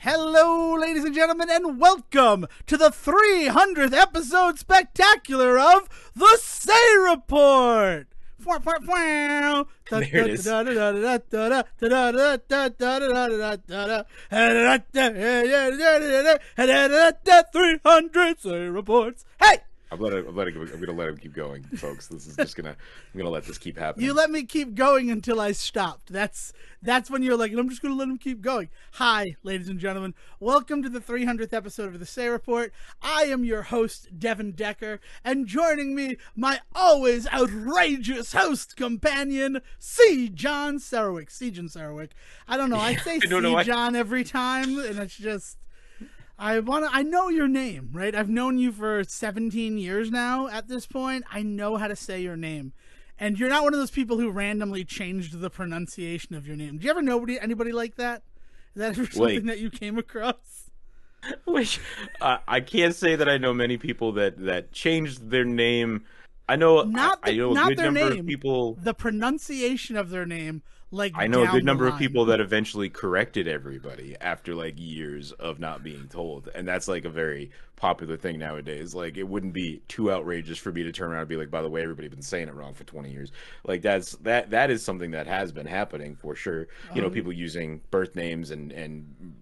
Hello, ladies and gentlemen, and welcome to the 300th episode spectacular of The Say Report. There it is. 300 Say Reports. Hey! I'm gonna let him keep going, folks. I'm gonna let this keep happening. You let me keep going until I stopped. That's when you're like, I'm just gonna let him keep going. Hi, ladies and gentlemen. Welcome to the 300th episode of the Say Report. I am your host, Devon Decker, and joining me, my always outrageous host companion, Sejohn Sarowick. Sejohn Sarowick. I don't know. I say Sejohn every time, and it's just. I know your name, right? I've known you for 17 years now at this point. I know how to say your name. And you're not one of those people who randomly changed the pronunciation of your name. Do you ever know anybody like that? Is that ever something that you came across? Which, I can't say that I know many people that changed their name. I know a good number of people. The pronunciation of their name. I know a good number of people that eventually corrected everybody after years of not being told, and that's a very popular thing nowadays. It wouldn't be too outrageous for me to turn around and be like, by the way, everybody's been saying it wrong for 20 years. That is something that has been happening for sure. People using birth names and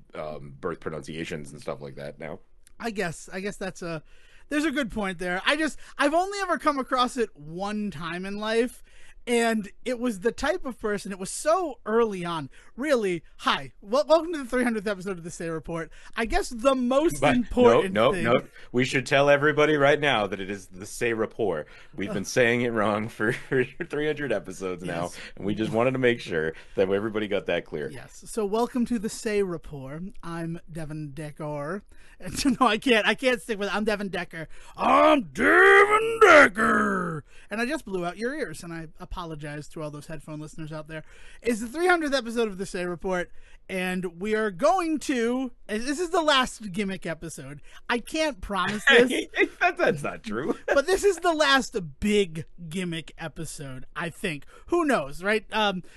birth pronunciations and stuff like that now. I guess there's a good point there. I've only ever come across it one time in life. And it was the type of person, it was so early on. Really, hi, welcome to the 300th episode of the Say Report. I guess the most important thing... No. We should tell everybody right now that it is the Say Report. We've been saying it wrong for 300 episodes now, and we just wanted to make sure that everybody got that clear. Yes, so welcome to the Say Report. I'm Devon Decker. No, I can't stick with it. I'm Devon Decker. I'm Devon Decker! And I just blew out your ears, and I apologize to all those headphone listeners out there. It's the 300th episode of the Say Report, and we are going to... This is the last gimmick episode. I can't promise this. That's not true. But this is the last big gimmick episode, I think. Who knows, right?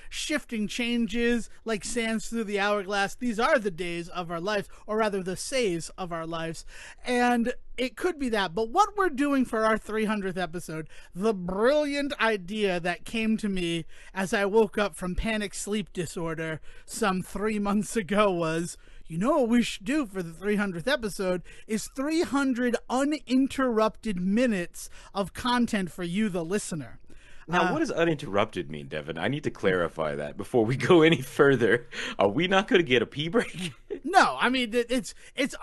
Shifting changes like sands through the hourglass. These are the days of our lives, or rather the says of our lives. And it could be that. But what we're doing for our 300th episode, the brilliant idea that came to me as I woke up from panic sleep disorder some 3 months ago was, what we should do for the 300th episode is 300 uninterrupted minutes of content for you, the listener. Now, what does uninterrupted mean, Devon? I need to clarify that before we go any further. Are we not going to get a pee break? No, I mean, it's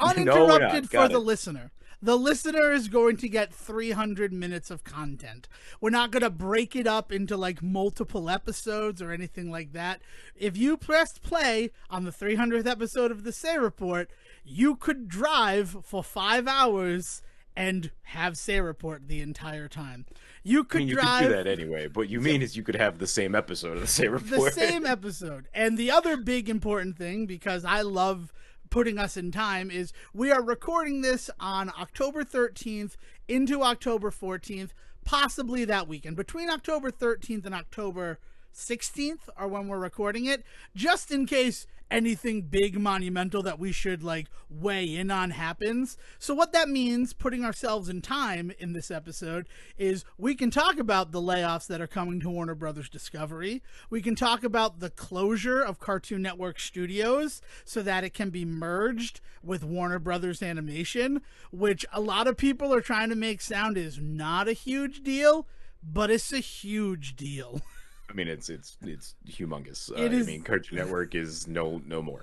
uninterrupted for the listener. The listener is going to get 300 minutes of content. We're not going to break it up into multiple episodes or anything like that. If you pressed play on the 300th episode of the Say Report, you could drive for 5 hours and have Say Report the entire time. You could could do that anyway, but you could have the same episode of the Say Report. The same episode. And the other big important thing, because I love putting us in time, is we are recording this on October 13th into October 14th, possibly that weekend. Between October 13th and October 16th are when we're recording it, just in case anything big monumental that we should weigh in on happens. So what that means, putting ourselves in time in this episode, is we can talk about the layoffs that are coming to Warner Brothers Discovery. We can talk about the closure of Cartoon Network Studios so that it can be merged with Warner Brothers Animation, which a lot of people are trying to make sound is not a huge deal, but it's a huge deal. I mean, it's humongous. Cartoon Network is no more.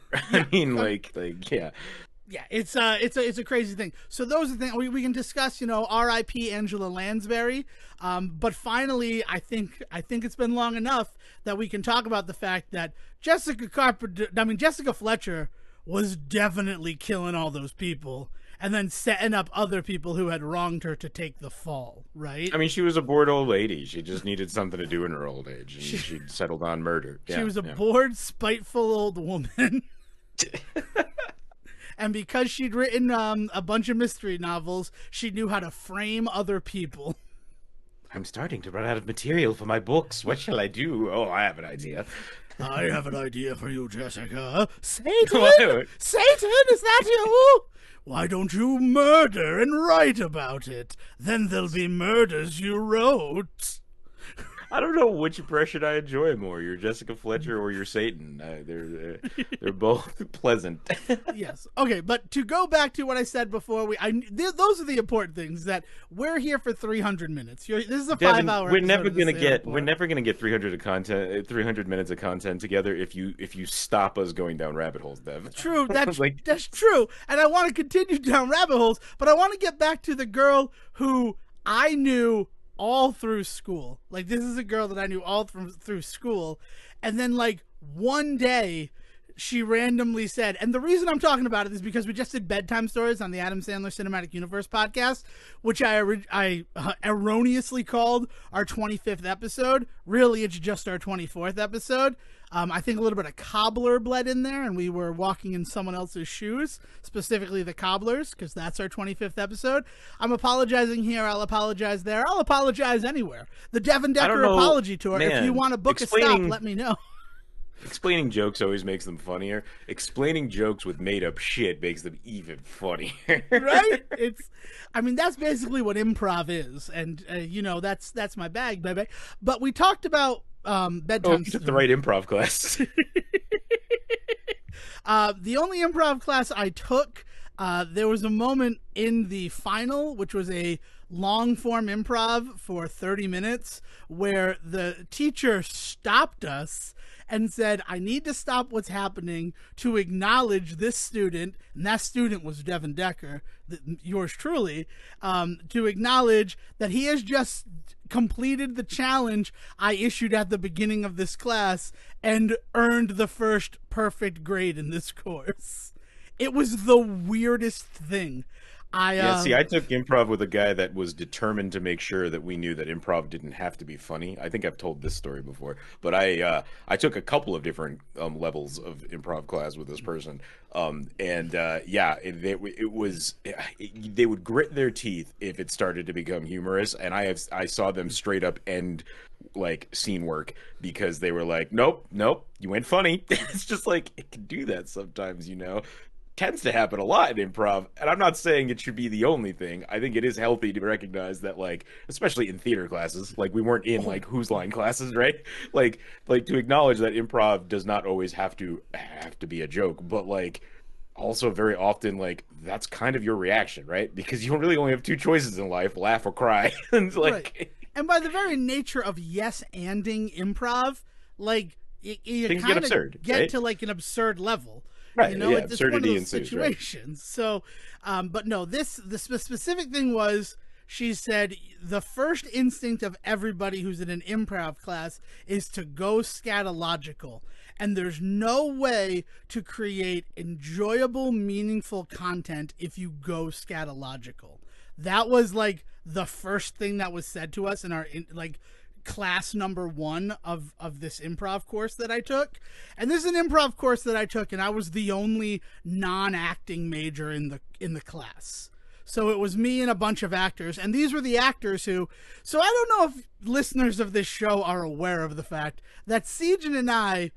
Yeah, it's a crazy thing. So those are the things we can discuss. R.I.P. Angela Lansbury. But finally, I think it's been long enough that we can talk about the fact that Jessica Fletcher was definitely killing all those people, and then setting up other people who had wronged her to take the fall, right? I mean, she was a bored old lady. She just needed something to do in her old age, and she settled on murder. She was a bored, spiteful old woman. And because she'd written a bunch of mystery novels, she knew how to frame other people. I'm starting to run out of material for my books. What shall I do? Oh, I have an idea. I have an idea for you, Jessica. Satan? Satan, is that you? Why don't you murder and write about it? Then there'll be murders you wrote. I don't know which impression I enjoy more, your Jessica Fletcher or your Satan. They're both pleasant. Yes. Okay, but to go back to what I said before, those are the important things. That we're here for 300 minutes. This is a Devin, 5-hour. We're never gonna get 300 minutes of content together if you stop us going down rabbit holes, Dev. True. That's true. And I want to continue down rabbit holes, but I want to get back to the girl who I knew all through school. Like, this is a girl that I knew all through school, and then like one day she randomly said, and the reason I'm talking about it is because we just did bedtime stories on the Adam Sandler Cinematic Universe podcast, which I erroneously called our 25th episode. Really, it's just our 24th episode. I think a little bit of cobbler bled in there, and we were walking in someone else's shoes, specifically the cobblers, because that's our 25th episode. I'm apologizing here. I'll apologize there. I'll apologize anywhere. The Devon Decker apology tour. Man, if you want to book a stop, let me know. Explaining jokes always makes them funnier. Explaining jokes with made-up shit makes them even funnier. Right? That's basically what improv is, and that's my bag, baby. But we talked about bedtime. You took the right improv class. The only improv class I took, there was a moment in the final, which was a long-form improv for 30 minutes, where the teacher stopped us and said, I need to stop what's happening to acknowledge this student, and that student was Devon Decker, yours truly, to acknowledge that he has just completed the challenge I issued at the beginning of this class and earned the first perfect grade in this course. It was the weirdest thing. I took improv with a guy that was determined to make sure that we knew that improv didn't have to be funny. I think I've told this story before, but I took a couple of different levels of improv class with this person, they would grit their teeth if it started to become humorous, and I saw them straight up end like scene work because they were like, nope, you went funny. It's just like, it can do that sometimes, tends to happen a lot in improv, and I'm not saying it should be the only thing. I think it is healthy to recognize that, like, especially in theater classes, like we weren't in like Whose Line classes, right? Like to acknowledge that improv does not always have to be a joke, but like also very often like that's kind of your reaction, right? Because you really only have two choices in life: laugh or cry. And like, right. And by the very nature of yes-anding improv, like you things kind get absurd, of get right? to like an absurd level. Right, It's absurdity one of those situations. Right. So, but no, the specific thing was, she said the first instinct of everybody who's in an improv class is to go scatological, and there's no way to create enjoyable, meaningful content if you go scatological. That was like the first thing that was said to us in our class number 1 of this improv course that I took. And this is an improv course that I took, and I was the only non-acting major in the class. So it was me and a bunch of actors, and these were the actors who, so I don't know if listeners of this show are aware of the fact that Sejohn and I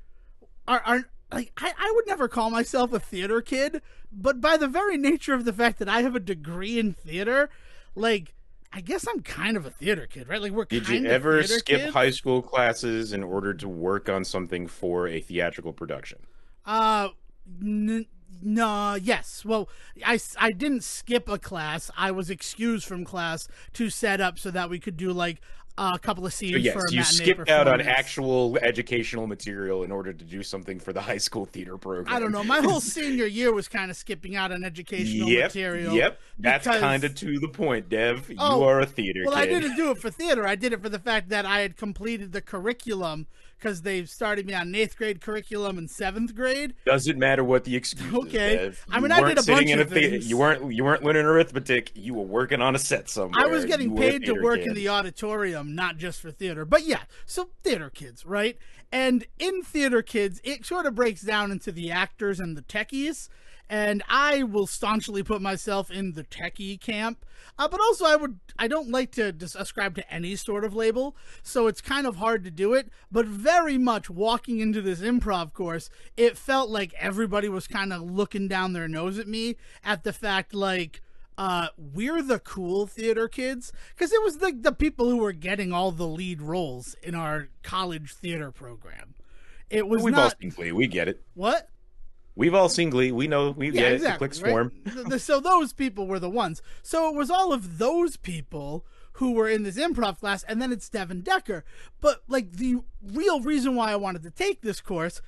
are like, I would never call myself a theater kid, but by the very nature of the fact that I have a degree in theater, like, I guess I'm kind of a theater kid, right? Like, we're kind of Did you ever skip kids. high school classes in order to work on something for a theatrical production? No, yes. Well, I didn't skip a class. I was excused from class to set up so that we could do like a couple of scenes for a matinee you skipped out on actual educational material in order to do something for the high school theater program. I don't know. My whole senior year was kind of skipping out on educational material. Yep, that's kind of to the point, Dev. You are a theater kid. Well, I didn't do it for theater. I did it for the fact that I had completed the curriculum, because they started me on 8th grade curriculum in 7th grade. Doesn't matter what the excuse is, Dev. I mean, I did a bunch of things. You weren't learning arithmetic. You were working on a set somewhere. I was getting paid to work in the auditorium, not just for theater. But yeah, so theater kids, right? And in theater kids, it sort of breaks down into the actors and the techies. And I will staunchly put myself in the techie camp, but also I don't like to just ascribe to any sort of label, so it's kind of hard to do it. But very much walking into this improv course, it felt like everybody was kind of looking down their nose at me at the fact like, we're the cool theater kids, because it was the people who were getting all the lead roles in our college theater program. It was We've not. all seen Glee. We get it. What? We've all seen Glee. We know. We get exactly, it. The clicks right? form. So those people were the ones. So it was all of those people who were in this improv class, and then it's Devin Decker. But like the real reason why I wanted to take this course,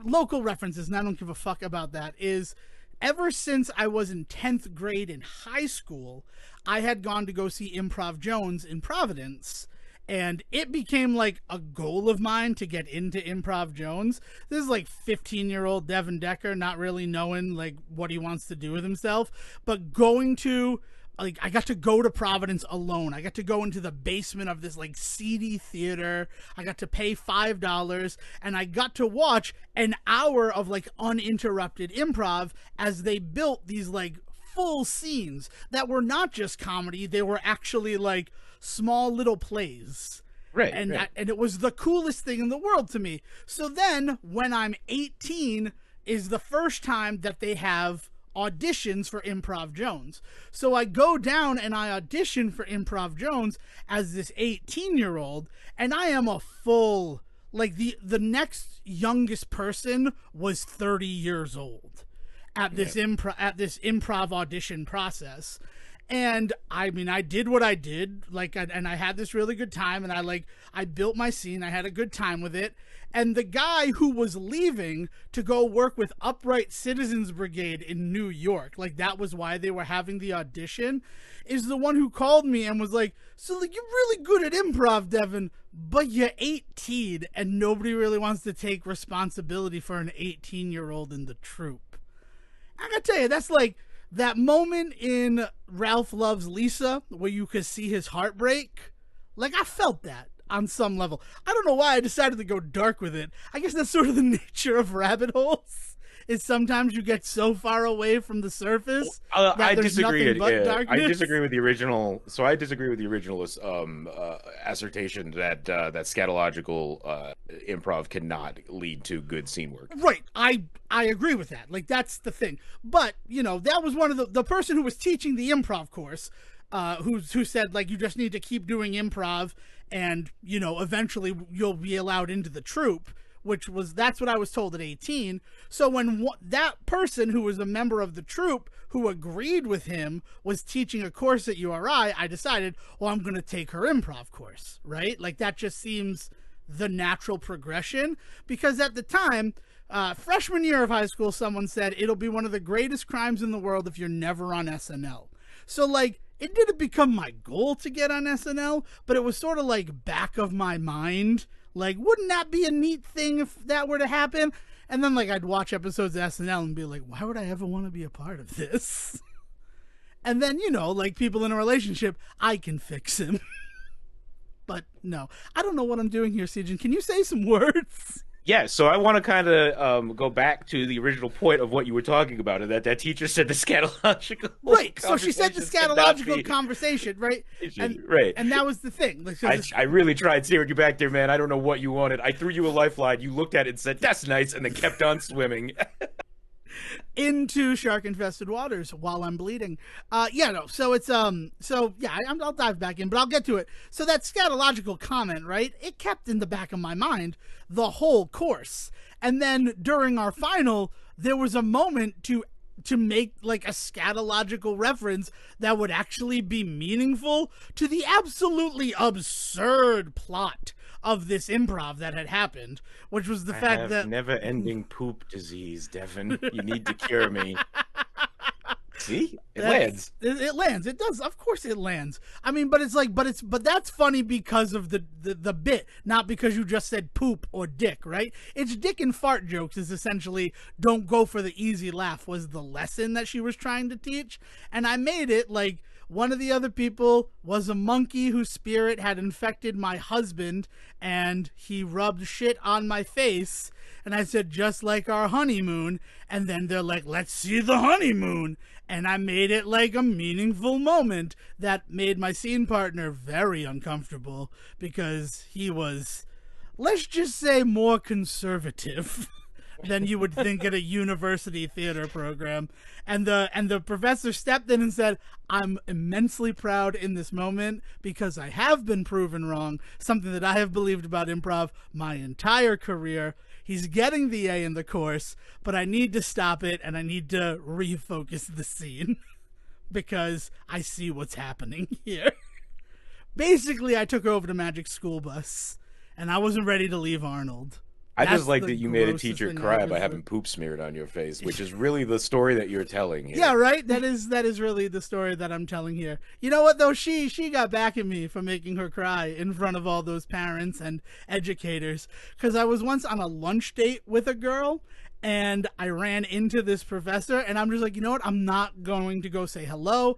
local references, and I don't give a fuck about that, is ever since I was in 10th grade in high school, I had gone to go see Improv Jones in Providence. And it became like a goal of mine to get into Improv Jones. This is like 15-year-old Devin Decker, not really knowing like what he wants to do with himself, but going to like, I got to go to Providence alone. I got to go into the basement of this like seedy theater. I got to pay $5, and I got to watch an hour of like uninterrupted improv as they built these like full scenes that were not just comedy. They were actually like small little plays. Right. And right. and it was the coolest thing in the world to me. So then when I'm 18 is the first time that they have auditions for Improv Jones. So I go down and I audition for Improv Jones as this 18-year-old, and I am a full, like the next youngest person was 30 years old at this improv audition process. And I mean, I did what I did, like, and I had this really good time, and I built my scene. I had a good time with it. And the guy who was leaving to go work with Upright Citizens Brigade in New York, like that was why they were having the audition, is the one who called me and was like, so like, you're really good at improv, Devin, but you're 18 and nobody really wants to take responsibility for an 18-year-old in the troupe. I gotta tell you, that's like that moment in Ralph Loves Lisa where you could see his heartbreak. Like, I felt that on some level. I don't know why I decided to go dark with it. I guess that's sort of the nature of rabbit holes, is sometimes you get so far away from the surface that I there's disagree. nothing but darkness. I disagree with the original. So I disagree with the originalist assertion that that scatological improv cannot lead to good scene work. Right. I agree with that. Like, that's the thing. But, you know, that was one of the person who was teaching the improv course, who said, like, you just need to keep doing improv and, you know, eventually you'll be allowed into the troupe, that's what I was told at 18. So when that person who was a member of the troupe who agreed with him was teaching a course at URI, I decided, well, I'm going to take her improv course, right? Like, that just seems the natural progression, because at the time, freshman year of high school, someone said it'll be one of the greatest crimes in the world if you're never on SNL. So, like, it didn't become my goal to get on SNL, but it was sort of like back of my mind. Like, wouldn't that be a neat thing if that were to happen? And then, like, I'd watch episodes of SNL and be like, why would I ever want to be a part of this? And then, you know, like people in a relationship, I can fix him. But no, I don't know what I'm doing here, Sejohn. Can you say some words? Yeah, so I want to kind of go back to the original point of what you were talking about, and that teacher said the scatological. Right, so she said the scatological conversation, right? Right. And that was the thing. Like, I really tried steering you back there, man. I don't know what you wanted. I threw you a lifeline. You looked at it and said, that's nice, and then kept on swimming. Into shark-infested waters while I'm bleeding. So it's I'll dive back in, but I'll get to it. So that scatological comment, right? It kept in the back of my mind the whole course. And then during our final, there was a moment to make like a scatological reference that would actually be meaningful to the absolutely absurd plot of this improv that had happened, which was the fact that never-ending poop disease, Devin. You need to cure me. See, it lands. It lands. It does. Of course, it lands. I mean, but that's funny because of the bit, not because you just said poop or dick, right? It's dick and fart jokes is essentially don't go for the easy laugh was the lesson that she was trying to teach, and I made it like One of the other people was a monkey whose spirit had infected my husband, and he rubbed shit on my face. And I said, just like our honeymoon. And then they're like, let's see the honeymoon. And I made it like a meaningful moment that made my scene partner very uncomfortable because he was, let's just say, more conservative than you would think at a university theater program. And the professor stepped in and said, I'm immensely proud in this moment because I have been proven wrong, something that I have believed about improv my entire career. He's getting the A in the course, but I need to stop it and I need to refocus the scene because I see what's happening here. Basically, I took over the Magic School Bus and I wasn't ready to leave Arnold. I just like that you made a teacher cry by having poop smeared on your face, which is really the story that you're telling here. Yeah, right? That is really the story that I'm telling here. You know what, though? She got back at me for making her cry in front of all those parents and educators. Because I was once on a lunch date with a girl, and I ran into this professor, and I'm just like, you know what? I'm not going to go say hello.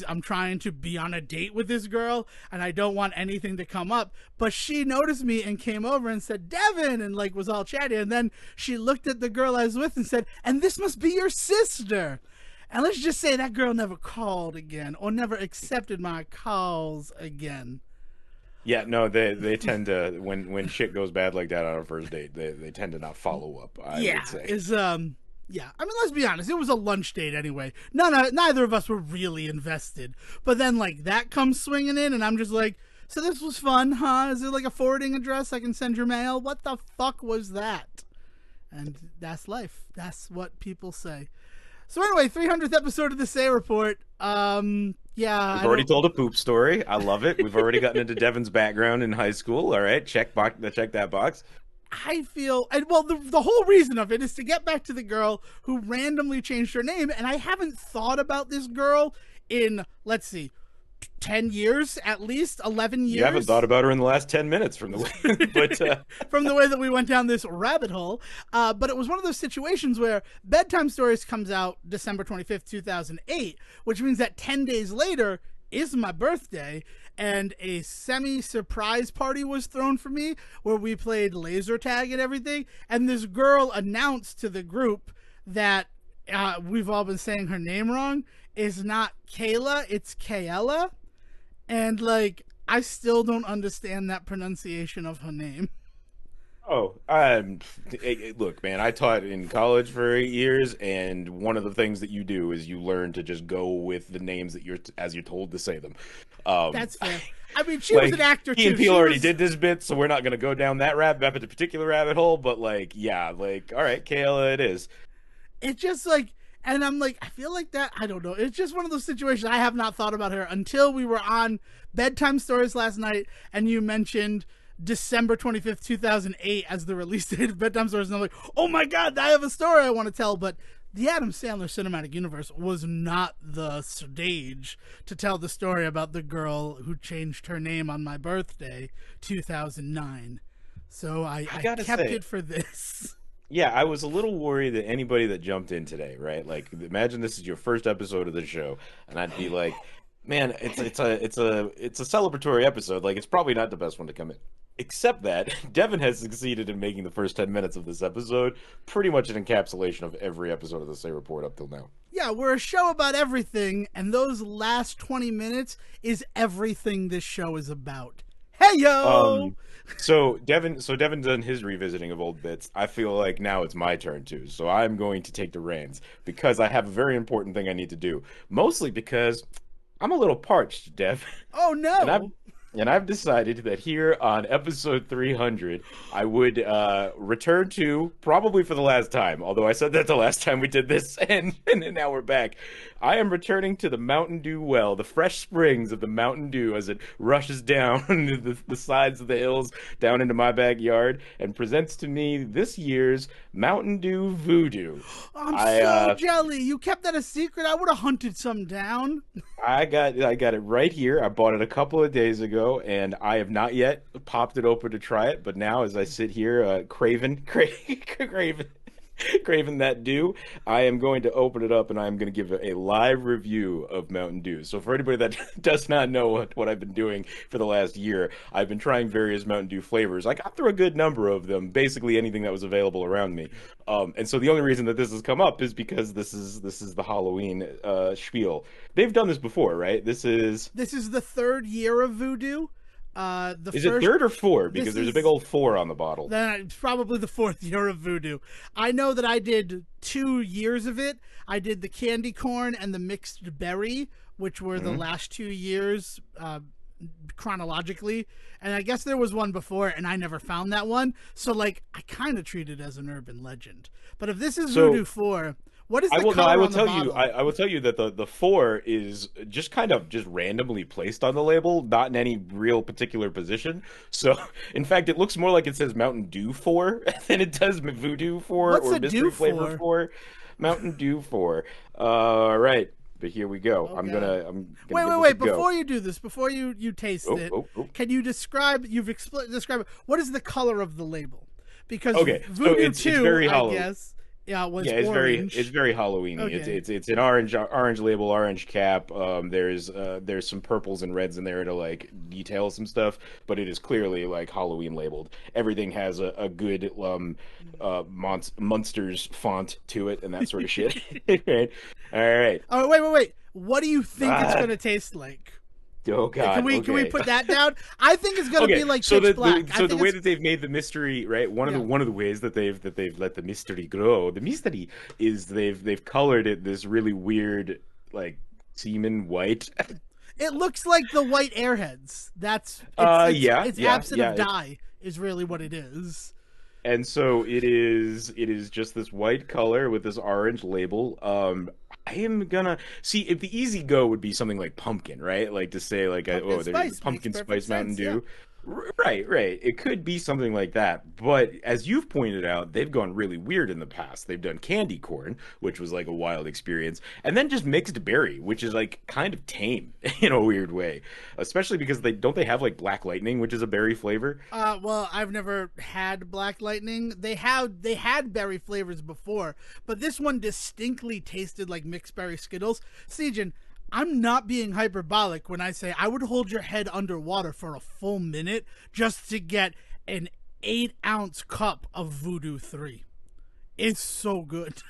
I'm trying to be on a date with this girl, and I don't want anything to come up. But she noticed me and came over and said, Devon, and like was all chatty. And then she looked at the girl I was with and said, and this must be your sister. And let's just say that girl never called again or never accepted my calls again. Yeah, no, they tend to when shit goes bad like that on a first date, they tend to not follow up. I would say. Yeah. I mean, let's be honest. It was a lunch date anyway. Neither of us were really invested. But then like that comes swinging in, and I'm just like, so this was fun, huh? Is it like a forwarding address I can send your mail? What the fuck was that? And that's life. That's what people say. So anyway, 300th episode of the Say Report. Yeah, we've already told a poop story. I love it. We've already gotten into Devon's background in high school. All right, check that box. I feel, and well, the whole reason of it is to get back to the girl who randomly changed her name, and I haven't thought about this girl in, let's see, 10 years, at least 11 years. You haven't thought about her in the last 10 minutes from the way, but from the way that we went down this rabbit hole. But it was one of those situations where Bedtime Stories comes out December 25th, 2008, which means that 10 days later is my birthday, and a semi-surprise party was thrown for me where we played laser tag and everything, and this girl announced to the group that we've all been saying her name wrong. Is not Kayla, it's Kayla. And like, I still don't understand that pronunciation of her name. Oh, look, man, I taught in college for 8 years, and one of the things that you do is you learn to just go with the names that you're told to say them. That's fair. I mean, she was an actor too. Key and Peele already did this bit, so we're not going to go down that particular rabbit hole, but like, yeah, like, all right, Kayla it is. It's just like, and I'm like, I feel like that, I don't know. It's just one of those situations I have not thought about her until we were on Bedtime Stories last night, and you mentioned December 25th, 2008 as the release date of Bedtime Stories, and I'm like, oh my God, I have a story I want to tell, but the Adam Sandler Cinematic Universe was not the stage to tell the story about the girl who changed her name on my birthday, 2009. So I kept it for this. Yeah, I was a little worried that anybody that jumped in today, right? Like, imagine this is your first episode of the show, and I'd be like, man, it's a celebratory episode. Like, it's probably not the best one to come in. Except that Devon has succeeded in making the first 10 minutes of this episode pretty much an encapsulation of every episode of the Say Report up till now. Yeah, we're a show about everything, and those last 20 minutes is everything this show is about. Hey yo! So Devon's done his revisiting of old bits. I feel like now it's my turn too. So I'm going to take the reins because I have a very important thing I need to do. Mostly because I'm a little parched, Dev. Oh no! And I've decided that here on episode 300, I would return to, probably for the last time, although I said that the last time we did this, and now we're back. I am returning to the Mountain Dew well, the fresh springs of the Mountain Dew as it rushes down the sides of the hills down into my backyard and presents to me this year's Mountain Dew Voodoo. I'm so jelly. You kept that a secret? I would have hunted some down. I got it right here. I bought it a couple of days ago, and I have not yet popped it open to try it. But now, as I sit here, craven, Craving that dew, I am going to open it up and I'm going to give a live review of Mountain Dew. So for anybody that does not know what I've been doing for the last year, I've been trying various Mountain Dew flavors. I got through a good number of them, basically anything that was available around me. And so the only reason that this has come up is because this is the Halloween spiel. They've done this before, right? This is the third year of Voodoo. Is it third or four? This Because there's a is big old four on the bottle. then it's probably the fourth year of Voodoo. I know that I did 2 years of it. I did the candy corn and the mixed berry, which were the last 2 years chronologically. And I guess there was one before, and I never found that one. So, like, I kind of treat it as an urban legend. But if this is Voodoo 4, what is the color I will on the tell bottle? you. I will tell you that the four is just kind of just randomly placed on the label, not in any real particular position. So, in fact, it looks more like it says Mountain Dew 4 than it does Voodoo 4 What's or a Mystery Dew Flavor 4. Mountain Dew 4. All right, but here we go. Oh, I'm God. gonna Wait! Before you do this, before you taste it, oh. can you describe? Describe it. What is the color of the label? Because Okay, so Voodoo it's 2, very I hollow. guess, was Yeah, orange. it's very Halloweeny. Okay. It's an orange label, orange cap. There's some purples and reds in there to like detail some stuff, but it is clearly like Halloween labeled. Everything has a good monsters font to it and that sort of shit. Right? All right. Oh, wait! What do you think it's gonna taste like? Oh God. Can we put that down? I think it's gonna be like pitch black. So the way that they've made the mystery, right? One of the ways that they've let the mystery grow. The mystery is they've colored it this really weird like semen white. It looks like the white Airheads. It's absent of dye is really what it is. And so it is just this white color with this orange label. I am gonna see if the easy go would be something like pumpkin, right? Like to say like there's pumpkin spice Mountain Dew. Yeah. Right. It could be something like that. But as you've pointed out, they've gone really weird in the past. They've done candy corn, which was like a wild experience, and then just mixed berry, which is like kind of tame in a weird way. Especially because they have like black lightning, which is a berry flavor. Well, I've never had black lightning. They had berry flavors before, but this one distinctly tasted like mixed berry Skittles. Sejohn, I'm not being hyperbolic when I say I would hold your head underwater for a full minute just to get an 8-ounce cup of Voodoo 3. It's so good.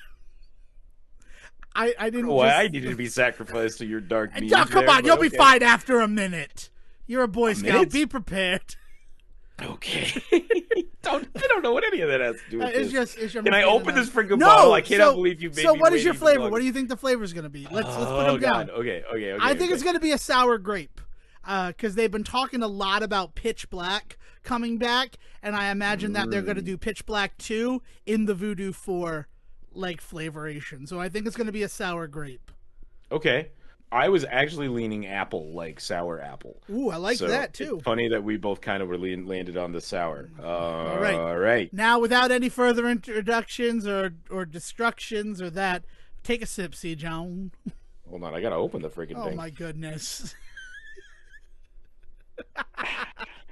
I didn't. Why I needed to be sacrificed to your dark deeds. Come on, you'll be fine after a minute. You're a Boy Scout. Be prepared. Okay. I don't know what any of that has to do with it's your Can I open this freaking bottle? I cannot believe you made me. So what is your flavor? What do you think the flavor is going to be? Let's put them down. Okay. I think it's going to be a sour grape. Because they've been talking a lot about Pitch Black coming back, and I imagine that they're going to do Pitch Black 2 in the Voodoo 4 like flavoration. So I think it's going to be a sour grape. Okay. I was actually leaning apple, like sour apple. Ooh, I like that too. It's funny that we both kind of were landed on the sour. All right. All right. Now, without any further introductions or destructions or that, take a sip, Sejohn. Hold on, I gotta open the freaking thing. Oh my goodness.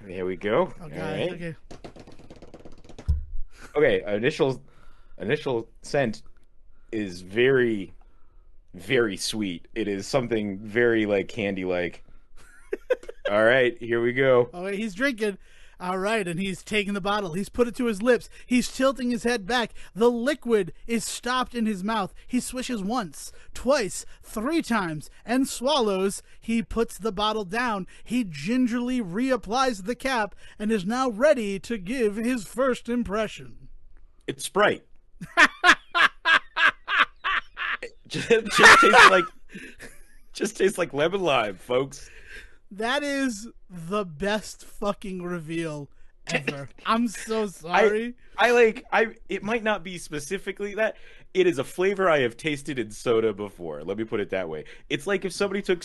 There we go. Oh, God. All right. Okay. Okay. Initial scent is very, very sweet. It is something very like candy like. All right, here we go. Oh, he's drinking. All right, and he's taking the bottle. He's put it to his lips. He's tilting his head back. The liquid is stopped in his mouth. He swishes once, twice, 3 times, and swallows. He puts the bottle down. He gingerly reapplies the cap and is now ready to give his first impression. It's Sprite. just tastes like lemon lime, folks. That is the best fucking reveal ever. I'm so sorry. It might not be specifically that. It is a flavor I have tasted in soda before. Let me put it that way. It's like if somebody took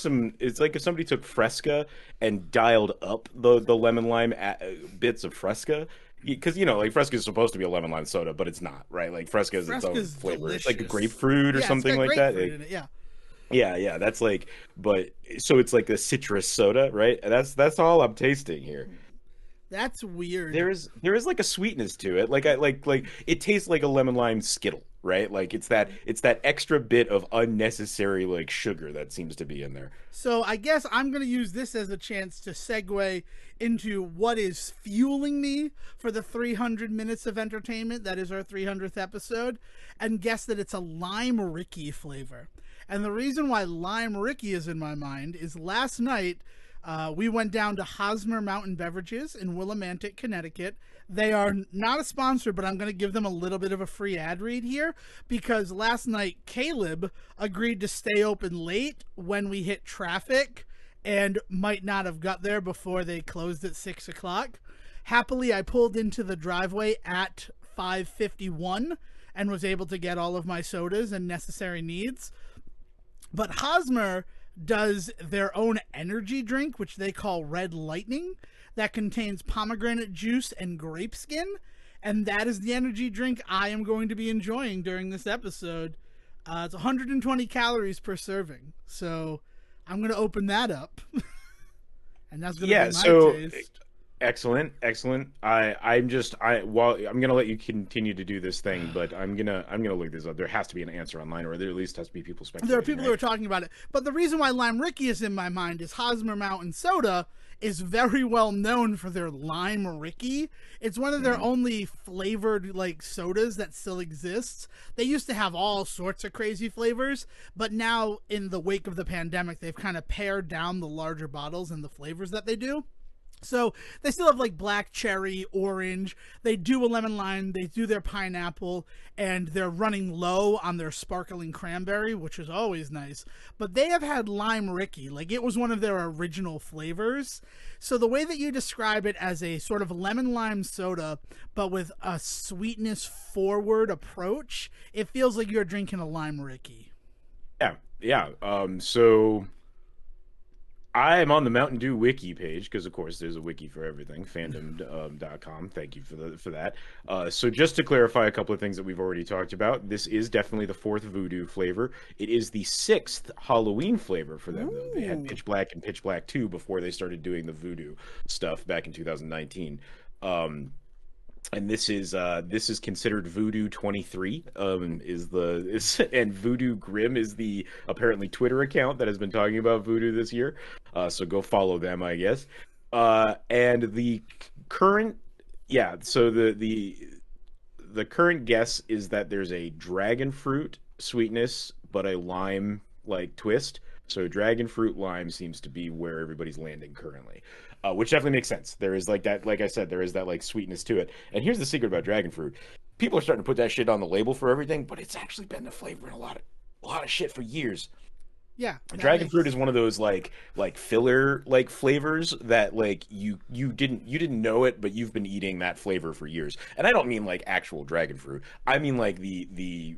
Fresca and dialed up the lemon lime bits of Fresca. Because, like, Fresca is supposed to be a lemon lime soda, but it's not, right? Like, Fresca is its own flavor. Delicious. It's like a grapefruit or something like that. In it, yeah. Yeah, that's like, but so it's like a citrus soda, right? That's all I'm tasting here. That's weird. There is like a sweetness to it. Like I like it tastes like a lemon lime Skittle, right? Like it's that extra bit of unnecessary like sugar that seems to be in there. So I guess I'm going to use this as a chance to segue into what is fueling me for the 300 minutes of entertainment that is our 300th episode, and guess that it's a lime Ricky flavor. And the reason why lime Ricky is in my mind is last night we went down to Hosmer Mountain Beverages in Willimantic, Connecticut. They are not a sponsor, but I'm going to give them a little bit of a free ad read here because last night Caleb agreed to stay open late when we hit traffic and might not have got there before they closed at 6 o'clock. Happily, I pulled into the driveway at 5:51 and was able to get all of my sodas and necessary needs. But Hosmer does their own energy drink, which they call Red Lightning, that contains pomegranate juice and grape skin. And that is the energy drink I am going to be enjoying during this episode. It's 120 calories per serving. So I'm going to open that up. And that's going to be my taste. Excellent. I'm gonna let you continue to do this thing, but I'm gonna look this up. There has to be an answer online, or there at least has to be people speculating. There are people who are talking about it, but the reason why Lime Ricky is in my mind is Hosmer Mountain Soda is very well known for their Lime Ricky. It's one of their only flavored like sodas that still exists. They used to have all sorts of crazy flavors, but now in the wake of the pandemic, they've kind of pared down the larger bottles and the flavors that they do. So they still have like black cherry, orange. They do a lemon lime. They do their pineapple, and they're running low on their sparkling cranberry, which is always nice. But they have had lime Ricky. Like it was one of their original flavors. So the way that you describe it as a sort of lemon lime soda, but with a sweetness forward approach, it feels like you're drinking a lime Ricky. Yeah. So I am on the Mountain Dew wiki page because, of course, there's a wiki for everything. Fandom.com. Thank you for that. So just to clarify a couple of things that we've already talked about, this is definitely the 4th Voodoo flavor. It is the 6th Halloween flavor for them, though. They had Pitch Black and Pitch Black 2 before they started doing the Voodoo stuff back in 2019. And this is considered Voodoo 23 and Voodoo Grim is the apparently Twitter account that has been talking about Voodoo this year. So go follow them, I guess. And the current so the current guess is that there's a dragon fruit sweetness but a lime like twist. So dragon fruit lime seems to be where everybody's landing currently. Which definitely makes sense. There is like that, like I said, there is that like sweetness to it. And here's the secret about dragon fruit: people are starting to put that shit on the label for everything, but it's actually been the flavor in a lot of shit for years. Yeah, dragon fruit is one of those like filler like flavors that like you didn't know it, but you've been eating that flavor for years. And I don't mean like actual dragon fruit. I mean like the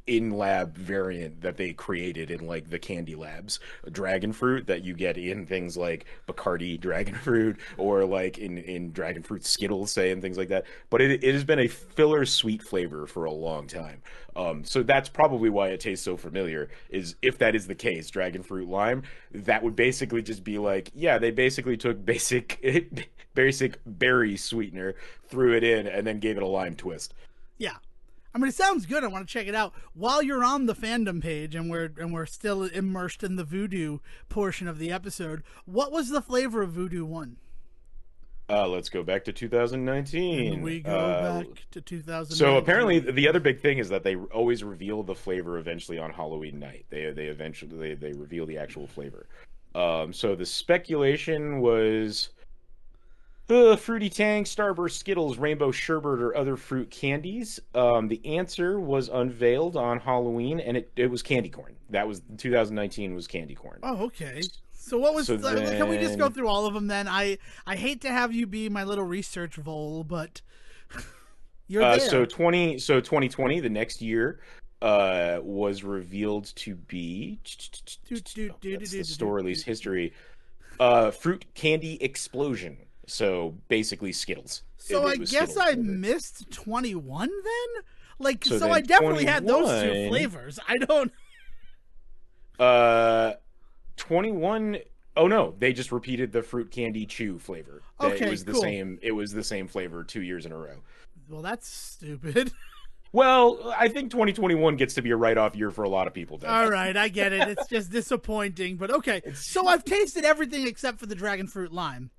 in-lab variant that they created in like the candy labs dragon fruit that you get in things like Bacardi dragon fruit or like in dragon fruit Skittles, say, and things like that. But it has been a filler sweet flavor for a long time. So that's probably why it tastes so familiar, is if that is the case, dragon fruit lime, that would basically just be like, yeah, they basically took basic berry sweetener, threw it in, and then gave it a lime twist. Yeah. I mean, it sounds good. I want to check it out. While you're on the fandom page and we're still immersed in the Voodoo portion of the episode, what was the flavor of Voodoo 1? Let's go back to 2019. And we go back to 2019. So apparently, the other big thing is that they always reveal the flavor eventually on Halloween night. They eventually reveal the actual flavor. So the speculation was Fruity Tang, Starburst, Skittles, Rainbow Sherbet, or other fruit candies. The answer was unveiled on Halloween, and it was candy corn. That was 2019 was candy corn. Oh, okay. So what was? Can we just go through all of them then? I hate to have you be my little research vole, but you're there. So 2020, the next year, was revealed to be the store release history. Fruit Candy Explosion. So basically Skittles. So I guess I missed 21 then. Like so I definitely had those two flavors. I don't. 21 Oh no, they just repeated the fruit candy chew flavor. Okay, It was the cool. same. It was the same flavor 2 years in a row. Well, that's stupid. Well, I think 2021 gets to be a write-off year for a lot of people, Dev. All right, I get it. It's just disappointing, but okay. So I've tasted everything except for the dragon fruit lime.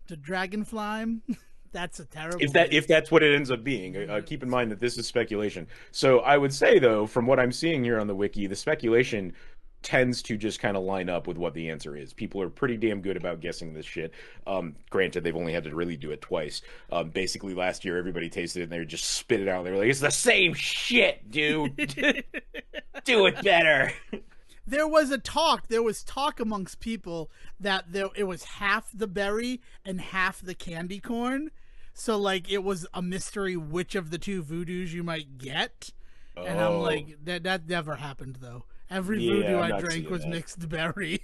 The dragon flime. That's a terrible. If that's what it ends up being, keep in mind that this is speculation. So I would say though, from what I'm seeing here on the wiki, the speculation tends to just kind of line up with what the answer is. People are pretty damn good about guessing this shit. Granted, they've only had to really do it twice. Basically, last year everybody tasted it and they would just spit it out. They were like, "It's the same shit, dude. Do it better." There was talk amongst people that it was half the berry and half the candy corn. So like it was a mystery which of the two voodoos you might get. And I'm like, that never happened though. Every voodoo I drank was mixed berry.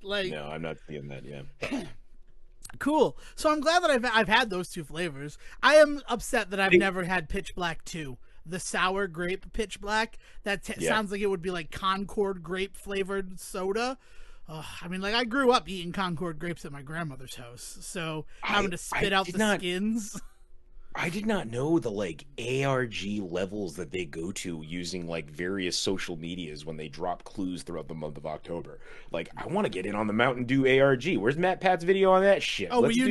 Like, no, I'm not seeing that. Yeah. Cool. So I'm glad that I've had those two flavors. I am upset that I've never had Pitch Black 2. The sour grape Pitch Black. That sounds like it would be like Concord grape flavored soda. I mean, like I grew up eating Concord grapes at my grandmother's house, so having to spit out the skins. I did not know the like ARG levels that they go to using like various social medias when they drop clues throughout the month of October. Like, I want to get in on the Mountain Dew ARG. Where's Matt Pat's video on that shit? Oh, were you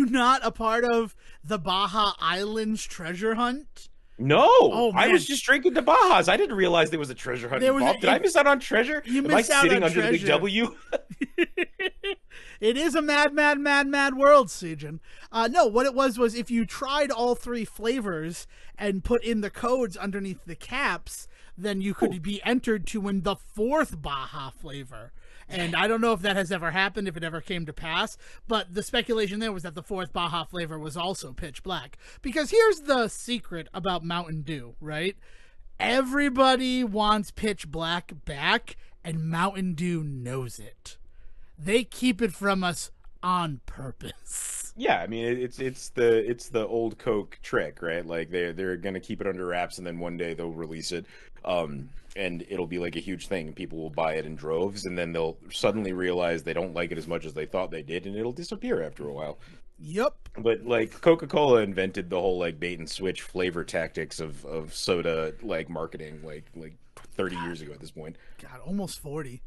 not a part of the Baja Islands treasure hunt? No, I was just drinking the Bajas. I didn't realize there was a treasure hunt involved. Did I miss out on treasure? You missed out on treasure. Am I sitting under the big W? It is a mad world, Sejohn. No, what it was if you tried all three flavors and put in the codes underneath the caps, then you could be entered to win the fourth Baja flavor. And I don't know if that has ever happened, if it ever came to pass, but the speculation there was that the fourth Baja flavor was also Pitch Black. Because here's the secret about Mountain Dew, right? Everybody wants Pitch Black back, and Mountain Dew knows it. They keep it from us on purpose. Yeah, I mean it's the old Coke trick, right? Like they're gonna keep it under wraps, and then one day they'll release it, and it'll be like a huge thing. People will buy it in droves, and then they'll suddenly realize they don't like it as much as they thought they did, and it'll disappear after a while. Yep. But like Coca-Cola invented the whole like bait and switch flavor tactics of soda like marketing like 30 years ago at this point. God, almost 40.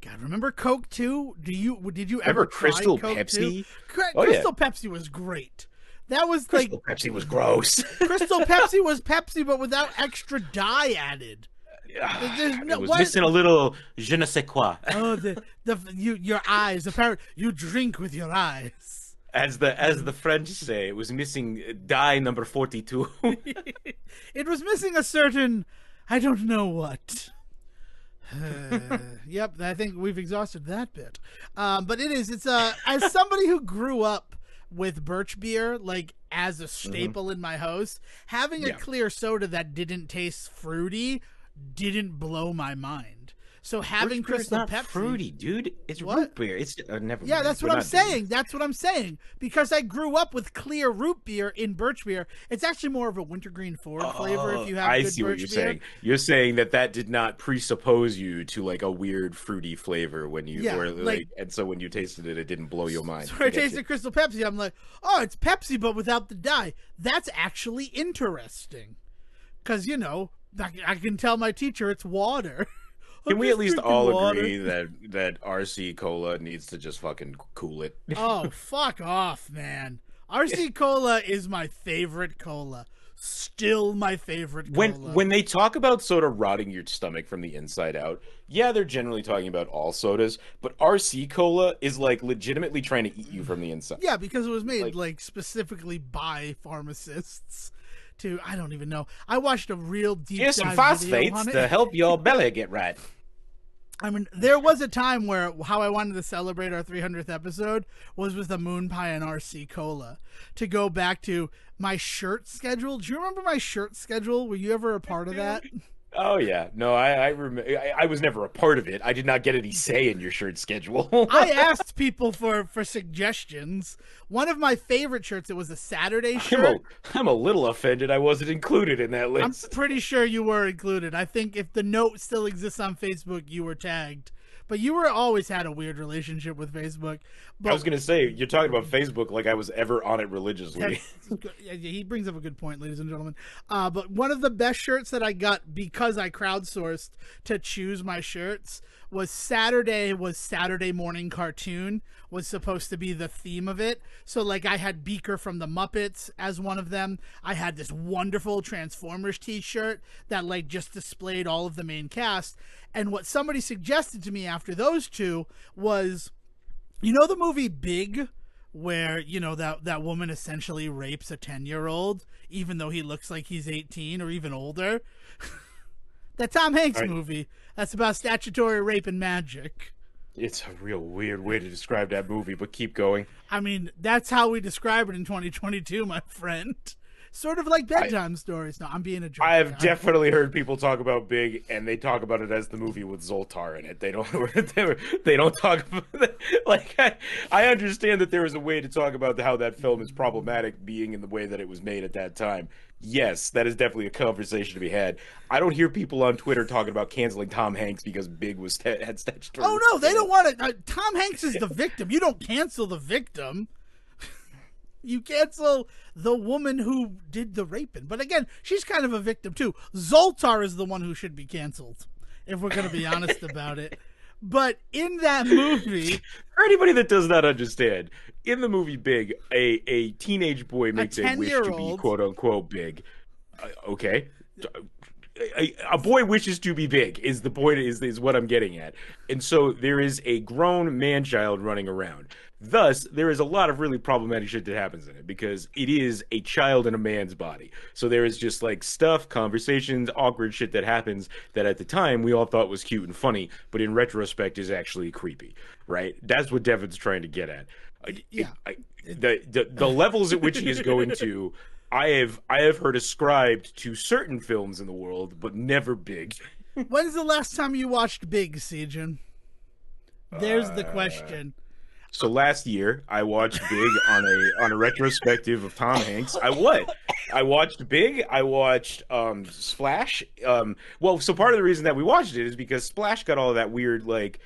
God, remember Coke too? Did you ever try Crystal Coke Pepsi? Crystal Pepsi was great. That was Crystal Pepsi was gross. Crystal Pepsi was Pepsi, but without extra dye added. It was missing a little je ne sais quoi. Oh, your eyes. Apparently, you drink with your eyes. As the French say, it was missing dye number 42. It was missing a certain, I don't know what. Yep, I think we've exhausted that bit. But it's as somebody who grew up with birch beer, like as a staple in my house, having a clear soda that didn't taste fruity didn't blow my mind. So having Crystal Pepsi, fruity, dude, it's root beer. It's never. Yeah, that's what I'm saying. That's what I'm saying. Because I grew up with clear root beer in birch beer. It's actually more of a wintergreen forward flavor. If you have, I see what you're saying. You're saying that did not presuppose you to like a weird fruity flavor when you and so when you tasted it, it didn't blow your mind. So I tasted Crystal Pepsi. I'm like, oh, it's Pepsi, but without the dye. That's actually interesting. Because I can tell my teacher it's water. Can we at least all agree that RC Cola needs to just fucking cool it? Oh, fuck off, man. RC Cola is my favorite cola. Still my favorite cola. When they talk about soda rotting your stomach from the inside out, yeah, they're generally talking about all sodas, but RC Cola is like legitimately trying to eat you from the inside. Yeah, because it was made like specifically by pharmacists. I don't even know. I watched a real deep dive some phosphates to help your belly get right. I mean, there was a time where how I wanted to celebrate our 300th episode was with a moon pie and RC Cola. To go back to my shirt schedule. Do you remember my shirt schedule? Were you ever a part of that? Oh yeah, no, I remember. I was never a part of it. I did not get any say in your shirt schedule. I asked people for suggestions. One of my favorite shirts, it was a Saturday shirt. I'm a little offended I wasn't included in that list. I'm pretty sure you were included. I think if the note still exists on Facebook, you were tagged. But you were always had a weird relationship with Facebook. But I was gonna say, you're talking about Facebook like I was ever on it religiously. he brings up a good point, ladies and gentlemen. But one of the best shirts that I got because I crowdsourced to choose my shirts was Saturday morning cartoon was supposed to be the theme of it. So like I had Beaker from the Muppets as one of them. I had this wonderful Transformers t-shirt that like just displayed all of the main cast. And what somebody suggested to me after those two was, you know the movie Big, where, you know, that woman essentially rapes a 10-year-old even though he looks like he's 18 or even older? That Tom Hanks movie that's about statutory rape and magic. It's a real weird way to describe that movie, but keep going. I mean, that's how we describe it in 2022, my friend. Sort of like bedtime stories. No, I'm being a jerk. I have definitely heard people talk about Big, and they talk about it as the movie with Zoltar in it. They don't talk about it. Like, I understand that there is a way to talk about how that film is problematic, being in the way that it was made at that time. Yes, that is definitely a conversation to be had. I don't hear people on Twitter talking about canceling Tom Hanks because Big had statutory. Oh no, they don't want to. Tom Hanks is the victim. You don't cancel the victim. You cancel the woman who did the raping. But again, she's kind of a victim too. Zoltar is the one who should be canceled, if we're going to be honest about it. But in that movie... For anybody that does not understand, in the movie Big, a teenage boy makes a wish to be quote-unquote big. Okay. A boy wishes to be big is the point, is what I'm getting at. And so there is a grown man-child running around. Thus, there is a lot of really problematic shit that happens in it because it is a child in a man's body. So there is just like stuff, conversations, awkward shit that happens that at the time we all thought was cute and funny, but in retrospect is actually creepy, right? That's what Devon's trying to get at. The levels at which he is going to, I have heard ascribed to certain films in the world, but never Big. When's the last time you watched Big, Sejohn? There's the question. So last year, I watched Big on a retrospective of Tom Hanks. I watched Big. I watched Splash. Well, so part of the reason that we watched it is because Splash got all of that weird like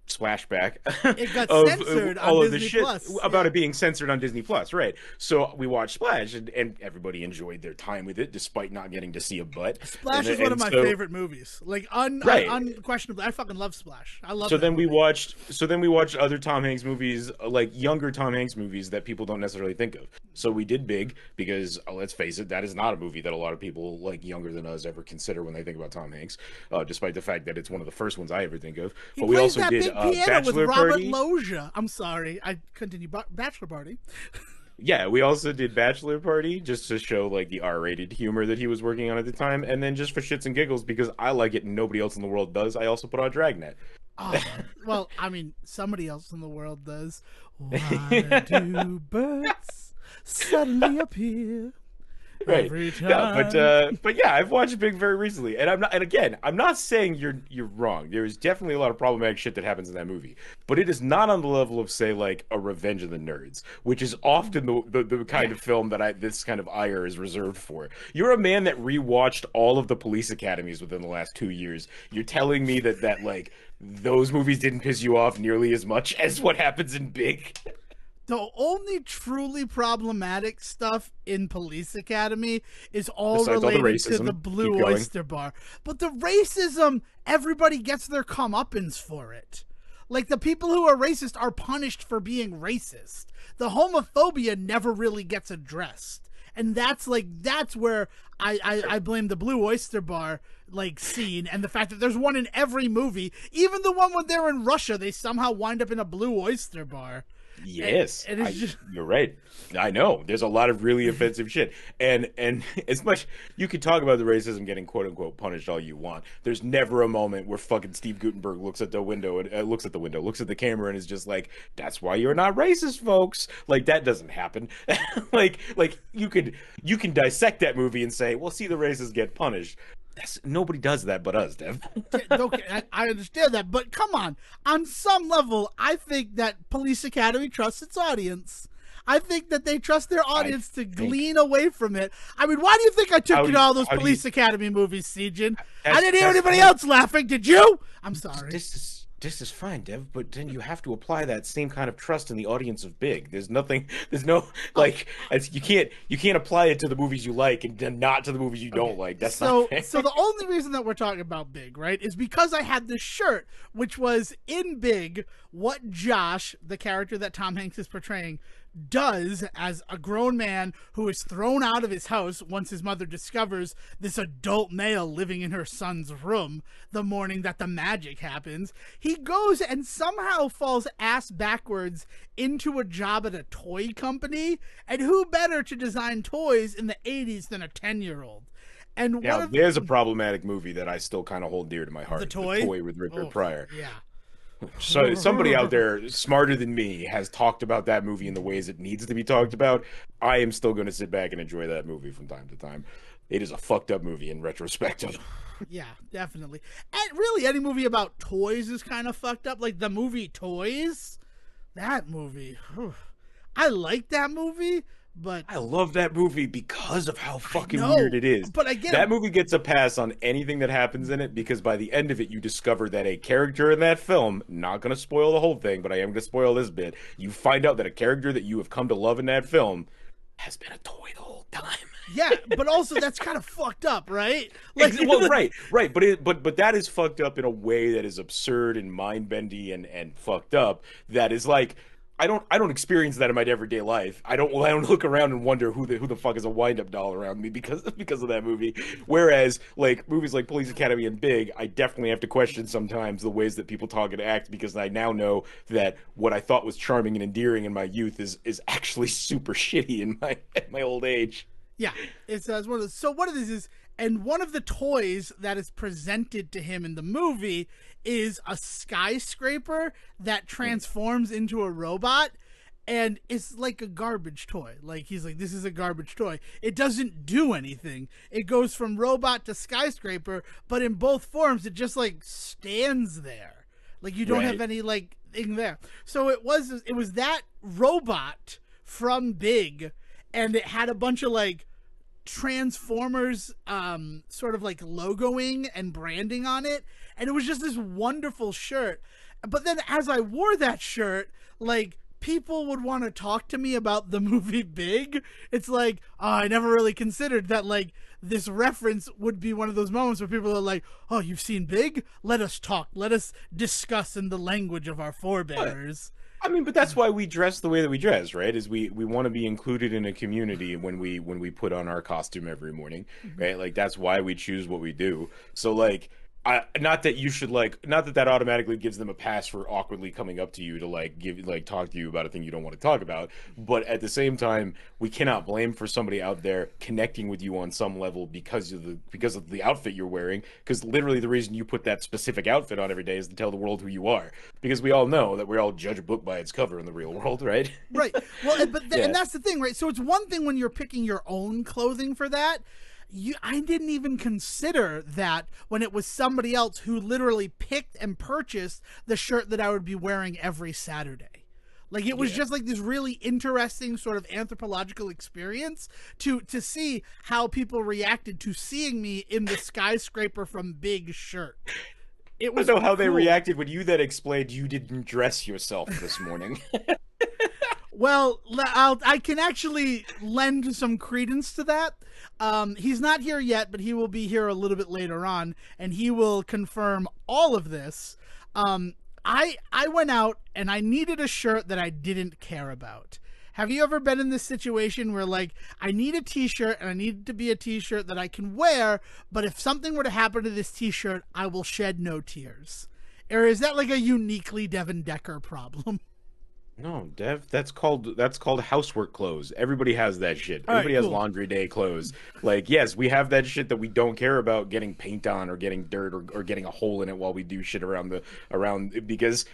splashback it got of censored all on of the Disney shit Plus. about it being censored on Disney Plus, right? So we watched Splash, and everybody enjoyed their time with it, despite not getting to see a butt. Splash is one of my favorite movies, like unquestionably. I fucking love Splash. I love. So then we watched other Tom Hanks movies, like younger Tom Hanks movies that people don't necessarily think of. So we did Big because let's face it, that is not a movie that a lot of people like younger than us ever consider when they think about Tom Hanks, despite the fact that it's one of the first ones I ever think of. But we also did Bachelor Party. Loja. I'm sorry. I continue. Bachelor Party. Yeah, we also did Bachelor Party just to show like the R-rated humor that he was working on at the time, and then just for shits and giggles because I like it and nobody else in the world does. I also put on Dragnet. Well, I mean, somebody else in the world does. Why do birds suddenly appear? Right. No, but yeah, I've watched Big very recently, and I'm not saying you're wrong. There is definitely a lot of problematic shit that happens in that movie, but it is not on the level of say like a Revenge of the Nerds, which is often the kind of film that this kind of ire is reserved for. You're a man that rewatched all of the police academies within the last 2 years. You're telling me that like those movies didn't piss you off nearly as much as what happens in Big? The only truly problematic stuff in Police Academy is all related to the Blue Oyster Bar. But the racism, everybody gets their comeuppance for it. Like, the people who are racist are punished for being racist. The homophobia never really gets addressed. And that's where I blame the Blue Oyster Bar like scene and the fact that there's one in every movie. Even the one when they're in Russia, they somehow wind up in a Blue Oyster Bar. Yes, you're right. I know there's a lot of really offensive shit, and as much you could talk about the racism getting quote unquote punished all you want, there's never a moment where fucking Steve Guttenberg looks at the camera and is just like, "That's why you're not racist, folks." Like that doesn't happen. like you can dissect that movie and say, "Well, see, the racists get punished." Nobody does that but us, Dev. Okay, I understand that, but come on. On some level, I think that Police Academy trusts its audience. I think that they trust their audience to glean away from it. I mean, why do you think I took you to all those Police Academy movies, Sejohn? I didn't hear anybody else laughing. Did you? I'm sorry. This this is fine, Dev, but then you have to apply that same kind of trust in the audience of Big. There's nothing, there's no Oh, like, you can't apply it to the movies you like and then not to the movies you okay. don't like. That's not So fair. so the only reason that we're talking about Big, right, is because I had this shirt, which was in Big, what Josh, the character that Tom Hanks is portraying, does as a grown man who is thrown out of his house once his mother discovers this adult male living in her son's room the morning that the magic happens. He goes and somehow falls ass backwards into a job at a toy company. And who better to design toys in the 80s than a 10-year-old? And one Now, of there's a problematic movie that I still kind of hold dear to my the heart. The toy, Toy with Richard oh, Pryor. yeah. So somebody out there smarter than me has talked about that movie in the ways it needs to be talked about. I am still going to sit back and enjoy that movie from time to time. It is a fucked up movie in retrospective. Yeah, definitely. And really, any movie about toys is kind of fucked up. Like the movie Toys, that movie. Whew. I like that movie, but I love that movie because of how fucking no. weird it is. But again, That movie gets a pass on anything that happens in it because by the end of it, you discover that a character in that film, not going to spoil the whole thing, but I am going to spoil this bit. You find out that a character that you have come to love in that film has been a toy the whole time. yeah, but also that's kind of fucked up, right? Like, Well, right, but that is fucked up in a way that is absurd and mind bendy and fucked up. That is like I don't experience that in my everyday life. I don't look around and wonder who the fuck is a wind up doll around me because of that movie. Whereas like movies like Police Academy and Big, I definitely have to question sometimes the ways that people talk and act because I now know that what I thought was charming and endearing in my youth is actually super shitty in my old age. yeah, it's one of those. So what it is, and one of the toys that is presented to him in the movie is a skyscraper that transforms into a robot, and it's like a garbage toy. Like he's like, this is a garbage toy. It doesn't do anything. It goes from robot to skyscraper, but in both forms, it just like stands there. Like you don't have any like thing there. So it was that robot from Big, and it had a bunch of like Transformers sort of like logoing and branding on it, and it was just this wonderful shirt. But then as I wore that shirt, like people would want to talk to me about the movie Big. It's like, oh, I never really considered that like this reference would be one of those moments where people are like, oh, you've seen Big? Let us talk, let us discuss in the language of our forebears. I mean, but that's why we dress the way that we dress, right? Is we want to be included in a community when we put on our costume every morning, right? Like that's why we choose what we do. So like not that you should not that automatically gives them a pass for awkwardly coming up to you to talk to you about a thing you don't want to talk about, but at the same time we cannot blame for somebody out there connecting with you on some level because of the outfit you're wearing, because literally the reason you put that specific outfit on every day is to tell the world who you are, because we all know that we all judge a book by its cover in the real world, right? Right. Well, Yeah. and that's the thing, right? So it's one thing when you're picking your own clothing for that. I didn't even consider that when it was somebody else who literally picked and purchased the shirt that I would be wearing every Saturday. Like it was just like this really interesting sort of anthropological experience to see how people reacted to seeing me in the skyscraper from Big shirt. It was I don't know how they cool. reacted when you then explained you didn't dress yourself this morning. Well, I can actually lend some credence to that. He's not here yet, but he will be here a little bit later on, and he will confirm all of this. I went out and I needed a shirt that I didn't care about. Have you ever been in this situation where like I need a t-shirt and I need it to be a t-shirt that I can wear, but if something were to happen to this t-shirt, I will shed no tears? Or is that like a uniquely Devin Decker problem? No, Dev, that's called housework clothes. Everybody has that shit. All right, Everybody has cool. laundry day clothes. Like, yes, we have that shit that we don't care about getting paint on or getting dirt or getting a hole in it while we do shit around because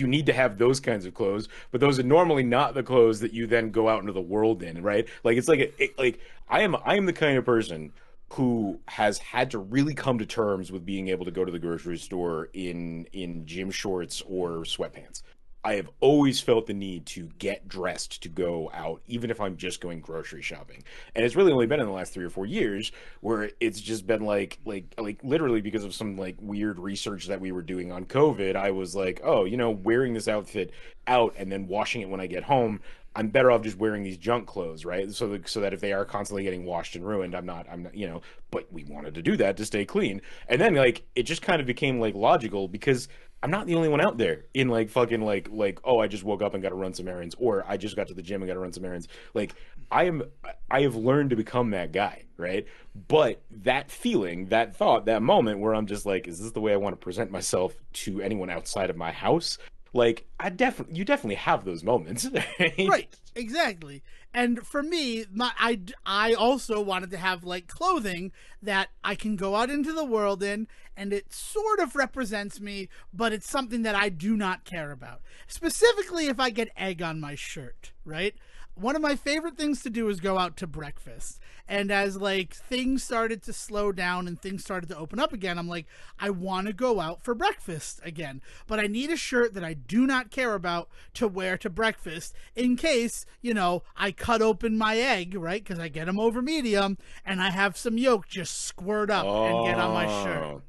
you need to have those kinds of clothes, but those are normally not the clothes that you then go out into the world in, right? Like it's like I am the kind of person who has had to really come to terms with being able to go to the grocery store in gym shorts or sweatpants. I have always felt the need to get dressed to go out, even if I'm just going grocery shopping. And it's really only been in the last 3 or 4 years where it's just been like literally because of some like weird research that we were doing on COVID. I was like, oh, wearing this outfit out and then washing it when I get home, I'm better off just wearing these junk clothes, right? So that if they are constantly getting washed and ruined, I'm not, but we wanted to do that to stay clean. And then like it just kind of became like logical because I'm not the only one out there in like fucking like oh, I just woke up and got to run some errands, or I just got to the gym and got to run some errands. Like I have learned to become that guy, right? But that feeling, that thought, that moment where I'm just like, is this the way I want to present myself to anyone outside of my house? Like you definitely have those moments, right? Right, exactly. And for me, I also wanted to have like clothing that I can go out into the world in, and it sort of represents me, but it's something that I do not care about. Specifically, if I get egg on my shirt, right? One of my favorite things to do is go out to breakfast. And as like things started to slow down and things started to open up again, I'm like, I want to go out for breakfast again. But I need a shirt that I do not care about to wear to breakfast in case, I cut open my egg, right? Because I get them over medium and I have some yolk just squirt up and get on my shirt.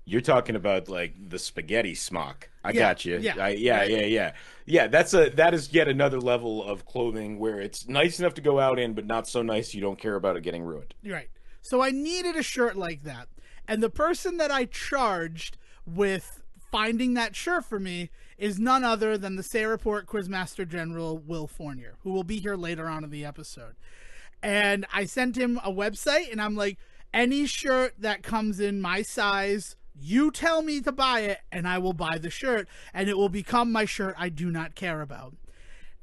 You're talking about like the spaghetti smock. I got you. Yeah. Yeah, that is yet another level of clothing where it's nice enough to go out in, but not so nice you don't care about it getting ruined. Right. So I needed a shirt like that. And the person that I charged with finding that shirt for me is none other than the Say Report Quizmaster General Will Fournier, who will be here later on in the episode. And I sent him a website, and I'm like, any shirt that comes in my size, you tell me to buy it, and I will buy the shirt, and it will become my shirt I do not care about.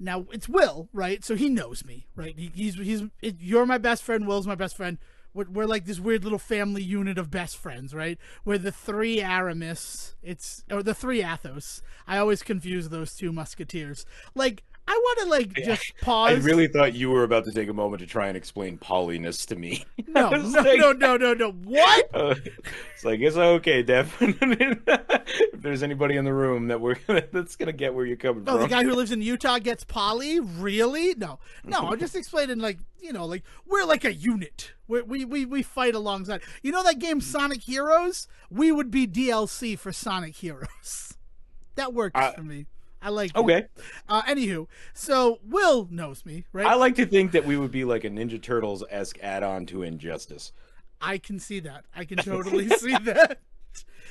Now, it's Will, right? So he knows me, right? You're my best friend, Will's my best friend. We're like this weird little family unit of best friends, right? We're the three Aramis, or the three Athos. I always confuse those two musketeers. Like, I want to like just pause. I really thought you were about to take a moment to try and explain polyness to me. No. What? It's like, it's okay, Devon. If there's anybody in the room that's gonna get where you're coming from. Oh, the guy who lives in Utah gets poly? Really? No. I'm just explaining like we're like a unit. We fight alongside. You know that game Sonic Heroes? We would be DLC for Sonic Heroes. That works for me. I like okay. Anywho, so Will knows me, right? I like to think that we would be like a Ninja Turtles-esque add-on to Injustice. I can see that. I can totally see that.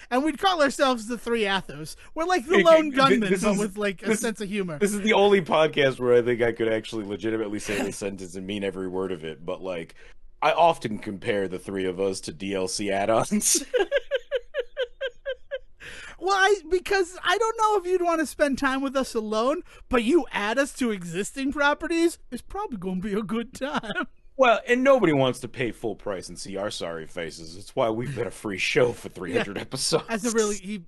And we'd call ourselves the Three Athos. We're like the lone gunmen, but with like a sense of humor. This is the only podcast where I think I could actually legitimately say this sentence and mean every word of it. But like, I often compare the three of us to DLC add-ons. Well, because I don't know if you'd want to spend time with us alone, but you add us to existing properties, it's probably going to be a good time. Well, and nobody wants to pay full price and see our sorry faces. It's why we've been a free show for 300 episodes. That's a really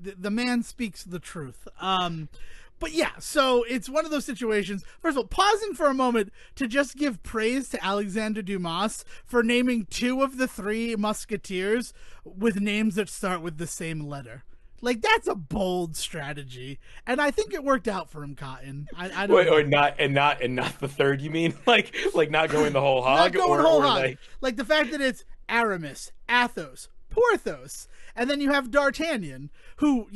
the man speaks the truth. But yeah, so it's one of those situations. First of all, pausing for a moment to just give praise to Alexandre Dumas for naming two of the three musketeers with names that start with the same letter. Like, that's a bold strategy, and I think it worked out for him, Cotton. I don't Wait, or not, and not the third. You mean like not going the whole hog, not going whole hog. Like... like the fact that it's Aramis, Athos, Porthos, and then you have D'Artagnan, who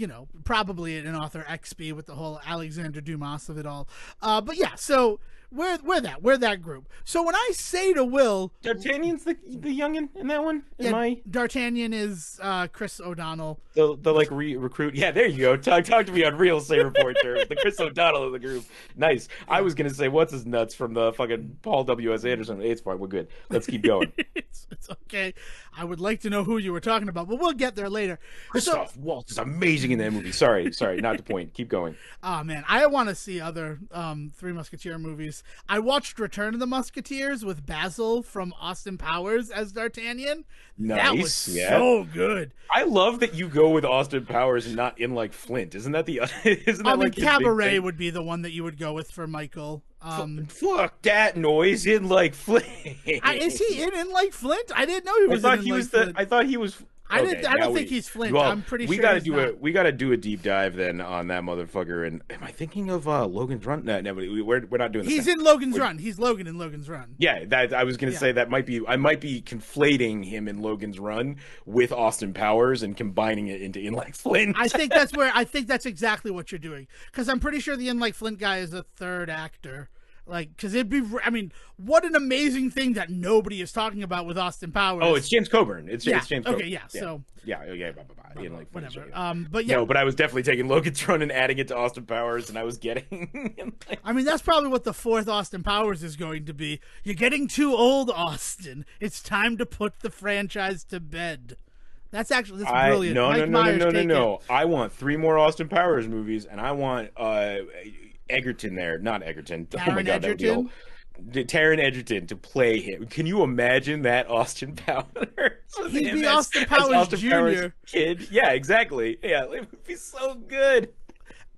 probably an author XP with the whole Alexandre Dumas of it all. But yeah, so. We're that group. So when I say to Will, D'Artagnan's the youngin in that one. D'Artagnan is Chris O'Donnell. The like recruit. Yeah, there you go. Talk to me on real Say Report terms. The Chris O'Donnell of the group. Nice. I was gonna say what's his nuts from the fucking Paul W.S. Anderson. It's fine. We're good. Let's keep going. it's okay. I would like to know who you were talking about, but we'll get there later. Christoph Waltz is amazing in that movie. Sorry, not the point. Keep going. Oh man, I want to see other Three Musketeer movies. I watched Return of the Musketeers with Basil from Austin Powers as D'Artagnan. Nice. That was so good. I love that you go with Austin Powers and not in like Flint. Isn't that like Cabaret would be the one that you would go with for Michael. Fuck that noise in like Flint. Is he in like Flint? I didn't know he was in like Flint. I thought he was. I don't think he's Flint. Well, I'm pretty we sure gotta we gotta do a deep dive then on that motherfucker. And am I thinking of Logan's Run? No, we're not doing. He's in Logan's Run. He's Logan in Logan's Run. Yeah, that I was gonna say that I might be conflating him in Logan's Run with Austin Powers and combining it into In Like Flint. I think that's exactly what you're doing, because I'm pretty sure the In Like Flint guy is a third actor. Like, because what an amazing thing that nobody is talking about with Austin Powers. Oh, it's James Coburn. It's James Coburn. Okay, yeah. So whatever. But yeah, no, but I was definitely taking Logan's Run and adding it to Austin Powers, and I was getting. That's probably what the fourth Austin Powers is going to be. You're getting too old, Austin. It's time to put the franchise to bed. That's brilliant. No. I want 3 more Austin Powers movies, and I want Egerton there, not Egerton. Oh my God, Egerton? Taron Egerton to play him. Can you imagine that Austin Powers? He'd be Austin Powers Jr. Powers kid. Yeah, exactly. Yeah, it would be so good.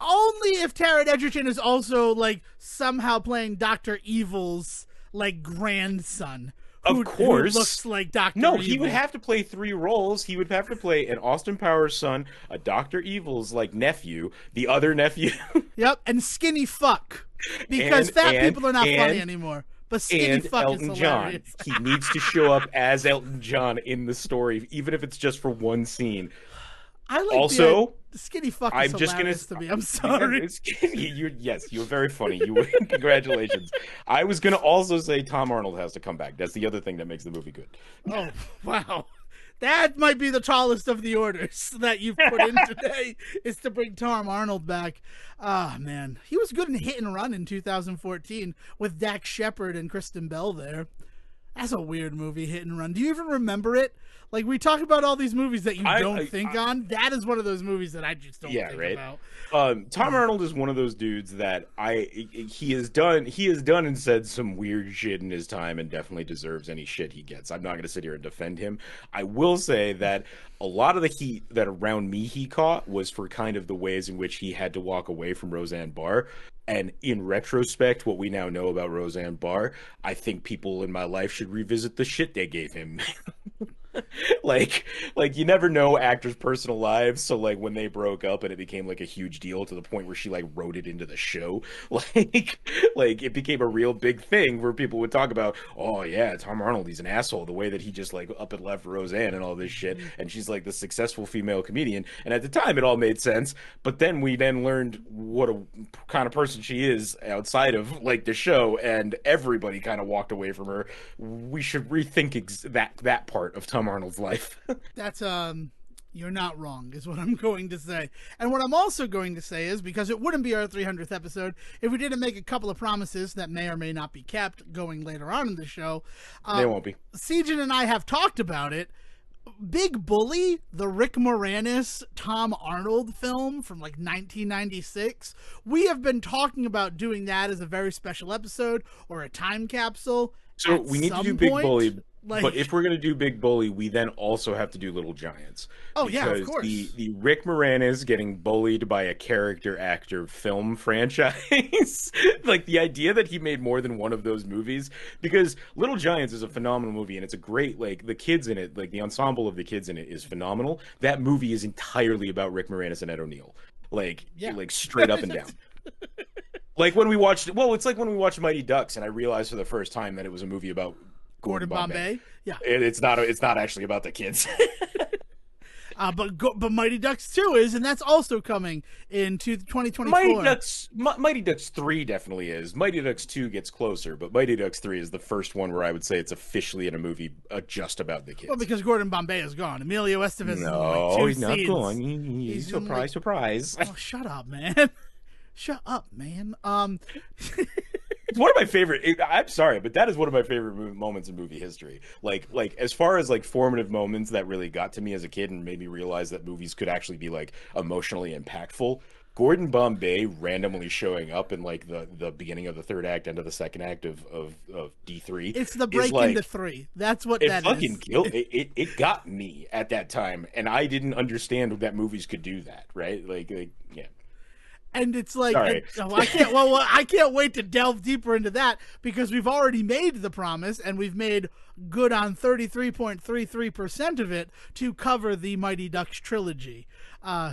Only if Taron Egerton is also like somehow playing Dr. Evil's like grandson. Of course. Who looks like Dr. No, Evil. he would have to play 3 roles. He would have to play an Austin Powers son, a Dr. Evil's like nephew, the other nephew. Yep, and skinny fuck. Because fat people are not funny anymore. But skinny fuck Elton is hilarious. John. He needs to show up as Elton John in the story, even if it's just for one scene. I like also, the skinny fuck is hilarious to me. I'm sorry. You're very funny. Congratulations. I was going to also say Tom Arnold has to come back. That's the other thing that makes the movie good. Oh, wow. That might be the tallest of the orders that you've put in today, is to bring Tom Arnold back. Ah, man. He was good in Hit and Run in 2014 with Dax Shepard and Kristen Bell there. That's a weird movie, Hit and Run. Do you even remember it? Like, we talk about all these movies that you don't think on. That is one of those movies that I just don't think about. Tom Arnold is one of those dudes that he has done and said some weird shit in his time, and definitely deserves any shit he gets. I'm not going to sit here and defend him. I will say that a lot of the heat that around me he caught was for kind of the ways in which he had to walk away from Roseanne Barr. And in retrospect, what we now know about Roseanne Barr, I think people in my life should revisit the shit they gave him. like you never know actors' personal lives, so like when they broke up and it became like a huge deal to the point where she like wrote it into the show, like it became a real big thing where people would talk about, oh yeah, Tom Arnold, he's an asshole, the way that he just like up and left Roseanne and all this shit, and she's like the successful female comedian, and at the time it all made sense, but then we learned what a kind of person she is outside of like the show, and everybody kind of walked away from her. We should rethink that part of Tom Arnold's life. That's you're not wrong, is what I'm going to say. And what I'm also going to say is, because it wouldn't be our 300th episode if we didn't make a couple of promises that may or may not be kept going later on in the show. They won't be. Sejohn and I have talked about it. Big Bully, the Rick Moranis, Tom Arnold film from like 1996. We have been talking about doing that as a very special episode or a time capsule. So we need to do Big Bully. But if we're going to do Big Bully, we then also have to do Little Giants. Oh, yeah, of course. The Rick Moranis getting bullied by a character actor film franchise, like the idea that he made more than one of those movies, because Little Giants is a phenomenal movie, and it's a great, like, the kids in it, like, the ensemble of the kids in it is phenomenal. That movie is entirely about Rick Moranis and Ed O'Neill. Like straight up and down. Like when we watched, it's like when we watched Mighty Ducks, and I realized for the first time that it was a movie about Gordon Bombay. Yeah, it's not actually about the kids. But Mighty Ducks 2 is, and that's also coming in 2024. Mighty Ducks 3 definitely is. Mighty Ducks 2 gets closer, but Mighty Ducks 3 is the first one where I would say it's officially in a movie just about the kids. Well, because Gordon Bombay is gone. Emilio Estevez is in like 2 he's not scenes. gone. He's surprise. Oh, shut up, man. Shut up, man. It's one of my favorite. I'm sorry, but that is one of my favorite moments in movie history. Like as far as like formative moments that really got to me as a kid and made me realize that movies could actually be like emotionally impactful. Gordon Bombay randomly showing up in like the beginning of the third act, end of the second act of D3. It's the break into 3. That's what that fucking killed it got me at that time, and I didn't understand that movies could do that, right? Like yeah. And it's like, I can't wait to delve deeper into that, because we've already made the promise, and we've made good on 33.33% of it to cover the Mighty Ducks trilogy.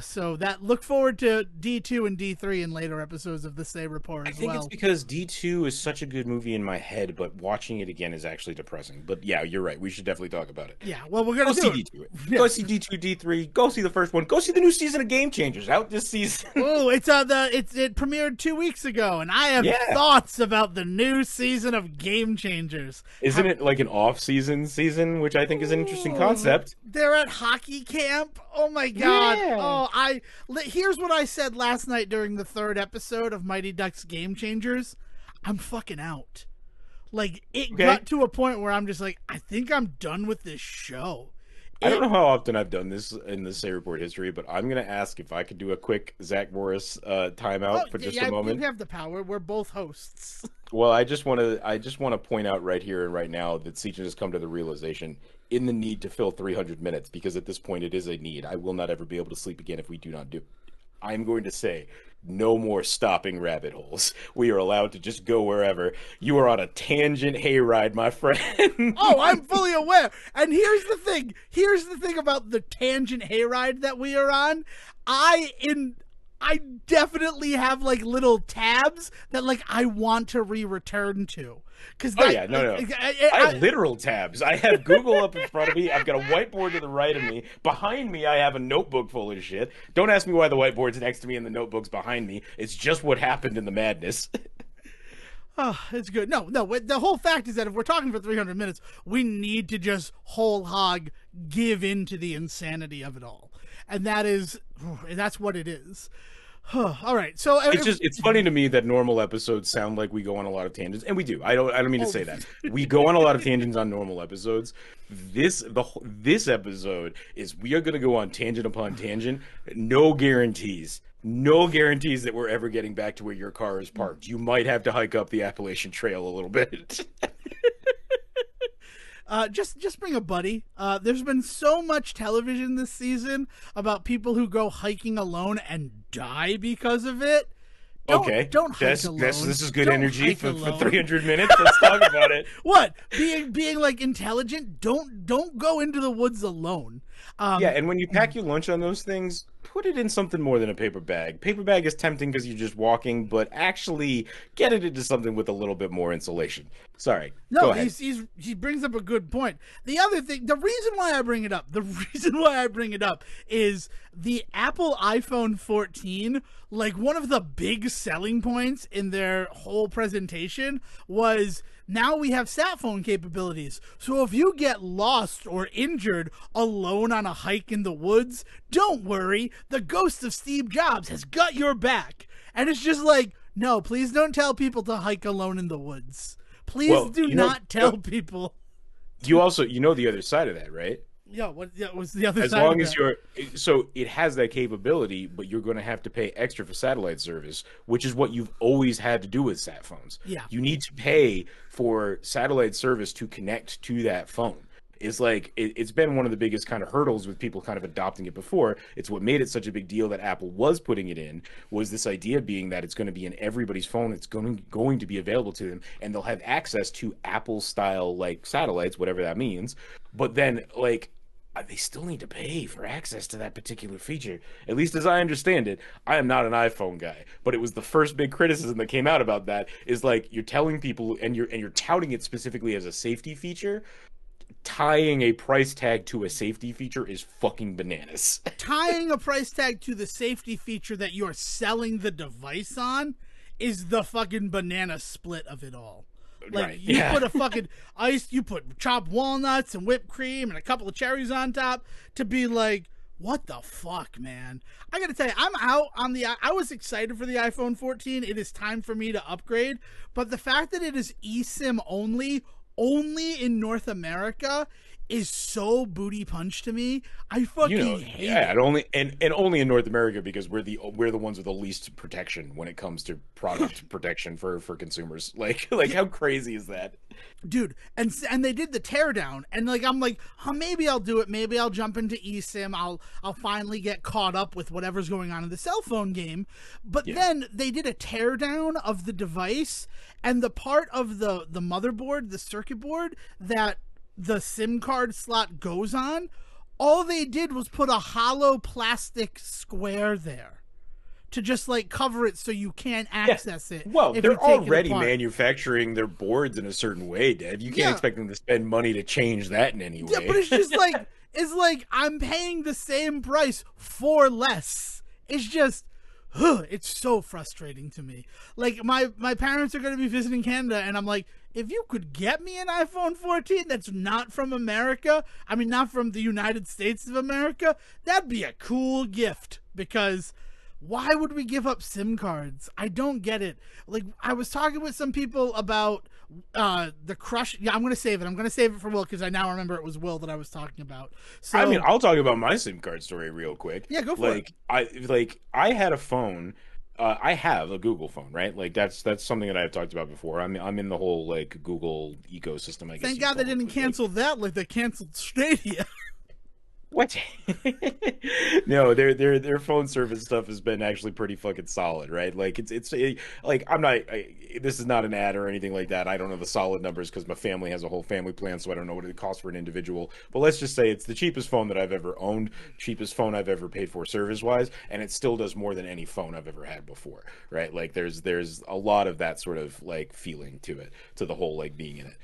So that look forward to D2 and D3 in later episodes of the Say Report as well. I think it's because D2 is such a good movie in my head, but watching it again is actually depressing. But yeah, you're right. We should definitely talk about it. Yeah, well, we're going to see D2. Yeah. Go see D2, D3. Go see the first one. Go see the new season of Game Changers out this season. Oh, it premiered 2 weeks ago, and I have thoughts about the new season of Game Changers. Isn't it like an off-season, which I think is an interesting concept? They're at hockey camp. Oh my god. Yeah. Oh, here's what I said last night during the 3rd episode of Mighty Ducks Game Changers. I'm fucking out. Like, it got to a point where I'm just like, I think I'm done with this show. I don't know how often I've done this in the Say Report history, but I'm going to ask if I could do a quick Zach Morris timeout for just a moment. You have the power. We're both hosts. Well, I just want to point out right here and right now that Sejohn has come to the realization in the need to fill 300 minutes, because at this point it is a need. I will not ever be able to sleep again if we do not do it. I'm going to say no more stopping rabbit holes. We are allowed to just go wherever. You are on a tangent hayride, my friend. Oh, I'm fully aware. And here's the thing. Here's the thing about the tangent hayride that we are on. I definitely have like little tabs that like I want to return to. I have literal tabs. I have Google up in front of me. I've got a whiteboard to the right of me. Behind me, I have a notebook full of shit. Don't ask me why the whiteboard's next to me and the notebook's behind me. It's just what happened in the madness. Oh, it's good. No. The whole fact is that if we're talking for 300 minutes, we need to just whole hog give in to the insanity of it all. And that's what it is. All right, so it's funny to me that normal episodes sound like we go on a lot of tangents, and we do. I don't mean to say that. We go on a lot of tangents on normal episodes. This episode is we are going to go on tangent upon tangent. No guarantees that we're ever getting back to where your car is parked. You might have to hike up the Appalachian Trail a little bit. Just bring a buddy. There's been so much television this season about people who go hiking alone and die because of it. Don't hike alone. This is good energy for 300 minutes. Let's talk about it. What? Being like intelligent? Don't go into the woods alone. And when you pack your lunch on those things, put it in something more than a paper bag. Paper bag is tempting because you're just walking, but actually get it into something with a little bit more insulation. Sorry. No, go ahead. He brings up a good point. The other thing, the reason why I bring it up is the Apple iPhone 14, like one of the big selling points in their whole presentation was now we have sat phone capabilities. So if you get lost or injured alone on a hike in the woods, don't worry. The ghost of Steve Jobs has got your back. And it's just like, no, please don't tell people to hike alone in the woods. Please do not tell people. You also, the other side of that, right? Yeah, what was the other side? As long as so it has that capability, but you're going to have to pay extra for satellite service, which is what you've always had to do with sat phones. Yeah. You need to pay for satellite service to connect to that phone. It's like it's been one of the biggest kind of hurdles with people kind of adopting it before. It's what made it such a big deal that Apple was putting it in, was this idea being that it's going to be in everybody's phone. It's going to be available to them, and they'll have access to Apple style like satellites, whatever that means. But then like they still need to pay for access to that particular feature. At least as I understand it, I am not an iPhone guy, but it was the first big criticism that came out about that is like you're telling people and you're touting it specifically as a safety feature. Tying a price tag to a safety feature is fucking bananas. Tying a price tag to the safety feature that you're selling the device on is the fucking banana split of it all. Like, right. You put a fucking you put chopped walnuts and whipped cream and a couple of cherries on top to be like, what the fuck, man? I gotta tell you, I'm out on I was excited for the iPhone 14. It is time for me to upgrade. But the fact that it is eSIM only in North America is so booty punch to me. I fucking hate it. And only in North America because we're the ones with the least protection when it comes to product protection for consumers. Like how crazy is that? Dude, and they did the teardown, and like I'm like, maybe I'll do it. Maybe I'll jump into eSIM. I'll finally get caught up with whatever's going on in the cell phone game. But then they did a teardown of the device, and the part of the motherboard, the circuit board that the SIM card slot goes on, all they did was put a hollow plastic square there to just like cover it so you can't access it. Well, if they're you take already it apart. manufacturing their boards in a certain way, Dave. You can't expect them to spend money to change that in any way. Yeah, but it's just like it's like I'm paying the same price for less. It's just it's so frustrating to me. Like my parents are going to be visiting Canada, and I'm like, if you could get me an iPhone 14 that's not from America, I mean not from the United States of America, that'd be a cool gift. Because why would we give up SIM cards? I don't get it. Like, I was talking with some people about the Crush. Yeah, I'm going to save it. I'm going to save it for Will because I now remember it was Will that I was talking about. So, I mean, I'll talk about my SIM card story real quick. Yeah, go for it. I had a phone. I have a Google phone, right? Like that's something that I've talked about before. I'm in the whole like Google ecosystem. I guess. Thank God they didn't cancel that like they canceled Stadia. What? No, their phone service stuff has been actually pretty fucking solid, right? Like like I'm not. This is not an ad or anything like that. I don't know the solid numbers because my family has a whole family plan, so I don't know what it costs for an individual. But let's just say it's the cheapest phone that I've ever owned, cheapest phone I've ever paid for service wise, and it still does more than any phone I've ever had before, right? Like there's a lot of that sort of like feeling to it, to the whole like being in it.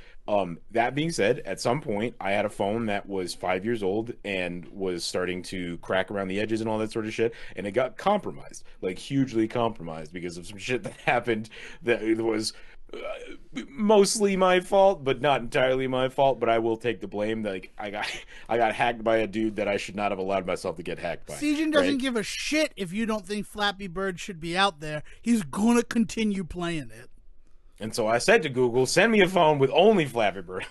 That being said, at some point I had a phone that was 5 years old and was starting to crack around the edges and all that sort of shit, and it got compromised, like hugely compromised because of some shit that happened that it was mostly my fault, but not entirely my fault. But I will take the blame. Like I got hacked by a dude that I should not have allowed myself to get hacked by. Sejohn doesn't give a shit if you don't think Flappy Bird should be out there. He's gonna continue playing it. And so I said to Google, send me a phone with only Flappy Bird.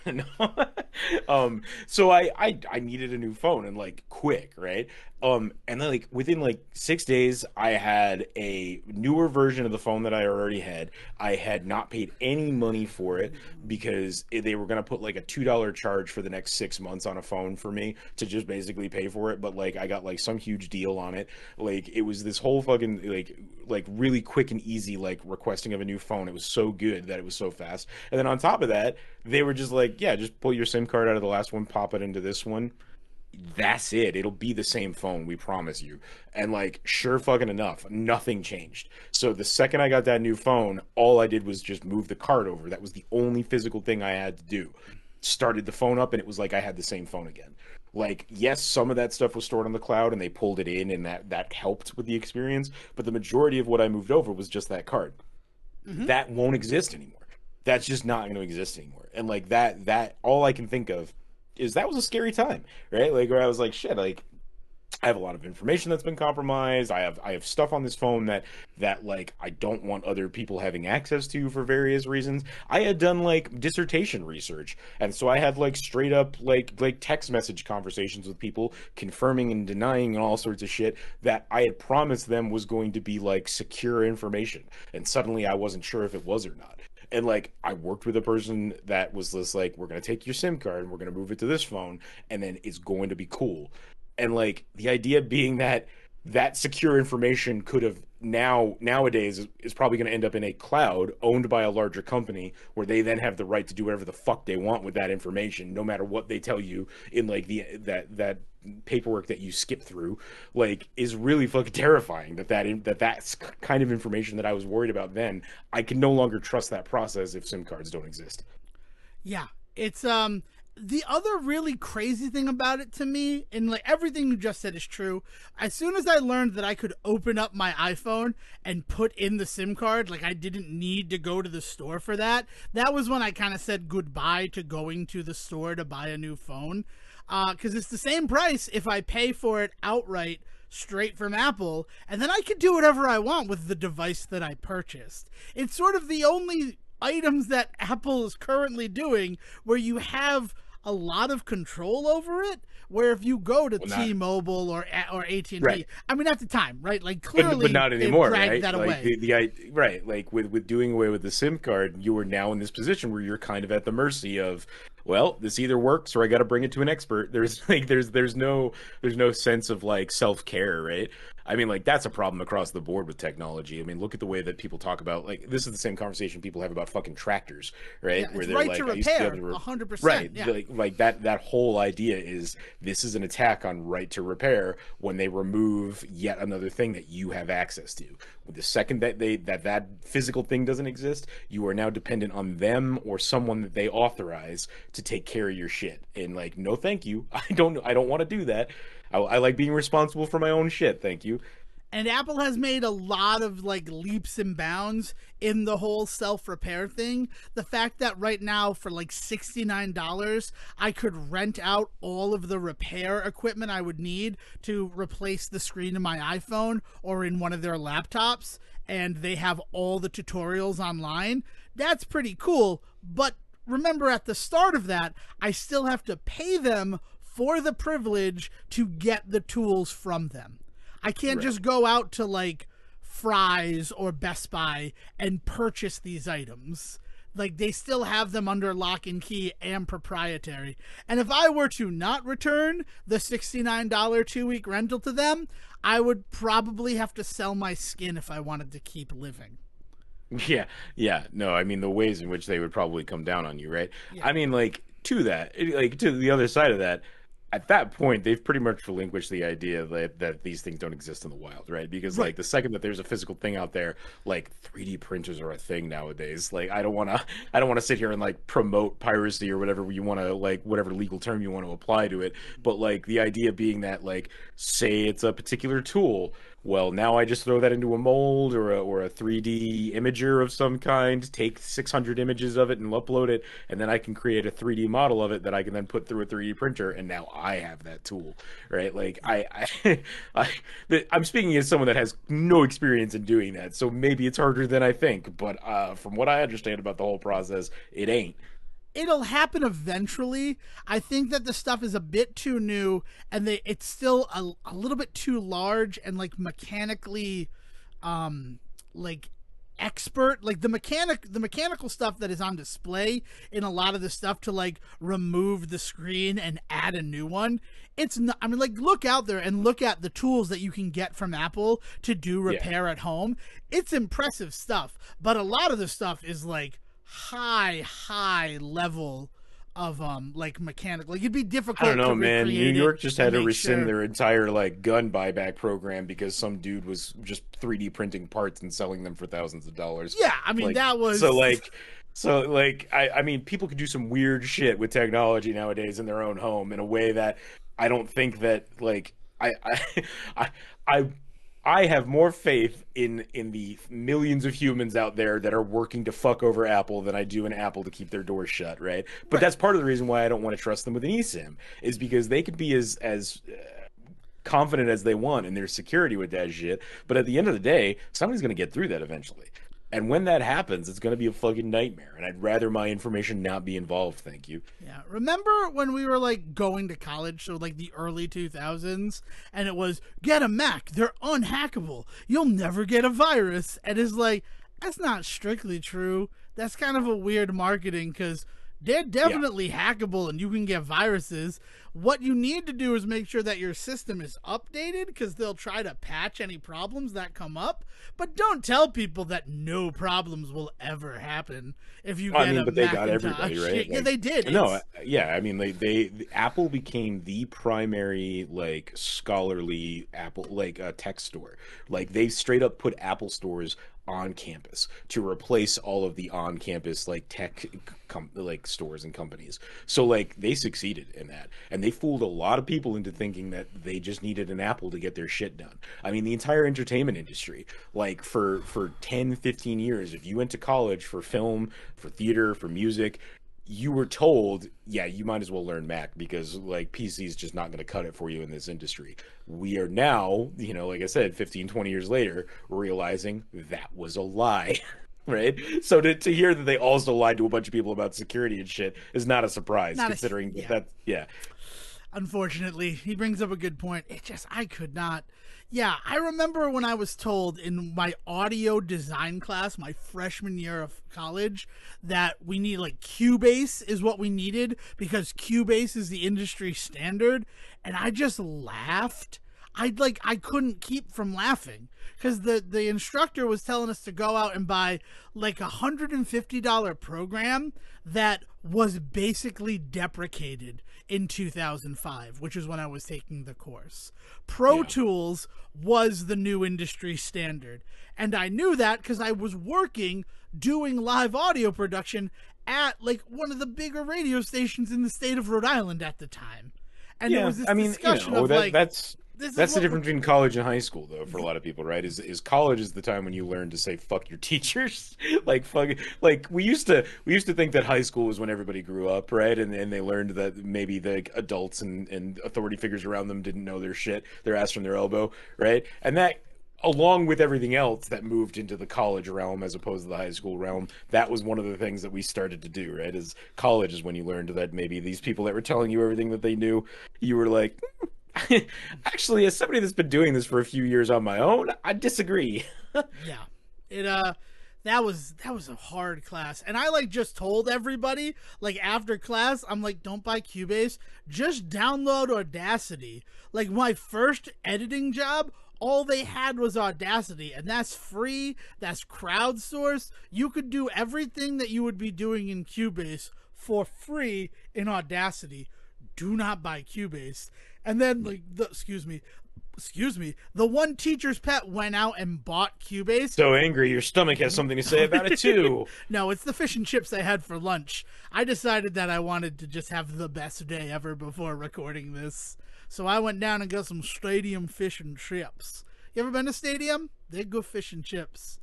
So I needed a new phone and like quick, right? And then like within like 6 days, I had a newer version of the phone that I already had. I had not paid any money for it because they were going to put like a $2 charge for the next 6 months on a phone for me to just basically pay for it. But like I got like some huge deal on it. Like it was this whole fucking like really quick and easy like requesting of a new phone. It was so good that it was so fast. And then on top of that, they were just like, yeah, just pull your SIM card out of the last one, pop it into this one. That's it. It'll be the same phone, we promise you. And like, sure fucking enough, nothing changed. So the second I got that new phone, all I did was just move the card over. That was the only physical thing I had to do. Started the phone up and it was like I had the same phone again. Like, yes, some of that stuff was stored on the cloud and they pulled it in and that helped with the experience, but the majority of what I moved over was just that card. Mm-hmm. That won't exist anymore. That's just not going to exist anymore. And like that all I can think of is that was a scary time, right? Like where I was like, shit, like I have a lot of information that's been compromised. I have stuff on this phone that like I don't want other people having access to for various reasons. I had done like dissertation research, and so I had like straight up like text message conversations with people confirming and denying and all sorts of shit that I had promised them was going to be like secure information, and suddenly I wasn't sure if it was or not. And like I worked with a person that was just like, we're gonna take your SIM card and we're gonna move it to this phone, and then it's going to be cool. And like the idea being that secure information could have nowadays is probably going to end up in a cloud owned by a larger company where they then have the right to do whatever the fuck they want with that information, no matter what they tell you in like that paperwork that you skip through, like is really fucking terrifying. That's kind of information that I was worried about then. I can no longer trust that process if SIM cards don't exist. Yeah, it's the other really crazy thing about it to me, and like everything you just said is true, as soon as I learned that I could open up my iPhone and put in the SIM card, like I didn't need to go to the store for that, that was when I kind of said goodbye to going to the store to buy a new phone. Because it's the same price if I pay for it outright straight from Apple, and then I can do whatever I want with the device that I purchased. It's sort of the only items that Apple is currently doing where you have a lot of control over it, where if you go to T-Mobile or AT&T, right. I mean at the time, right? Like clearly, but not anymore, right? That like away. Right, like with doing away with the SIM card, you are now in this position where you're kind of at the mercy of well, this either works or I got to bring it to an expert. There's like there's no sense of like self-care, right? I mean, like that's a problem across the board with technology. I mean, look at the way that people talk about like this is the same conversation people have about fucking tractors, Yeah, right? Where it's they're right to like, I used to be able repair, to, 100%. right? Yeah. Like that whole idea is this is an attack on right to repair when they remove yet another thing that you have access to. The second that that physical thing doesn't exist, you are now dependent on them or someone that they authorize to take care of your shit. And like, no, thank you. I don't want to do that. I like being responsible for my own shit. Thank you. And Apple has made a lot of like leaps and bounds in the whole self repair thing. The fact that right now for like $69, I could rent out all of the repair equipment I would need to replace the screen of my iPhone or in one of their laptops, and they have all the tutorials online. That's pretty cool. But remember, at the start of that, I still have to pay them for the privilege to get the tools from them. I can't just go out to like Fry's or Best Buy and purchase these items. Like they still have them under lock and key and proprietary. And if I were to not return the $69 2-week rental to them, I would probably have to sell my skin if I wanted to keep living. Yeah, yeah. No, I mean the ways in which they would probably come down on you, right? Yeah. I mean, like to that, like to the other side of that, at that point, they've pretty much relinquished the idea that these things don't exist in the wild, right? Because like the second that there's a physical thing out there, like 3D printers are a thing nowadays. Like I don't want to sit here and like promote piracy or whatever you want to like whatever legal term you want to apply to it. But like the idea being that like say it's a particular tool. Well, now I just throw that into a mold or a 3D imager of some kind, take 600 images of it and upload it, and then I can create a 3D model of it that I can then put through a 3D printer, and now I have that tool, right? Like I'm speaking as someone that has no experience in doing that, so maybe it's harder than I think, but from what I understand about the whole process, it ain't. It'll happen eventually. I think that the stuff is a bit too new, and it's still a little bit too large and like mechanically like expert. Like the mechanical stuff that is on display in a lot of the stuff to like remove the screen and add a new one. It's not, I mean, like look out there and look at the tools that you can get from Apple to do repair at home. It's impressive stuff, but a lot of the stuff is like high level of like mechanical. Like it'd be difficult. I don't know, to man. New York just had to rescind sure. their entire like gun buyback program because some dude was just 3D printing parts and selling them for thousands of dollars. Yeah, I mean like, that was I mean people could do some weird shit with technology nowadays in their own home in a way that I don't think that like I I I have more faith in the millions of humans out there that are working to fuck over Apple than I do in Apple to keep their doors shut, right? But that's part of the reason why I don't want to trust them with an eSIM is because they can be as confident as they want in their security with that shit, but at the end of the day, somebody's going to get through that eventually. And when that happens, it's going to be a fucking nightmare. And I'd rather my information not be involved. Thank you. Yeah. Remember when we were like going to college, so like the early 2000s, and it was get a Mac, they're unhackable. You'll never get a virus. And it's like, that's not strictly true. That's kind of a weird marketing because they're definitely hackable and you can get viruses. What you need to do is make sure that your system is updated because they'll try to patch any problems that come up. But don't tell people that no problems will ever happen if you get a but they Macintosh. got everybody, right? Yeah, they did. No, yeah, I mean, Apple became the primary like scholarly Apple like tech store. Like they straight up put Apple stores on campus to replace all of the on-campus like tech like stores and companies. So like they succeeded in that, and they fooled a lot of people into thinking that they just needed an Apple to get their shit done. I mean, the entire entertainment industry, like for 10, 15 years, if you went to college for film, for theater, for music, you were told, yeah, you might as well learn Mac because like PC is just not going to cut it for you in this industry. We are now, like I said, 15, 20 years later, realizing that was a lie. Right? So to hear that they also lied to a bunch of people about security and shit is not a surprise, considering that. Unfortunately, he brings up a good point. I could not. Yeah, I remember when I was told in my audio design class, my freshman year of college, that we need like Cubase is what we needed because Cubase is the industry standard. And I just laughed. I couldn't keep from laughing because the instructor was telling us to go out and buy like $150 program that was basically deprecated in 2005, which is when I was taking the course. Pro Tools was the new industry standard. And I knew that because I was working doing live audio production at like one of the bigger radio stations in the state of Rhode Island at the time. And there was this discussion of that's the difference between college and high school, though, for a lot of people, right? Is college is the time when you learn to say fuck your teachers, like we used to think that high school was when everybody grew up, right? And they learned that maybe the adults and authority figures around them didn't know their shit, their ass from their elbow, right? And that, along with everything else that moved into the college realm as opposed to the high school realm, that was one of the things that we started to do, right? Is college is when you learned that maybe these people that were telling you everything that they knew, you were like, actually, as somebody that's been doing this for a few years on my own, I disagree. Yeah. That was a hard class. And I like just told everybody, like after class, I'm like, don't buy Cubase, just download Audacity. Like my first editing job, all they had was Audacity, and that's free, that's crowdsourced. You could do everything that you would be doing in Cubase for free in Audacity. Do not buy Cubase. And then like excuse me, the one teacher's pet went out and bought Cubase. So angry, your stomach has something to say about it too. No, it's the fish and chips I had for lunch. I decided that I wanted to just have the best day ever before recording this. So I went down and got some Stadium fish and chips. You ever been to Stadium? They're good fish and chips.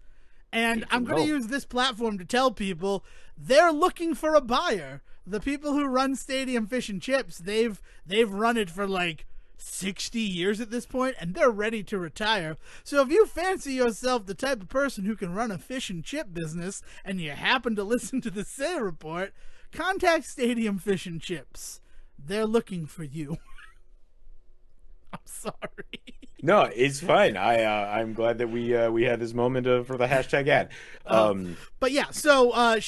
And I'm going to use this platform to tell people they're looking for a buyer. The people who run Stadium Fish and Chips, they've run it for like 60 years at this point, and they're ready to retire. So if you fancy yourself the type of person who can run a fish and chip business, and you happen to listen to the Say Report, contact Stadium Fish and Chips. They're looking for you. I'm sorry. No, it's fine. I'm glad that we had this moment for the hashtag ad. But yeah, so I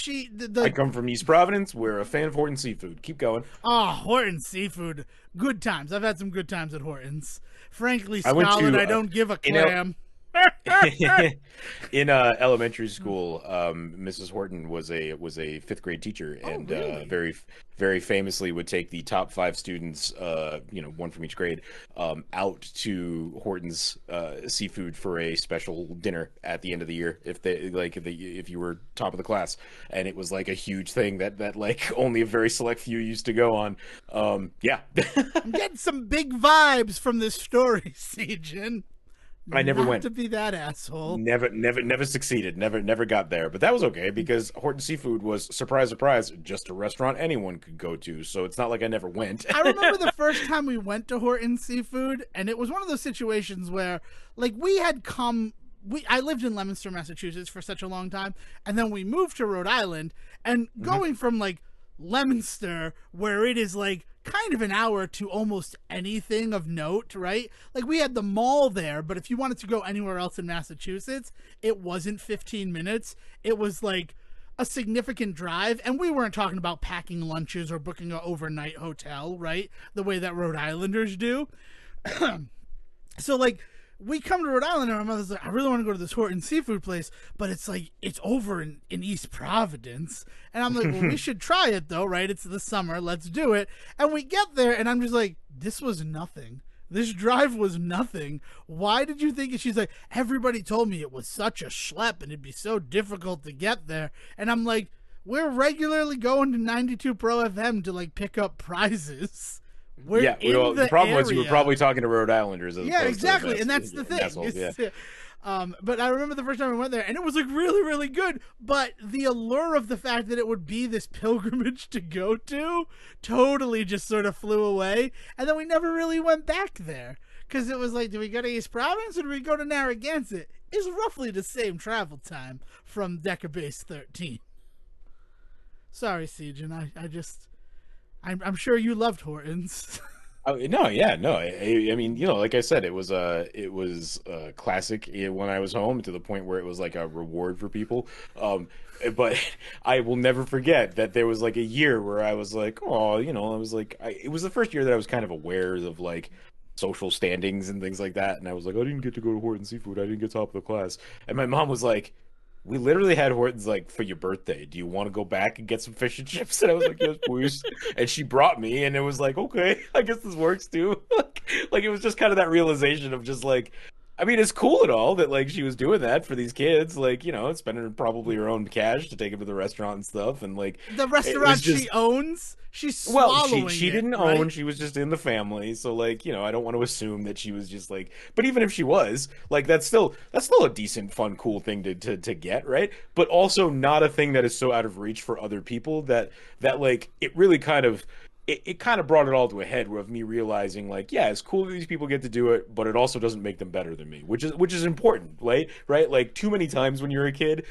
come from East Providence. We're a fan of Horton Seafood. Keep going. Oh, Horton Seafood, good times. I've had some good times at Horton's. Frankly, Scarlett, I don't give a clam. In elementary school, Mrs. Horton was a fifth grade teacher, and really? Very famously would take the top 5 students, one from each grade, out to Horton's seafood for a special dinner at the end of the year if you were top of the class, and it was like a huge thing that like only a very select few used to go on. Yeah. I'm getting some big vibes from this story, Sejohn. I never went to be that asshole. Never succeeded. Never got there. But that was okay because Horton Seafood was, surprise, surprise, just a restaurant anyone could go to. So it's not like I never went. I remember the first time we went to Horton Seafood, and it was one of those situations where, like, I lived in Leominster, Massachusetts for such a long time, and then we moved to Rhode Island, and going from, like, Leominster, where it is, like, kind of an hour to almost anything of note, right? Like, we had the mall there, but if you wanted to go anywhere else in Massachusetts, it wasn't 15 minutes. It was like a significant drive, and we weren't talking about packing lunches or booking an overnight hotel, right? The way that Rhode Islanders do. So, like, we come to Rhode Island, and my mother's like, I really want to go to this Horton Seafood place, but it's like, it's over in East Providence. And I'm like, well, we should try it though, right? It's the summer, let's do it. And we get there, and I'm just like, this was nothing. This drive was nothing. Why did you think it? She's like, everybody told me it was such a schlep and it'd be so difficult to get there. And I'm like, we're regularly going to 92 Pro FM to like pick up prizes. The problem was you were probably talking to Rhode Islanders. Yeah, exactly, and that's the thing. But I remember the first time we went there, and it was like really, really good. But the allure of the fact that it would be this pilgrimage to go to totally just sort of flew away, and then we never really went back there because it was like, do we go to East Providence or do we go to Narragansett? It's roughly the same travel time from Decabase 13. Sorry, Sejohn, I'm sure you loved Hortons. Oh, no, yeah, no. I mean, like I said, it was classic when I was home to the point where it was like a reward for people. But I will never forget that there was like a year where I was like, oh, I was like, it was the first year that I was kind of aware of like social standings and things like that, and I was like, I didn't get to go to Horton Seafood. I didn't get top of the class, and my mom was like, we literally had Hortons like for your birthday. Do you want to go back and get some fish and chips? And I was like, yes, please. And she brought me, and it was like, okay, I guess this works too. Like it was just kind of that realization of just like, I mean, it's cool and all that like she was doing that for these kids, like spending probably her own cash to take them to the restaurant and stuff, and like The it was restaurant just she owns, she's well, swallowing she it, didn't right? own, she was just in the family. So like, I don't want to assume that she was just like, but even if she was, like that's still a decent, fun, cool thing to get, right? But also not a thing that is so out of reach for other people that like it really kind of it kind of brought it all to a head of me realizing like, yeah, it's cool that these people get to do it, but it also doesn't make them better than me, which is important, right? Right? Like too many times when you're a kid,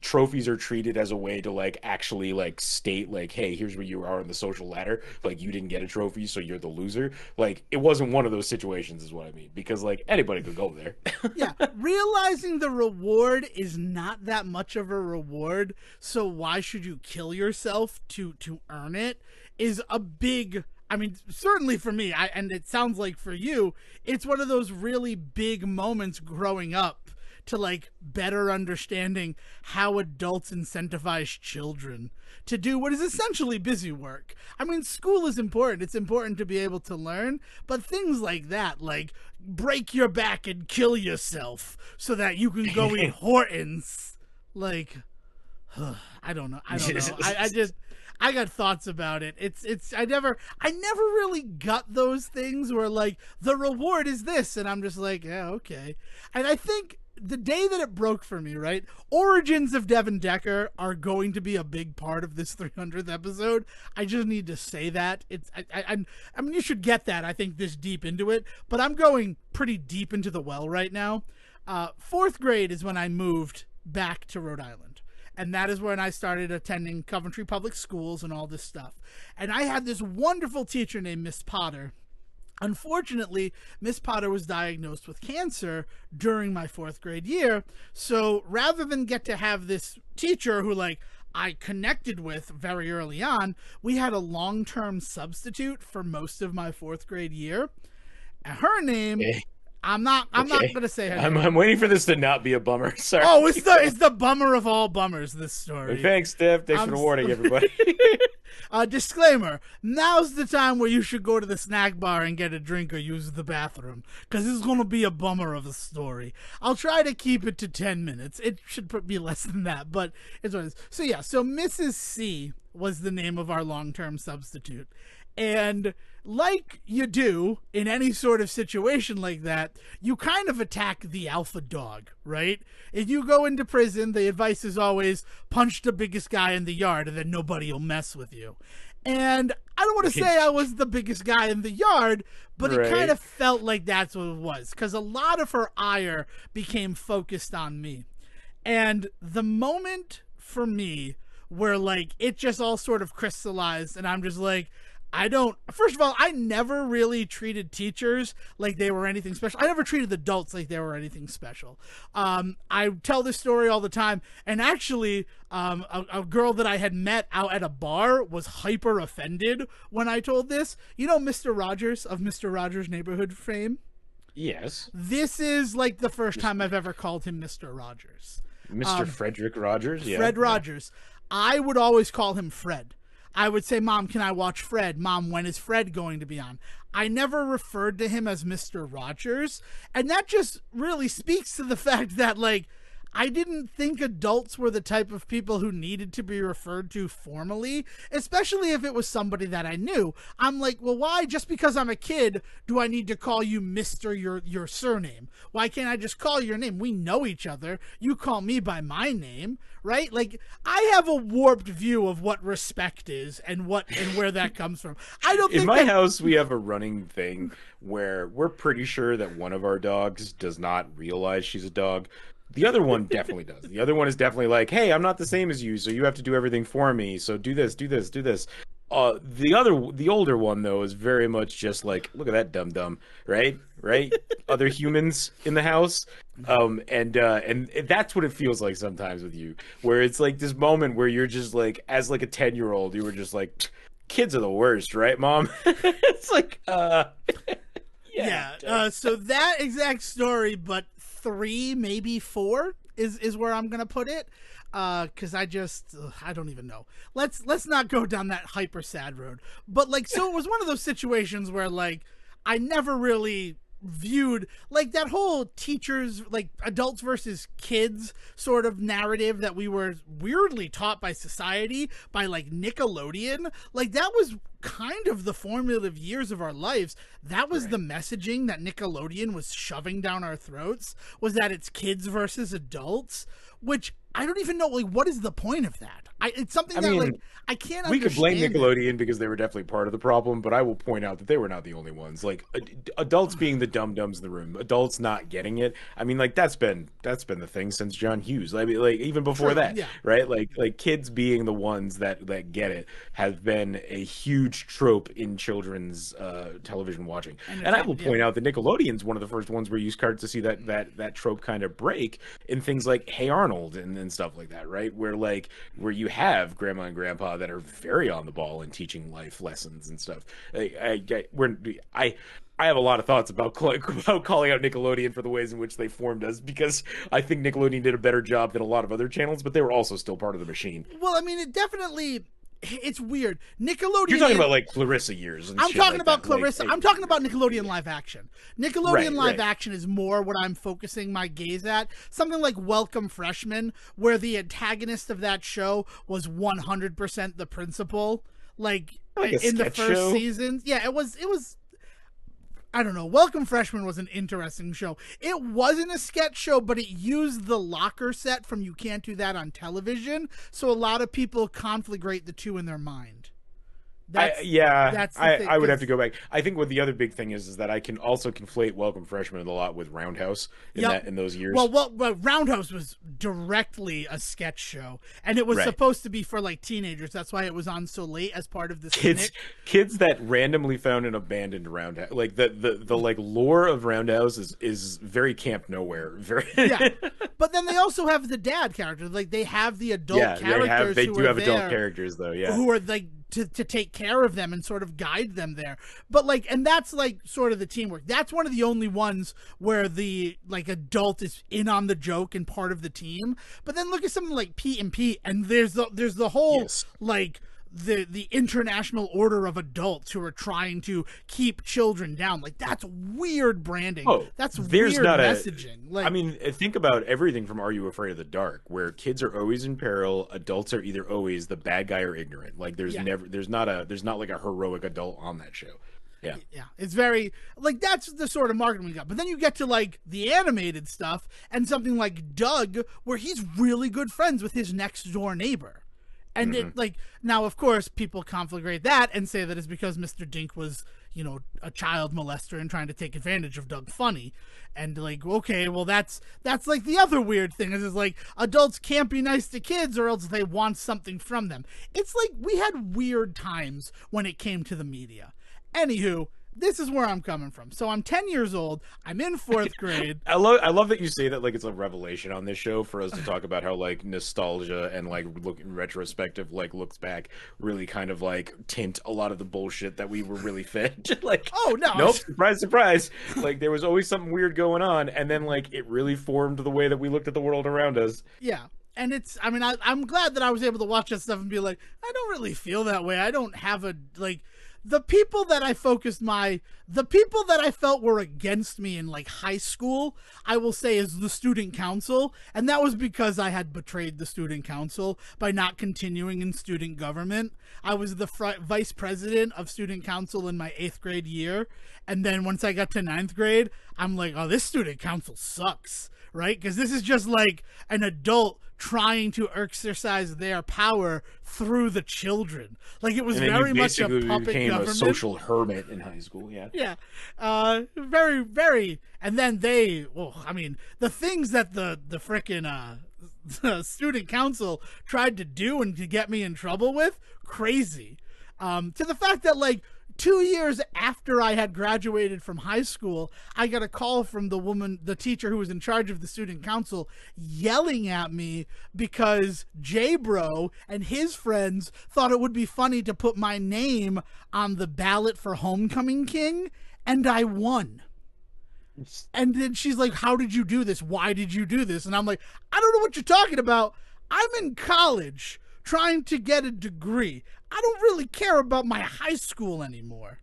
trophies are treated as a way to like actually like state like, hey, here's where you are on the social ladder. Like you didn't get a trophy, so you're the loser. Like it wasn't one of those situations, is what I mean, because like anybody could go there. Yeah, realizing the reward is not that much of a reward, so why should you kill yourself to earn it is a big, I mean, certainly for me, and it sounds like for you, it's one of those really big moments growing up to like better understanding how adults incentivize children to do what is essentially busy work. I mean, school is important. It's important to be able to learn, but things like that, like break your back and kill yourself so that you can go eat Hortons, like I don't know. I don't know. I just I got thoughts about it. It's I never really got those things where like the reward is this and I'm just like, yeah, okay. And I think the day that it broke for me, right? Origins of Devon Decker are going to be a big part of this 300th episode. I just need to say that. I mean, you should get that, I think, this deep into it, but I'm going pretty deep into the well right now. Fourth grade is when I moved back to Rhode Island. And that is when I started attending Coventry Public Schools and all this stuff. And I had this wonderful teacher named Miss Potter. Unfortunately, Miss Potter was diagnosed with cancer during my fourth grade year. So rather than get to have this teacher who like I connected with very early on, we had a long-term substitute for most of my fourth grade year. And her name, I'm not gonna say her name. I'm waiting for this to not be a bummer. Sorry. Oh, it's the bummer of all bummers, this story. Thanks, Steph. Thanks for the warning, everybody. Disclaimer, now's the time where you should go to the snack bar and get a drink or use the bathroom, because this is going to be a bummer of a story. I'll try to keep it to 10 minutes. It should be less than that, but it's what it is. So yeah, so Mrs. C was the name of our long-term substitute. And like you do in any sort of situation like that, you kind of attack the alpha dog, right? If you go into prison, the advice is always punch the biggest guy in the yard and then nobody will mess with you. And I don't want to say I was the biggest guy in the yard, but it kind of felt like that's what it was, because a lot of her ire became focused on me. And the moment for me where like it just all sort of crystallized and I'm just like, first of all, I never really treated teachers like they were anything special. I never treated adults like they were anything special. I tell this story all the time, and actually, a girl that I had met out at a bar was hyper offended when I told this. You know Mr. Rogers of Mr. Rogers' Neighborhood fame? Yes. This is like the first time I've ever called him Mr. Rogers. Mr. Frederick Rogers? Yeah. Fred Rogers. I would always call him Fred. I would say, Mom, can I watch Fred? Mom, when is Fred going to be on? I never referred to him as Mr. Rogers. And that just really speaks to the fact that, like, I didn't think adults were the type of people who needed to be referred to formally, especially if it was somebody that I knew. I'm like, well, why, just because I'm a kid, do I need to call you Mr. your surname? Why can't I just call your name? We know each other. You call me by my name, right? Like, I have a warped view of what respect is and where that comes from. I don't think in my house we have a running thing where we're pretty sure that one of our dogs does not realize she's a dog. The other one definitely does. The other one is definitely like, hey, I'm not the same as you, so you have to do everything for me. So do this, do this, do this. The older one though is very much just like, look at that dum dum, right? Right? Other humans in the house. And that's what it feels like sometimes with you, where it's like this moment where you're just like, as like a 10-year-old, you were just like, kids are the worst, right, mom? It's like, yeah. So that exact story, but 3, maybe 4 is where I'm gonna put it. Because I don't even know. Let's not go down that hyper sad road. But like, so it was one of those situations where like I never really viewed like that whole teachers, like adults versus kids sort of narrative that we were weirdly taught by society, by like Nickelodeon. Like that was kind of the formative years of our lives. That was the messaging that Nickelodeon was shoving down our throats, was that it's kids versus adults, which I don't even know, like, what is the point of that? It's something that, like, I can't understand. We could blame Nickelodeon because they were definitely part of the problem, but I will point out that they were not the only ones. Like, adults being the dum-dums in the room, adults not getting it. I mean, like, that's been the thing since John Hughes. I mean, like, even before that, right? Like kids being the ones that get it has been a huge trope in children's television watching. And I will point out that Nickelodeon's one of the first ones where you start to see that trope kind of break in things like Hey Arnold and stuff like that, right? Where you have grandma and grandpa that are very on the ball and teaching life lessons and stuff. I have a lot of thoughts about calling out Nickelodeon for the ways in which they formed us, because I think Nickelodeon did a better job than a lot of other channels, but they were also still part of the machine. Well, I mean, it's weird. Nickelodeon. You're talking about like Clarissa years. I'm talking about Clarissa. I'm talking about Nickelodeon live action. Nickelodeon live action is more what I'm focusing my gaze at. Something like Welcome Freshman, where the antagonist of that show was 100% the principal. Like in the first season. Yeah, it was. I don't know. Welcome Freshman was an interesting show. It wasn't a sketch show, but it used the locker set from You Can't Do That on Television, so a lot of people conflagrate the two in their mind. I would have to go back. I think what the other big thing is that I can also conflate Welcome Freshman a lot with Roundhouse in those years. Well, Roundhouse was directly a sketch show, and it was supposed to be for like teenagers. That's why it was on so late as part of the kids that randomly found an abandoned Roundhouse. Like the like lore of Roundhouse is very Camp Nowhere. But then they also have the dad character. Like they have the adult characters. They do have adult characters though. Yeah, who are like to take care of them and sort of guide them there. But like, and that's like sort of the teamwork. That's one of the only ones where the like adult is in on the joke and part of the team. But then look at something like Pete and Pete, and there's the whole like the international order of adults who are trying to keep children down. Like that's weird branding. That's weird messaging. I mean, think about everything from Are You Afraid of the Dark, where kids are always in peril, adults are either always the bad guy or ignorant. Like there's not like a heroic adult on that show. Yeah, it's very like that's the sort of marketing we got. But then you get to like the animated stuff and something like Doug, where he's really good friends with his next door neighbor. And it like now, of course, people conflagrate that and say that it's because Mr. Dink was, a child molester and trying to take advantage of Doug Funny. And like, okay, well, that's like the other weird thing is like adults can't be nice to kids or else they want something from them. It's like we had weird times when it came to the media. Anywho, this is where I'm coming from. So I'm 10 years old. I'm in 4th grade. I love that you say that like it's a revelation on this show for us to talk about how like nostalgia and like look in retrospective like looks back really kind of like tint a lot of the bullshit that we were really fed. Like, oh no, nope, surprise. Like there was always something weird going on, and then like it really formed the way that we looked at the world around us. Yeah. And I'm glad that I was able to watch that stuff and be like, I don't really feel that way. I don't have the people that I felt were against me in like high school, I will say is the student council. And that was because I had betrayed the student council by not continuing in student government. I was the vice president of student council in my 8th grade year. And then once I got to 9th grade, I'm like, oh, this student council sucks, right? Because this is just like an adult trying to exercise their power through the children. Like it was very much a puppet became government. A social hermit in high school. Yeah. Very, very. And then the things that the frickin' the student council tried to do and to get me in trouble with, crazy. To the fact that, like, 2 years after I had graduated from high school, I got a call from the teacher who was in charge of the student council, yelling at me because J-Bro and his friends thought it would be funny to put my name on the ballot for Homecoming King, and I won. And then she's like, how did you do this? Why did you do this? And I'm like, I don't know what you're talking about. I'm in college trying to get a degree. I don't really care about my high school anymore.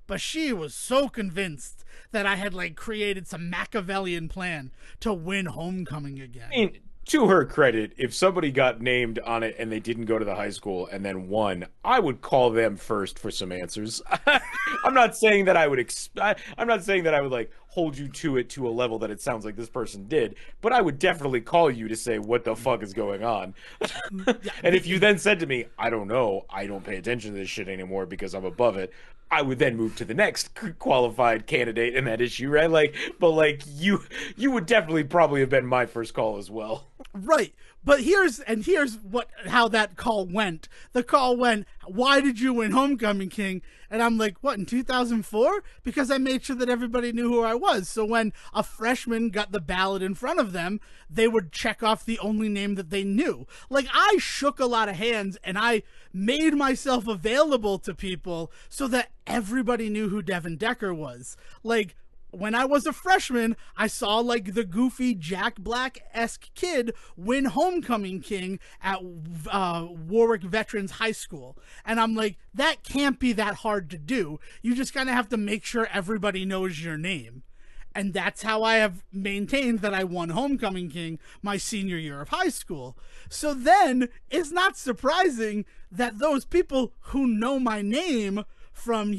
But she was so convinced that I had, like, created some Machiavellian plan to win Homecoming again. I mean, to her credit, if somebody got named on it and they didn't go to the high school and then won, I would call them first for some answers. I'm not saying that I would I'm not saying that I would, like, hold you to it to a level that it sounds like this person did, but I would definitely call you to say what the fuck is going on. And if you then said to me, I don't know, I don't pay attention to this shit anymore because I'm above it, I would then move to the next qualified candidate in that issue, right? Like, but like you would definitely probably have been my first call as well. Right. But here's how that call went. The call went, why did you win Homecoming King? And I'm like, what, in 2004? Because I made sure that everybody knew who I was. So when a freshman got the ballot in front of them, they would check off the only name that they knew. Like, I shook a lot of hands and I made myself available to people so that everybody knew who Devon Decker was. Like, when I was a freshman, I saw, like, the goofy Jack Black-esque kid win Homecoming King at Warwick Veterans High School. And I'm like, that can't be that hard to do. You just kind of have to make sure everybody knows your name. And that's how I have maintained that I won Homecoming King my senior year of high school. So then, it's not surprising that those people who know my name from,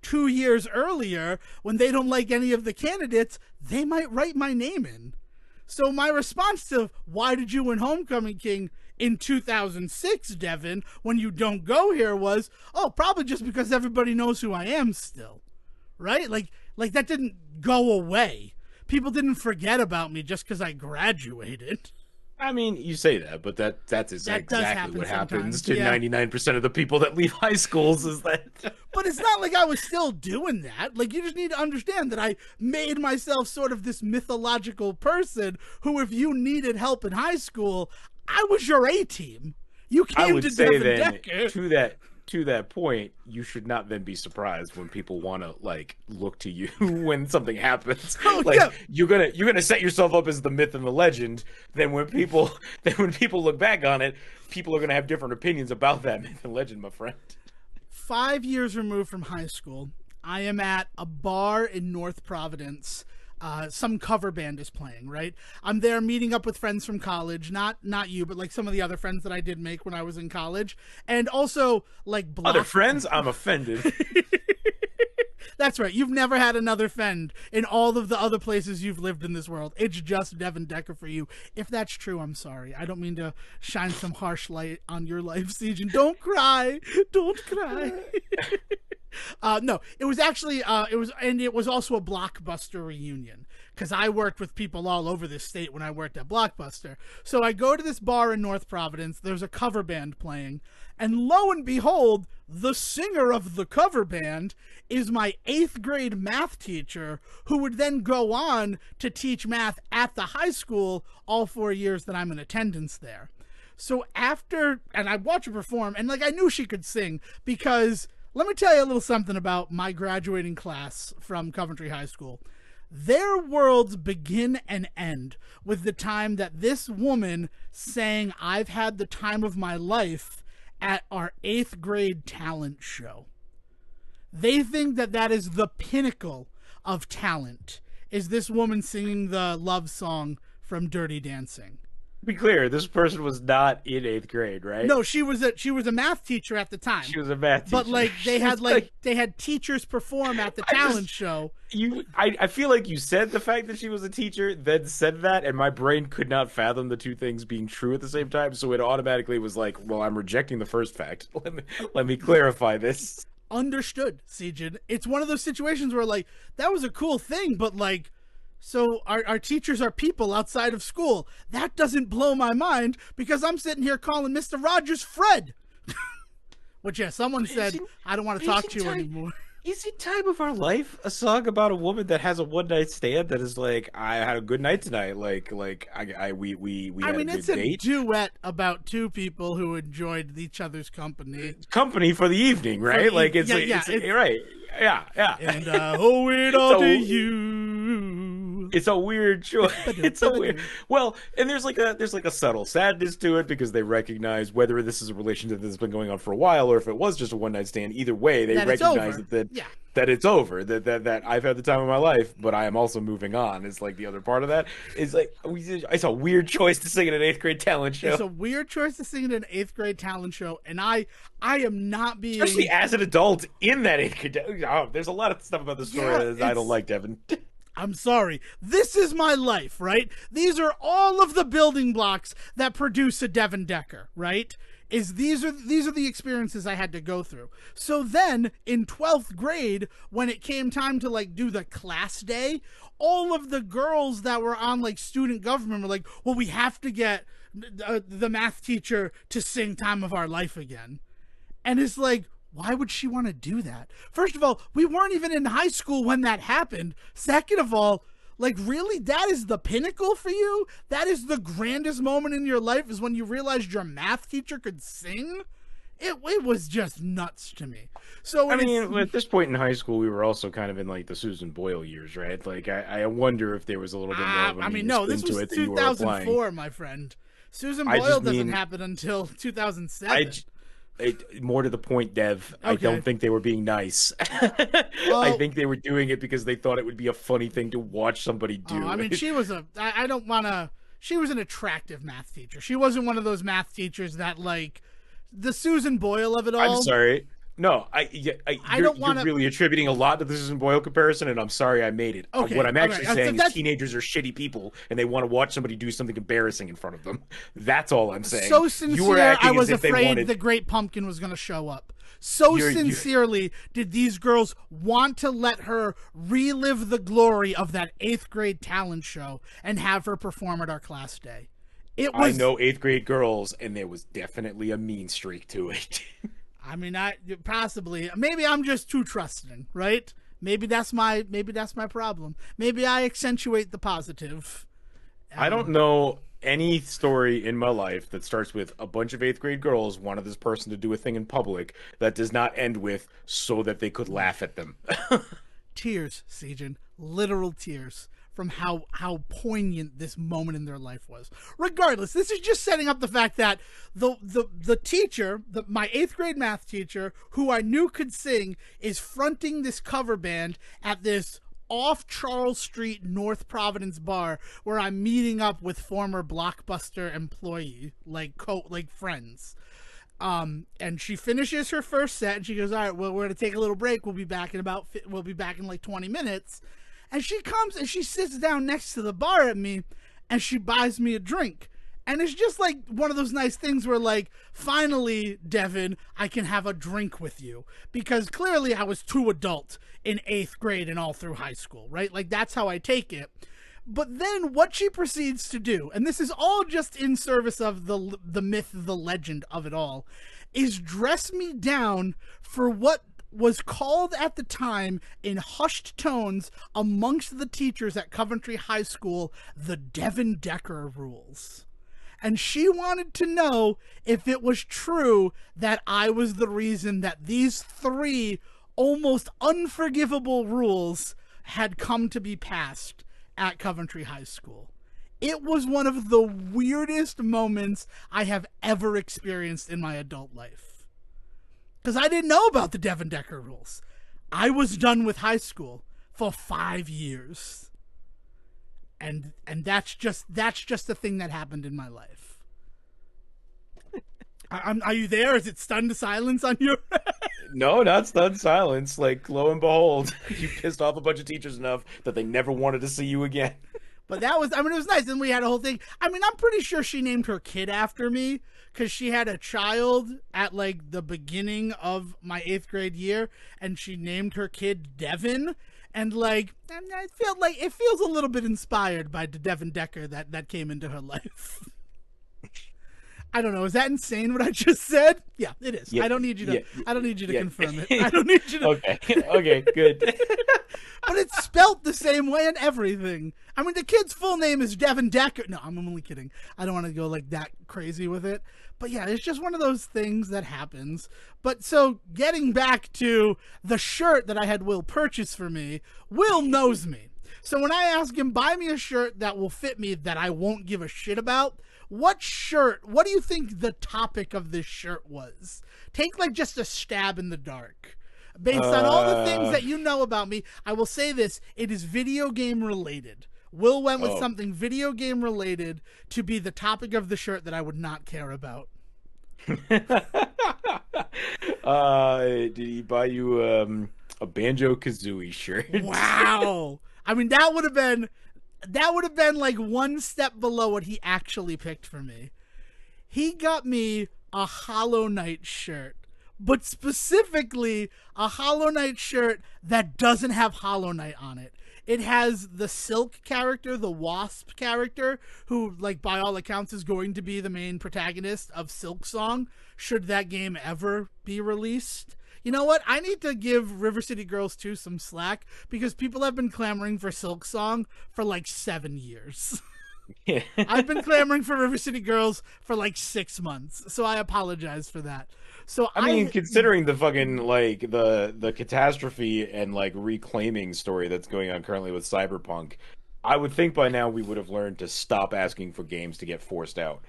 2 years earlier, when they don't like any of the candidates, they might write my name in. So my response to why did you win Homecoming King in 2006, Devon, when you don't go here was, probably just because everybody knows who I am still. Right? Like that didn't go away. People didn't forget about me just because I graduated. I mean, you say that, but that's exactly what happens to yeah. 99% of the people that leave high schools is that. But it's not like I was still doing that. Like, you just need to understand that I made myself sort of this mythological person who, if you needed help in high school, I was your A-team. You came to Devon Decker. To that point, you should not then be surprised when people want to, like, look to you when something happens. Yeah. you're gonna set yourself up as the myth and the legend. Then when people look back on it, people are gonna have different opinions about that myth and legend, my friend. 5 years removed from high school, I am at a bar in North Providence. Some cover band is playing, right? I'm there meeting up with friends from college, not you, but like some of the other friends that I did make when I was in college. And also, like, other friends? I'm offended. That's right. You've never had another friend in all of the other places you've lived in this world. It's just Devon Decker for you. If that's true, I'm sorry. I don't mean to shine some harsh light on your life, Sejohn. Don't cry. Don't cry. No, it was actually, it was also a Blockbuster reunion, because I worked with people all over this state when I worked at Blockbuster. So I go to this bar in North Providence, there's a cover band playing, and lo and behold, the singer of the cover band is my 8th grade math teacher, who would then go on to teach math at the high school all 4 years that I'm in attendance there. So and I watch her perform, and, like, I knew she could sing, because let me tell you a little something about my graduating class from Coventry High School. Their worlds begin and end with the time that this woman sang "I've Had the Time of My Life" at our 8th grade talent show. They think that is the pinnacle of talent, is this woman singing the love song from Dirty Dancing. Be clear, this person was not in 8th grade, right? No, she was a math teacher at the time. She was a math teacher. But, like, they had teachers perform at the talent show. I feel like you said the fact that she was a teacher, then said that, and my brain could not fathom the two things being true at the same time, so it automatically was like, well, I'm rejecting the first fact. Let me clarify this. Understood, Sejohn. It's one of those situations where, like, that was a cool thing, but, like, so our teachers are people outside of school. That doesn't blow my mind, because I'm sitting here calling Mr. Rogers Fred. Which, yeah, someone said, I don't want to talk to you anymore. Is it Time of Our Life a song about a woman that has a one night stand that is like, I had a good night tonight, we had a good it's date? a duet about two people who enjoyed each other's company For the evening, right? Right. Yeah. And owe it all to you. It's a weird choice. It's a weird. Well, and there's like a subtle sadness to it because they recognize whether this is a relationship that's been going on for a while or if it was just a one night stand. Either way, they recognize that it's over. That I've had the time of my life, but I am also moving on. It's like the other part of that. It's like it's a weird choice to sing at an 8th grade talent show. It's a weird choice to sing at an 8th grade talent show, and I am not being, especially as an adult in that 8th grade. Oh, there's a lot of stuff about the story that I don't like, Devin. I'm sorry. This is my life, right? These are all of the building blocks that produce a Devin Decker, right? These are the experiences I had to go through. So then in 12th grade, when it came time to like do the class day, all of the girls that were on like student government were like, well, we have to get the math teacher to sing Time of Our Life again. And it's like, why would she want to do that? First of all, we weren't even in high school when that happened. Second of all, like, really? That is the pinnacle for you? That is the grandest moment in your life, is when you realized your math teacher could sing? It was just nuts to me. So I mean, at this point in high school, we were also kind of in like the Susan Boyle years, right? Like, I wonder if there was a little bit more of a this was 2004, my friend. Susan Boyle doesn't happen until 2007. More to the point, Dev, okay. I don't think they were being nice. I think they were doing it because they thought it would be a funny thing to watch somebody do. I mean, she was she was an attractive math teacher. She wasn't one of those math teachers that, like, the Susan Boyle of it all. I'm sorry. No, you're really attributing a lot to the Susan Boyle comparison, and I'm sorry I made it. Okay, what I'm actually saying is teenagers are shitty people, and they want to watch somebody do something embarrassing in front of them. That's all I'm saying. So sincere, I was afraid the Great Pumpkin was going to show up. So sincerely did these girls want to let her relive the glory of that 8th grade talent show and have her perform at our class day. I know 8th grade girls, and there was definitely a mean streak to it. I mean, possibly. Maybe I'm just too trusting, right? Maybe that's my problem. Maybe I accentuate the positive. I don't know any story in my life that starts with a bunch of 8th grade girls wanted this person to do a thing in public that does not end with so that they could laugh at them. Tears, Sejohn. Literal tears. From how poignant this moment in their life was. Regardless, this is just setting up the fact that the teacher, my 8th grade math teacher, who I knew could sing, is fronting this cover band at this off Charles Street, North Providence bar where I'm meeting up with former Blockbuster employee, like friends. And she finishes her first set and she goes, all right, well, we're going to take a little break. We'll be back in like 20 minutes. And she comes and she sits down next to the bar at me and she buys me a drink. And it's just like one of those nice things where, like, finally, Devin, I can have a drink with you. Because clearly I was too adult in 8th grade and all through high school, right? Like, that's how I take it. But then what she proceeds to do, and this is all just in service of the myth, the legend of it all, is dress me down for what was called at the time in hushed tones amongst the teachers at Coventry High School the Devin Decker rules. And she wanted to know if it was true that I was the reason that these 3 almost unforgivable rules had come to be passed at Coventry High School. It was one of the weirdest moments I have ever experienced in my adult life. Because I didn't know about the Devin Decker rules. I was done with high school for 5 years. And that's just the thing that happened in my life. Are you there? Is it stunned silence on your No, not stunned silence. Like, lo and behold, you pissed off a bunch of teachers enough that they never wanted to see you again. But it was nice. And we had a whole thing. I mean, I'm pretty sure she named her kid after me because she had a child at, like, the beginning of my 8th grade year, and she named her kid Devin. And, like, I feel like it feels a little bit inspired by the Devin Decker that came into her life. I don't know. Is that insane what I just said? Yeah, it is. Yeah, I don't need you to. yeah, I don't need you to yeah. confirm it. I don't need you to. Okay. Okay. Good. But it's spelt the same way and everything. I mean, the kid's full name is Devon Decker. No, I'm only kidding. I don't want to go like that crazy with it. But yeah, it's just one of those things that happens. But so getting back to the shirt that I had Will purchase for me, Will knows me. So when I ask him, buy me a shirt that will fit me that I won't give a shit about, what do you think the topic of this shirt was? Take like just a stab in the dark. Based on all the things that you know about me, I will say this, it is video game related. Will went with something video game related to be the topic of the shirt that I would not care about. Did he buy you a Banjo-Kazooie shirt? Wow. I mean, that would have been like one step below what he actually picked for me. He got me a Hollow Knight shirt, but specifically a Hollow Knight shirt that doesn't have Hollow Knight on it. It has the Silk character, the Wasp character, who, like, by all accounts is going to be the main protagonist of Silk Song, should that game ever be released. You know what? I need to give River City Girls 2 some slack, because people have been clamoring for Silk Song for like 7 years. Yeah. I've been clamoring for River City Girls for like 6 months, so I apologize for that. So I mean, considering the fucking like the catastrophe and like reclaiming story that's going on currently with Cyberpunk, I would think by now we would have learned to stop asking for games to get forced out.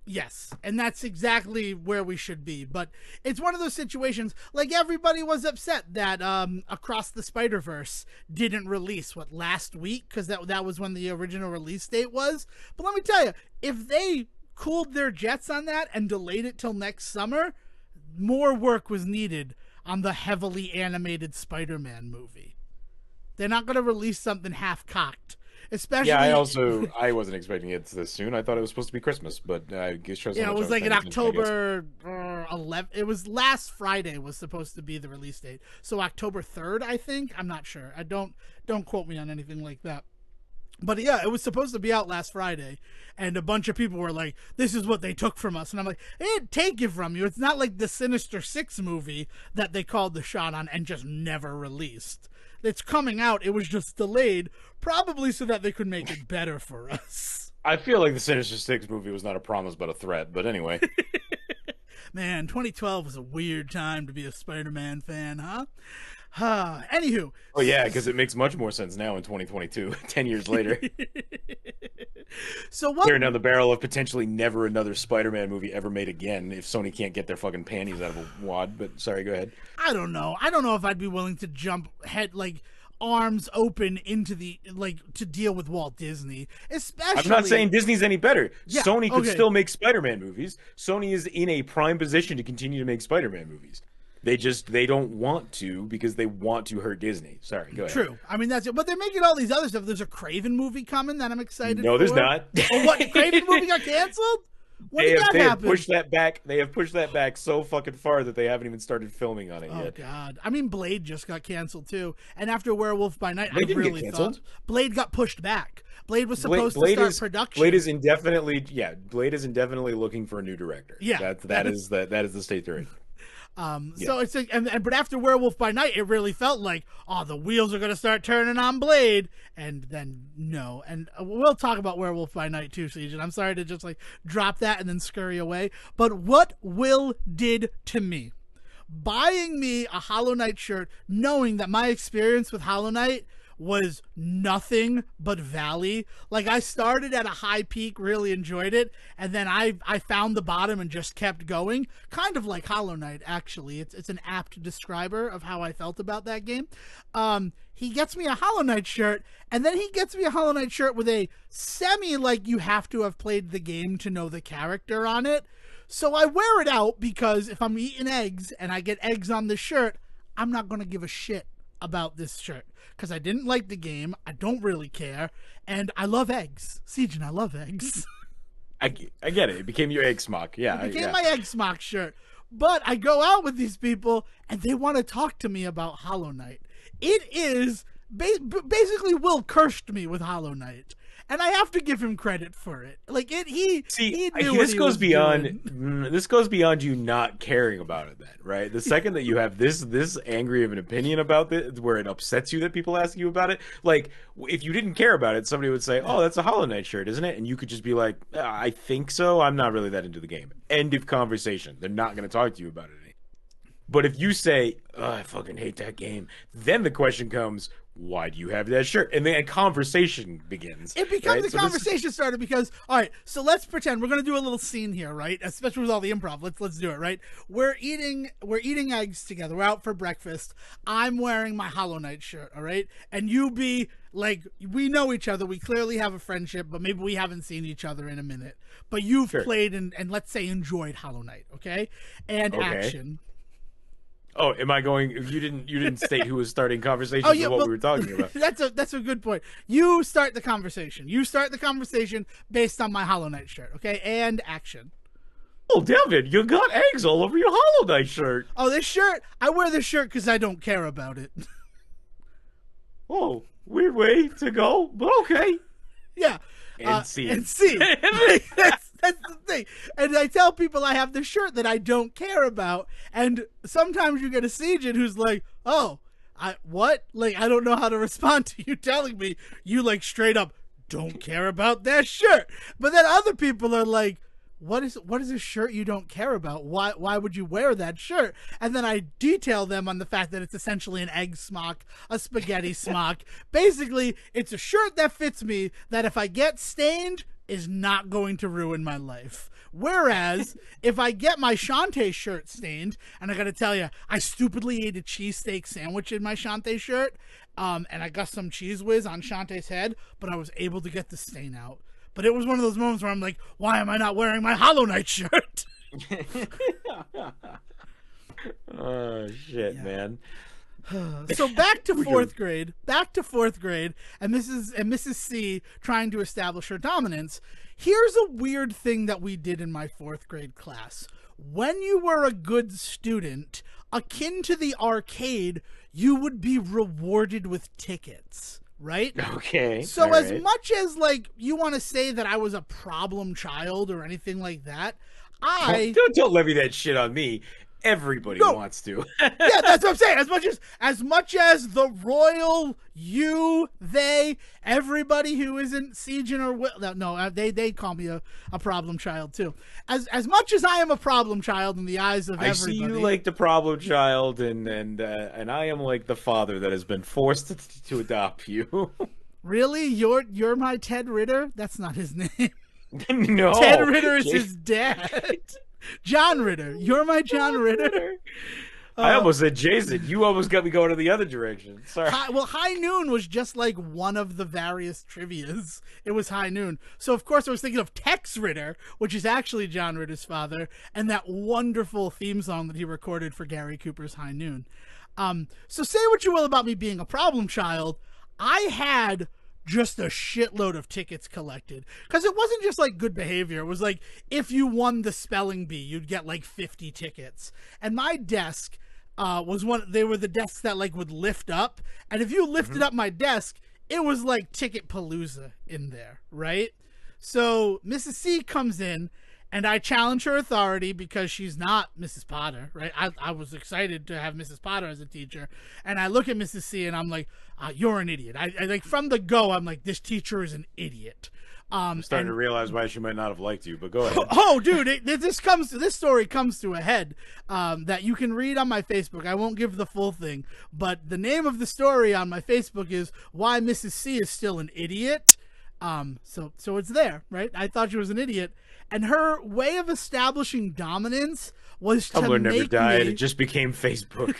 Yes, and that's exactly where we should be. But it's one of those situations, like everybody was upset that Across the Spider-Verse didn't release, last week? Because that was when the original release date was. But let me tell you, if they cooled their jets on that and delayed it till next summer, more work was needed on the heavily animated Spider-Man movie. They're not going to release something half-cocked. Especially, yeah, I wasn't expecting it this soon. I thought it was supposed to be Christmas, but I guess shows. Yeah, it was like in October 11th. It was last Friday was supposed to be the release date. So October 3rd, I think. I'm not sure. I don't quote me on anything like that. But yeah, it was supposed to be out last Friday, and a bunch of people were like, "This is what they took from us," and I'm like, "They didn't take it from you. It's not like the Sinister Six movie that they called the shot on and just never released. It's coming out. It was just delayed, probably so that they could make it better for us." I feel like the Sinister Six movie was not a promise but a threat. But anyway, man, 2012 was a weird time to be a Spider-Man fan, huh? Anywho. Oh yeah, because it makes much more sense now in 2022, 10 years later. So what? Staring down the barrel of potentially never another Spider-Man movie ever made again if Sony can't get their fucking panties out of a wad. But sorry, go ahead. I don't know if I'd be willing to jump arms open into to deal with Walt Disney. Especially, I'm not saying Disney's any better. Yeah, Sony could still make Spider-Man movies. Sony is in a prime position to continue to make Spider-Man movies. They don't want to because they want to hurt Disney. Sorry, go ahead. True. I mean, that's it. But they're making all these other stuff. There's a Craven movie coming that I'm excited for. No, there's not. Oh, what? Craven movie got canceled? When did that happen? They have pushed that back. They have pushed that back so fucking far that they haven't even started filming on it yet. Oh God! I mean, Blade just got canceled too. And after Werewolf by Night, Blade I really thought Blade got pushed back. Blade was supposed to start production. Blade is indefinitely looking for a new director. Yeah, that is the state they're in. So it's like, but after Werewolf by Night, it really felt like, oh, the wheels are going to start turning on Blade, and then no. And we'll talk about Werewolf by Night too, Sejohn. I'm sorry to just drop that and then scurry away. But what Will did to me, buying me a Hollow Knight shirt, knowing that my experience with Hollow Knight was nothing but valley. Like, I started at a high peak, really enjoyed it, and then I found the bottom and just kept going. Kind of like Hollow Knight, actually. It's an apt describer of how I felt about that game. He gets me a Hollow Knight shirt, and then he gets me a Hollow Knight shirt with a you have to have played the game to know the character on it. So I wear it out because if I'm eating eggs and I get eggs on the shirt, I'm not going to give a shit about this shirt because I didn't like the game. I don't really care, and I love eggs. Sejohn, I love eggs. I get it. It became your egg smock. Yeah, it became my egg smock shirt. But I go out with these people, and they want to talk to me about Hollow Knight. It is basically Will cursed me with Hollow Knight. and I have to give him credit for it. Like he knew this goes beyond doing. this goes beyond you not caring about it. Then, right? The second that you have this angry of an opinion about this, where it upsets you that people ask you about it, like if you didn't care about it, somebody would say, "Oh, that's a Hollow Knight shirt, isn't it?" And you could just be like, "I think so. I'm not really that into the game." End of conversation. They're not going to talk to you about it. But if you say, "Oh, I fucking hate that game," then the question comes, why do you have that shirt? And then a conversation begins. It becomes a conversation starter because, all right, so let's pretend we're going to do a little scene here, right? Especially with all the improv. Let's do it, right? We're eating eggs together. We're out for breakfast. I'm wearing my Hollow Knight shirt, all right? And you be like, we know each other. We clearly have a friendship, but maybe we haven't seen each other in a minute. But you've played and let's say enjoyed Hollow Knight, okay? And action. Oh, am I going? You didn't state who was starting conversations or what we were talking about. That's a good point. You start the conversation. You start the conversation based on my Hollow Knight shirt, okay? And action. Oh, Devin, you got eggs all over your Hollow Knight shirt. Oh, this shirt? I wear this shirt because I don't care about it. Oh, weird way to go, but okay. Yeah. And see. That's the thing. And I tell people I have this shirt that I don't care about. And sometimes you get a Sejohn who's like, oh, what? Like, I don't know how to respond to you telling me you, like, straight up don't care about that shirt. But then other people are like, what is a shirt you don't care about? Why would you wear that shirt? And then I detail them on the fact that it's essentially an egg smock, a spaghetti smock. Basically, it's a shirt that fits me that if I get stained is not going to ruin my life. Whereas if I get my Shantae shirt stained, and I gotta tell you, I stupidly ate a cheesesteak sandwich in my Shantae shirt, and I got some cheese whiz on Shantae's head, but I was able to get the stain out. But it was one of those moments where I'm like, why am I not wearing my Hollow Knight shirt? Oh, shit, man. So back to fourth grade, and Mrs. C trying to establish her dominance. Here's a weird thing that we did in my fourth grade class. When you were a good student, akin to the arcade, you would be rewarded with tickets. Right? Okay. So as much as, like, you want to say that I was a problem child or anything like that, Don't levy that shit on me. Everybody wants to. Yeah, that's what I'm saying. As much as the royal, you, they, everybody who isn't Sejohn or Will, no, they call me a problem child too. As much as I am a problem child in the eyes of everybody. I see you like the problem child, and I am like the father that has been forced to adopt you. Really? You're my Ted Ritter? That's not his name. No. Ted Ritter is his dad. John Ritter. You're my John Ritter. I almost said Jason. You almost got me going in the other direction. Sorry. High Noon was just like one of the various trivias. It was High Noon. So, of course, I was thinking of Tex Ritter, which is actually John Ritter's father, and that wonderful theme song that he recorded for Gary Cooper's High Noon. So say what you will about me being a problem child. I had just a shitload of tickets collected, because it wasn't just like good behavior. It was like if you won the spelling bee, you'd get like 50 tickets. And my desk they were the desks that like would lift up, and if you lifted up my desk, it was like Ticket Palooza in there, right? So Mrs. C comes in, and I challenge her authority because she's not Mrs. Potter, right? I was excited to have Mrs. Potter as a teacher. And I look at Mrs. C and I'm like, you're an idiot. I like from the go, I'm like, this teacher is an idiot. I'm starting to realize why she might not have liked you, but go ahead. Oh, dude, this story comes to a head that you can read on my Facebook. I won't give the full thing, but the name of the story on my Facebook is Why Mrs. C is Still an Idiot. So it's there, right? I thought she was an idiot. And her way of establishing dominance was Tumblr never died. It just became Facebook.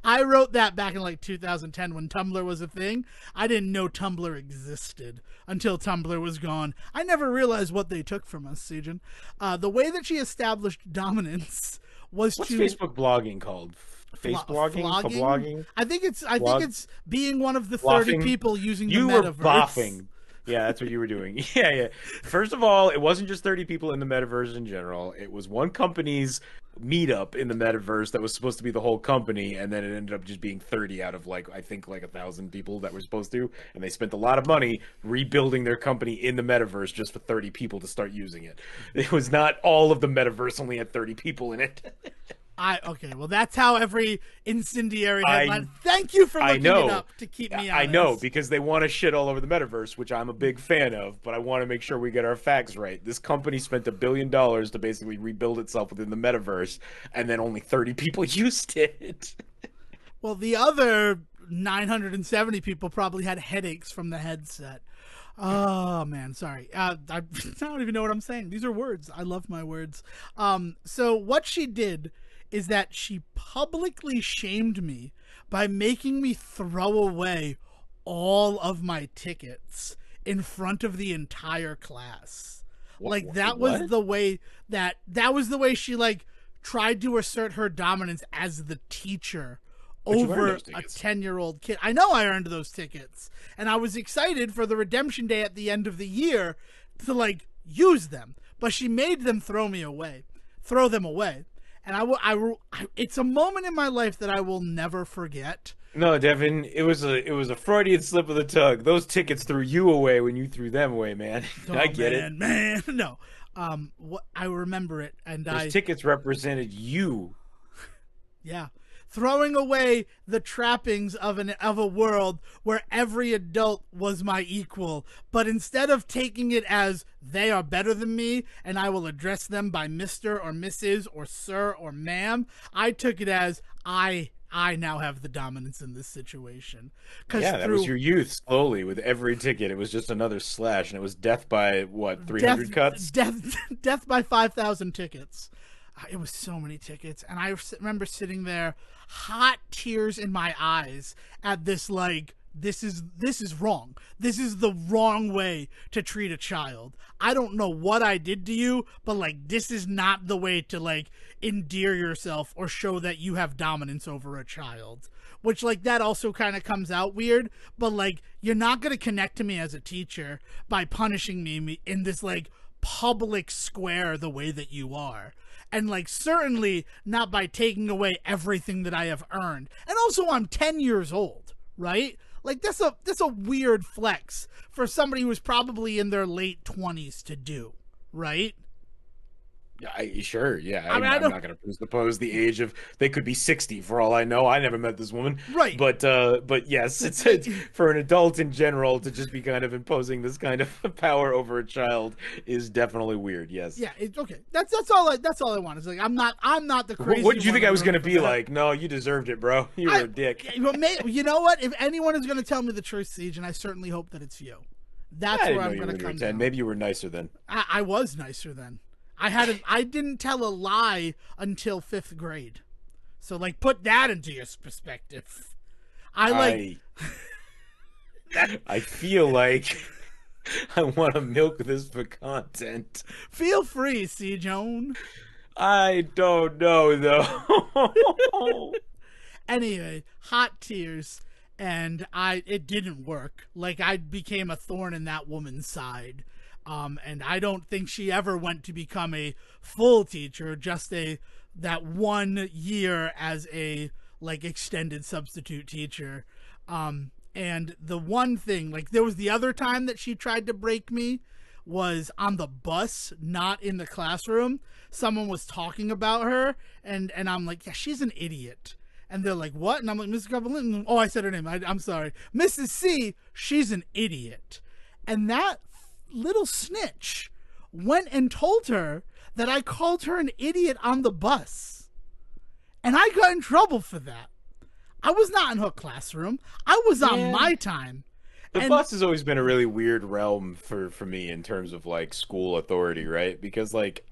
I wrote that back in like 2010 when Tumblr was a thing. I didn't know Tumblr existed until Tumblr was gone. I never realized what they took from us, Sejohn. The way that she established dominance was What's Facebook blogging called? Face blogging? Blogging? I think it's being one of the 30 people using the metaverse. You were boffing. Yeah, that's what you were doing. Yeah, yeah. First of all, it wasn't just 30 people in the metaverse in general. It was one company's meetup in the metaverse that was supposed to be the whole company, and then it ended up just being 30 out of like I think like 1,000 people that were supposed to, and they spent a lot of money rebuilding their company in the metaverse just for 30 people to start using it. It was not all of the metaverse only had 30 people in it. Okay, well that's how every incendiary I headline. Thank you for I looking it know. up to keep me I know honest. because they want to shit all over the metaverse, which I'm a big fan of, but I want to make sure we get our facts right. This company spent $1 billion to basically rebuild itself within the metaverse, and then only 30 people used it. Well, the other 970 people probably had headaches from the headset. Oh man, sorry. I don't even know what I'm saying. These are words. I love my words. So what she did is that she publicly shamed me by making me throw away all of my tickets in front of the entire class. Like that was What? the way that was the way she like tried to assert her dominance as the teacher But you earned over those a tickets. 10-year-old kid. I know I earned those tickets. And I was excited for the redemption day at the end of the year to like use them. But she made them throw them away. And it's a moment in my life that I will never forget. No, Devin, it was a Freudian slip of the tongue. Those tickets threw you away when you threw them away, man. I Oh get it. man, no. What I remember it, and Those tickets represented you. yeah, throwing away the trappings of a world where every adult was my equal, but instead of taking it as they are better than me and I will address them by Mr. or Mrs. or Sir or Ma'am, I took it as I now have the dominance in this situation. Yeah, that was your youth. Slowly, with every ticket, it was just another slash, and it was death by what, 300 cuts? Death by 5,000 tickets. It was so many tickets, and I remember sitting there, hot tears in my eyes at this. Like, this is wrong. This is the wrong way to treat a child. I don't know what I did to you, but like, this is not the way to like endear yourself or show that you have dominance over a child. Which like that also kind of comes out weird, but like you're not gonna connect to me as a teacher by punishing me in this like public square the way that you are. And like certainly not by taking away everything that I have earned. And also I'm 10 years old, right? Like that's a weird flex for somebody who's probably in their late 20s to do, right? Sure, yeah. I mean, I'm not going to presuppose the age of. They could be 60 for all I know. I never met this woman, Right. But yes, it's for an adult in general to just be kind of imposing this kind of power over a child is definitely weird. Yes. Yeah, okay. That's all I want. It's like I'm not the crazy. What did you one think I was going to for be that. like? No, you deserved it, bro. You were a dick. You know what? If anyone is going to tell me the truth, Siege, and I certainly hope that it's you. That's I didn't where know I'm you were going to in your come 10. down. Maybe you were nicer then. I was nicer then. I didn't tell a lie until 5th grade. So like put that into your perspective. I feel like I want to milk this for content. feel free, Sejohn. I don't know though. Anyway, hot tears, and it didn't work. Like I became a thorn in that woman's side. And I don't think she ever went to become a full teacher, just that 1 year as a like extended substitute teacher. And the one thing, like there was the other time that she tried to break me was on the bus, not in the classroom. Someone was talking about her, and I'm like, yeah, she's an idiot. And they're like, what? And I'm like, Mrs. Cumberland. Oh, I said her name. I'm sorry. Mrs. C, she's an idiot. And that little snitch went and told her that I called her an idiot on the bus. And I got in trouble for that. I was not in her classroom. I was on my time. The bus has always been a really weird realm for me in terms of like school authority, right? Because like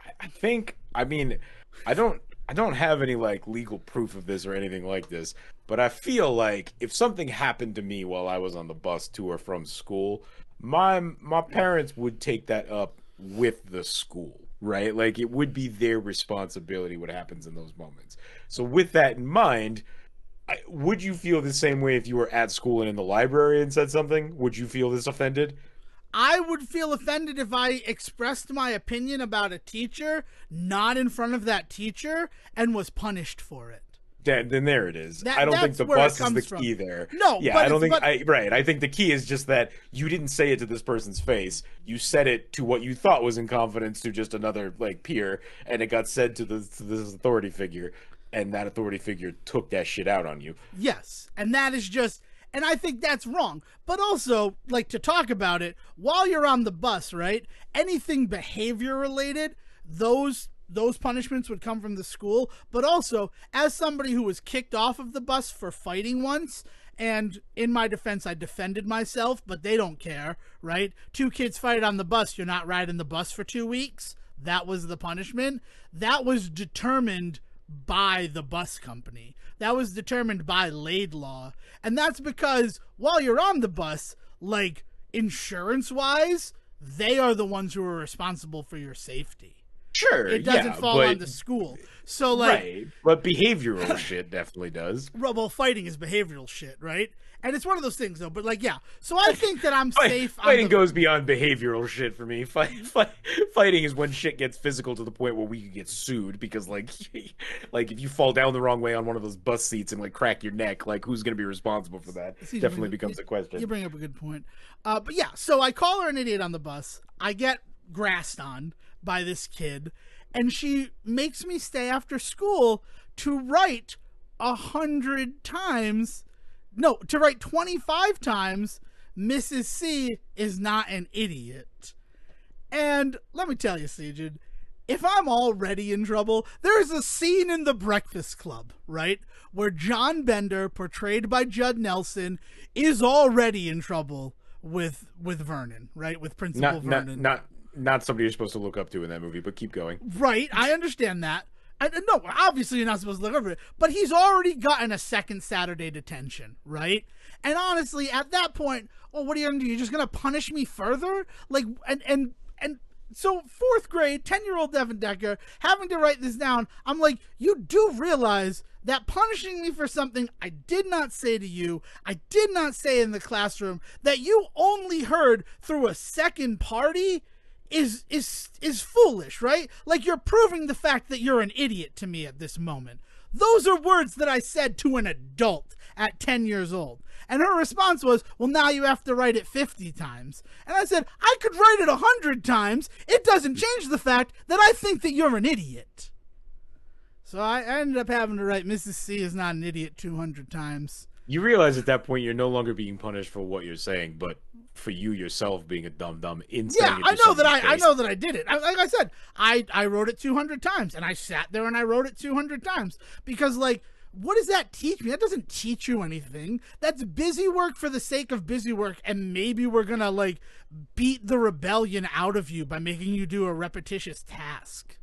I mean I don't have any like legal proof of this or anything like this, but I feel like if something happened to me while I was on the bus to or from school, my parents would take that up with the school, right? Like it would be their responsibility what happens in those moments. So with that in mind, would you feel the same way if you were at school and in the library and said something? Would you feel this offended? I would feel offended if I expressed my opinion about a teacher not in front of that teacher and was punished for it. Then there it is. I don't think the bus is the key there. No, yeah, but I don't think. Right. I think the key is just that you didn't say it to this person's face. You said it to what you thought was in confidence to just another like peer, and it got said to this authority figure, and that authority figure took that shit out on you. Yes, and that is just. And I think that's wrong. But also, like, to talk about it, while you're on the bus, right, anything behavior related, those punishments would come from the school. But also, as somebody who was kicked off of the bus for fighting once, and in my defense, I defended myself, but they don't care, right? 2 kids fight on the bus, you're not riding the bus for 2 weeks. That was the punishment. That was determined by the bus company. That was determined by Laidlaw. And that's because while you're on the bus, like, insurance-wise, they are the ones who are responsible for your safety. Sure, it doesn't fall on the school. So, like, right, but behavioral shit definitely does. Well, fighting is behavioral shit, right? And it's one of those things, though. But, like, yeah. So I think that I'm safe. Fighting goes beyond behavioral shit for me. Fighting is when shit gets physical to the point where we could get sued because, like if you fall down the wrong way on one of those bus seats and like crack your neck, like who's going to be responsible for that? Definitely becomes a question. You bring up a good point. But yeah, so I call her an idiot on the bus. I get grassed on by this kid, and she makes me stay after school to write 100 times. No, to write 25 times, Mrs. C is not an idiot. And let me tell you, Sejohn, if I'm already in trouble, there's a scene in The Breakfast Club, right, where John Bender, portrayed by Judd Nelson, is already in trouble with Vernon, right, with Principal Vernon. Not somebody you're supposed to look up to in that movie, but keep going. Right, I understand that. No, obviously you're not supposed to look over it, but he's already gotten a second Saturday detention, right? And honestly, at that point, well, what are you going to do? You're just going to punish me further? Like, and so 4th grade, 10-year-old Devin Decker, having to write this down, I'm like, you do realize that punishing me for something I did not say to you, I did not say in the classroom, that you only heard through a second party is foolish, right? Like, you're proving the fact that you're an idiot to me at this moment. Those are words that I said to an adult at 10 years old. And her response was, well, now you have to write it 50 times. And I said, I could write it 100 times. It doesn't change the fact that I think that you're an idiot. So I ended up having to write Mrs. C is not an idiot 200 times. You realize at that point you're no longer being punished for what you're saying, but for you yourself being a dum-dum in saying it. I know that I did it. Like I said, I wrote it 200 times, and I sat there and I wrote it 200 times because, like, what does that teach me? That doesn't teach you anything. That's busy work for the sake of busy work, and maybe we're gonna, like, beat the rebellion out of you by making you do a repetitious task.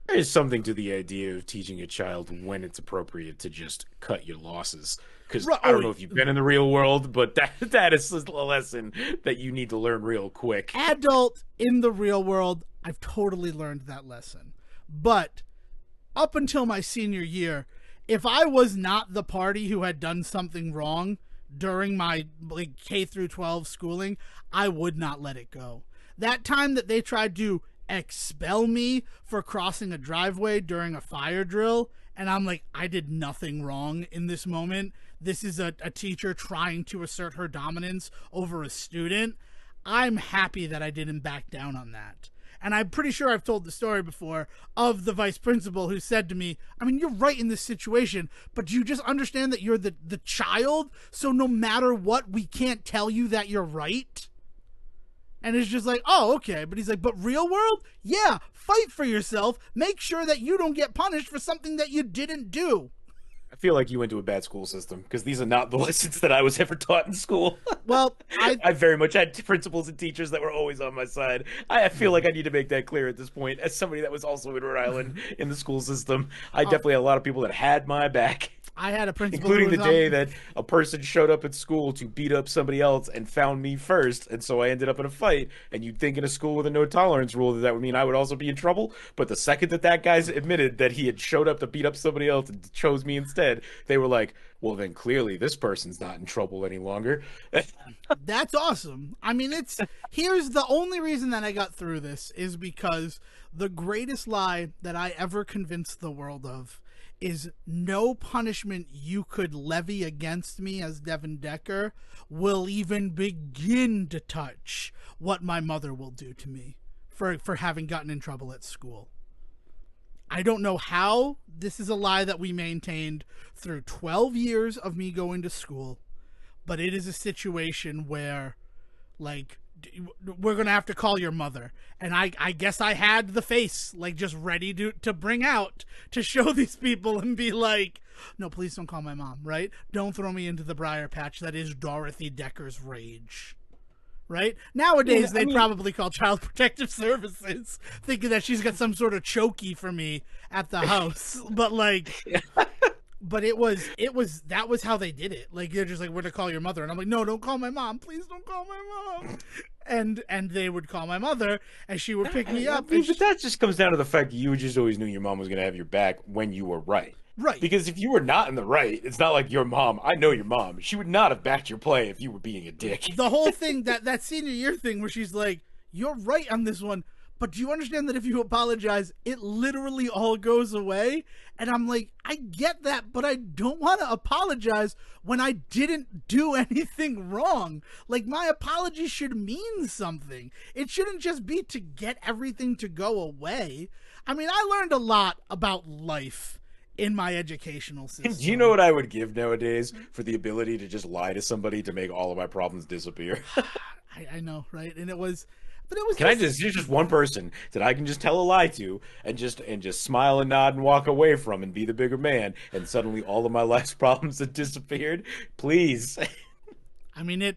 There's something to the idea of teaching a child when it's appropriate to just cut your losses. Because I don't know if you've been in the real world, but that is a lesson that you need to learn real quick. Adult in the real world, I've totally learned that lesson. But up until my senior year, if I was not the party who had done something wrong during my, like, K through 12 schooling, I would not let it go. That time that they tried to expel me for crossing a driveway during a fire drill, and I'm like, I did nothing wrong in this moment. This is a teacher trying to assert her dominance over a student. I'm happy that I didn't back down on that. And I'm pretty sure I've told the story before of the vice principal who said to me, I mean, you're right in this situation, but do you just understand that you're the child? So no matter what, we can't tell you that you're right? And it's just like, oh, okay. But he's like, but real world? Yeah, fight for yourself. Make sure that you don't get punished for something that you didn't do. I feel like you went to a bad school system, because these are not the lessons that I was ever taught in school. Well, I very much had principals and teachers that were always on my side. I feel like I need to make that clear at this point. As somebody that was also in Rhode Island in the school system, I definitely had a lot of people that had my back. I had a principal, including the day that a person showed up at school to beat up somebody else and found me first, and so I ended up in a fight. And you'd think in a school with a no tolerance rule that would mean I would also be in trouble, but the second that guy admitted that he had showed up to beat up somebody else and chose me instead, instead they were like, well, then clearly this person's not in trouble any longer. That's awesome. I mean, here's the only reason that I got through this is because the greatest lie that I ever convinced the world of is no punishment you could levy against me as Devin Decker will even begin to touch what my mother will do to me for having gotten in trouble at school. I don't know how this is a lie that we maintained through 12 years of me going to school, but it is a situation where, like, we're going to have to call your mother. And I guess I had the face, like, just ready to bring out to show these people and be like, no, please don't call my mom, right? Don't throw me into the briar patch that is Dorothy Decker's rage. Right? Nowadays, they'd probably call Child Protective Services, thinking that she's got some sort of chokey for me at the house. But, like, but that was how they did it. Like, they're just like, we're to call your mother. And I'm like, no, don't call my mom. Please don't call my mom. And they would call my mother, and she would pick me up. But that just comes down to the fact that you just always knew your mom was going to have your back when you were right. Right. Because if you were not in the right, it's not like your mom. I know your mom. She would not have backed your play if you were being a dick. The whole thing, that senior year thing where she's like, you're right on this one, but do you understand that if you apologize, it literally all goes away? And I'm like, I get that, but I don't want to apologize when I didn't do anything wrong. Like, my apology should mean something. It shouldn't just be to get everything to go away. I mean, I learned a lot about life in my educational system. Do you know what I would give nowadays for the ability to just lie to somebody to make all of my problems disappear? I know, right? And it was you're just one person that I can just tell a lie to and just smile and nod and walk away from and be the bigger man, and suddenly all of my life's problems have disappeared. Please. I mean,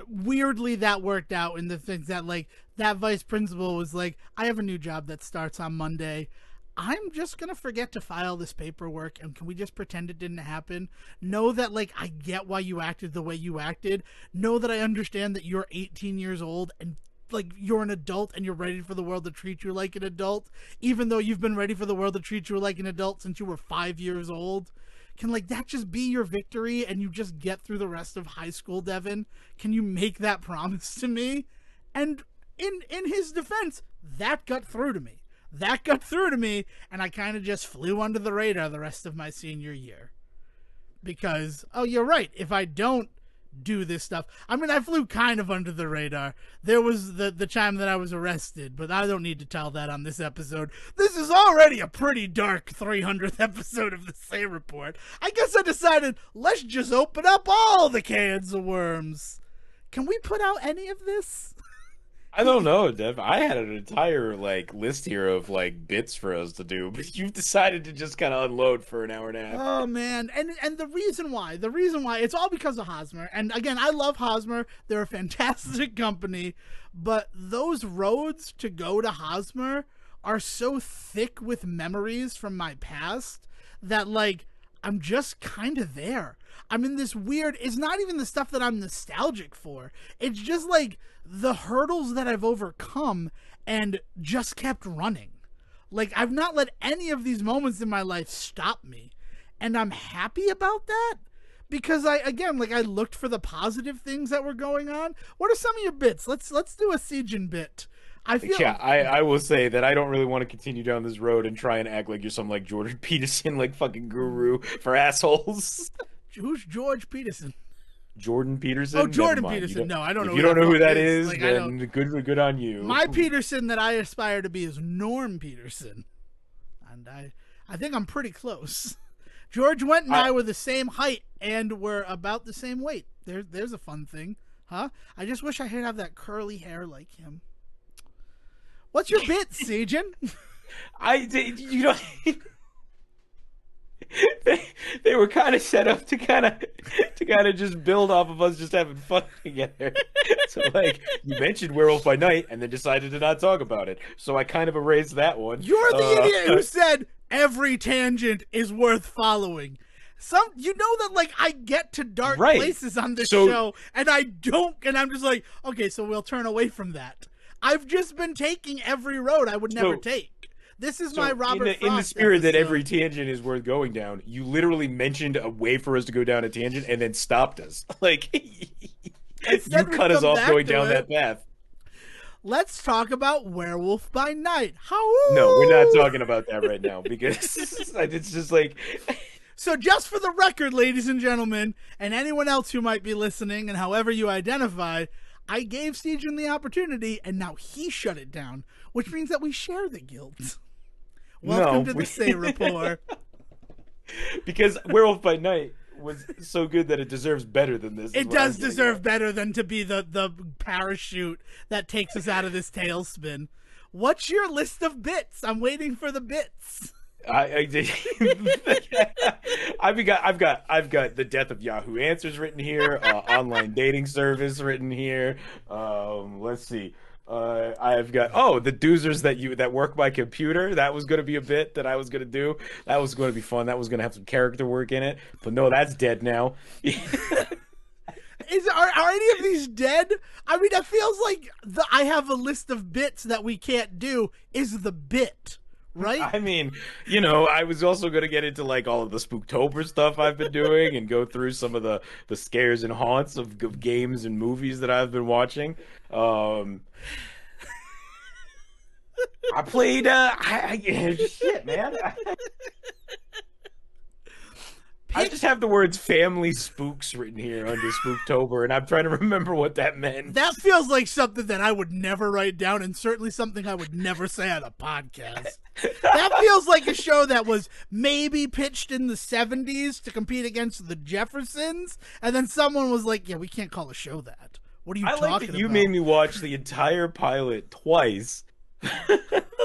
weirdly that worked out in the things that, like, that vice principal was like, I have a new job that starts on Monday. I'm just going to forget to file this paperwork, and can we just pretend it didn't happen? Know that, like, I get why you acted the way you acted. Know that I understand that you're 18 years old and, like, you're an adult and you're ready for the world to treat you like an adult, even though you've been ready for the world to treat you like an adult since you were 5 years old. Can, like, that just be your victory and you just get through the rest of high school, Devin? Can you make that promise to me? And in his defense, that got through to me. That got through to me, and I kind of just flew under the radar the rest of my senior year. Because, oh, you're right, if I don't do this stuff, I mean, I flew kind of under the radar. There was the time that I was arrested, but I don't need to tell that on this episode. This is already a pretty dark 300th episode of the Say Report. I guess I decided, let's just open up all the cans of worms. Can we put out any of this? I don't know, Dev. I had an entire, like, list here of, like, bits for us to do, but you've decided to just kind of unload for an hour and a half. Oh, man. And the reason why, it's all because of Hosmer. And again, I love Hosmer. They're a fantastic company, but those roads to go to Hosmer are so thick with memories from my past that, like, I'm just kind of there. I'm in this weird, it's not even the stuff that I'm nostalgic for. It's just like the hurdles that I've overcome and just kept running. Like, I've not let any of these moments in my life stop me. And I'm happy about that because I looked for the positive things that were going on. What are some of your bits? Let's do a Sejohn bit. I will say that I don't really want to continue down this road and try and act like you're some, like, Jordan Peterson, like, fucking guru for assholes. Who's George Peterson? Jordan Peterson? Oh, Jordan Peterson. No, I don't know. If you don't know who that is, like, then good on you. My Peterson that I aspire to be is Norm Peterson. And I think I'm pretty close. George Wendt and I were the same height and were about the same weight. There's a fun thing. Huh? I just wish I could have that curly hair like him. What's your bit, Sejohn? They were kind of set up to kind of just build off of us just having fun together. So, like, you mentioned Werewolf by Night and then decided to not talk about it. So I kind of erased that one. You're the idiot who said every tangent is worth following. You know that, like, I get to dark places on this show and I don't, and I'm just like, okay, so we'll turn away from that. I've just been taking every road I would never take. This is my Robert Frost in the spirit that episode. every tangent is worth going down, you literally mentioned a way for us to go down a tangent and then stopped us. Like, you cut us off going down that path. Let's talk about Werewolf by Night. How? No, we're not talking about that right now because it's just like. So just for the record, ladies and gentlemen, and anyone else who might be listening, and however you identify, I gave Sejohn the opportunity, and now he shut it down, which means that we share the guilt. Welcome to the Say Rapport. Because Werewolf by Night was so good that it deserves better than this. It does deserve better than to be the parachute that takes us out of this tailspin. What's your list of bits? I'm waiting for the bits. I've got the death of Yahoo Answers written here, online dating service written here. Let's see. I've got the doozers that work by computer. That was going to be a bit that I was going to do. That was going to be fun. That was going to have some character work in it. But no, that's dead now. Are any of these dead? I mean, it feels like I have a list of bits that we can't do is the bit. Right? I mean, I was also going to get into like all of the Spooktober stuff I've been doing and go through some of the scares and haunts of games and movies that I've been watching. I played shit, man. I just have the words family spooks written here under Spooktober, and I'm trying to remember what that meant. That feels like something that I would never write down, and certainly something I would never say on a podcast. That feels like a show that was maybe pitched in the 70s to compete against the Jeffersons, and then someone was like, yeah, we can't call a show that. What are you talking about? You made me watch the entire pilot twice.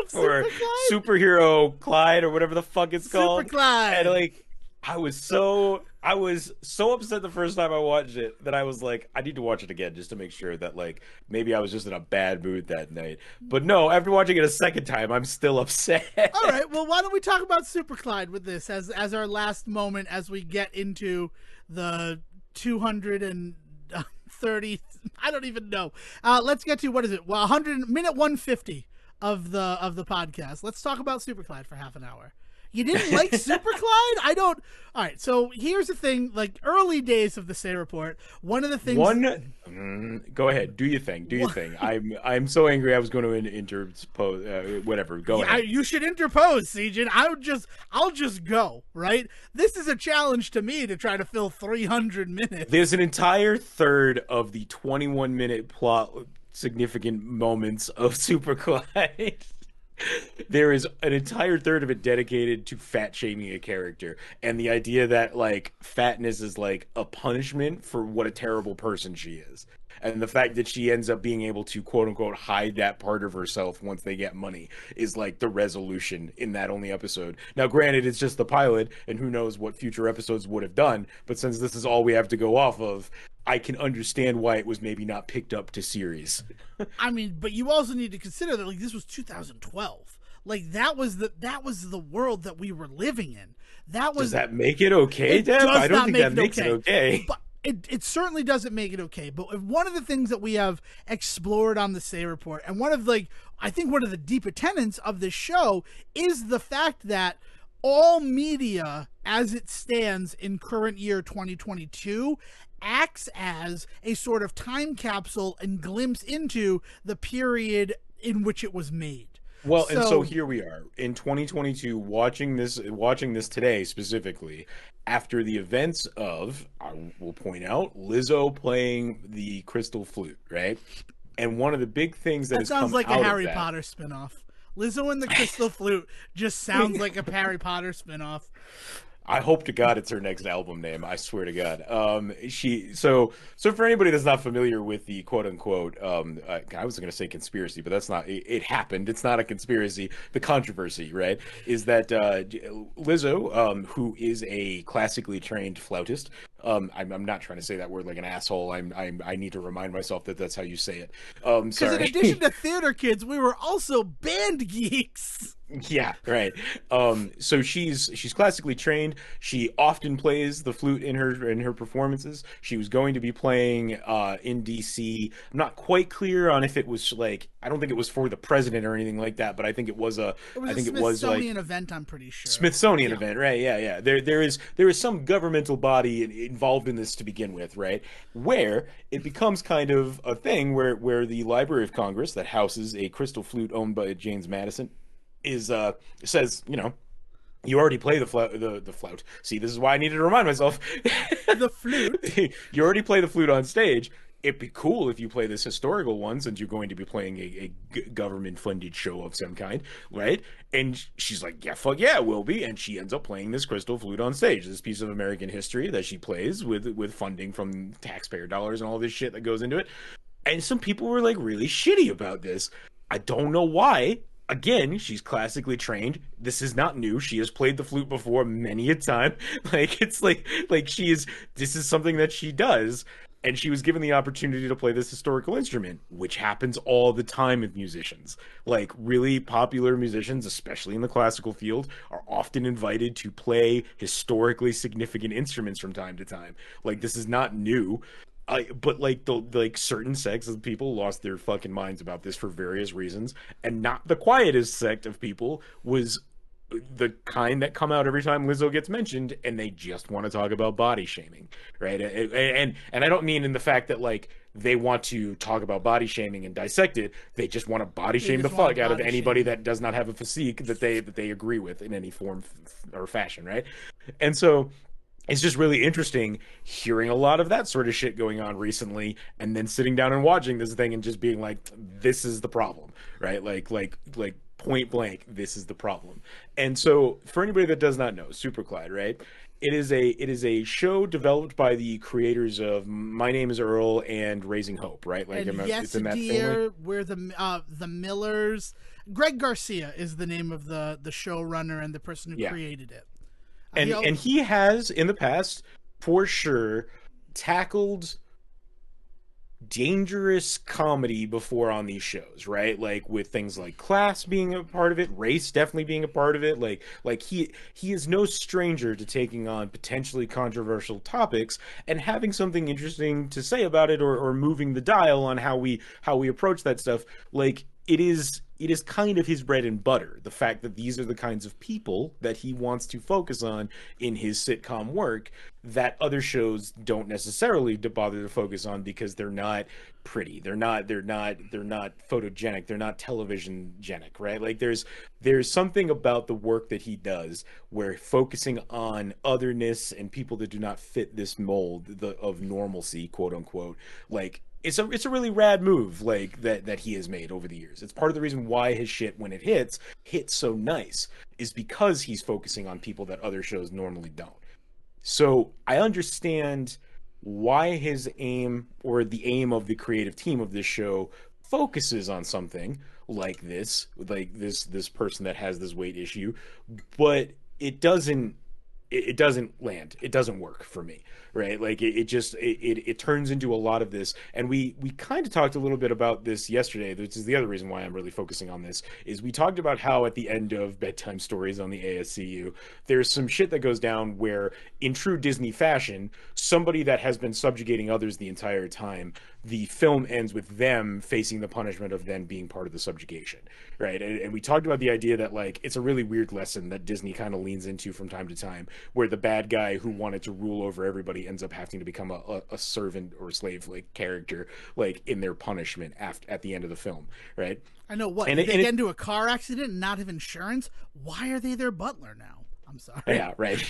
For Superhero Clyde or whatever the fuck it's called. Super Clyde. And like I was so upset the first time I watched it that I was like, I need to watch it again just to make sure that like maybe I was just in a bad mood that night. But no, after watching it a second time, I'm still upset. All right, well, why don't we talk about Super Clyde with this as our last moment as we get into the 230. I don't even know. Let's get to what is it? Well, minute 150 of the podcast. Let's talk about Super Clyde for half an hour. You didn't like Super Clyde? I don't. All right. So here's the thing. Like early days of the Say Report, one of the things. Go ahead. Do your thing. Do your thing. I'm so angry. I was going to interpose. Whatever. Go ahead. You should interpose, Sejohn. I'll just go. Right. This is a challenge to me to try to fill 300 minutes. There's an entire third of the 21-minute plot significant moments of Super Clyde. There is an entire third of it dedicated to fat shaming a character and the idea that like fatness is like a punishment for what a terrible person she is, and the fact that she ends up being able to quote unquote hide that part of herself once they get money is like the resolution in that only episode. Now granted, it's just the pilot and who knows what future episodes would have done, but since this is all we have to go off of, I can understand why it was maybe not picked up to series. I mean, but you also need to consider that like this was 2012. Like that was the world that we were living in. Does that make it okay, Dev? I don't think that makes it okay. But it certainly doesn't make it okay. But one of the things that we have explored on the Say Report, and one of the deeper tenets of this show is the fact that all media as it stands in current year 2022 acts as a sort of time capsule and glimpse into the period in which it was made. Well, and so here we are in 2022 watching this today specifically after the events of, I will point out, Lizzo playing the crystal flute, right? And one of the big things that sounds like a Harry Potter spinoff. Lizzo and the crystal flute just sounds like a Harry Potter spinoff. I hope to God it's her next album name. I swear to God. So for anybody that's not familiar with the quote unquote, I was going to say conspiracy, but that's not. It happened. It's not a conspiracy. The controversy, right, is that Lizzo, who is a classically trained flautist. I'm not trying to say that word like an asshole. I need to remind myself that that's how you say it. Because in addition to theater kids, we were also band geeks. Yeah, right. So she's classically trained. She often plays the flute in her performances. She was going to be playing in DC. I'm not quite clear on if it was like, I don't think it was for the president or anything like that, but It was I a think it was like Smithsonian event, I'm pretty sure. Smithsonian Yeah. event, right? Yeah, yeah. There is some governmental body involved in this to begin with, right? Where it becomes kind of a thing where the Library of Congress that houses a crystal flute owned by James Madison is says, you know, you already play the flute. See, this is why I needed to remind myself. The flute. You already play the flute on stage. It'd be cool if you play this historical one since you're going to be playing a government funded show of some kind, right? And she's like, yeah, fuck yeah, it will be. And she ends up playing this crystal flute on stage, this piece of American history that she plays with funding from taxpayer dollars and all this shit that goes into it. And some people were like really shitty about this. I don't know why. Again, she's classically trained. This is not new. She has played the flute before many a time. Like it's like she is this is something that she does. And she was given the opportunity to play this historical instrument, which happens all the time with musicians. Like really popular musicians, especially in the classical field, are often invited to play historically significant instruments from time to time. Like this is not new. But like the like certain sects of people lost their fucking minds about this for various reasons, and not the quietest sect of people was the kind that come out every time Lizzo gets mentioned, and they just want to talk about body shaming, right? And I don't mean in the fact that like they want to talk about body shaming and dissect it. They just want to body They shame the just want fuck to out of body anybody shame. that does not have a physique that they agree with in any form or fashion, right? And so it's just really interesting hearing a lot of that sort of shit going on recently and then sitting down and watching this thing and just being like, this is the problem, right? Like point blank, this is the problem. And so for anybody that does not know, Super Clyde, right? It is a show developed by the creators of My Name is Earl and Raising Hope, right? Like And yes, it's in that family. dear, we're the Millers. Greg Garcia is the name of the showrunner and the person who Yeah. created it. And he has in the past for sure tackled dangerous comedy before on these shows, right? Like with things like class being a part of it, race definitely being a part of it. Like he is no stranger to taking on potentially controversial topics and having something interesting to say about it, or moving the dial on how we approach that stuff. Like it is kind of his bread and butter. The fact that these are the kinds of people that he wants to focus on in his sitcom work that other shows don't necessarily bother to focus on because they're not pretty. They're not photogenic. They're not television genic, right? Like there's something about the work that he does where focusing on otherness and people that do not fit this mold of normalcy, quote unquote, like it's a really rad move like that he has made over the years. It's part of the reason why his shit when it hits so nice is because he's focusing on people that other shows normally don't. So I understand why his aim or the aim of the creative team of this show focuses on something like this person that has this weight issue, but it doesn't land. It doesn't work for me, right? Like it just it turns into a lot of this, and we kind of talked a little bit about this yesterday, which is the other reason why I'm really focusing on this. Is we talked about how at the end of bedtime stories on the ASCU, there's some shit that goes down where, in true Disney fashion, somebody that has been subjugating others the entire time, the film ends with them facing the punishment of then being part of the subjugation, right? And we talked about the idea that like it's a really weird lesson that Disney kind of leans into from time to time, where the bad guy who wanted to rule over everybody ends up having to become a servant or slave like character, like in their punishment after at the end of the film, right? I know what. And If it, they and get it into a car accident and not have insurance, why are they their butler now? I'm sorry. yeah, right.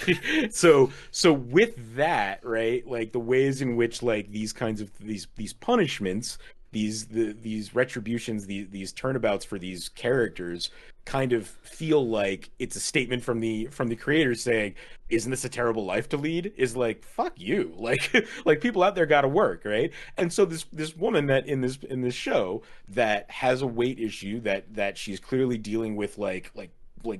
So with that, right, like the ways in which like these kinds of these punishments, these retributions, these turnabouts for these characters kind of feel like it's a statement from the creators saying, isn't this a terrible life to lead? Is like, fuck you. Like like people out there gotta work, right? And so this woman that in this show that has a weight issue that she's clearly dealing with like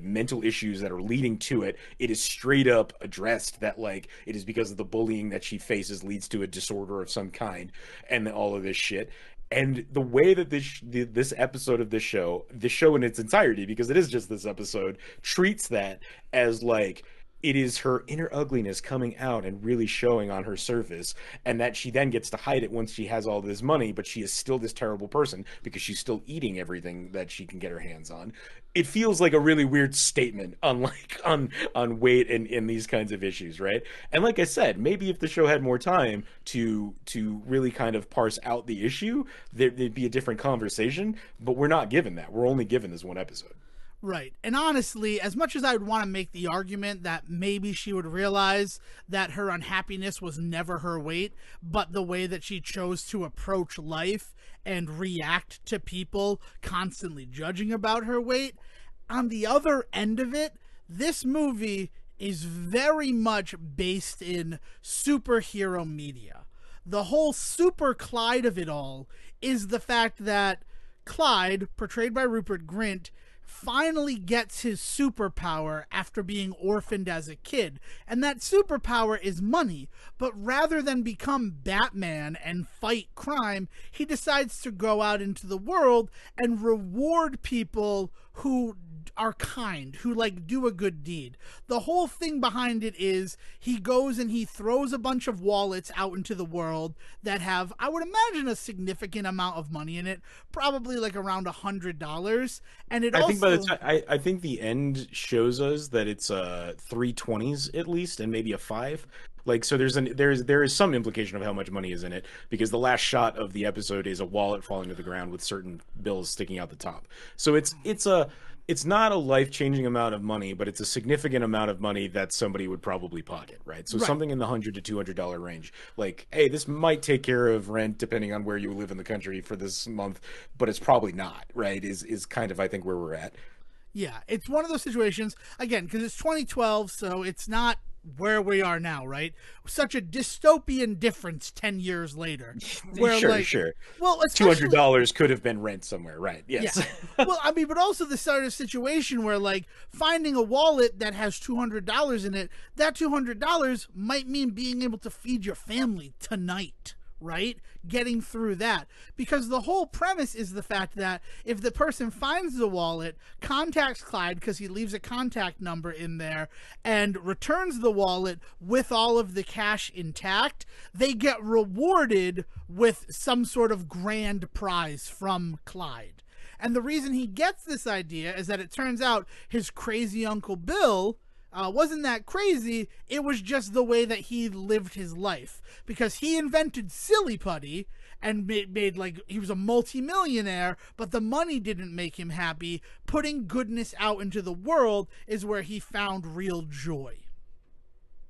mental issues that are leading to it. It is straight up addressed that like it is because of the bullying that she faces leads to a disorder of some kind and all of this shit. And the way that this episode of this show in its entirety, because it is just this episode, treats that as like it is her inner ugliness coming out and really showing on her surface, and that she then gets to hide it once she has all this money, but she is still this terrible person because she's still eating everything that she can get her hands on. It feels like a really weird statement on like on weight and in these kinds of issues, right? And like I said, maybe if the show had more time to really kind of parse out the issue, there'd be a different conversation, but we're not given that. We're only given this one episode. Right. And honestly, as much as I would want to make the argument that maybe she would realize that her unhappiness was never her weight, but the way that she chose to approach life and react to people constantly judging about her weight, on the other end of it, this movie is very much based in superhero media. The whole super Clyde of it all is the fact that Clyde, portrayed by Rupert Grint, finally gets his superpower after being orphaned as a kid. And that superpower is money. But rather than become Batman and fight crime, he decides to go out into the world and reward people who are kind, who like do a good deed. The whole thing behind it is he goes and he throws a bunch of wallets out into the world that have, I would imagine, a significant amount of money in it, probably like around $100. And it I think by the time I think the end shows us that it's 320s at least, and maybe a 5. Like, so there is some implication of how much money is in it, because the last shot of the episode is a wallet falling to the ground with certain bills sticking out the top. So it's not a life-changing amount of money, but it's a significant amount of money that somebody would probably pocket, right? So something in the $100 to $200 range. Like, hey, this might take care of rent depending on where you live in the country for this month, but it's probably not, right? Is kind of, I think, where we're at. Yeah, it's one of those situations, again, because it's 2012, so it's not where we are now, right? Such a dystopian difference 10 years later. Where, sure. Well, $200 could have been rent somewhere, right? Yes. Yeah. Well, I mean, but also the sort of situation where, like, finding a wallet that has $200 in it, that $200 might mean being able to feed your family tonight, right? Getting through that. Because the whole premise is the fact that if the person finds the wallet, contacts Clyde because he leaves a contact number in there, and returns the wallet with all of the cash intact, they get rewarded with some sort of grand prize from Clyde. And the reason he gets this idea is that it turns out his crazy Uncle Bill wasn't that crazy. It was just the way that he lived his life, because he invented Silly Putty and made like he was a multimillionaire, but the money didn't make him happy. Putting goodness out into the world is where he found real joy.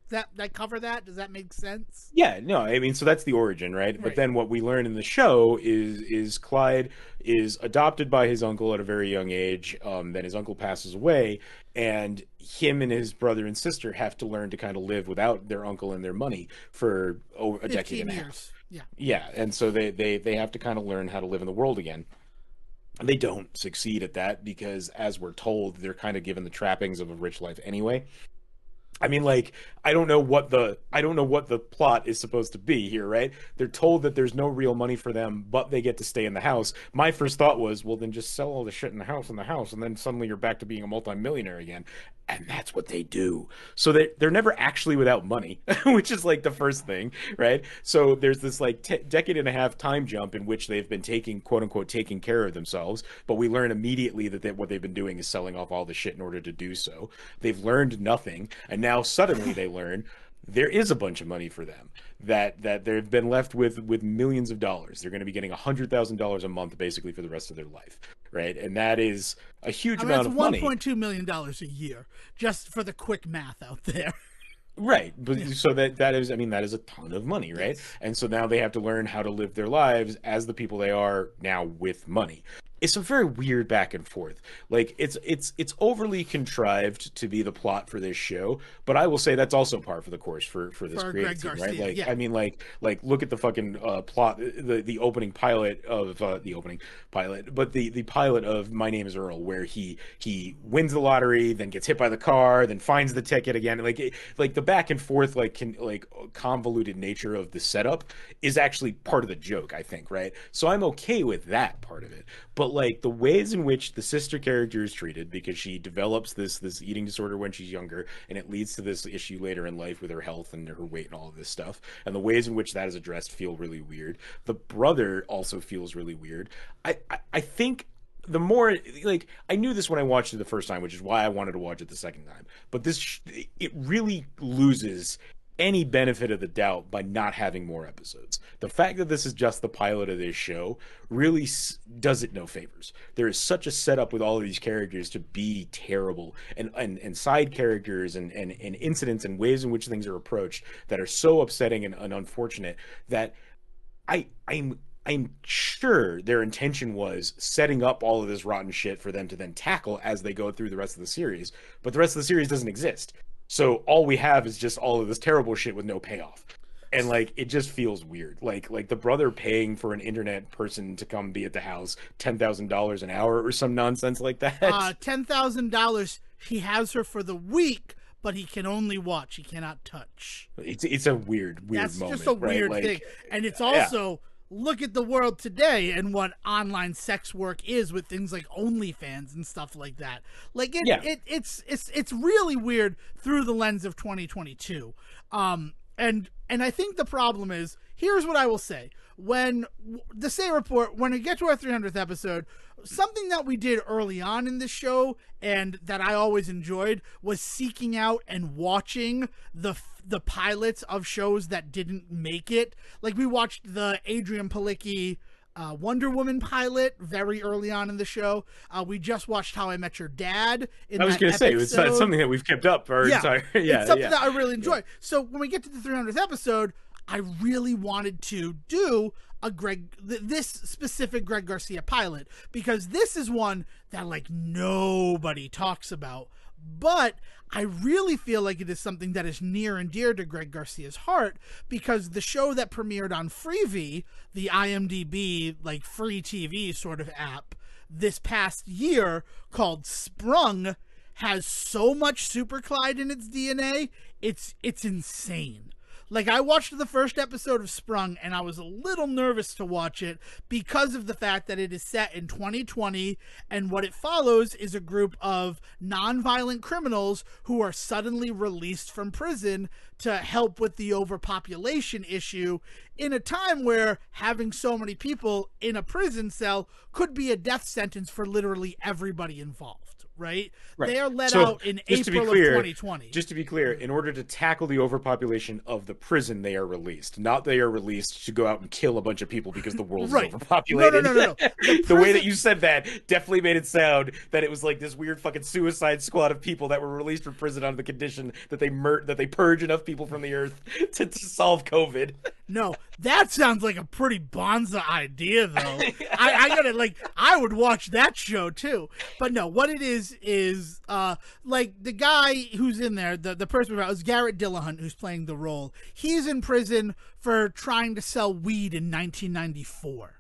That cover that? Does that make sense? Yeah, no, I mean, so that's the origin, right? But then what we learn in the show is Clyde is adopted by his uncle at a very young age. Then his uncle passes away, and him and his brother and sister have to learn to kind of live without their uncle and their money for over a decade and a half. Yeah, and so they have to kind of learn how to live in the world again. They don't succeed at that because, as we're told, they're kind of given the trappings of a rich life anyway. I mean, like, I don't know what the plot is supposed to be here, right? They're told that there's no real money for them, but they get to stay in the house. My first thought was, well, then just sell all the shit in the house, and then suddenly you're back to being a multimillionaire again. And that's what they do. So they're never actually without money, which is like the first thing, right? So there's this like decade and a half time jump in which they've been quote unquote, taking care of themselves. But we learn immediately that what they've been doing is selling off all the shit in order to do so. They've learned nothing. And now suddenly they learn there is a bunch of money for them, that they've been left with millions of dollars. They're going to be getting $100,000 a month basically for the rest of their life, right? And that is a huge amount of money. That's $1.2 million a year, just for the quick math out there. Right. But so that is, I mean, that is a ton of money, right? Yes. And so now they have to learn how to live their lives as the people they are now with money. it's some very weird back and forth. Like it's overly contrived to be the plot for this show, but I will say that's also par for the course for this creative team, right? Like yeah. I mean, like look at the fucking plot, the opening pilot of the pilot of My Name Is Earl, where he wins the lottery, then gets hit by the car, then finds the ticket again. Like the back and forth, like convoluted nature of the setup is actually part of the joke, I think, right? So I'm okay with that part of it. But like the ways in which the sister character is treated, because she develops this eating disorder when she's younger, and it leads to this issue later in life with her health and her weight and all of this stuff, and the ways in which that is addressed feel really weird. The brother also feels really weird. I think the more, like, I knew this when I watched it the first time, which is why I wanted to watch it the second time. But it really loses any benefit of the doubt by not having more episodes. The fact that this is just the pilot of this show really does it no favors. There is such a setup with all of these characters to be terrible, and side characters and incidents and ways in which things are approached that are so upsetting and unfortunate that I'm sure their intention was setting up all of this rotten shit for them to then tackle as they go through the rest of the series, but the rest of the series doesn't exist. So all we have is just all of this terrible shit with no payoff. And like it just feels weird. Like the brother paying for an internet person to come be at the house $10,000 an hour or some nonsense like that. $10,000. He has her for the week, but he can only watch. He cannot touch. It's a weird That's moment. That's just a right? weird like, thing. And it's also look at the world today and what online sex work is with things like OnlyFans and stuff like that. Like it's really weird through the lens of 2022. And I think the problem is, here's what I will say. When the Say Report, when we get to our 300th episode, something that we did early on in this show and that I always enjoyed was seeking out and watching the pilots of shows that didn't make it. Like we watched the Adrian Palicki Wonder Woman pilot very early on in the show. We just watched How I Met Your Dad. I was going to say, it's something that we've kept up our entire... it's something that I really enjoy. So when we get to the 300th episode, I really wanted to do this specific Greg Garcia pilot, because this is one that like nobody talks about, but I really feel like it is something that is near and dear to Greg Garcia's heart, because the show that premiered on Freevee, the IMDb like free TV sort of app, this past year, called Sprung, has so much Super Clyde in its DNA. It's insane. Like, I watched the first episode of Sprung, and I was a little nervous to watch it because of the fact that it is set in 2020, and what it follows is a group of nonviolent criminals who are suddenly released from prison to help with the overpopulation issue in a time where having so many people in a prison cell could be a death sentence for literally everybody involved. Right? They are let out in April of 2020. Just to be clear, in order to tackle the overpopulation of the prison, they are released. Not they are released to go out and kill a bunch of people because the world is overpopulated. No. The way that you said that definitely made it sound that it was like this weird fucking suicide squad of people that were released from prison on the condition that they purge enough people from the earth to solve COVID. No, that sounds like a pretty bonza idea, though. I gotta, like, I would watch that show, too. But no, what it is like, the guy who's in there, the person is Garrett Dillahunt, who's playing the role. He's in prison for trying to sell weed in 1994.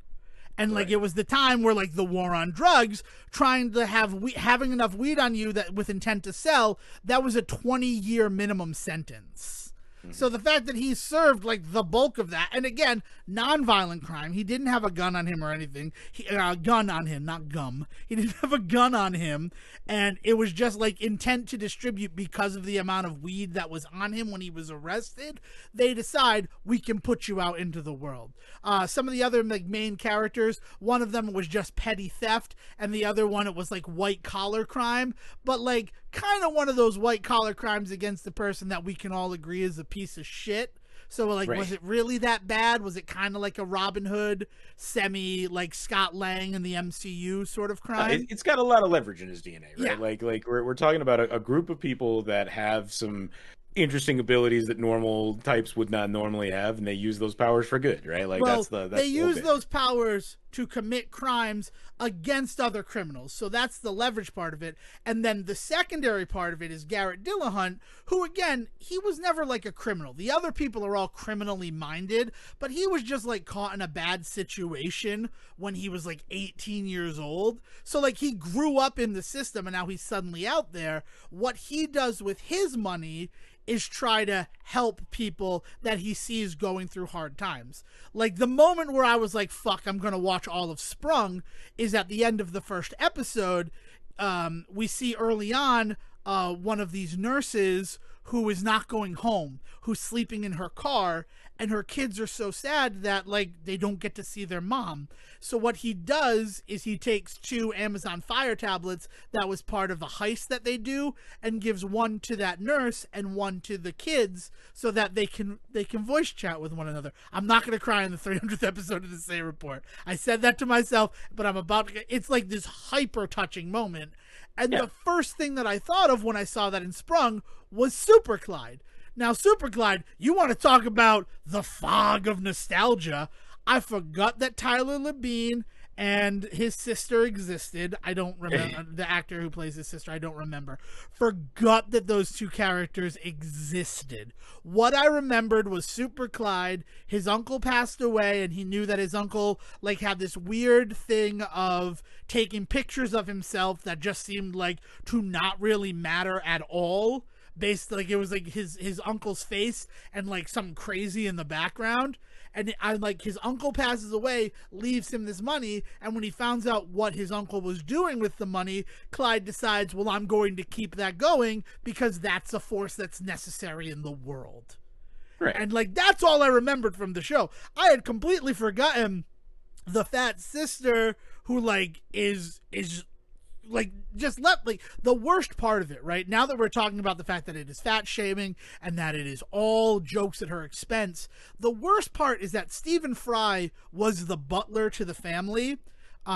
And, like, it was the time where, like, the war on drugs, trying to having enough weed on you that with intent to sell, that was a 20-year minimum sentence. So the fact that he served like the bulk of that, and again, non-violent crime, he didn't have a gun on him or anything. Gun on him, not gum. He didn't have a gun on him, and it was just like intent to distribute because of the amount of weed that was on him when he was arrested. They decide, we can put you out into the world. Some of the other like main characters, one of them was just petty theft, and the other one, it was like white collar crime, but like kind of one of those white collar crimes against the person that we can all agree is a piece of shit. So like, was it really that bad? Was it kind of like a Robin Hood, semi like Scott Lang in the MCU sort of crime? It's got a lot of leverage in his DNA, right? Yeah. Like we're talking about a group of people that have some interesting abilities that normal types would not normally have, and they use those powers for good, right? Like, well, they use those powers to commit crimes against other criminals. So that's the leverage part of it. And then the secondary part of it is Garrett Dillahunt, who, again, he was never like a criminal. The other people are all criminally minded, but he was just like caught in a bad situation when he was like 18 years old. So like he grew up in the system and now he's suddenly out there. What he does with his money is try to help people that he sees going through hard times. Like the moment where I was like, fuck, I'm going to watch all of Sprung is at the end of the first episode. We see early on one of these nurses who is not going home, who's sleeping in her car, and her kids are so sad that like they don't get to see their mom. So what he does is he takes 2 Amazon Fire tablets that was part of the heist that they do and gives one to that nurse and one to the kids so that they can voice chat with one another. I'm not going to cry in the 300th episode of the Say Report. I said that to myself, but I'm about to it's like this hyper touching moment. And the first thing that I thought of when I saw that in Sprung was Super Clyde. Now, Super Clyde, you want to talk about the fog of nostalgia. I forgot that Tyler Labine and his sister existed. I don't remember the actor who plays his sister. I don't remember. Forgot that those 2 characters existed. What I remembered was Super Clyde. His uncle passed away, and he knew that his uncle like had this weird thing of taking pictures of himself that just seemed like to not really matter at all. Based like it was like his uncle's face and like something crazy in the background. And I like his uncle passes away, leaves him this money, and when he finds out what his uncle was doing with the money, Clyde decides, well, I'm going to keep that going because that's a force that's necessary in the world. Right. And like that's all I remembered from the show. I had completely forgotten the fat sister who like is like just let like the worst part of it, right? Now that we're talking about the fact that it is fat shaming and that it is all jokes at her expense, the worst part is that Stephen Fry was the butler to the family.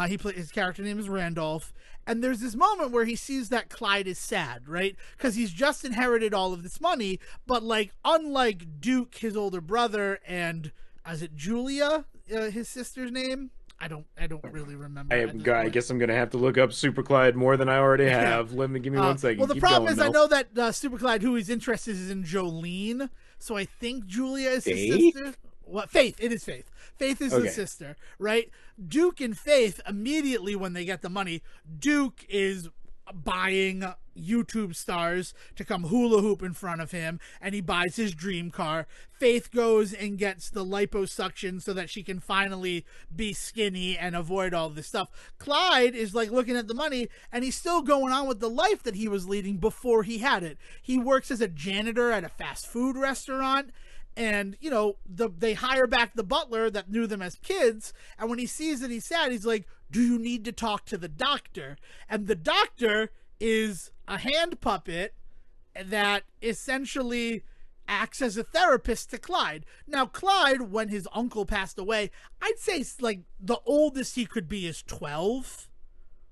He played his character name is Randolph, and there's this moment where he sees that Clyde is sad, right? Because he's just inherited all of this money, but like unlike Duke, his older brother, and is it Julia, his sister's name? I don't really remember. I guess I'm gonna have to look up Super Clyde more than I already have. Let me give me 1 second. Well, the problem is I know that Super Clyde, who he's interested in, is in Jolene, so I think Julia is his sister. What? Faith? It is Faith. Faith is his sister, right? Duke and Faith immediately when they get the money, Duke is buying YouTube stars to come hula hoop in front of him, and he buys his dream car. Faith goes and gets the liposuction so that she can finally be skinny and avoid all this stuff. Clyde is like looking at the money, and he's still going on with the life that he was leading before he had it. He works as a janitor at a fast food restaurant. And, you know, they hire back the butler that knew them as kids. And when he sees that he's sad, he's like, do you need to talk to the doctor? And the doctor is a hand puppet that essentially acts as a therapist to Clyde. Now, Clyde, when his uncle passed away, I'd say like the oldest he could be is 12.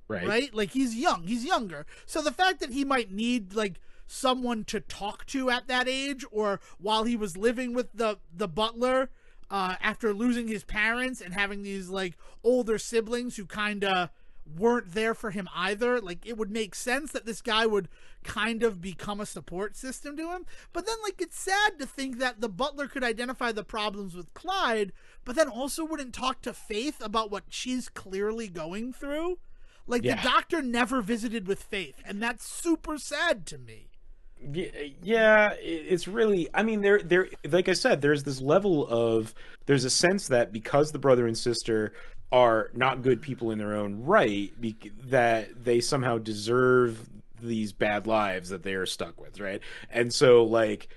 Right? Like he's young. He's younger. So the fact that he might need like someone to talk to at that age, or while he was living with the butler after losing his parents and having these like older siblings who kind of weren't there for him either, like it would make sense that this guy would kind of become a support system to him. But then like it's sad to think that the butler could identify the problems with Clyde but then also wouldn't talk to Faith about what she's clearly going through. Like the doctor never visited with Faith, and that's super sad to me. Yeah, it's really, I mean, there like I said, there's this level of, there's a sense that because the brother and sister are not good people in their own right, that they somehow deserve these bad lives that they are stuck with, right? And so like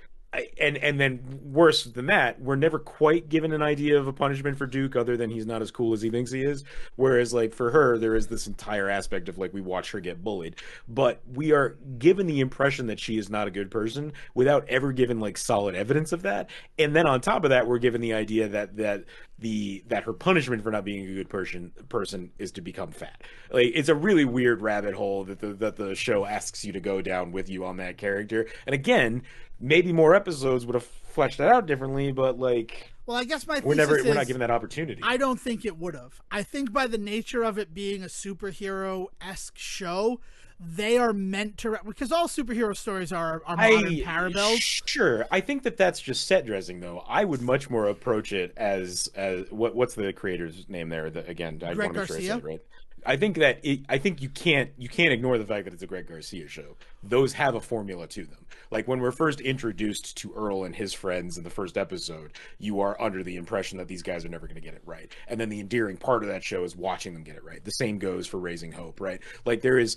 and then worse than that, we're never quite given an idea of a punishment for Duke other than he's not as cool as he thinks he is. Whereas like for her, there is this entire aspect of like we watch her get bullied, but we are given the impression that she is not a good person without ever given like solid evidence of that. And then on top of that, we're given the idea that that her punishment for not being a good person is to become fat. Like, it's a really weird rabbit hole that the show asks you to go down with you on that character. And again, maybe more episodes would have fleshed that out differently, but like, well, I guess my we're thesis not is given that opportunity. I don't think it would have. I think by the nature of it being a superhero-esque show, they are meant to, because all superhero stories are modern parallels. Sure, I think that's just set dressing, though. I would much more approach it as what's the creator's name there? Again, I want to make sure I say it right. I think you can't ignore the fact that it's a Greg Garcia show. Those have a formula to them. Like when we're first introduced to Earl and his friends in the first episode, you are under the impression that these guys are never going to get it right. And then the endearing part of that show is watching them get it right. The same goes for Raising Hope, right? Like there is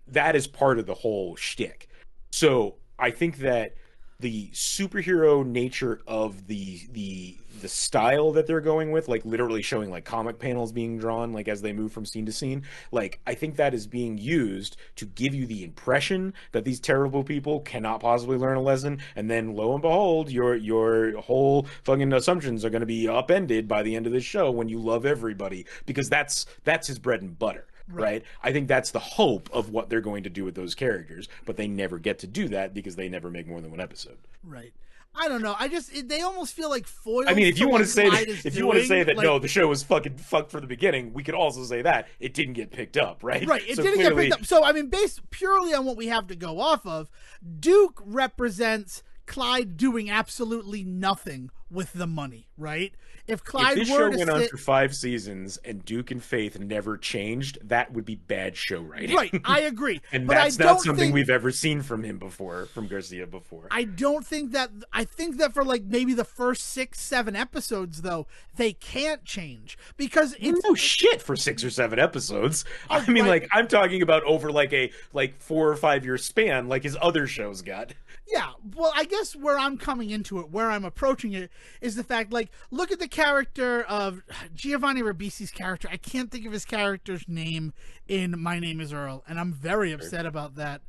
that is part of the whole shtick. So I think that the superhero nature of the style that they're going with, like literally showing like comic panels being drawn like as they move from scene to scene, like I think that is being used to give you the impression that these terrible people cannot possibly learn a lesson, and then lo and behold, your whole fucking assumptions are going to be upended by the end of this show when you love everybody, because that's his bread and butter. Right. I think that's the hope of what they're going to do with those characters, but they never get to do that because they never make more than one episode. Right. I don't know. They almost feel like foiled. I mean, if you want to say that like, no, the show was fucking fucked from the beginning, we could also say that it didn't get picked up, right? Right. It didn't get picked up. So I mean, based purely on what we have to go off of, Duke represents Clyde doing absolutely nothing with the money, right? If Clyde if this show went on for 5 seasons and Duke and Faith never changed, that would be bad show writing. Right, I agree. And but that's not something we've ever seen from him before, from Garcia before. I don't think that. I think that for like maybe the first 6-7 episodes, though, they can't change because it's no shit for 6 or 7 episodes. I mean, like I'm talking about over like a 4 or 5 year span, like his other shows got. Yeah, well, I guess where I'm coming into it, where I'm approaching it, is the fact, like, look at the character of Giovanni Ribisi's character. I can't think of his character's name in My Name is Earl, and I'm very upset about that.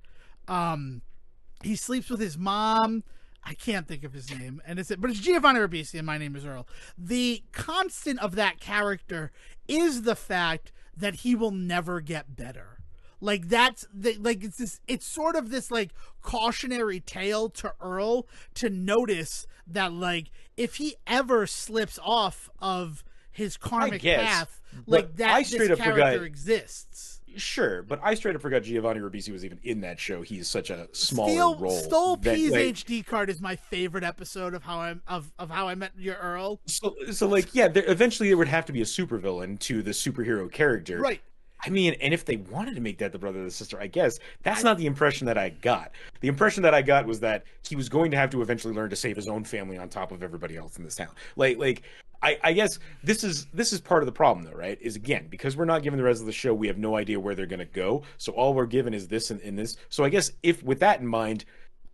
He sleeps with his mom. I can't think of his name, but it's Giovanni Ribisi in My Name is Earl. The constant of that character is the fact that he will never get better. Like it's sort of this like cautionary tale to Earl to notice that like if he ever slips off of his karmic path, like that this character exists. Sure, but I straight up forgot Giovanni Ribisi was even in that show. He's such a smaller role. Stole P's HD card is my favorite episode of How I Met Your Earl. So like yeah, eventually there would have to be a supervillain to the superhero character, right? I mean, and if they wanted to make that the brother or the sister, I guess that's not the impression that I got. The impression that I got was that he was going to have to eventually learn to save his own family on top of everybody else in this town. I guess this is part of the problem, though, right? Is again, because we're not given the rest of the show, we have no idea where they're going to go. So all we're given is this and this. So I guess if with that in mind,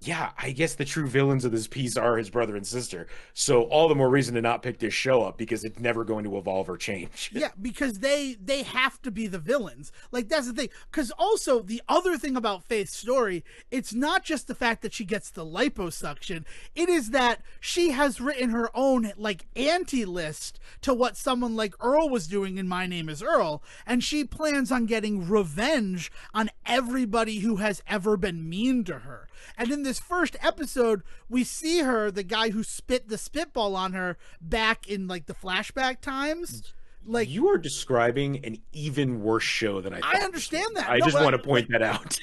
yeah, I guess the true villains of this piece are his brother and sister. So all the more reason to not pick this show up because it's never going to evolve or change. Yeah, because they have to be the villains. Like that's the thing. Because also the other thing about Faith's story, it's not just the fact that she gets the liposuction. It is that she has written her own like anti-list to what someone like Earl was doing in My Name is Earl, and she plans on getting revenge on everybody who has ever been mean to her. And in this first episode, we see her, the guy who spit the spitball on her, back in like the flashback times. Like you are describing an even worse show than I thought. I understand that. I just want to point that out.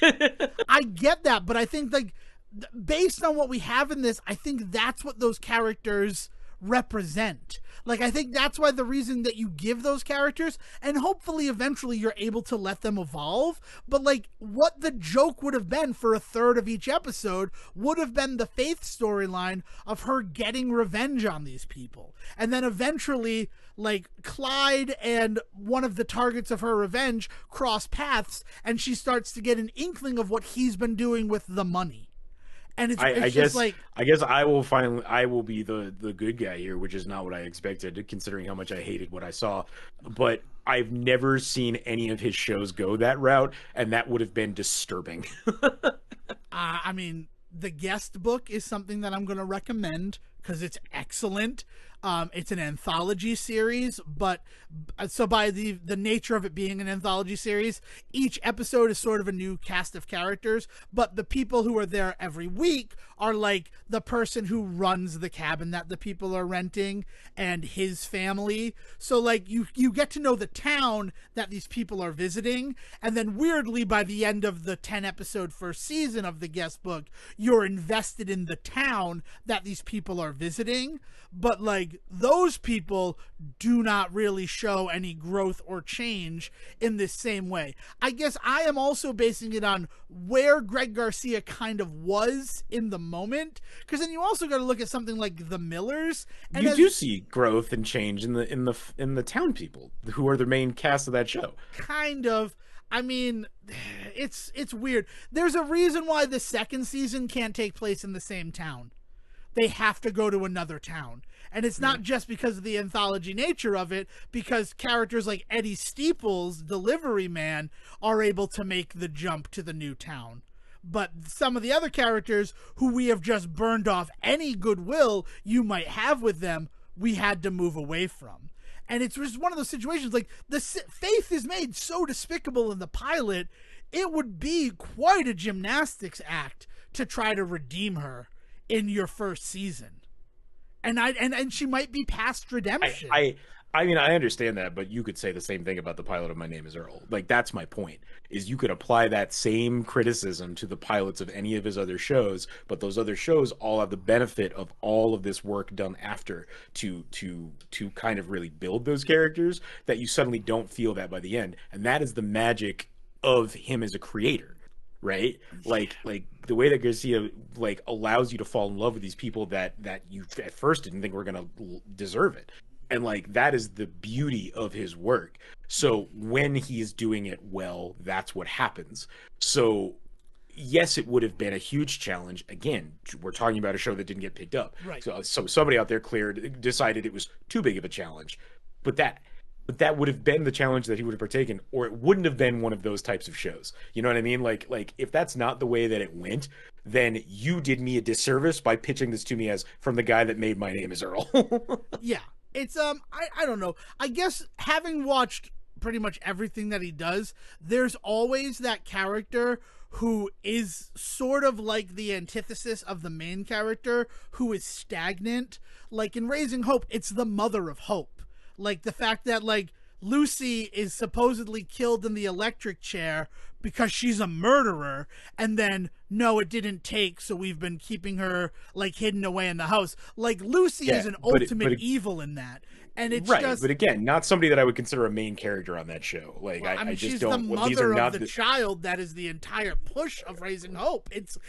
I get that, but I think like based on what we have in this, I think that's what those characters represent. Like I think that's why the reason that you give those characters, and hopefully eventually you're able to let them evolve, but like what the joke would have been for a third of each episode would have been the Faith storyline of her getting revenge on these people, and then eventually like Clyde and one of the targets of her revenge cross paths, and she starts to get an inkling of what he's been doing with the money. And I guess I will be the good guy here, which is not what I expected, considering how much I hated what I saw. But I've never seen any of his shows go that route, and that would have been disturbing. I mean, The Guest book is something that I'm going to recommend because it's excellent. It's an anthology series, but so by the nature of it being an anthology series, each episode is sort of a new cast of characters, but the people who are there every week are like the person who runs the cabin that the people are renting and his family. So like you get to know the town that these people are visiting, and then weirdly by the end of the 10 episode first season of the guest book, you're invested in the town that these people are visiting. But like those people do not really show any growth or change in this same way. I guess I am also basing it on where Greg Garcia kind of was in the moment, because then you also got to look at something like The Millers. And you do see growth and change in the town people who are the main cast of that show. Kind of. I mean, it's weird. There's a reason why the second season can't take place in the same town. They have to go to another town. And it's not just because of the anthology nature of it, because characters like Eddie Steeples, Delivery Man, are able to make the jump to the new town. But some of the other characters who we have just burned off any goodwill you might have with them, we had to move away from. And it's just one of those situations, like, Faith is made so despicable in the pilot, it would be quite a gymnastics act to try to redeem her in your first season. And she might be past redemption. I mean, I understand that, but you could say the same thing about the pilot of My Name is Earl. Like, that's my point, is you could apply that same criticism to the pilots of any of his other shows, but those other shows all have the benefit of all of this work done after to kind of really build those characters, that you suddenly don't feel that by the end. And that is the magic of him as a creator, right? Like the way that Garcia like allows you to fall in love with these people that you at first didn't think were going to deserve it. And like that is the beauty of his work. So when he is doing it well, that's what happens. So yes, it would have been a huge challenge. Again, we're talking about a show that didn't get picked up. Right. So somebody out there decided it was too big of a challenge. But that would have been the challenge that he would have partaken, or it wouldn't have been one of those types of shows. You know what I mean? Like if that's not the way that it went, then you did me a disservice by pitching this to me as from the guy that made My Name is Earl. Yeah. It's I don't know. I guess having watched pretty much everything that he does, there's always that character who is sort of like the antithesis of the main character, who is stagnant. Like in Raising Hope, it's the mother of hope. Like the fact that like Lucy is supposedly killed in the electric chair because she's a murderer, and then no, it didn't take, so we've been keeping her like hidden away in the house. Like Lucy is an ultimate evil in that, and it's right. just, but again, not somebody that I would consider a main character on that show. Like well, I mean, I just she's don't. the These are mother not of the child that is the entire push of Raising Hope. It's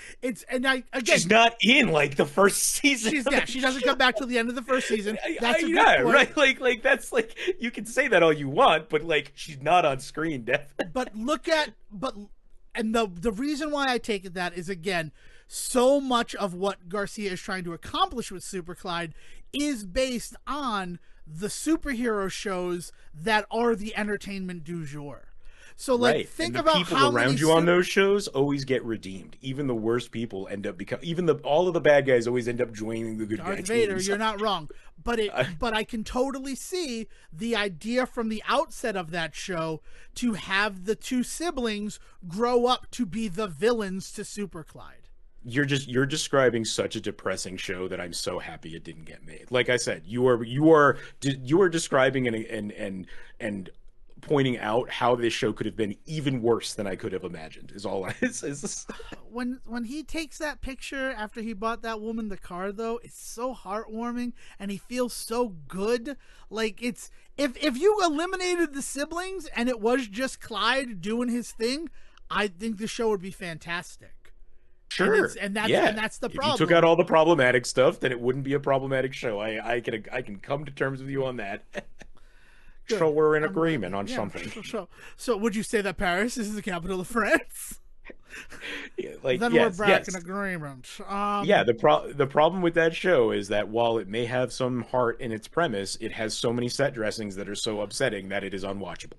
and I again, she's not in like the first season. She doesn't come back till the end of the first season. That's a good right. point. Like that's like, you can say that all you want, but like she's not on screen, definitely. And the reason why I take it that is, again, so much of what Garcia is trying to accomplish with Super Clyde is based on the superhero shows that are the entertainment du jour. So, like, think about how people around you on those shows always get redeemed. Even the worst people end up all of the bad guys always end up joining the good guys. Darth Vader, you're not wrong. But I can totally see the idea from the outset of that show to have the two siblings grow up to be the villains to Super Clyde. You're describing such a depressing show that I'm so happy it didn't get made. Like I said, you are describing and pointing out how this show could have been even worse than I could have imagined. Is all is. When he takes that picture after he bought that woman the car, though, it's so heartwarming and he feels so good. Like, it's if you eliminated the siblings and it was just Clyde doing his thing, I think the show would be fantastic. Sure, and that's the problem. If you took out all the problematic stuff, then it wouldn't be a problematic show. I can come to terms with you on that. Good. So we're in agreement on something. So would you say that Paris is the capital of France? Yeah, then we're back in agreement. The problem with that show is that while it may have some heart in its premise, it has so many set dressings that are so upsetting that it is unwatchable.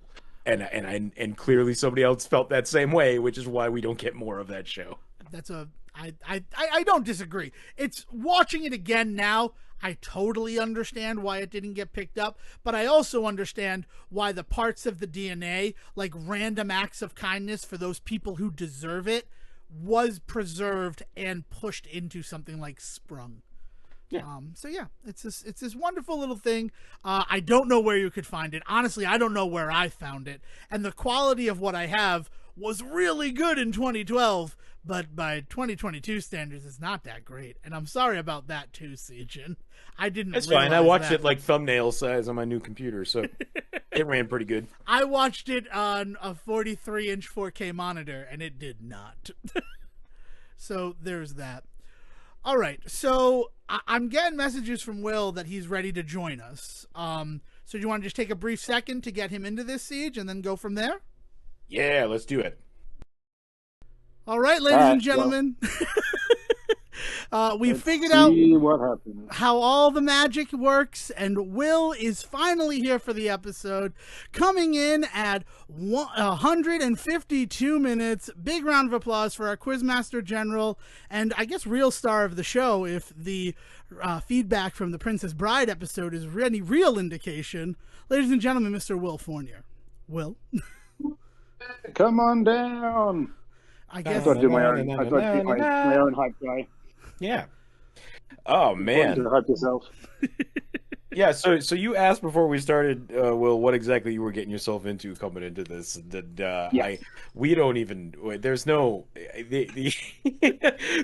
And clearly somebody else felt that same way, which is why we don't get more of that show. I don't disagree. It's watching it again now, I totally understand why it didn't get picked up, but I also understand why the parts of the DNA, like random acts of kindness for those people who deserve it, was preserved and pushed into something like Sprung. Yeah. So yeah, it's this wonderful little thing. I don't know where you could find it. Honestly, I don't know where I found it. And the quality of what I have was really good in 2012, but by 2022 standards, it's not that great. And I'm sorry about that too, Sejohn. I didn't. It's fine. I watched that. it like thumbnail size on my new computer, so it ran pretty good. I watched it on a 43-inch 4K monitor, and it did not. So there's that. All right, so I'm getting messages from Will that he's ready to join us. So do you want to just take a brief second to get him into this siege and then go from there? Yeah, let's do it. All right, ladies and gentlemen. We figured out how all the magic works, and Will is finally here for the episode, coming in at 152 minutes. Big round of applause for our Quizmaster General, and I guess real star of the show, if the feedback from the Princess Bride episode is any real indication. Ladies and gentlemen, Mr. Will Fournier. Will? Come on down. I guess I've got to do my own hype guy. Yeah. Oh man. Hype yourself. Yeah. So you asked before we started, Will, what exactly you were getting yourself into coming into this. Yes. We don't even. There's no.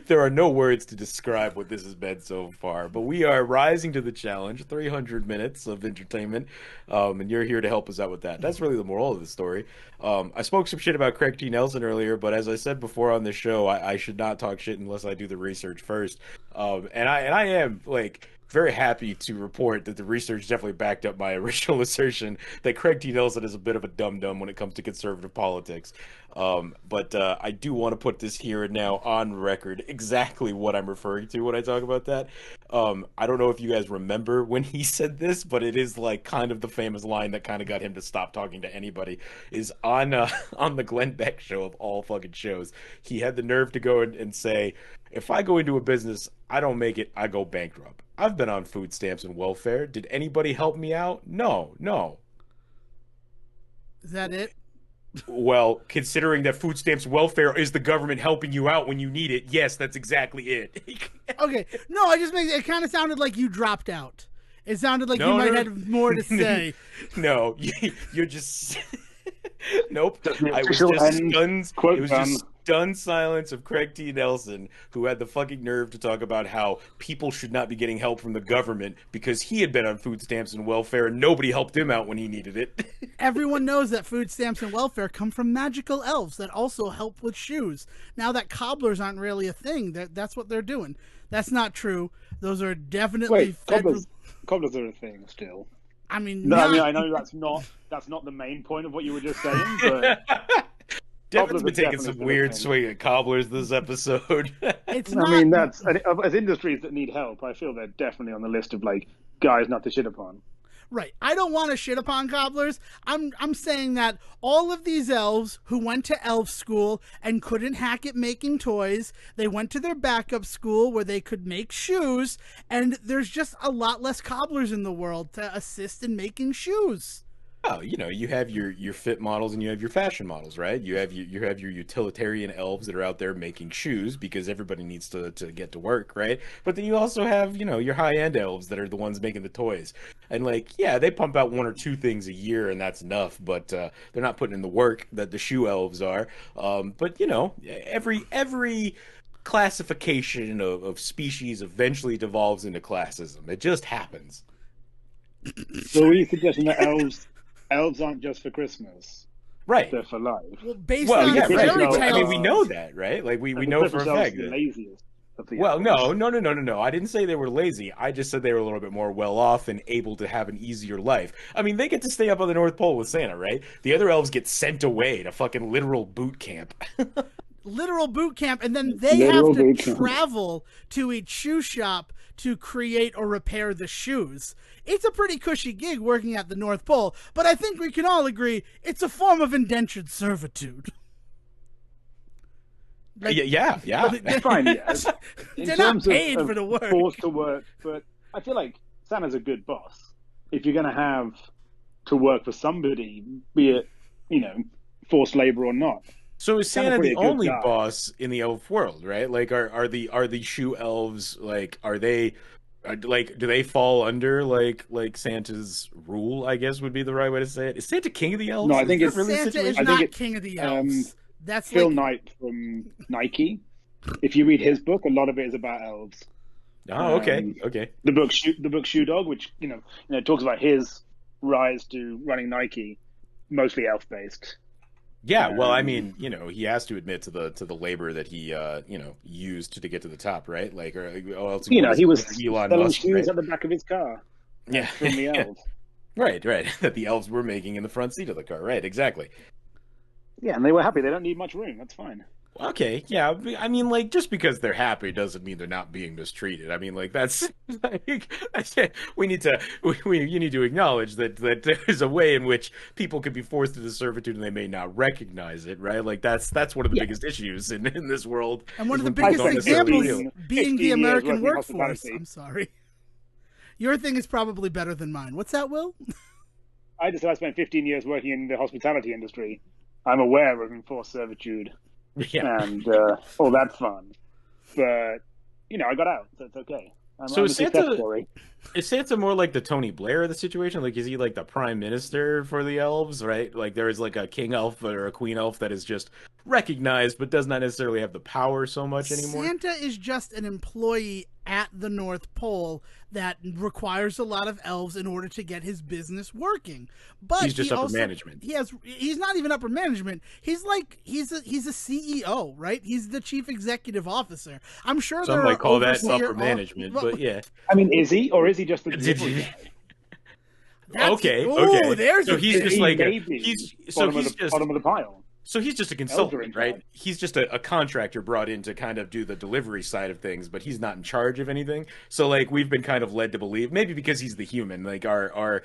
There are no words to describe what this has been so far. But we are rising to the challenge. 300 minutes of entertainment, and you're here to help us out with that. That's really the moral of the story. I spoke some shit about Craig T. Nelson earlier, but as I said before on this show, I should not talk shit unless I do the research first. And I am like very happy to report that the research definitely backed up my original assertion that Craig T. Nelson is a bit of a dum-dum when it comes to conservative politics. But I do want to put this here and now on record exactly what I'm referring to when I talk about that. I don't know if you guys remember when he said this, but it is like kind of the famous line that kind of got him to stop talking to anybody. Is on the Glenn Beck show of all fucking shows. He had the nerve to go and say, if I go into a business, I don't make it, I go bankrupt. I've been on food stamps and welfare. Did anybody help me out? No. Is that it? Well, considering that food stamps welfare is the government helping you out when you need it, yes, that's exactly it. Okay. No, it kind of sounded like you dropped out. It sounded like you might have more to say. No, you're just... Nope. I was just stunned silence of Craig T. Nelson, who had the fucking nerve to talk about how people should not be getting help from the government because he had been on food stamps and welfare and nobody helped him out when he needed it. Everyone knows that food stamps and welfare come from magical elves that also help with shoes. Now that cobblers aren't really a thing, that's what they're doing. That's not true. Those are definitely cobblers are a thing still. I mean, no, I know that's not the main point of what you were just saying, but Devon's been taking some weird swing at cobblers this episode. That's as industries that need help. I feel they're definitely on the list of like guys not to shit upon. Right. I don't want to shit upon cobblers. I'm saying that all of these elves who went to elf school and couldn't hack at making toys, they went to their backup school where they could make shoes, and there's just a lot less cobblers in the world to assist in making shoes. Oh, you have your fit models and you have your fashion models, right? You have your utilitarian elves that are out there making shoes because everybody needs to get to work, right? But then you also have, your high-end elves that are the ones making the toys. And they pump out one or two things a year and that's enough, but they're not putting in the work that the shoe elves are. But every classification of species eventually devolves into classism. It just happens. So are you suggesting that elves aren't just for Christmas, right? They're for life. Well, based on fairy tales, I mean, we know that, right? Like we know for a fact that. Laziest of the well, no. I didn't say they were lazy. I just said they were a little bit more well off and able to have an easier life. I mean, they get to stay up on the North Pole with Santa, right? The other elves get sent away to fucking literal boot camp. Literal boot camp, and then they have to travel to each shoe shop to create or repair the shoes. It's a pretty cushy gig working at the North Pole, but I think we can all agree it's a form of indentured servitude. Yeah. That's fine, yes. They're not paid for the work. Forced to work, but I feel like Santa's a good boss. If you're going to have to work for somebody, be it, forced labor or not. So is Santa's Santa pretty the a good only guy. boss in the elf world, right? Like, are the shoe elves like like do they fall under like Santa's rule? I guess would be the right way to say it. Is Santa king of the No, elves? I Is think that it's really the Santa is situation? I think not it's king of the elves. That's Phil like Knight from Nike. If you read his book, a lot of it is about elves. Oh, okay, okay. The book Shoe Dog, which talks about his rise to running Nike, mostly elf based. Yeah, well, I mean, he has to admit to the labor that he used to get to the top, right? Like, or else He was Elon selling Musk, shoes right? at the back of his car. Yeah, From the elves. right. That the elves were making in the front seat of the car, right? Exactly. Yeah, and they were happy. They don't need much room. That's fine. Okay, yeah. I mean, like, just because they're happy doesn't mean they're not being mistreated. I mean, like, that's like, we need to you need to acknowledge that there's a way in which people could be forced into servitude and they may not recognize it, right? Like, that's one of the biggest issues in this world. and one of the when people biggest don't necessarily examples feel it. being 15 the years American working in workforce. hospitality. I'm sorry. Your thing is probably better than mine. What's that, Will? I spent 15 years working in the hospitality industry. I'm aware of enforced servitude Yeah. and all that fun. But, I got out, so it's okay. So I'm a success story. is Santa more like the Tony Blair of the situation? Like, is he like the prime minister for the elves, right? Like, there is like a king elf or a queen elf that is just recognized, but does not necessarily have the power so much anymore. Santa is just an employee at the North Pole that requires a lot of elves in order to get his business working. But He's just upper management. He's not even upper management. He's a CEO, right? He's the chief executive officer. I'm sure Some there might are call that overseer- upper management, but yeah. I mean, is he, or is he just the delivery guy? Okay. There's so he's just like bottom of the pile. So he's just a consultant, in right? charge. He's just a contractor brought in to kind of do the delivery side of things, but he's not in charge of anything. So like we've been kind of led to believe, maybe because he's the human, like our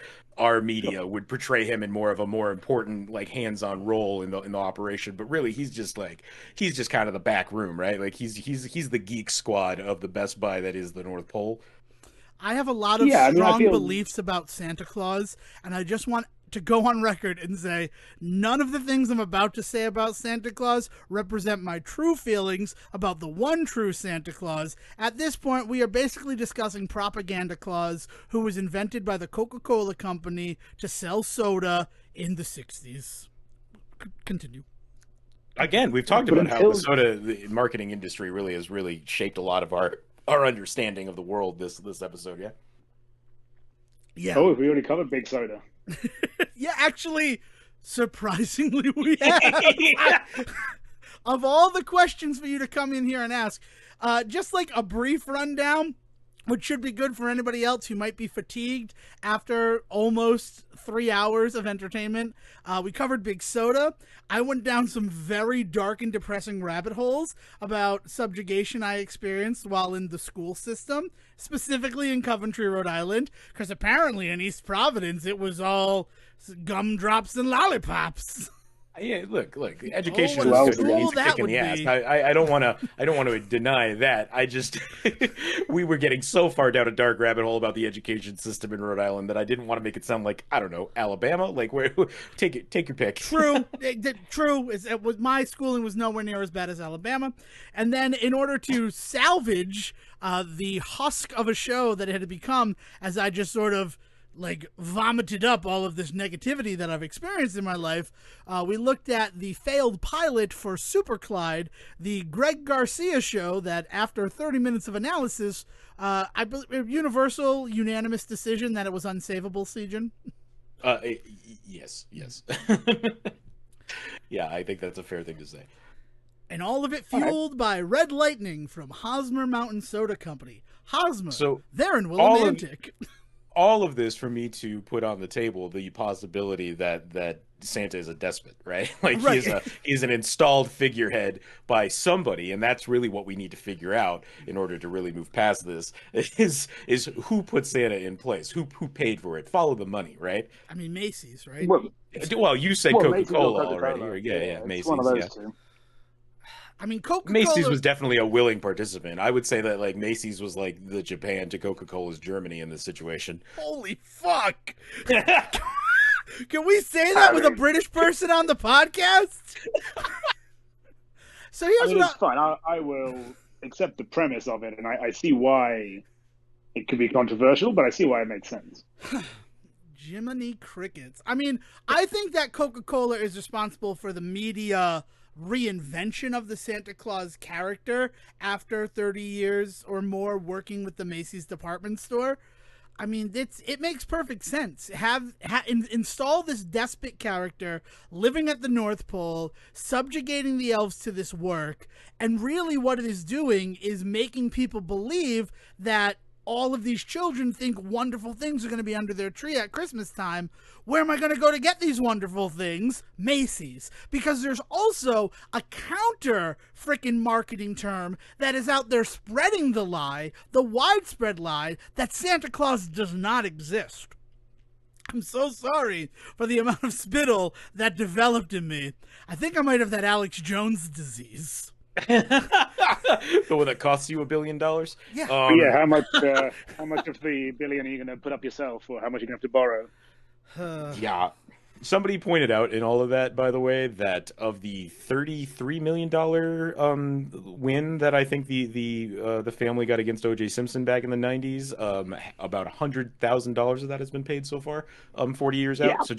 media would portray him in more of a more important like hands-on role in the operation, but really he's just kind of the back room, right? Like he's the geek squad of the Best Buy that is the North Pole. I have a lot of strong beliefs about Santa Claus, and I just want to go on record and say none of the things I'm about to say about Santa Claus represent my true feelings about the one true Santa Claus. At this point, we are basically discussing Propaganda Claus, who was invented by the Coca-Cola Company to sell soda in the 60s. Continue. Again, we've talked about how the marketing industry really has shaped a lot of our understanding of the world this episode, yeah? Yeah. Oh, we already covered Big Soda. Yeah, actually, surprisingly, we have. Of all the questions for you to come in here and ask, just like a brief rundown, which should be good for anybody else who might be fatigued after almost 3 hours of entertainment. We covered Big Soda. I went down some very dark and depressing rabbit holes about subjugation I experienced while in the school system, specifically in Coventry, Rhode Island, because apparently in East Providence it was all gumdrops and lollipops. Yeah, look. Education what a is good. school Needs a that kick in would the ass. be. I don't want to deny that. I just we were getting so far down a dark rabbit hole about the education system in Rhode Island that I didn't want to make it sound like, I don't know, Alabama. Like, where take your pick. True. True. My schooling was nowhere near as bad as Alabama. And then in order to salvage the husk of a show that it had become, as I just sort of like vomited up all of this negativity that I've experienced in my life, we looked at the failed pilot for Super Clyde, the Greg Garcia show that after 30 minutes of analysis, I believe universal unanimous decision that it was unsavable, Sejohn. Yes. Yeah, I think that's a fair thing to say. And all of it fueled by Red Lightning from Hosmer Mountain Soda Company. Hosmer, so they're in Willimantic. All of this for me to put on the table the possibility that Santa is a despot, right? Like right. he's an installed figurehead by somebody, and that's really what we need to figure out in order to really move past this. Is who put Santa in place? Who paid for it? Follow the money, right? I mean Macy's, right? Well, you said Coca-Cola already. Yeah, Macy's. One of those two. I mean, Coca-Cola... Macy's was definitely a willing participant. I would say that like Macy's was like the Japan to Coca-Cola's Germany in this situation. Holy fuck! Can we say that with a British person on the podcast? So here's it's fine. I will accept the premise of it, and I see why it could be controversial, but I see why it makes sense. Jiminy Crickets. I mean, I think that Coca-Cola is responsible for the media reinvention of the Santa Claus character after 30 years or more working with the Macy's department store. I mean, it makes perfect sense. Install this despot character living at the North Pole, subjugating the elves to this work, and really what it is doing is making people believe that all of these children think wonderful things are going to be under their tree at Christmas time. Where am I going to go to get these wonderful things? Macy's. Because there's also a counter freaking marketing term that is out there spreading the lie, the widespread lie, that Santa Claus does not exist. I'm so sorry for the amount of spittle that developed in me. I think I might have that Alex Jones disease. The one that costs you $1 billion. Yeah. How much of the billion are you going to put up yourself, or how much are you going to have to borrow? Yeah. Somebody pointed out in all of that, by the way, that of the $33 million win that I think the family got against O.J. Simpson back in the 90s, about $100,000 of that has been paid so far, 40 years out. Yeah. So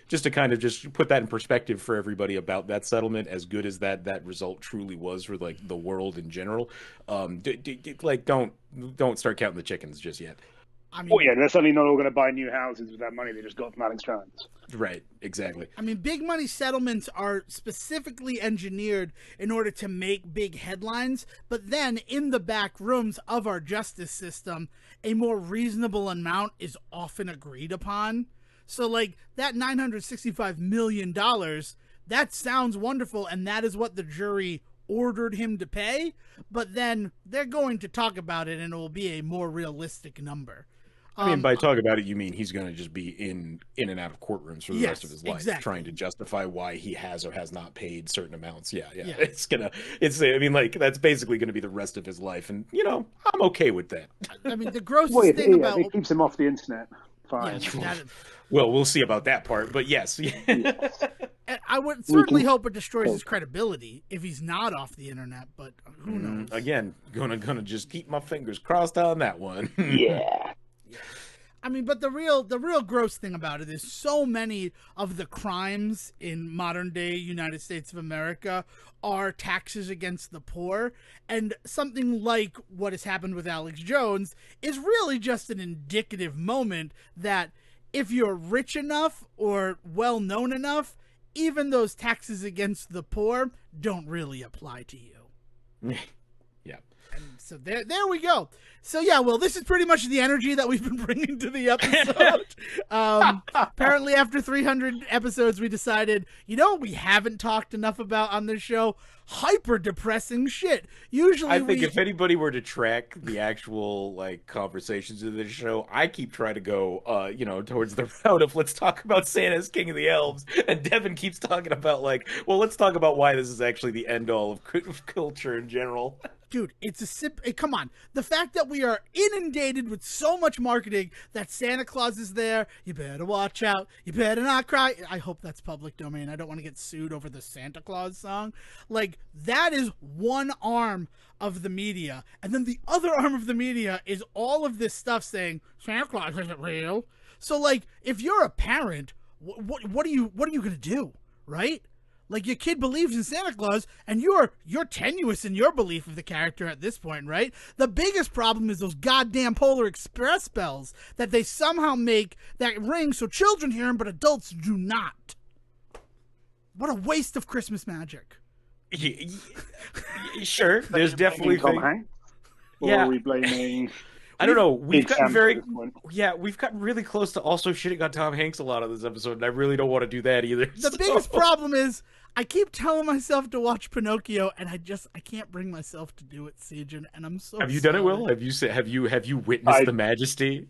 just to kind of just put that in perspective for everybody about that settlement, as good as that result truly was for like the world in general, like don't start counting the chickens just yet. I mean, they're certainly not all going to buy new houses with that money they just got from Alex Jones. Right, exactly. I mean, big money settlements are specifically engineered in order to make big headlines, but then in the back rooms of our justice system, a more reasonable amount is often agreed upon. So, like, that $965 million, that sounds wonderful, and that is what the jury ordered him to pay, but then they're going to talk about it, and it will be a more realistic number. I mean, by talk about it, you mean he's going to just be in and out of courtrooms for the rest of his life, trying to justify why he has or has not paid certain amounts. Yeah. I mean, like, that's basically going to be the rest of his life. And, I'm okay with that. I mean, the grossest thing about... it keeps him off the internet. Fine. Yeah, well, we'll see about that part, but yes. I would certainly hope it destroys his credibility if he's not off the internet, but who knows? Again, gonna just keep my fingers crossed on that one. Yeah. I mean, but the real gross thing about it is so many of the crimes in modern day United States of America are taxes against the poor, and something like what has happened with Alex Jones is really just an indicative moment that if you're rich enough or well known enough, even those taxes against the poor don't really apply to you. Yeah. And so there we go. So yeah, well, this is pretty much the energy that we've been bringing to the episode. Apparently after 300 episodes, we decided, we haven't talked enough about on this show? Hyper depressing shit. Usually I think if anybody were to track the actual like conversations of this show, I keep trying to go towards the route of let's talk about Santa's King of the Elves, and Devin keeps talking about like, well, let's talk about why this is actually the end all of culture in general. Dude, come on. The fact that we are inundated with so much marketing that Santa Claus is there, you better watch out, you better not cry. I hope that's public domain. I don't want to get sued over the Santa Claus song. Like, that is one arm of the media. And then the other arm of the media is all of this stuff saying, Santa Claus isn't real. So, like, if you're a parent, what are you going to do, right? Like, your kid believes in Santa Claus, and you're tenuous in your belief of the character at this point, right? The biggest problem is those goddamn Polar Express bells that they somehow make that ring so children hear them, but adults do not. What a waste of Christmas magic. Sure, there's definitely Tom Hanks? Or are we blaming... I don't know. We've gotten really close to also shitting on Tom Hanks a lot of this episode, and I really don't want to do that either. The biggest problem is I keep telling myself to watch Pinocchio, and I can't bring myself to do it, Sejohn, and I'm so. Have you done it, Will? Have you witnessed the majesty?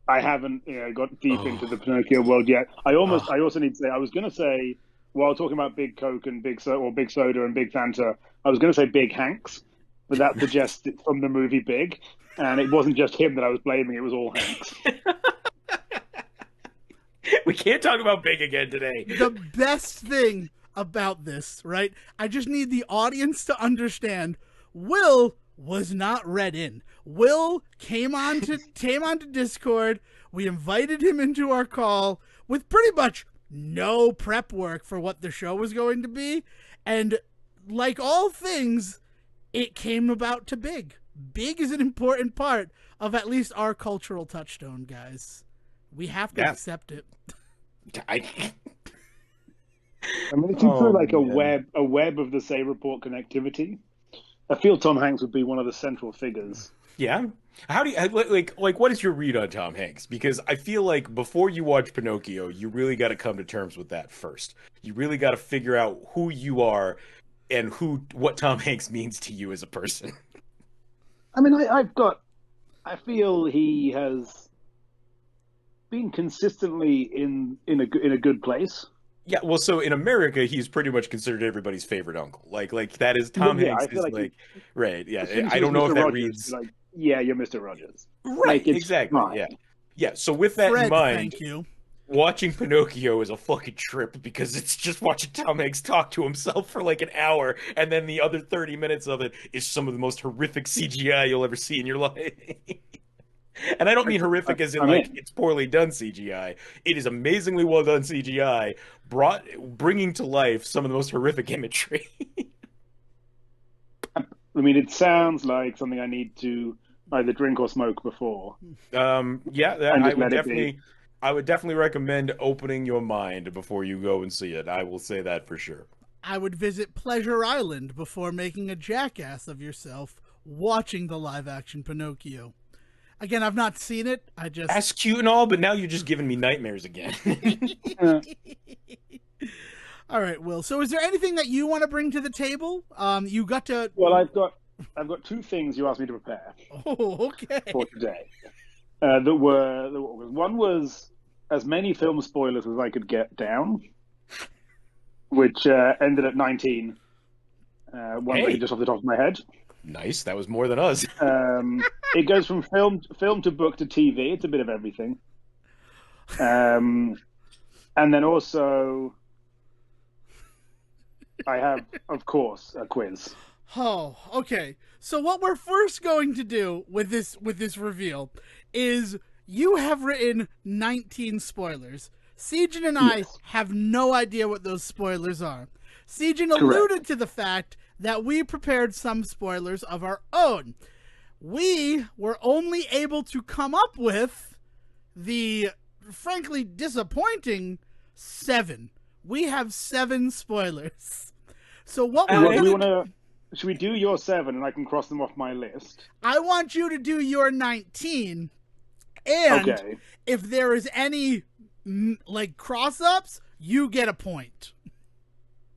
I haven't got deep into the Pinocchio world yet. I also need to say I was going to say while talking about Big Coke and Big Soda, or Big Soda and Big Fanta, I was going to say Big Hanks, but that suggests it's from the movie Big, and it wasn't just him that I was blaming; it was all Hanks. We can't talk about Big again today. The best thing about this, right? I just need the audience to understand. Will was not read in. Will came on to Discord. We invited him into our call with pretty much no prep work for what the show was going to be, and like all things, it came about to Big. Big is an important part of at least our cultural touchstone, guys. We have to accept it. I mean, if you threw like a web of the Say Report connectivity, I feel Tom Hanks would be one of the central figures. Yeah. How do you like? What is your read on Tom Hanks? Because I feel like before you watch Pinocchio, you really got to come to terms with that first. You really got to figure out who you are and what Tom Hanks means to you as a person. I mean, I feel he has been consistently in a good place. Yeah, well, so in America, he's pretty much considered everybody's favorite uncle. Like that is Tom Hanks is like right. Yeah, I don't know if that reads like, yeah, you're Mr. Rogers. Right, exactly. Fine. Yeah. So with that in mind, thank you. Watching Pinocchio is a fucking trip because it's just watching Tom Hanks talk to himself for like an hour, and then the other 30 minutes of it is some of the most horrific CGI you'll ever see in your life. And I don't mean horrific as in like it's poorly done CGI. It is amazingly well done CGI, bringing to life some of the most horrific imagery. I mean, it sounds like something I need to either drink or smoke before. I would definitely recommend opening your mind before you go and see it. I will say that for sure. I would visit Pleasure Island before making a jackass of yourself watching the live-action Pinocchio. Again, I've not seen it. That's cute and all, but now you're just giving me nightmares again. All right, Will. So is there anything that you want to bring to the table? You got to... Well, I've got 2 things you asked me to prepare. Oh, okay. For today. One was as many film spoilers as I could get down, which ended at 19. Just off the top of my head. Nice. That was more than us. It goes from film to book to TV. It's a bit of everything. And then also, I have, of course, a quiz. Oh, okay. So what we're first going to do with this reveal is you have written 19 spoilers. Sejohn and I have no idea what those spoilers are. Sejohn alluded to the fact that we prepared some spoilers of our own. We were only able to come up with the, frankly, disappointing 7. We have 7 spoilers. So what should we do your 7 and I can cross them off my list? I want you to do your 19. And if there is any like cross-ups, you get a point.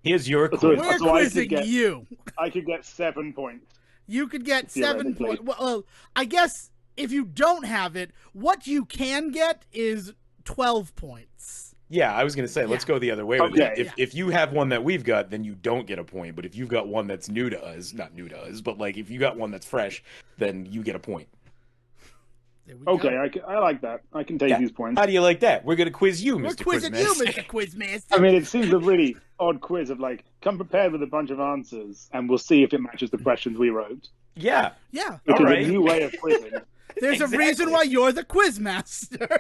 Here's your quiz. We're quizzing you. I could get 7 points. You could get 7 points. Well, I guess if you don't have it, what you can get is 12 points. Yeah, I was going to say, let's go the other way with it. If you have one that we've got, then you don't get a point. But if you've got one that's new to us, not new to us, but like if you got one that's fresh, then you get a point. Okay, I like that. I can take these points. How do you like that? We're going to quiz you, Mr. We're quizzing you, Mr. Quizmaster. I mean, it seems a really odd quiz of like, come prepared with a bunch of answers, and we'll see if it matches the questions we wrote. Yeah. Which is a new way of quizzing. There's a reason why you're the Quizmaster.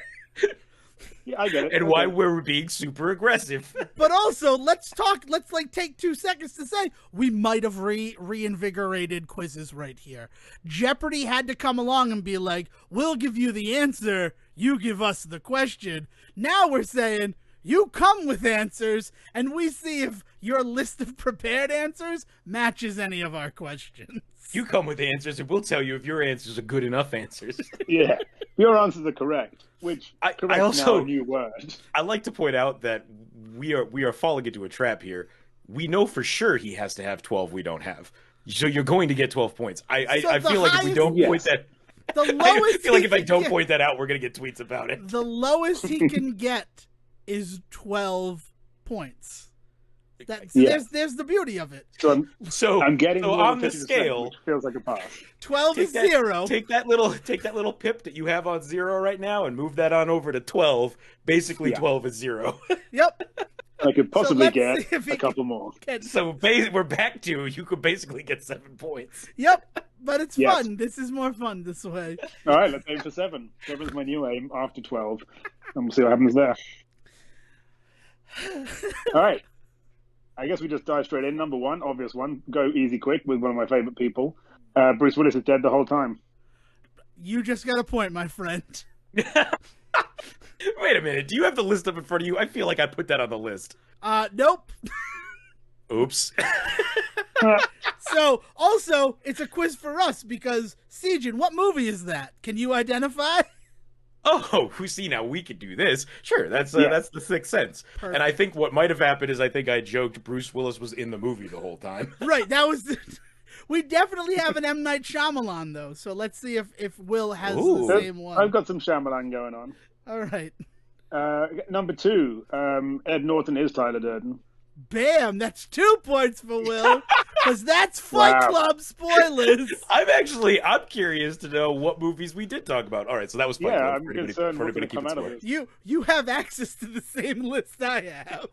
Yeah, I get it. And why we're being super aggressive. But also, let's take 2 seconds to say we might have reinvigorated quizzes right here. Jeopardy had to come along and be like, we'll give you the answer, you give us the question. Now we're saying, you come with answers, and we see if your list of prepared answers matches any of our questions. You come with answers, and we'll tell you if your answers are good enough answers. Yeah, your answers are correct. Which I also now a new word. I like to point out that we are falling into a trap here. We know for sure he has to have 12 we don't have. So you're going to get 12 points. I feel like if we don't point that the lowest I feel like if I don't point that out, we're going to get tweets about it. The lowest he can get is 12 points. There's the beauty of it. So I'm getting so more on than the 50%, scale, which feels like a pass. 12 is 0. Take that little pip that you have on 0 right now and move that on over to 12. Basically, 12 is 0. Yep. I could possibly get see if a couple more. So we're back to you could basically get 7 points. Yep. But it's fun. This is more fun this way. All right, let's aim for 7. 7's my new aim after 12, and we'll see what happens there. All right. I guess we just dive straight in. Number 1, obvious one. Go easy quick with one of my favorite people. Bruce Willis is dead the whole time. You just got a point, my friend. Wait a minute. Do you have the list up in front of you? I feel like I put that on the list. Nope. Oops. So, also, it's a quiz for us because, Sejohn, what movie is that? Can you identify? Oh, see, now we could do this. Sure, that's the Sixth Sense. Perfect. And I think what might have happened is I think I joked Bruce Willis was in the movie the whole time. Right, that was... We definitely have an M. Night Shyamalan, though, so let's see if Will has the same one. I've got some Shyamalan going on. All right. Number 2, Ed Norton is Tyler Durden. Bam! That's 2 points for Will, because that's Fight Club spoilers. I'm curious to know what movies we did talk about. All right, so that was Fight Club. I'm concerned what's going to come out of it. You have access to the same list I have.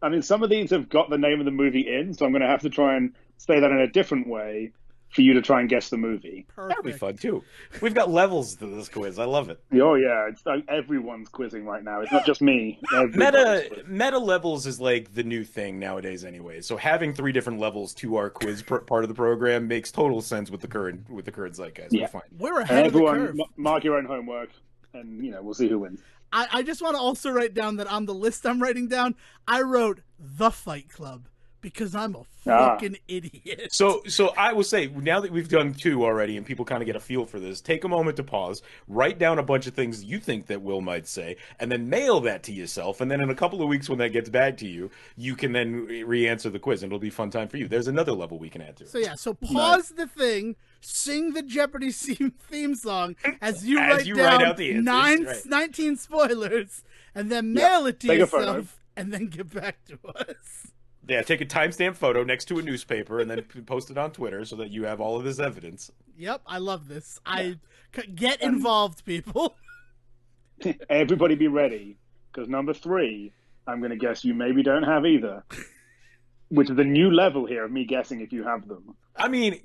I mean, some of these have got the name of the movie in, so I'm going to have to try and say that in a different way for you to try and guess the movie. Perfect. That'll be fun, too. We've got levels to this quiz. I love it. Oh, yeah. It's like everyone's quizzing right now. It's not just me. Meta levels is like the new thing nowadays anyway. So having 3 different levels to our quiz part of the program makes total sense with the current zeitgeist. Yeah. We're fine. We're ahead of the curve. Mark your own homework, and, we'll see who wins. I just want to also write down that on the list I'm writing down, I wrote The Fight Club. Because I'm a fucking idiot. So I will say, now that we've done 2 already and people kind of get a feel for this, take a moment to pause, write down a bunch of things you think that Will might say, and then mail that to yourself. And then in a couple of weeks when that gets back to you, you can then re-answer the quiz, and it'll be a fun time for you. There's another level we can add to it. So pause the thing, sing the Jeopardy theme song as you write down out the answers, 19 spoilers, and then mail it to yourself, and then get back to us. Yeah, take a timestamp photo next to a newspaper and then post it on Twitter so that you have all of this evidence. Yep, I love this. Get involved, people. Everybody be ready, because number 3, I'm going to guess you maybe don't have either. Which is a new level here of me guessing if you have them. I mean,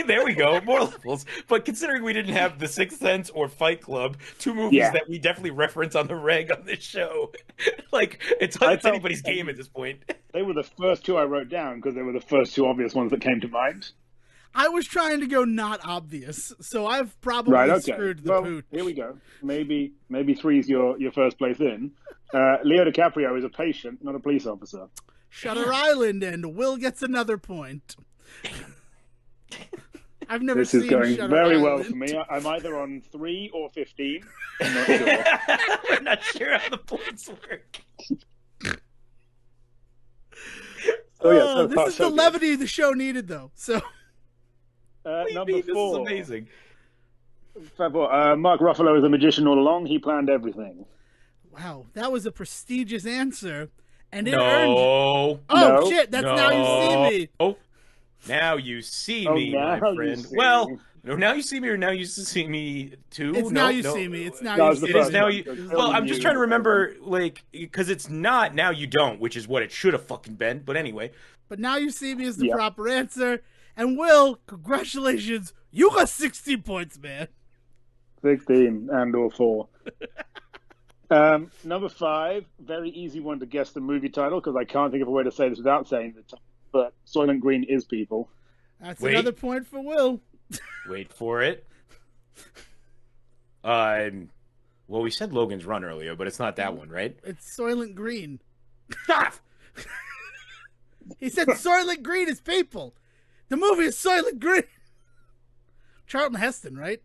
there we go, more levels. But considering we didn't have The Sixth Sense or Fight Club, 2 movies that we definitely reference on the reg on this show, like, it's anybody's game at this point. They were the first 2 I wrote down because they were the first 2 obvious ones that came to mind. I was trying to go not obvious, so I've probably screwed the pooch. Here we go. Maybe 3's your first place in. Leo DiCaprio is a patient, not a police officer. Shutter Island, and Will gets another point. I've never seen Shutter Island. This is going very well for me. I'm either on 3 or 15. I'm not sure. We're not sure how the points work. This is the levity the show needed, though. So, number 4. This is amazing. Mark Ruffalo is a magician all along. He planned everything. Wow, that was a prestigious answer. And it earned... Oh, shit, that's Now You See Me. Oh, Now You See Me, my friend. Well, Now You See Me or Now You See Me 2? It's Now You See Me. It's Now You See Me. It is Now You... Well, I'm just trying to remember, like, because it's not Now You Don't, which is what it should have fucking been, but anyway. But Now You See Me is the proper answer. And Will, congratulations, you got 60 points, man. 16 and or 4. Number 5, very easy one to guess the movie title because I can't think of a way to say this without saying the title. But Soylent Green is people. That's another point for Will. Wait for it. Well, we said Logan's Run earlier, but it's not that one, right? It's Soylent Green. He said Soylent Green is people. The movie is Soylent Green. Charlton Heston, right?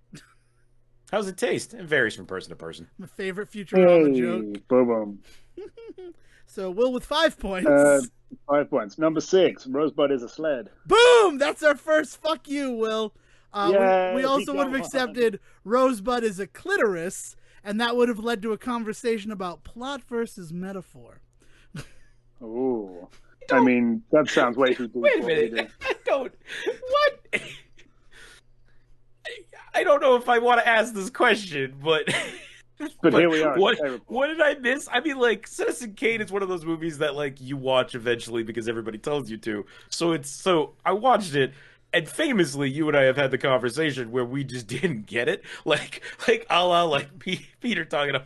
How's it taste? It varies from person to person. My favorite Futurama joke. Boom. So Will with 5 points. 5 points. Number 6, Rosebud is a sled. Boom! That's our first fuck you, Will. We also would have accepted Rosebud is a clitoris, and that would have led to a conversation about plot versus metaphor. Oh, I Don't mean, that sounds way too deep wait a for me. minute. I don't. What? I don't know if I want to ask this question, but But but here we are. It's what terrible. what did I miss? I mean, like Citizen Kane is one of those movies that like you watch eventually because everybody tells you to. So I watched it, and famously, you and I have had the conversation where we just didn't get it, like a la like Peter talking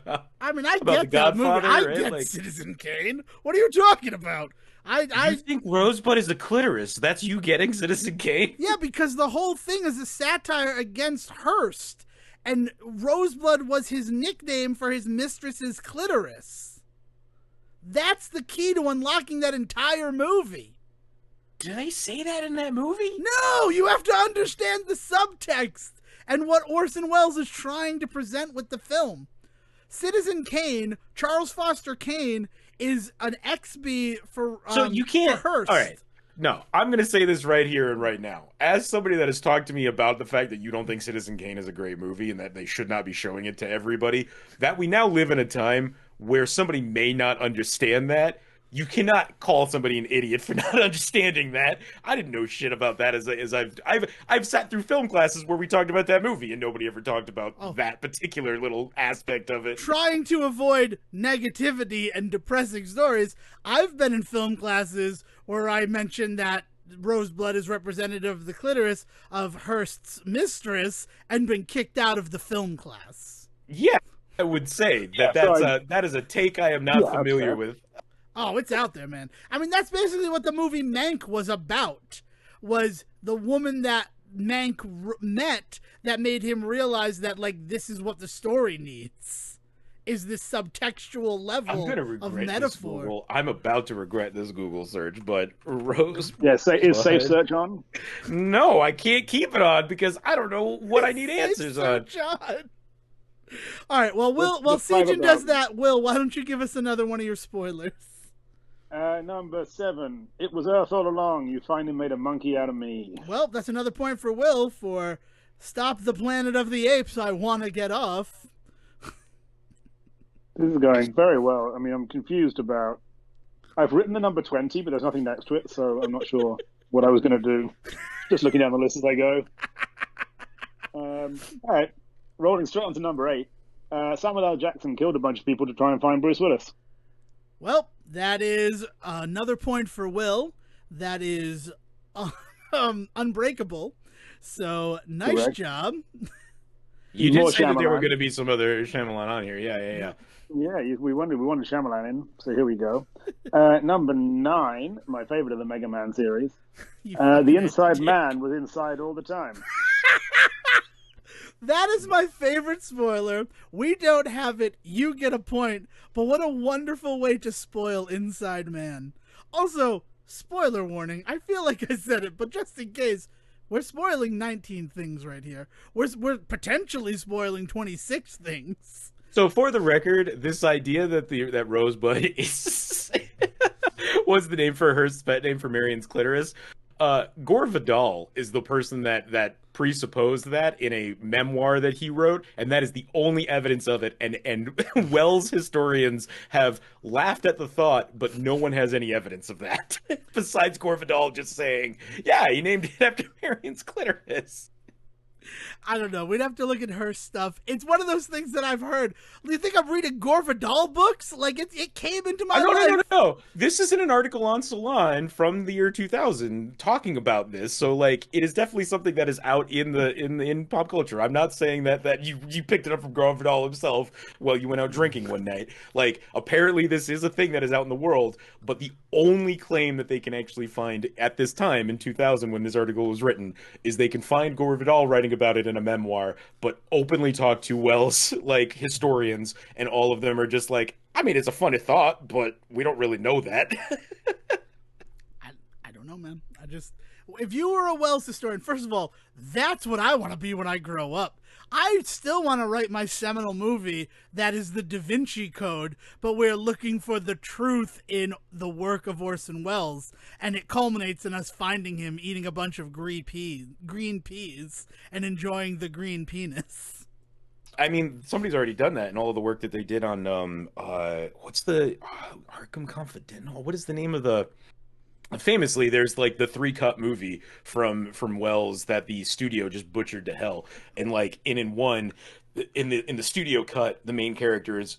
I mean, I about the get that movie. I Godfather, right? get Like Citizen Kane. What are you talking about? you I think Rosebud is a clitoris? That's you getting Citizen Kane? Yeah, because the whole thing is a satire against Hearst, and Rosebud was his nickname for his mistress's clitoris. That's the key to unlocking that entire movie. Did they say that in that movie? No, you have to understand the subtext and what Orson Welles is trying to present with the film. Citizen Kane, Charles Foster Kane, is an XB for So you can't. for Hearst. All right. No, I'm going to say this right here and right now. As somebody that has talked to me about the fact that you don't think Citizen Kane is a great movie and that they should not be showing it to everybody, that we now live in a time where somebody may not understand that. You cannot call somebody an idiot for not understanding that. I didn't know shit about that as I've sat through film classes where we talked about that movie and nobody ever talked about that particular little aspect of it. Trying to avoid negativity and depressing stories, I've been in film classes where I mentioned that Rosebud is representative of the clitoris of Hearst's mistress and been kicked out of the film class. Yeah, I would say that is a take I am not familiar with. Oh, it's out there, man. I mean, that's basically what the movie Mank was about, was the woman that Mank met that made him realize that, like, this is what the story needs, is this subtextual level of metaphor. This I'm about to regret this Google search, but Rose... Yeah, is Safe Search on? No, I can't keep it on because I don't know what I need answers on. All right, well, while Sejohn does that, Will, why don't you give us another one of your spoilers? Number 7. It was Earth all along. You finally made a monkey out of me. Well, that's another point for Will for Stop the Planet of the Apes. I want to get off. This is going very well. I mean, I'm confused about... I've written the number 20, but there's nothing next to it, so I'm not sure what I was going to do. Just looking down the list as I go. All right. Rolling straight on to number 8. Samuel L. Jackson killed a bunch of people to try and find Bruce Willis. Well, that is another point for Will. That is unbreakable. So, nice Correct. job. You did say that there were going to be some other Shyamalan on here. Yeah. Yeah, we wanted Shyamalan in, so here we go. Number 9, my favorite of the Mega Man series. The Inside Man was inside all the time. That is my favorite spoiler. We don't have it. You get a point. But what a wonderful way to spoil Inside Man. Also, spoiler warning. I feel like I said it, but just in case, we're spoiling 19 things right here. We're potentially spoiling 26 things. So for the record, this idea that Rosebud is was the name for her pet name for Marion's clitoris. Gore Vidal is the person that presupposed that in a memoir that he wrote, and that is the only evidence of it. And Wells historians have laughed at the thought, but no one has any evidence of that besides Gore Vidal just saying, "Yeah, he named it after Marion's clitoris." I don't know. We'd have to look at her stuff. It's one of those things that I've heard. Do you think I'm reading Gore Vidal books? Like, it came into my life. No. This isn't an article on Salon from the year 2000 talking about this. So, like, it is definitely something that is out in pop culture. I'm not saying that you picked it up from Gore Vidal himself while you went out drinking one night. Like, apparently this is a thing that is out in the world, but the only claim that they can actually find at this time in 2000 when this article was written is they can find Gore Vidal writing about it in a memoir, but openly talk to Wells like historians, and all of them are just like, I mean, it's a funny thought, but we don't really know that. I don't know, man. If you were a Wells historian, first of all, that's what I want to be when I grow up. I still want to write my seminal movie that is the Da Vinci Code, but we're looking for the truth in the work of Orson Welles, and it culminates in us finding him eating a bunch of green peas and enjoying the green penis. I mean, somebody's already done that, and all of the work that they did on what's the Arkham Confidential? What is the name of the? Famously, there's like the three-cut movie from Wells that the studio just butchered to hell, and like in one, in the studio cut, the main character is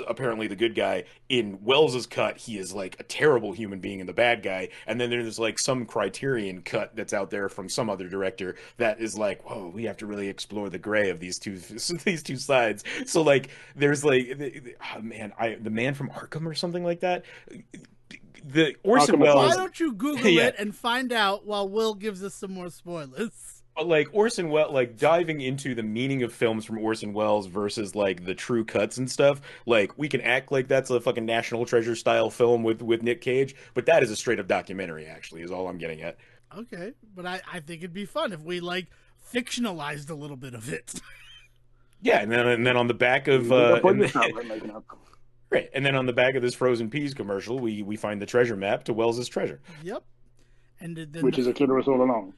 apparently the good guy. In Wells's cut, he is like a terrible human being and the bad guy. And then there's like some Criterion cut that's out there from some other director that is like, whoa, we have to really explore the gray of these two these two sides. So like, there's like, oh man, the man from Arkham or something like that. The Orson Welles. Why don't you Google yeah. it and find out while Will gives us some more spoilers? Like Orson Welles, like diving into the meaning of films from Orson Welles versus like the true cuts and stuff. Like we can act like that's a fucking National Treasure style film with Nick Cage, but that is a straight up documentary. Actually, is all I'm getting at. Okay, but I think it'd be fun if we like fictionalized a little bit of it. Yeah, and then on the back of right, and then on the back of this frozen peas commercial, we find the treasure map to Wells's treasure. Yep, and then which is a clitoris all along.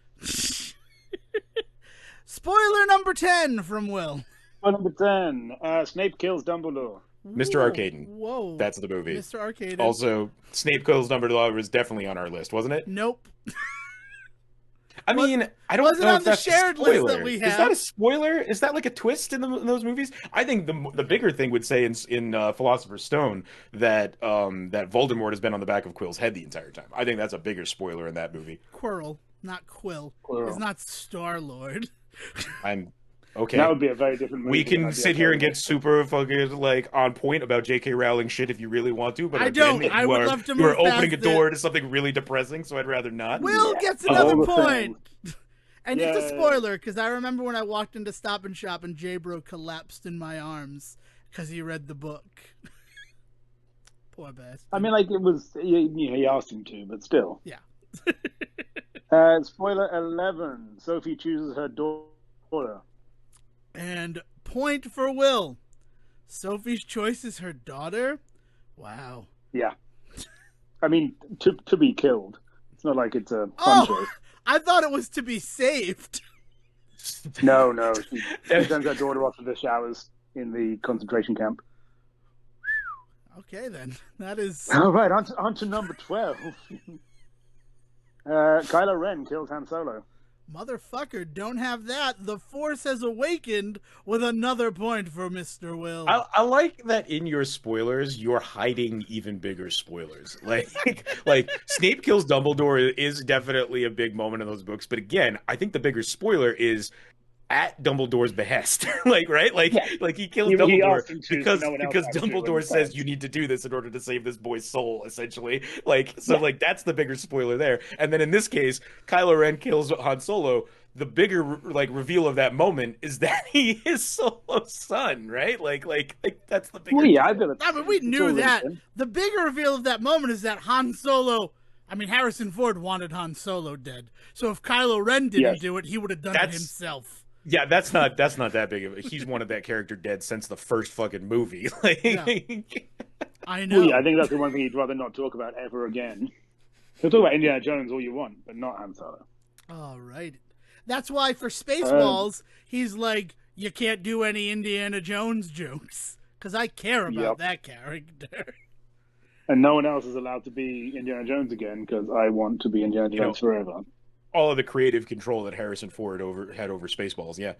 Spoiler number 10 from Will. Spoiler number 10. Snape kills Dumbledore. Mr. Arcaden. Whoa. That's the movie. Mr. Arcaden. Also, Snape kills Dumbledore was definitely on our list, wasn't it? Nope. I mean, I don't know if that's shared a spoiler. list that we have. Is that a spoiler? Is that like a twist in those movies? I think the bigger thing would say in Philosopher's Stone that that Voldemort has been on the back of Quill's head the entire time. I think that's a bigger spoiler in that movie. Quirrell, not Quill. Quirrell. It's not Star-Lord. I'm okay. That would be a very different movie. We can sit here and get super fucking like on point about J.K. Rowling shit if you really want to, but I don't. I would love to move We're opening a past door it. to something really depressing, so I'd rather not. Will gets another point. And it's a spoiler, because I remember when I walked into Stop and Shop and J-Bro collapsed in my arms because he read the book. Poor bastard. I mean, like, it was, he asked him to, but still. Yeah. Spoiler 11. Sophie chooses her daughter. And point for Will. Sophie's choice is her daughter? Wow. Yeah. I mean, to be killed. It's not like it's a fun choice. I thought it was to be saved. No. She sends her daughter off to the showers in the concentration camp. Okay, then. That is... All right, on to number 12. Kylo Ren kills Han Solo. Motherfucker, don't have that. The Force has awakened with another point for Mr. Will. I like that in your spoilers, you're hiding even bigger spoilers. Like Snape kills Dumbledore is definitely a big moment in those books. But again, I think the bigger spoiler is at Dumbledore's behest. Like he kills Dumbledore because Dumbledore says you need to do this in order to save this boy's soul, essentially. That's the bigger spoiler there. And then in this case, Kylo Ren kills Han Solo. The bigger reveal of that moment is that he is Solo's son, right? Like that's the bigger. Well, yeah, I mean, we knew that. The bigger reveal of that moment is that Han Solo. I mean, Harrison Ford wanted Han Solo dead. So if Kylo Ren didn't do it, he would have done it himself. Yeah, that's not that big of a... He's wanted that character dead since the first fucking movie. I know. Well, yeah, I think that's the one thing he'd rather not talk about ever again. He'll talk about Indiana Jones all you want, but not Han Solo. All right. That's why for Spaceballs, he's like, you can't do any Indiana Jones jokes. Because I care about that character. And no one else is allowed to be Indiana Jones again, because I want to be Indiana Jones forever. All of the creative control that Harrison Ford had over Spaceballs, yeah.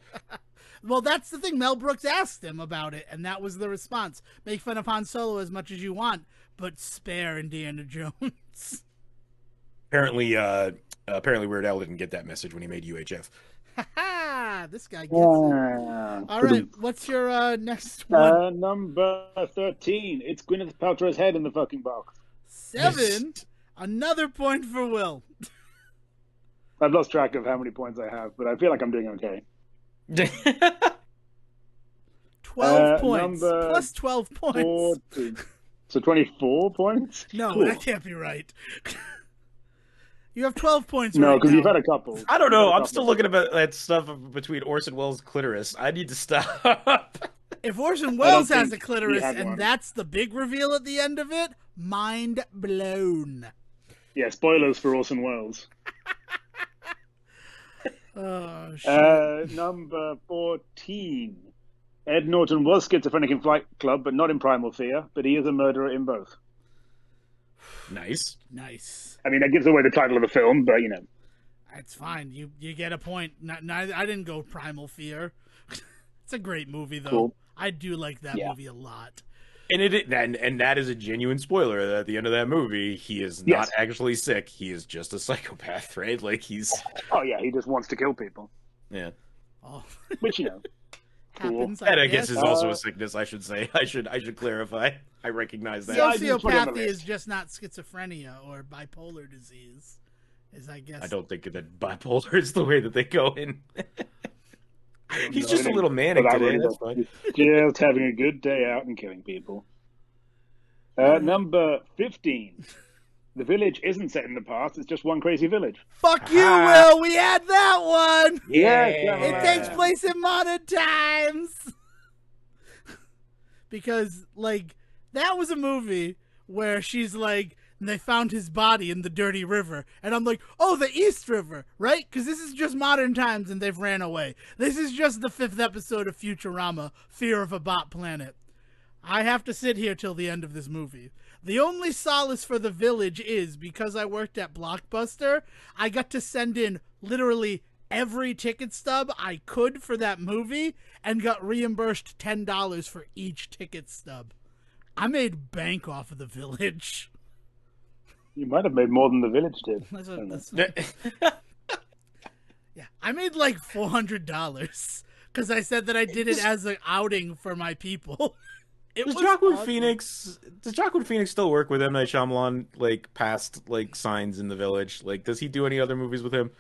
Well, that's the thing. Mel Brooks asked him about it, and that was the response. Make fun of Han Solo as much as you want, but spare Indiana Jones. Apparently Weird Al didn't get that message when he made UHF. Ha! This guy gets it. All right, what's your next one? Number 13. It's Gwyneth Paltrow's head in the fucking box. 7. Another point for Will. I've lost track of how many points I have, but I feel like I'm doing okay. 12 points. Plus 12 points. 14. So 24 points? No, cool. That can't be right. You have 12 points No, right because now. you've had a couple. I don't know. I'm still looking at that stuff between Orson Welles' clitoris. I need to stop. If Orson Welles has a clitoris and one. That's the big reveal at the end of it, mind blown. Yeah, spoilers for Orson Welles. Oh, shit. Number 14. Ed Norton was schizophrenic in Fight Club, but not in Primal Fear, but he is a murderer in both. Nice. I mean, that gives away the title of the film, but, you know. That's fine. You get a point. I didn't go Primal Fear. It's a great movie, though. Cool. I do like that movie a lot. And that is a genuine spoiler. That at the end of that movie, he is not actually sick. He is just a psychopath, right? Like he's. Oh yeah, he just wants to kill people. Yeah. Oh. Which happens. That I guess is also a sickness. I should say. I should clarify. I recognize that. Sociopathy is just not schizophrenia or bipolar disease. I guess. I don't think that bipolar is the way that they go in. He's just a little manic today. That's fine. Just having a good day out and killing people. Number 15. The village isn't set in the past. It's just one crazy village. Fuck you, Will. We had that one. Yeah. It takes place in modern times. Because, like, that was a movie where she's like, they found his body in the dirty river. And I'm like, oh, the East River, right? Because this is just modern times and they've ran away. This is just the 5th episode of Futurama, Fear of a Bot Planet. I have to sit here till the end of this movie. The only solace for the village is, because I worked at Blockbuster, I got to send in literally every ticket stub I could for that movie and got reimbursed $10 for each ticket stub. I made bank off of the village. You might have made more than the village did. Yeah, I made like $400 because I said that I did it as an outing for my people. Does Joaquin Phoenix still work with M. Night Shyamalan, like, past, like, Signs in the Village? Like, does he do any other movies with him?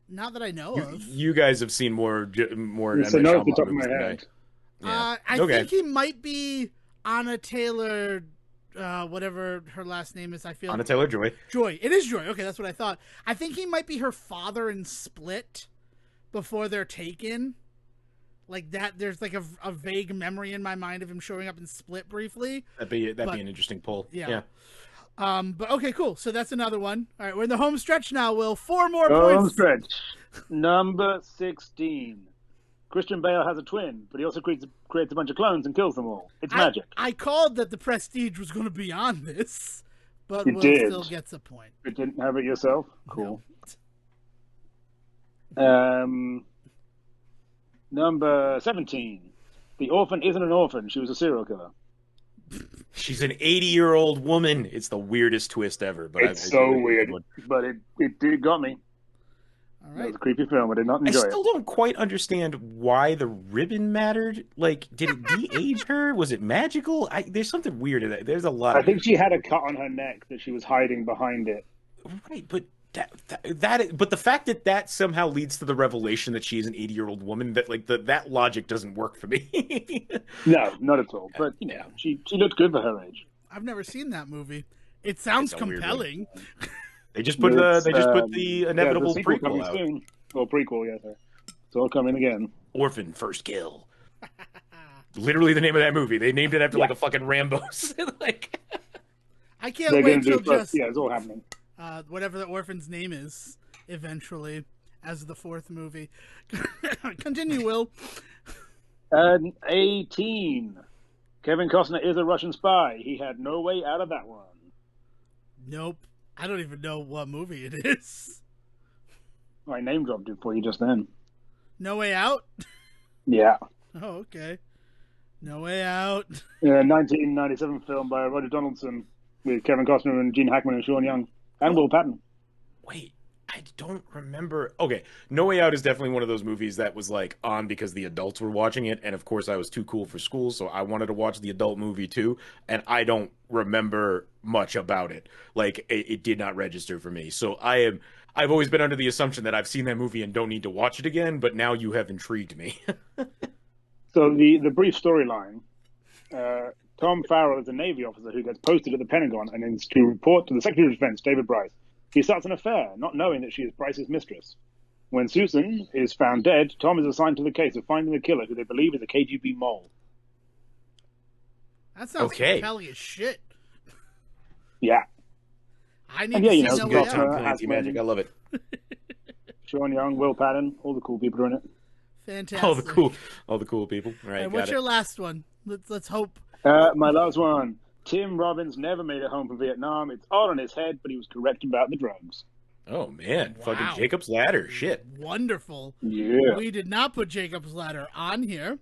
Not that I know of. You guys have seen more M. Night no, off the Shyamalan top of movies my than head. I. I think he might be Anna Taylor, whatever her last name is. I feel Anna Taylor-Joy. Joy. It is Joy. Okay, that's what I thought. I think he might be her father in Split before they're taken. Like that, there's like a vague memory in my mind of him showing up in Split briefly. That'd be an interesting pull. Yeah. But okay, cool. So that's another one. All right, we're in the home stretch now, Will. 4 more points. Home stretch. Number 16. Christian Bale has a twin, but he also creates a bunch of clones and kills them all. It's magic. I called that the Prestige was going to be on this, but Will still gets a point. You didn't have it yourself? Cool. No. Number 17. The orphan isn't an orphan. She was a serial killer. She's an 80-year-old woman. It's the weirdest twist ever. But it's so weird. But it got me. All right. It was a creepy film. I did not enjoy it. I still don't quite understand why the ribbon mattered. Like, did it de-age her? Was it magical? There's something weird in that. There's a lot. I think she had a cut on her neck that she was hiding behind it. Right, but but the fact that somehow leads to the revelation that she is an 80-year-old woman, that like that logic doesn't work for me. No, not at all. But you know, she looked good for her age. I've never seen that movie. It sounds compelling. They just put the inevitable prequel out. Soon. Or prequel, yeah. It's all coming again. Orphan First Kill. Literally the name of that movie. They named it after like a fucking Rambo's. Like, I can't wait till it's all happening. Whatever the orphan's name is, eventually, as the 4th movie. Continue, Will. 18. Kevin Costner is a Russian spy. He had no way out of that one. Nope. I don't even know what movie it is. I name dropped it for you just then. No Way Out? Yeah. Oh, okay. No Way Out. 1997 film by Roger Donaldson with Kevin Costner and Gene Hackman and Sean Young. And Will Patton. Wait, I don't remember. Okay, No Way Out is definitely one of those movies that was like on because the adults were watching it, and of course I was too cool for school, so I wanted to watch the adult movie too, and I don't remember much about it. Like, it did not register for me. So I've always been under the assumption that I've seen that movie and don't need to watch it again, but now you have intrigued me. So the brief storyline, Tom Farrell is a Navy officer who gets posted at the Pentagon and is to report to the Secretary of Defense, David Bryce. He starts an affair, not knowing that she is Bryce's mistress. When Susan is found dead, Tom is assigned to the case of finding the killer, who they believe is a KGB mole. That sounds compelling as shit. Yeah. I need to see No Way Out. Magic. I love it. Sean Young, Will Patton, all the cool people are in it. Fantastic. all the cool people. All right, and what's your last one? Let's hope. My last one. Tim Robbins never made it home from Vietnam. It's all in his head, but he was correct about the drugs. Oh man, Wow. fucking Jacob's Ladder, shit. Wonderful. Yeah. We did not put Jacob's Ladder on here.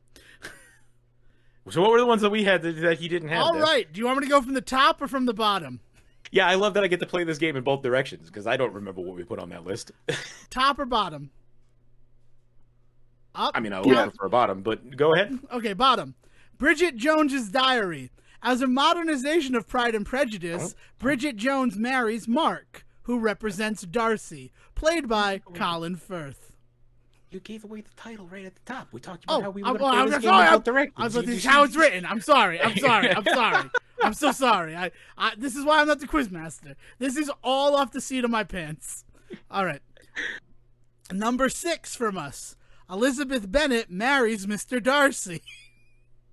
So what were the ones that we had that he didn't have? All right. Do you want me to go from the top or from the bottom? Yeah, I love that I get to play this game in both directions because I don't remember what we put on that list. Top or bottom? Up. I mean, I would prefer bottom, but go ahead. Okay, bottom. Bridget Jones's Diary. As a modernization of Pride and Prejudice, Bridget Jones marries Mark, who represents Darcy, played by Colin Firth. You gave away the title right at the top. We talked about how we were going to play this game in both directions. This is how it's written. I'm sorry. I'm so sorry. This is why I'm not the Quizmaster. This is all off the seat of my pants. All right. Number 6 from us. Elizabeth Bennet marries Mr. Darcy.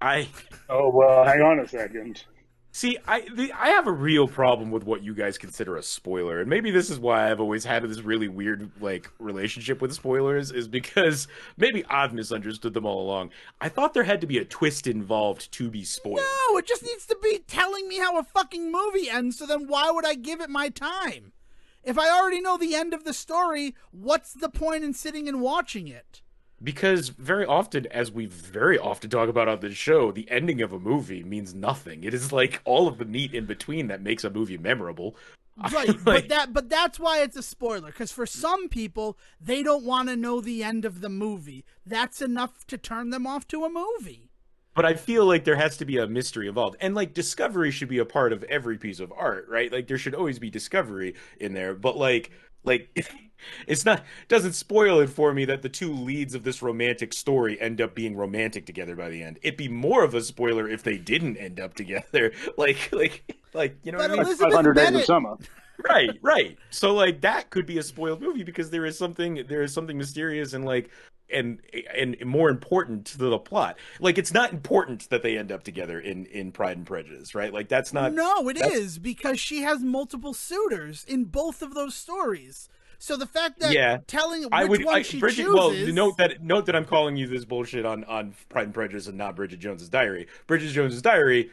Oh, well, hang on a second. See, I have a real problem with what you guys consider a spoiler, and maybe this is why I've always had this really weird relationship with spoilers, is because maybe I've misunderstood them all along. I thought there had to be a twist involved to be spoiled. No, it just needs to be telling me how a fucking movie ends, so then why would I give it my time? If I already know the end of the story, what's the point in sitting and watching it? Because very often, as we very often talk about on this show, the ending of a movie means nothing. It is like all of the meat in between that makes a movie memorable. Right, but that's why it's a spoiler, because for some people, they don't want to know the end of the movie. That's enough to turn them off to a movie. But I feel like there has to be a mystery involved. And discovery should be a part of every piece of art, right? There should always be discovery in there. But it doesn't spoil it for me that the two leads of this romantic story end up being romantic together by the end. It'd be more of a spoiler if they didn't end up together. You know what I mean? 500 Days of Summer. Right. So that could be a spoiled movie because there is something mysterious and more important to the plot. It's not important that they end up together in Pride and Prejudice, right? That's not. No, it is because she has multiple suitors in both of those stories. So the fact that telling which one she chooses... Well, note that I'm calling you this bullshit on Pride and Prejudice and not Bridget Jones's Diary. Bridget Jones's Diary,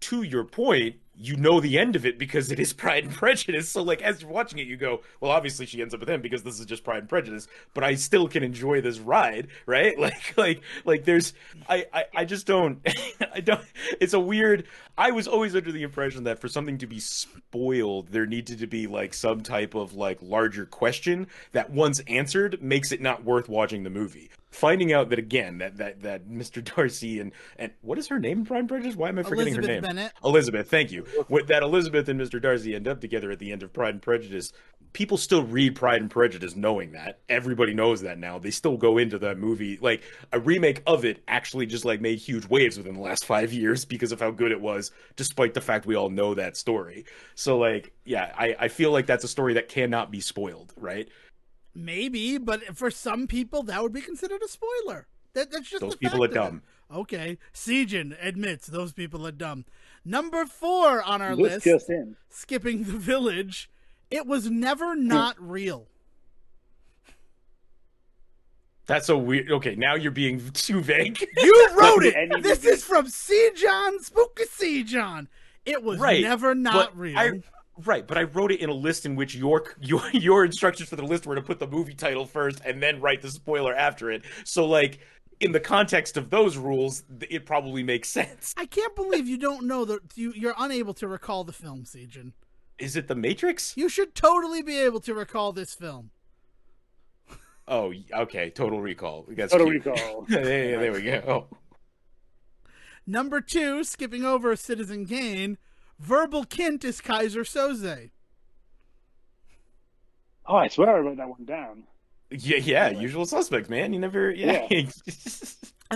to your point, you know the end of it because it is Pride and Prejudice. So as you're watching it, you go, well, obviously she ends up with him because this is just Pride and Prejudice, but I still can enjoy this ride, right? There's, I just don't, it's a weird, I was always under the impression that for something to be spoiled, there needed to be some type of larger question that once answered makes it not worth watching the movie. Finding out that again that Mr. Darcy and what is her name in Pride and Prejudice? Why am I forgetting her name? Bennett. Elizabeth, thank you. That Elizabeth and Mr. Darcy end up together at the end of Pride and Prejudice. People still read Pride and Prejudice knowing that. Everybody knows that now. They still go into that movie. A remake of it actually just made huge waves within the last 5 years because of how good it was, despite the fact we all know that story. So I feel like that's a story that cannot be spoiled, right? Maybe, but for some people, that would be considered a spoiler. That's just those people are dumb. Okay, Sejohn admits those people are dumb. Number 4 on our list, just in. Skipping the Village. It was never not real. That's so weird. Okay, now you're being too vague. You wrote it. This is from Sejohn, Spooky Sejohn. It was never not real. Right, but I wrote it in a list in which your instructions for the list were to put the movie title first and then write the spoiler after it. So in the context of those rules, it probably makes sense. I can't believe you don't know that you're unable to recall the film, Sejohn. Is it The Matrix? You should totally be able to recall this film. Oh, okay. Total Recall. Total Recall. There we go. Number 2, skipping over Citizen Kane, Verbal Kint is Kaiser Soze. Oh, I swear I wrote that one down. Yeah, Usual Suspects, man. You never, yeah. And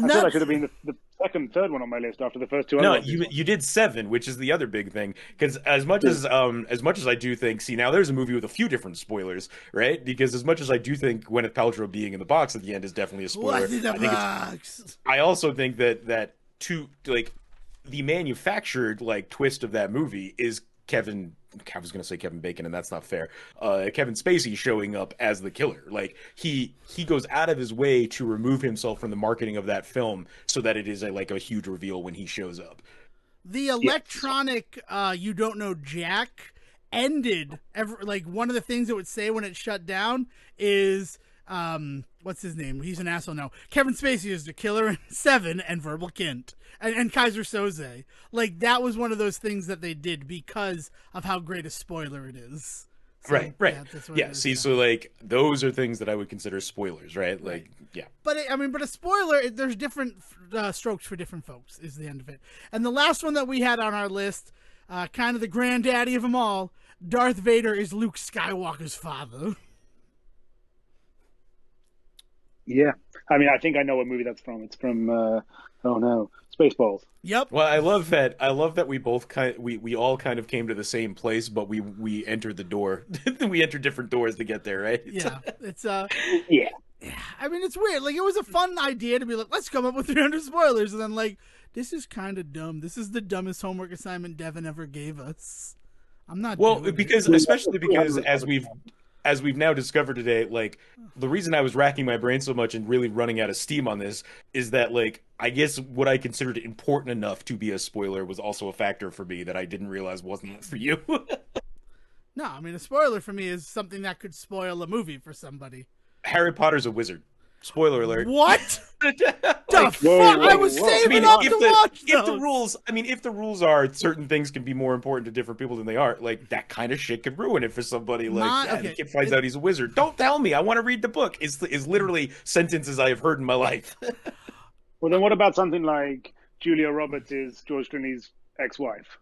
I thought that should have been the second, third one on my list after the first two. No, you did 7, which is the other big thing. Because as much as I do think, see, now there's a movie with a few different spoilers, right? Because as much as I do think Gwyneth Paltrow being in the box at the end is definitely a spoiler. What's in the box? I also think that the manufactured twist of that movie is Kevin I was gonna say Kevin Bacon, and that's not fair. Kevin Spacey showing up as the killer. Like he goes out of his way to remove himself from the marketing of that film so that it is a huge reveal when he shows up. The electronic "You Don't Know Jack" ended. Like one of the things it would say when it shut down is what's his name? He's an asshole now. Kevin Spacey is the killer in Seven and Verbal Kint and Kaiser Soze. Like that was one of those things that they did because of how great a spoiler it is. So, right. See, so like those are things that I would consider spoilers, right? Like, yeah. But but a spoiler, there's different strokes for different folks. Is the end of it. And the last one that we had on our list, kind of the granddaddy of them all, Darth Vader is Luke Skywalker's father. Yeah, I mean, I think I know what movie that's from. It's from Spaceballs. Yep. Well, I love that we both we all kind of came to the same place, but we entered the door. We entered different doors to get there, right? Yeah, it's yeah. I mean, it's weird. Like, it was a fun idea to be like, let's come up with 300 spoilers, and then like, this is kind of dumb. This is the dumbest homework assignment Devon ever gave us. I'm not. Especially because as we've now discovered today, like the reason I was racking my brain so much and really running out of steam on this is that, like, I guess what I considered important enough to be a spoiler was also a factor for me that I didn't realize wasn't for you. No, I mean, a spoiler for me is something that could spoil a movie for somebody. Harry Potter's a wizard. Spoiler alert. What? Whoa, I was saving up to watch those. If the rules are certain things can be more important to different people than they are, like that kind of shit could ruin it for somebody. Like, the kid finds out he's a wizard. Don't tell me. I want to read the book. Is literally sentences I have heard in my life. Well, then what about something like Julia Roberts is George Clooney's ex-wife?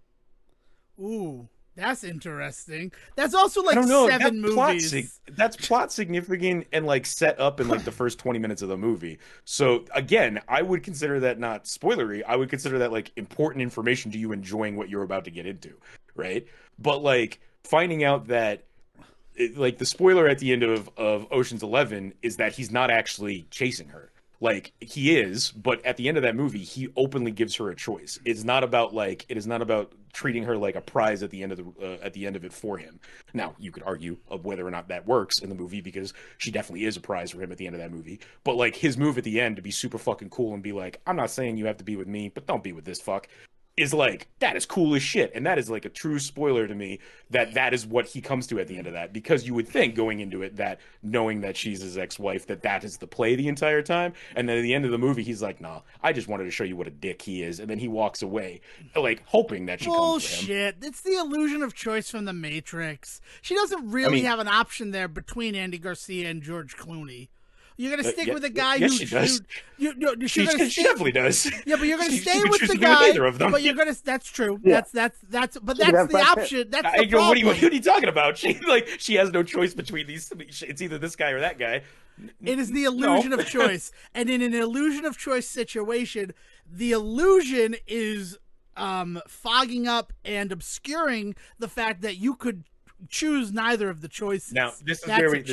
Ooh. That's interesting. That's also like 7 movies. That's plot significant and like set up in like the first 20 minutes of the movie. So again, I would consider that not spoilery. I would consider that like important information to you enjoying what you're about to get into, right? But like finding out that like the spoiler at the end of Ocean's 11 is that he's not actually chasing her. Like he is, but at the end of that movie, he openly gives her a choice. It is not about treating her like a prize at the end of it for him. Now, you could argue of whether or not that works in the movie because she definitely is a prize for him at the end of that movie. But like his move at the end to be super fucking cool and be like, I'm not saying you have to be with me, but don't be with this fuck. Is like, that is cool as shit. And that is like a true spoiler to me that is what he comes to at the end of that. Because you would think going into it that knowing that she's his ex-wife, that is the play the entire time. And then at the end of the movie, he's like, nah, I just wanted to show you what a dick he is. And then he walks away, like hoping that she comes to him. Bullshit. It's the illusion of choice from The Matrix. She doesn't really have an option there between Andy Garcia and George Clooney. You're gonna stick with a guy who she does. She definitely does. Yeah, but you're gonna stay with the guy. Either of them. But you're gonna. That's true. Yeah. That's the option. That's the problem. What are you talking about? She has no choice between these. It's either this guy or that guy. It is the illusion of choice, and in an illusion of choice situation, the illusion is fogging up and obscuring the fact that you could choose neither of the choices. Now, this is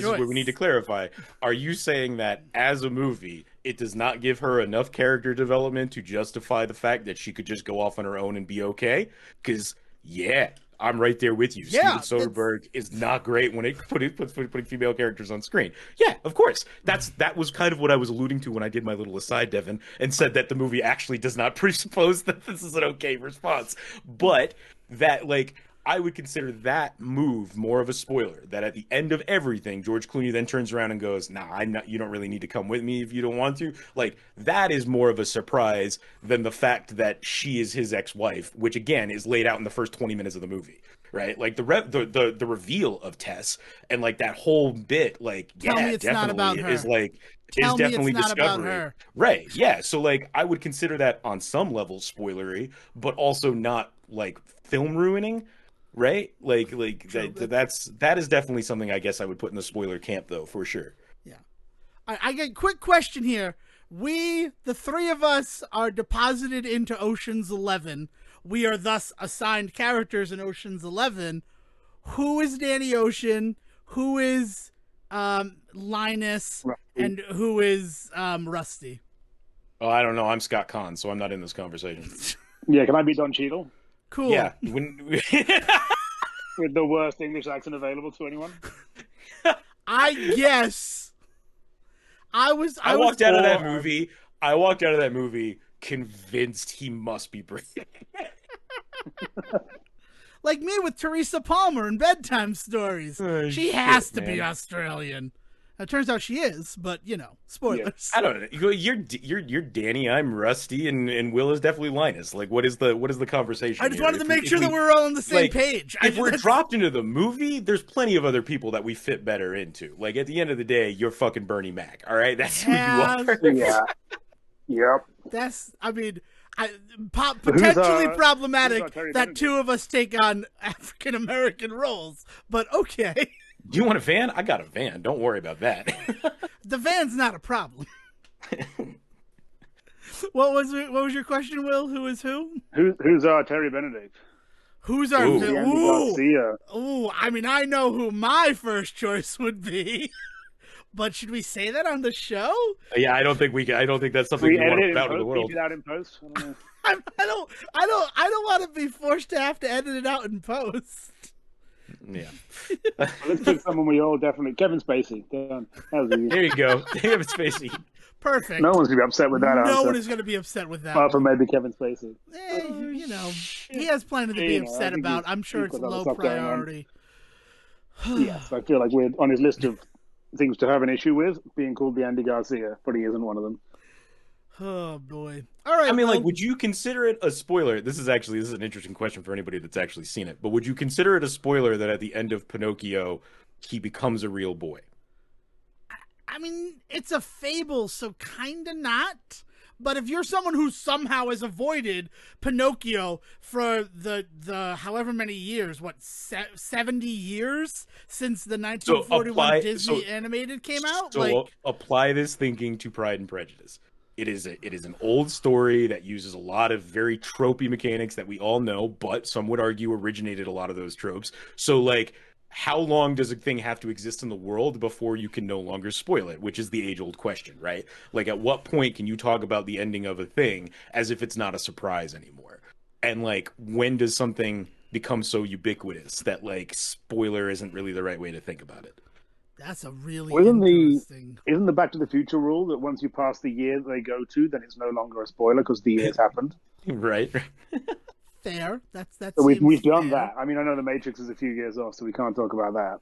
where we need to clarify. Are you saying that as a movie, it does not give her enough character development to justify the fact that she could just go off on her own and be okay? Because, yeah, I'm right there with you. Yeah, Steven Soderbergh is not great when it putting female characters on screen. Yeah, of course. That was kind of what I was alluding to when I did my little aside, Devin, and said that the movie actually does not presuppose that this is an okay response. But that, like, I would consider that move more of a spoiler. That at the end of everything, George Clooney then turns around and goes, "Nah, you don't really need to come with me if you don't want to." Like, that is more of a surprise than the fact that she is his ex-wife, which again is laid out in the first 20 minutes of the movie, right? Like the reveal of Tess and like that whole bit, like definitely is like. Is definitely discovery, right? Yeah, so like I would consider that on some level spoilery, but also not like film ruining. Right? Like that is definitely something I guess I would put in the spoiler camp though, for sure. Yeah. I get a quick question here. We, the three of us, are deposited into Ocean's 11. We are thus assigned characters in Ocean's 11. Who is Danny Ocean? Who is Linus? Rusty. And who is Rusty? Oh, I don't know. I'm Scott Conn, so I'm not in this conversation. Yeah, can I be Don Cheadle? Cool. Yeah. with the worst English accent available to anyone. I guess. I walked out of that movie. I walked out of that movie convinced he must be British. Like me with Teresa Palmer in Bedtime Stories. She has to be Australian. It turns out she is, but spoilers. Yeah. I don't know. You're Danny. I'm Rusty, and Will is definitely Linus. Like, what is the conversation? I just wanted to make sure that we're all on the same page. If we're dropped into the movie, there's plenty of other people that we fit better into. Like, at the end of the day, you're fucking Bernie Mac. All right, that's who you are. Yeah. Yep. That's. I mean. Potentially problematic that two of us take on African American roles, but okay. Do you want a van? I got a van. Don't worry about that. The van's not a problem. What was your question, Will? Who is who? Who's Terry Benedict? Who's our Garcia? Ooh, I mean, I know who my first choice would be. But should we say that on the show? Yeah, I don't think we can. I don't think that's something you want to put out in the world. It out in post? I don't want to be forced to have to edit it out in post. Yeah. Let's pick someone we all definitely. Kevin Spacey. There you go. Kevin Spacey. Perfect. No one's gonna be upset with that. No one is gonna be upset with that. Apart from maybe Kevin Spacey. He has plenty to be upset about. I'm sure it's low priority. Yes, I feel like we're on his list of things to have an issue with, being called the Andy Garcia, but he isn't one of them. Oh boy! All right. I mean, like, would you consider it a spoiler? This is an interesting question for anybody that's actually seen it. But would you consider it a spoiler that at the end of Pinocchio, he becomes a real boy? I mean, it's a fable, so kind of not. But if you're someone who somehow has avoided Pinocchio for the however many years, 70 years since the 1941 Disney animated came out? So apply this thinking to Pride and Prejudice. It is an old story that uses a lot of very tropey mechanics that we all know, but some would argue originated a lot of those tropes. So, like, how long does a thing have to exist in the world before you can no longer spoil it, which is the age-old question, right? Like, at what point can you talk about the ending of a thing as if it's not a surprise anymore? And, like, when does something become so ubiquitous that, like, spoiler isn't really the right way to think about it? That's a really interesting... Isn't the Back to the Future rule that once you pass the year they go to, then it's no longer a spoiler because the year's happened? Right. Fair. That's so we've done that. I mean, I know the Matrix is a few years off, so we can't talk about that.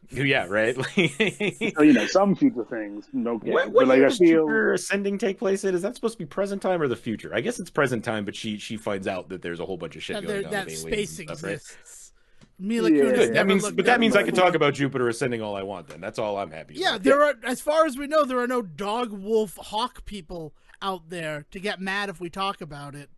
Yeah, right. So, some future things. No, what year does Jupiter Ascending take place in? Is that supposed to be present time or the future? I guess it's present time, but she finds out that there's a whole bunch of shit going on. That with space stuff, exists. Right? Mila Kunis that means I can talk about Jupiter Ascending all I want. Then that's all I'm happy. Yeah, about. As far as we know, there are no dog, wolf, hawk people out there to get mad if we talk about it.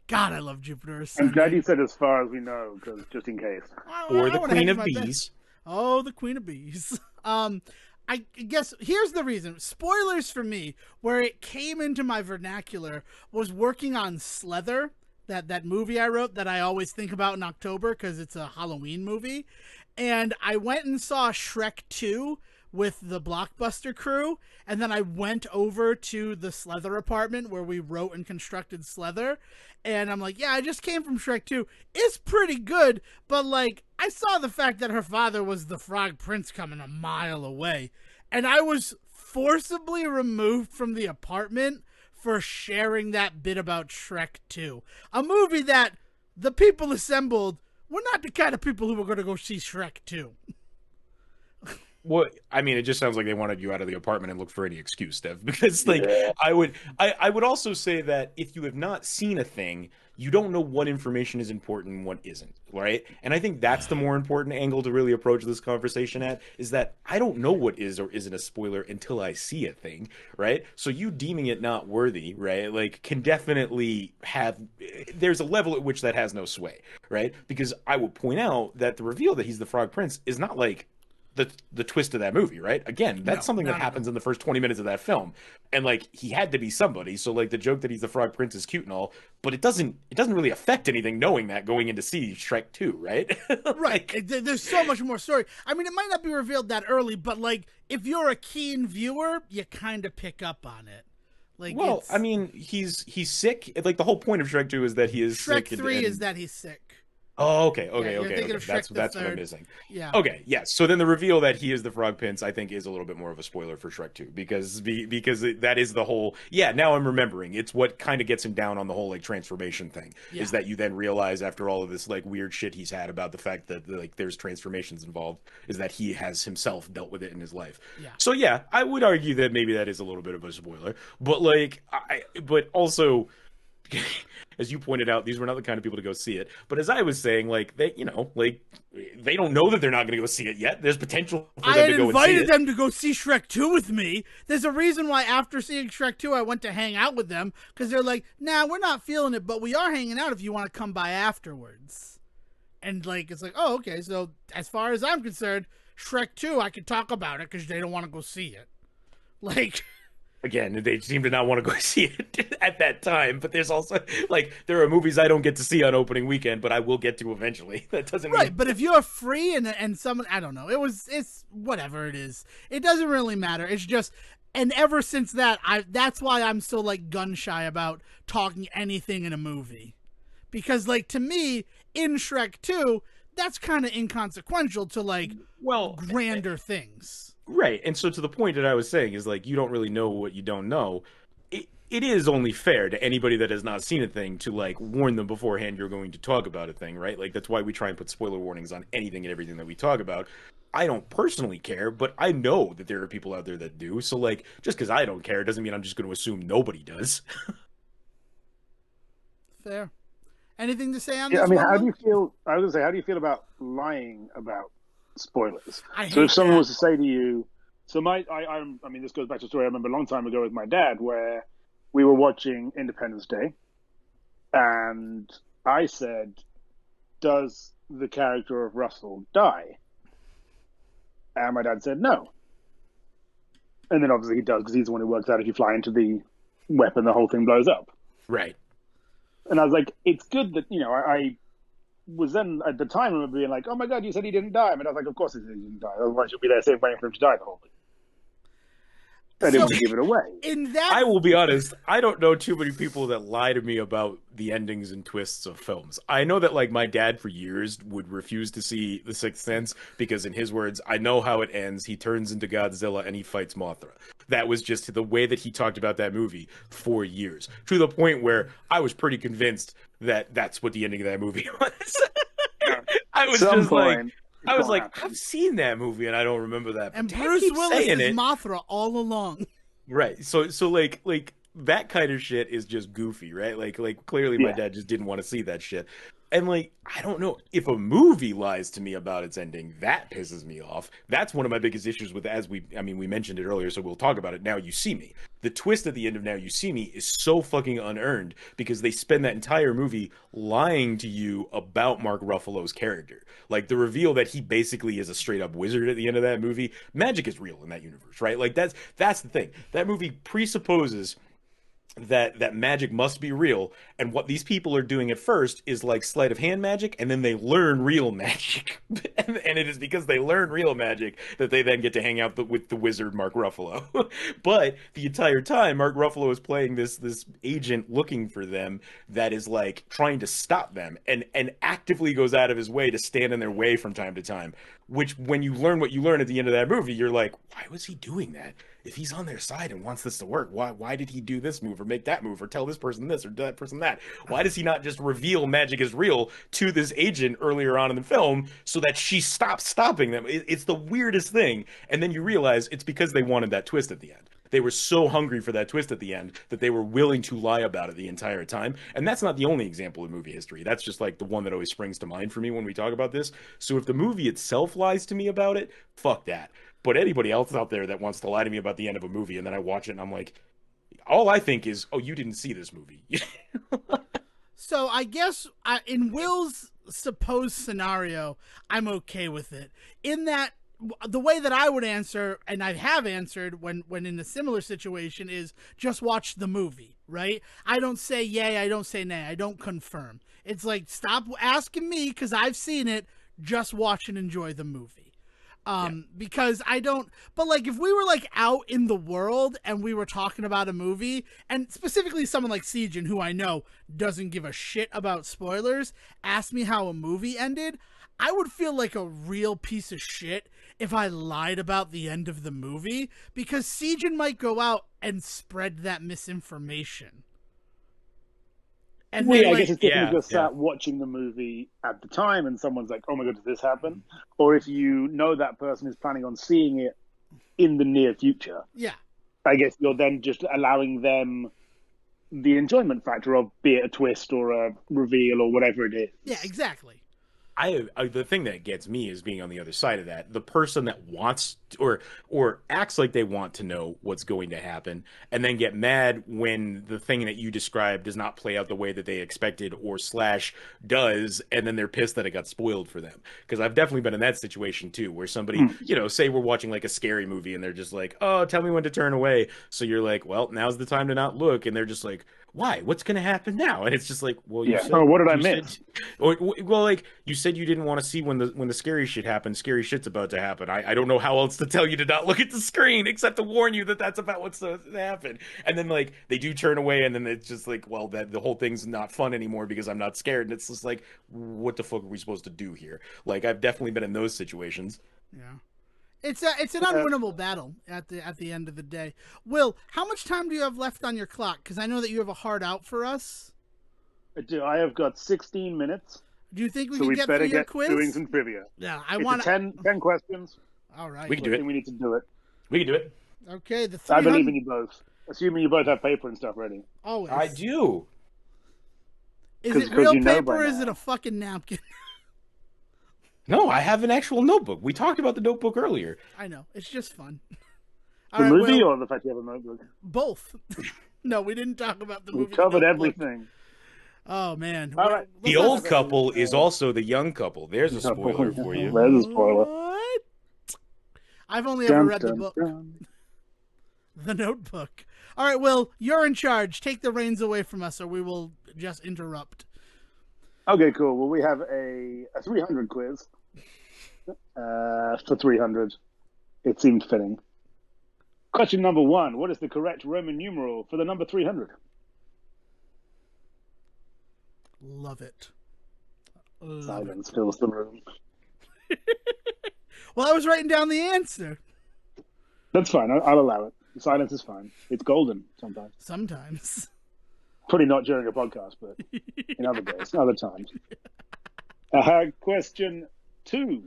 God, I love Jupiter Ascending. I'm glad you said as far as we know, because just in case. Or the Queen of Bees. Oh, the Queen of Bees. I guess here's the reason. Spoilers for me, where it came into my vernacular, was working on Slither. That movie I wrote that I always think about in October because it's a Halloween movie. And I went and saw Shrek 2 with the Blockbuster crew. And then I went over to the Slither apartment where we wrote and constructed Slither. And I'm like, yeah, I just came from Shrek 2. It's pretty good. But, like, I saw the fact that her father was the Frog Prince coming a mile away. And I was forcibly removed from the apartment for sharing that bit about Shrek 2. A movie that the people assembled were not the kind of people who were going to go see Shrek 2. Well, I mean, it just sounds like they wanted you out of the apartment and look for any excuse, Steph. Because, like, I would also say that if you have not seen a thing, you don't know what information is important and what isn't, right? And I think that's the more important angle to really approach this conversation at, is that I don't know what is or isn't a spoiler until I see a thing, right? So you deeming it not worthy, right, like, can definitely have, there's a level at which that has no sway, right? Because I will point out that the reveal that he's the Frog Prince is not like the twist of that movie, right? Again, that's something that happens in the first 20 minutes of that film. And, like, he had to be somebody. So, like, the joke that he's the Frog Prince is cute and all, but it doesn't really affect anything knowing that going into see Shrek 2, right? Right. There's so much more story. I mean, it might not be revealed that early, but, like, if you're a keen viewer, you kind of pick up on it. Like, well, I mean, he's sick. Like, the whole point of Shrek 2 is that he is Shrek sick. Shrek 3 is that he's sick. Oh, okay, You're okay, okay, thinking okay. of Shrek That's the what I'm Third. missing. Yeah. Okay, yeah. So then the reveal that he is the Frog Prince, I think, is a little bit more of a spoiler for Shrek 2 because that is the whole. Yeah, now I'm remembering. It's what kind of gets him down on the whole like transformation thing. Yeah. Is that you then realize after all of this like weird shit he's had about the fact that like there's transformations involved, is that he has himself dealt with it in his life. Yeah. So yeah, I would argue that maybe that is a little bit of a spoiler, but like but also. As you pointed out, these were not the kind of people to go see it. But as I was saying, like they, like they don't know that they're not going to go see it yet. There's potential for them to go and see it. I invited them to go see Shrek 2 with me. There's a reason why after seeing Shrek 2, I went to hang out with them because they're like, "Nah, we're not feeling it, but we are hanging out if you want to come by afterwards." And like, it's like, oh, okay. So as far as I'm concerned, Shrek 2, I can talk about it because they don't want to go see it. Like. Again, they seem to not want to go see it at that time, but there's also like there are movies I don't get to see on opening weekend, but I will get to eventually. That doesn't right. mean... But if you're free and someone, I don't know, it's whatever it is. It doesn't really matter. It's just, and ever since that, that's why I'm so like gun shy about talking anything in a movie, because like to me in Shrek 2, that's kind of inconsequential to like grander things. Right, and so to the point that I was saying is like you don't really know what you don't know. It is only fair to anybody that has not seen a thing to like warn them beforehand you're going to talk about a thing, right? Like that's why we try and put spoiler warnings on anything and everything that we talk about. I don't personally care, but I know that there are people out there that do. So like just because I don't care doesn't mean I'm just going to assume nobody does. Fair. Anything to say on this? I mean, how do you feel? I was gonna say, how do you feel about lying about spoilers? So if someone was to say to you, I mean, this goes back to a story I remember a long time ago with my dad, where we were watching Independence Day, and I said, "Does the character of Russell die?" And my dad said, "No." And then obviously he does, because he's the one who works out if you fly into the weapon, the whole thing blows up. Right. And I was like, it's good that, I was then at the time I remember being like, "Oh my God, you said he didn't die." And I was like, of course he didn't die. Otherwise you'll be there waiting for him to die the whole thing. I didn't give it away. I will be honest, I don't know too many people that lie to me about the endings and twists of films. I know that like my dad for years would refuse to see The Sixth Sense because in his words, I know how it ends. He turns into Godzilla and he fights Mothra. That was just the way that he talked about that movie for years, to the point where I was pretty convinced that that's what the ending of that movie was. I was just like... I was like, I've seen that movie and I don't remember that. And Bruce Willis is Mothra all along. Right. So like that kind of shit is just goofy, right? Like clearly my dad just didn't want to see that shit. And like, I don't know, if a movie lies to me about its ending, that pisses me off. That's one of my biggest issues with, we mentioned it earlier, so we'll talk about it. Now You See Me. The twist at the end of Now You See Me is so fucking unearned because they spend that entire movie lying to you about Mark Ruffalo's character. Like the reveal that he basically is a straight up wizard at the end of that movie. Magic is real in that universe, right? Like that's the thing. That movie presupposes that magic must be real, and what these people are doing at first is like sleight of hand magic, and then they learn real magic. and it is because they learn real magic that they then get to hang out with the wizard Mark Ruffalo. But the entire time Mark Ruffalo is playing this agent looking for them that is like trying to stop them and actively goes out of his way to stand in their way from time to time, which when you learn what you learn at the end of that movie, you're like, why was he doing that? If he's on their side and wants this to work, why did he do this move or make that move or tell this person this or that person that? Why does he not just reveal magic is real to this agent earlier on in the film so that she stops stopping them? It's the weirdest thing. And then you realize it's because they wanted that twist at the end. They were so hungry for that twist at the end that they were willing to lie about it the entire time. And that's not the only example in movie history. That's just like the one that always springs to mind for me when we talk about this. So if the movie itself lies to me about it, fuck that. But anybody else out there that wants to lie to me about the end of a movie and then I watch it and I'm like, all I think is, oh, you didn't see this movie. So I guess in Will's supposed scenario, I'm okay with it. In that, the way that I would answer, and I have answered when in a similar situation, is just watch the movie, right? I don't say yay, I don't say nay, I don't confirm. It's like, stop asking me because I've seen it, just watch and enjoy the movie. Because I don't, but like if we were like out in the world and we were talking about a movie, and specifically someone like Sejohn, who I know doesn't give a shit about spoilers, asked me how a movie ended, I would feel like a real piece of shit if I lied about the end of the movie, because Sejohn might go out and spread that misinformation. And well, I guess it's different if you're sat watching the movie at the time and someone's like, oh my God, did this happen? Or if you know that person is planning on seeing it in the near future. Yeah. I guess you're then just allowing them the enjoyment factor of, be it a twist or a reveal or whatever it is. Yeah, exactly. The thing that gets me is being on the other side of that. The person that wants or acts like they want to know what's going to happen and then get mad when the thing that you described does not play out the way that they expected or / does, and then they're pissed that it got spoiled for them. Because I've definitely been in that situation too, where somebody, say we're watching like a scary movie and they're just like, oh, tell me when to turn away. So you're like, well, now's the time to not look. And they're just like, why? What's going to happen now? And it's just like, well, you said, what did I miss? Well, like you said, you didn't want to see when the scary shit happens. Scary shit's about to happen. I don't know how else to tell you to not look at the screen except to warn you that that's about what's to happen. And then like they do turn away, and then it's just like, well, that the whole thing's not fun anymore because I'm not scared. And it's just like, what the fuck are we supposed to do here? Like I've definitely been in those situations. Yeah. It's an unwinnable battle at the end of the day. Will, how much time do you have left on your clock? Because I know that you have a hard out for us. I do. I have got 16 minutes. Do you think we can get through your quiz? Doing some trivia. Yeah, I want 10 questions. All right, we can do it. We need to do it. We can do it. Okay, I believe in you both. Assuming you both have paper and stuff ready. Always. I do. Is it real paper or is it a fucking napkin? No, I have an actual notebook. We talked about the notebook earlier. I know. It's just fun. The movie or the fact you have a notebook? Both. No, we didn't talk about the movie. We covered everything. Oh, man. All right. The old couple is also the young couple. There's a spoiler for you. There's a spoiler. What? I've only ever read the book. The Notebook. All right, Will, you're in charge. Take the reins away from us or we will just interrupt. Okay, cool. Well, we have a 300 quiz. For 300. It seemed fitting. Question number 1. What is the correct Roman numeral for the number 300? Love it. Silence fills the room. Well, I was writing down the answer. That's fine. I'll allow it. Silence is fine. It's golden sometimes. Sometimes. Probably not during a podcast, but in other days, other times. Question 2.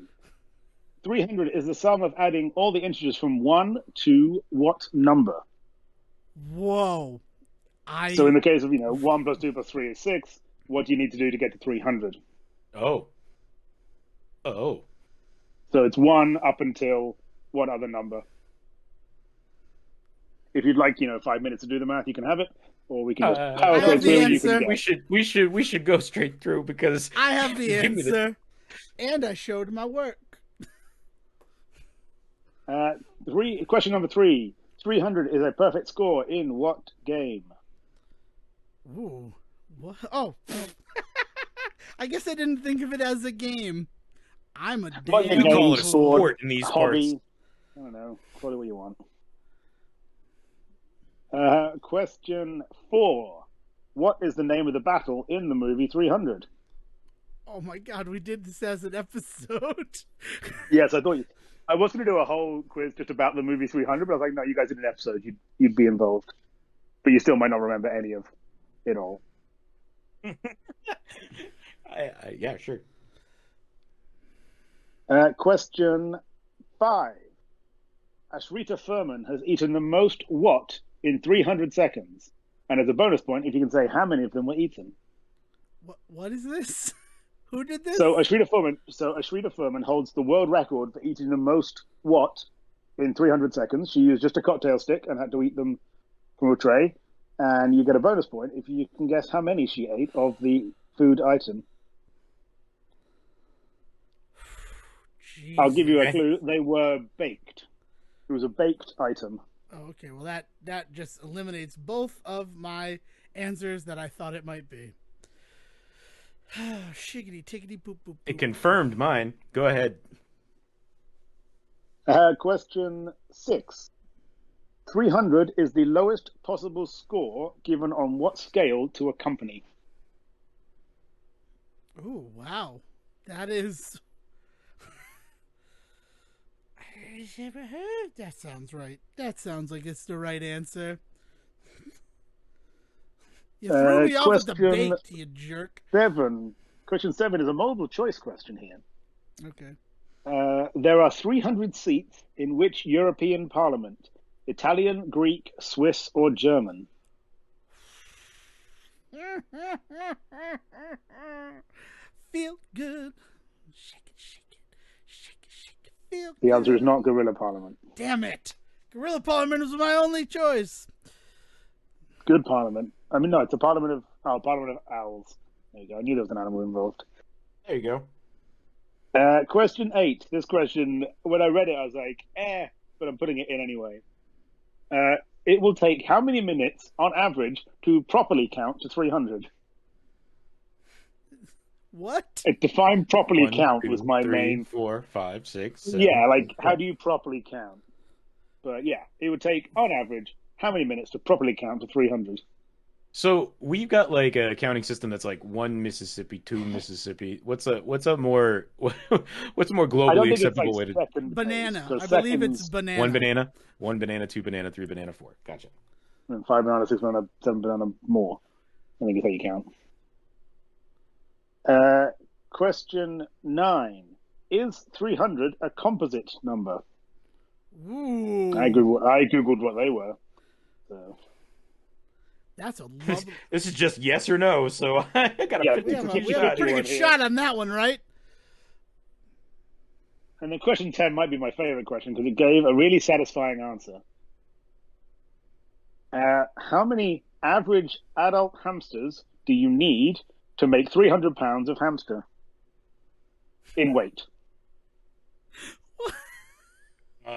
300 is the sum of adding all the integers from 1 to what number? Whoa. So in the case of, 1 plus 2 plus 3 is 6, what do you need to do to get to 300? Oh. So it's 1 up until what other number? If you'd like, 5 minutes to do the math, you can have it. Or we can just power through the answer. We should go straight through because I have the answer. And I showed my work. Question number 3. 300 is a perfect score in what game? Ooh. What? Oh. I guess I didn't think of it as a game. I'm a damn... You call it a sport in these hobby. parts. I don't know. Call it what you want. Question 4. What is the name of the battle in the movie 300? Oh my God, we did this as an episode. Yes, I was going to do a whole quiz just about the movie 300, but I was like, no, you guys did an episode. You'd be involved. But you still might not remember any of it all. Yeah, sure. Question 5. Ashrita Furman has eaten the most what in 300 seconds? And as a bonus point, if you can say how many of them were eaten. What is this? Who did this? So Ashrita Furman holds the world record for eating the most what in 300 seconds. She used just a cocktail stick and had to eat them from a tray. And you get a bonus point if you can guess how many she ate of the food item. Jeez. I'll give you a clue. They were baked. It was a baked item. Oh, okay. Well, that just eliminates both of my answers that I thought it might be. Shiggity tickety boop boop boop. It confirmed mine. Go ahead. Question 6. 300 is the lowest possible score given on what scale to a company? Oh, wow. That is... That sounds right. That sounds like it's the right answer. You threw me off at the bait, you jerk. 7. Question 7 is a multiple choice question here. Okay. There are 300 seats in which European Parliament? Italian, Greek, Swiss, or German? Feel good. Shake it, shake it. Shake it, shake it. Feel The good. answer is not Gorilla Parliament. Damn it. Gorilla Parliament was my only choice. Good Parliament. I mean, no, it's a Parliament of owls. There you go. I knew there was an animal involved. There you go. Question 8. This question, when I read it, I was like, but I'm putting it in anyway. It will take how many minutes, on average, to properly count to 300? What? Define properly 1, count 2, was my 3, main... 4, 5, 6, 7. Yeah, like, how do you properly count? But yeah, it would take, on average, how many minutes to properly count to 300? So we've got like a counting system that's like 1 Mississippi, 2 Mississippi. What's a more globally acceptable way to banana? I believe it's banana. 1 banana, 1 banana, 2 banana, 3 banana, 4. Gotcha. 5 banana, 6 banana, 7 banana, more. I think it's how you count. Question 9. Is 300 a composite number? Ooh. I googled what they were. So. That's a lovely... This is just yes or no, so I got a 50-50 we have a pretty good shot on that one, right? And then question 10 might be my favorite question because it gave a really satisfying answer. How many average adult hamsters do you need to make 300 pounds of hamster in weight?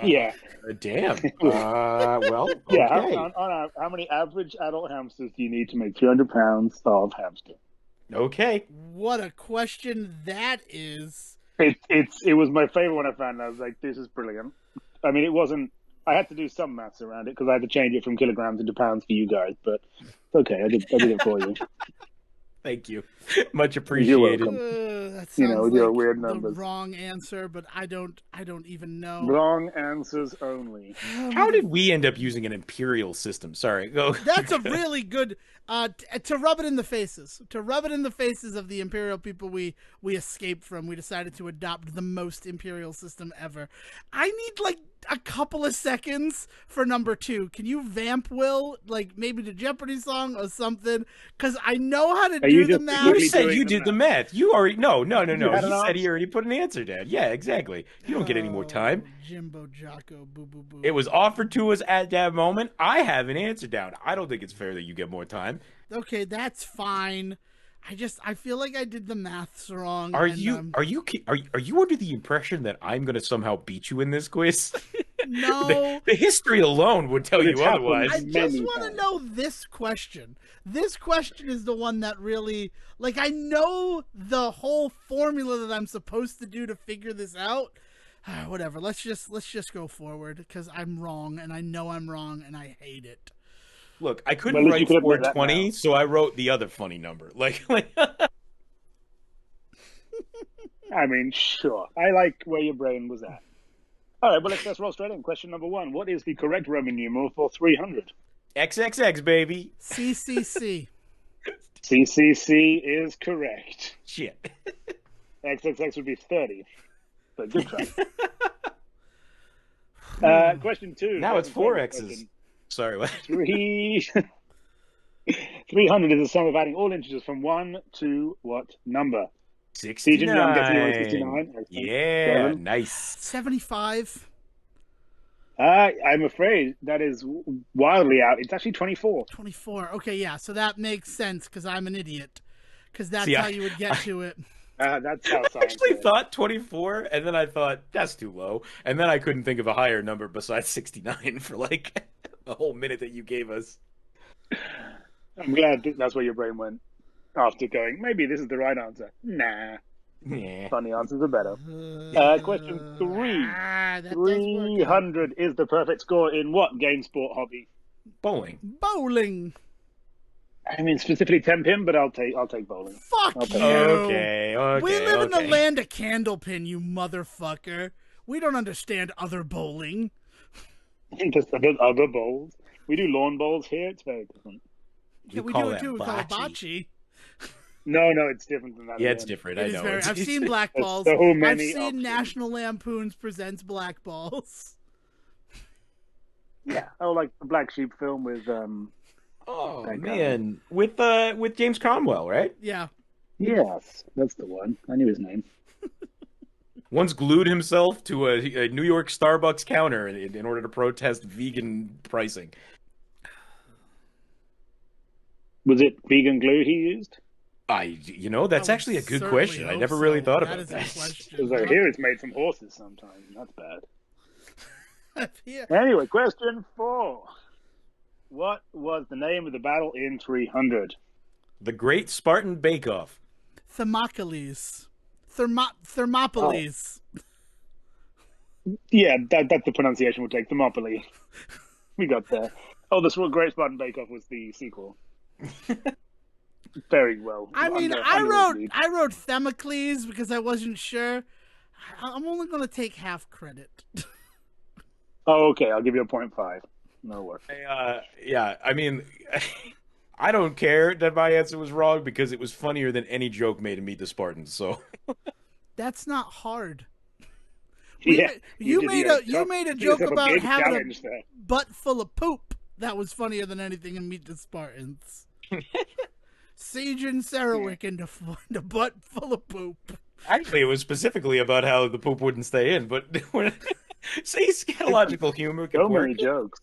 Yeah. Damn. Well, okay. Yeah, how many average adult hamsters do you need to make 300 pounds of hamster? Okay. What a question that is. It was my favorite when I found it. I was like, this is brilliant. I mean, it wasn't... I had to do some maths around it because I had to change it from kilograms into pounds for you guys, but it's okay. I did it for you. Thank you. Much appreciated. That sounds with like your weird numbers. The wrong answer, but I don't even know. Wrong answers only. How did we end up using an imperial system? Sorry. Go. That's a really good to rub it in the faces. To rub it in the faces of the imperial people we escaped from. We decided to adopt the most imperial system ever. I need like a couple of seconds for number 2. Can you vamp, Will? Like maybe the Jeopardy song or something? Because I know how to do the math. You said you did the math. You already no. He said he answer? already put an answer down. Yeah, exactly. You don't get any more time. Jimbo Jocko, boo boo boo. It was offered to us at that moment. I have an answer down. I don't think it's fair that you get more time. Okay, that's fine. I feel like I did the maths wrong. Are you under the impression that I'm going to somehow beat you in this quiz? No. The history alone would tell you otherwise. I just want to know this question. This question is the one that really, like, I know the whole formula that I'm supposed to do to figure this out. Whatever. Let's just go forward because I'm wrong and I know I'm wrong and I hate it. Look, I couldn't write 420, so I wrote the other funny number. Like I mean, sure. I like where your brain was at. All right, well, let's roll straight in. Question number 1. What is the correct Roman numeral for 300? XXX, baby. CCC. CCC is correct. Shit. XXX would be 30. But good try. Question 2. Now it's 4 X's. Sorry, what? 300 is the sum of adding all integers from 1 to what number? 69. I'm guessing you want 69. Yeah, nice. 75. I'm afraid that is wildly out. It's actually 24. 24. Okay, yeah. So that makes sense because I'm an idiot. Because that's how you would get to it. That's how I actually thought 24, and then I thought, that's too low. And then I couldn't think of a higher number besides 69 for like the whole minute that you gave us. I'm glad that's where your brain went after going, maybe this is the right answer. Nah. Yeah. Funny answers are better. Question 3. That does work out. 300 is the perfect score in what game, sport, hobby? Bowling. Bowling. I mean, specifically 10-pin, but I'll take bowling. Fuck I'll take you. Okay. We live in the land of Candlepin, you motherfucker. We don't understand other bowling. Just other bowls. We do lawn bowls here. It's very different. Yeah, we call do it that too. We call it bocce. bocce. No, it's different than that. Yeah, it's again. different. It I is know. very. I've seen Black There's Balls. so many I've seen options. National Lampoon's Presents Black Balls. Yeah. Oh, like the Black Sheep film with Oh that guy. man, with James Cromwell, right? Yeah. Yes, that's the one. I knew his name. Once glued himself to a New York Starbucks counter in order to protest vegan pricing. Was it vegan glue he used? That's I actually a would good certainly question. I hope never so. really thought That about is a that. question. Because I hear it's made from horses sometimes, and that's bad. Yeah. Anyway, question 4. What was the name of the battle in 300? The Great Spartan Bake Off. Thermocles. Thermopyles. Yeah, that's the pronunciation we'll take. Thermopylae. We got there. Oh, the Great Spartan Bake Off was the sequel. Very well. I mean, Under I wrote Themocles because I wasn't sure. I'm only going to take half credit. Oh, okay. I'll give you a 0.5. No worries. I mean, I don't care that my answer was wrong because it was funnier than any joke made to Meet the Spartans. So That's not hard. You made a joke about having a butt full of poop. That was funnier than anything in Meet the Spartans. Siege and Sarowick into a butt full of poop. actually, it was specifically about how the poop wouldn't stay in. But see, scatological humor can So work. many jokes.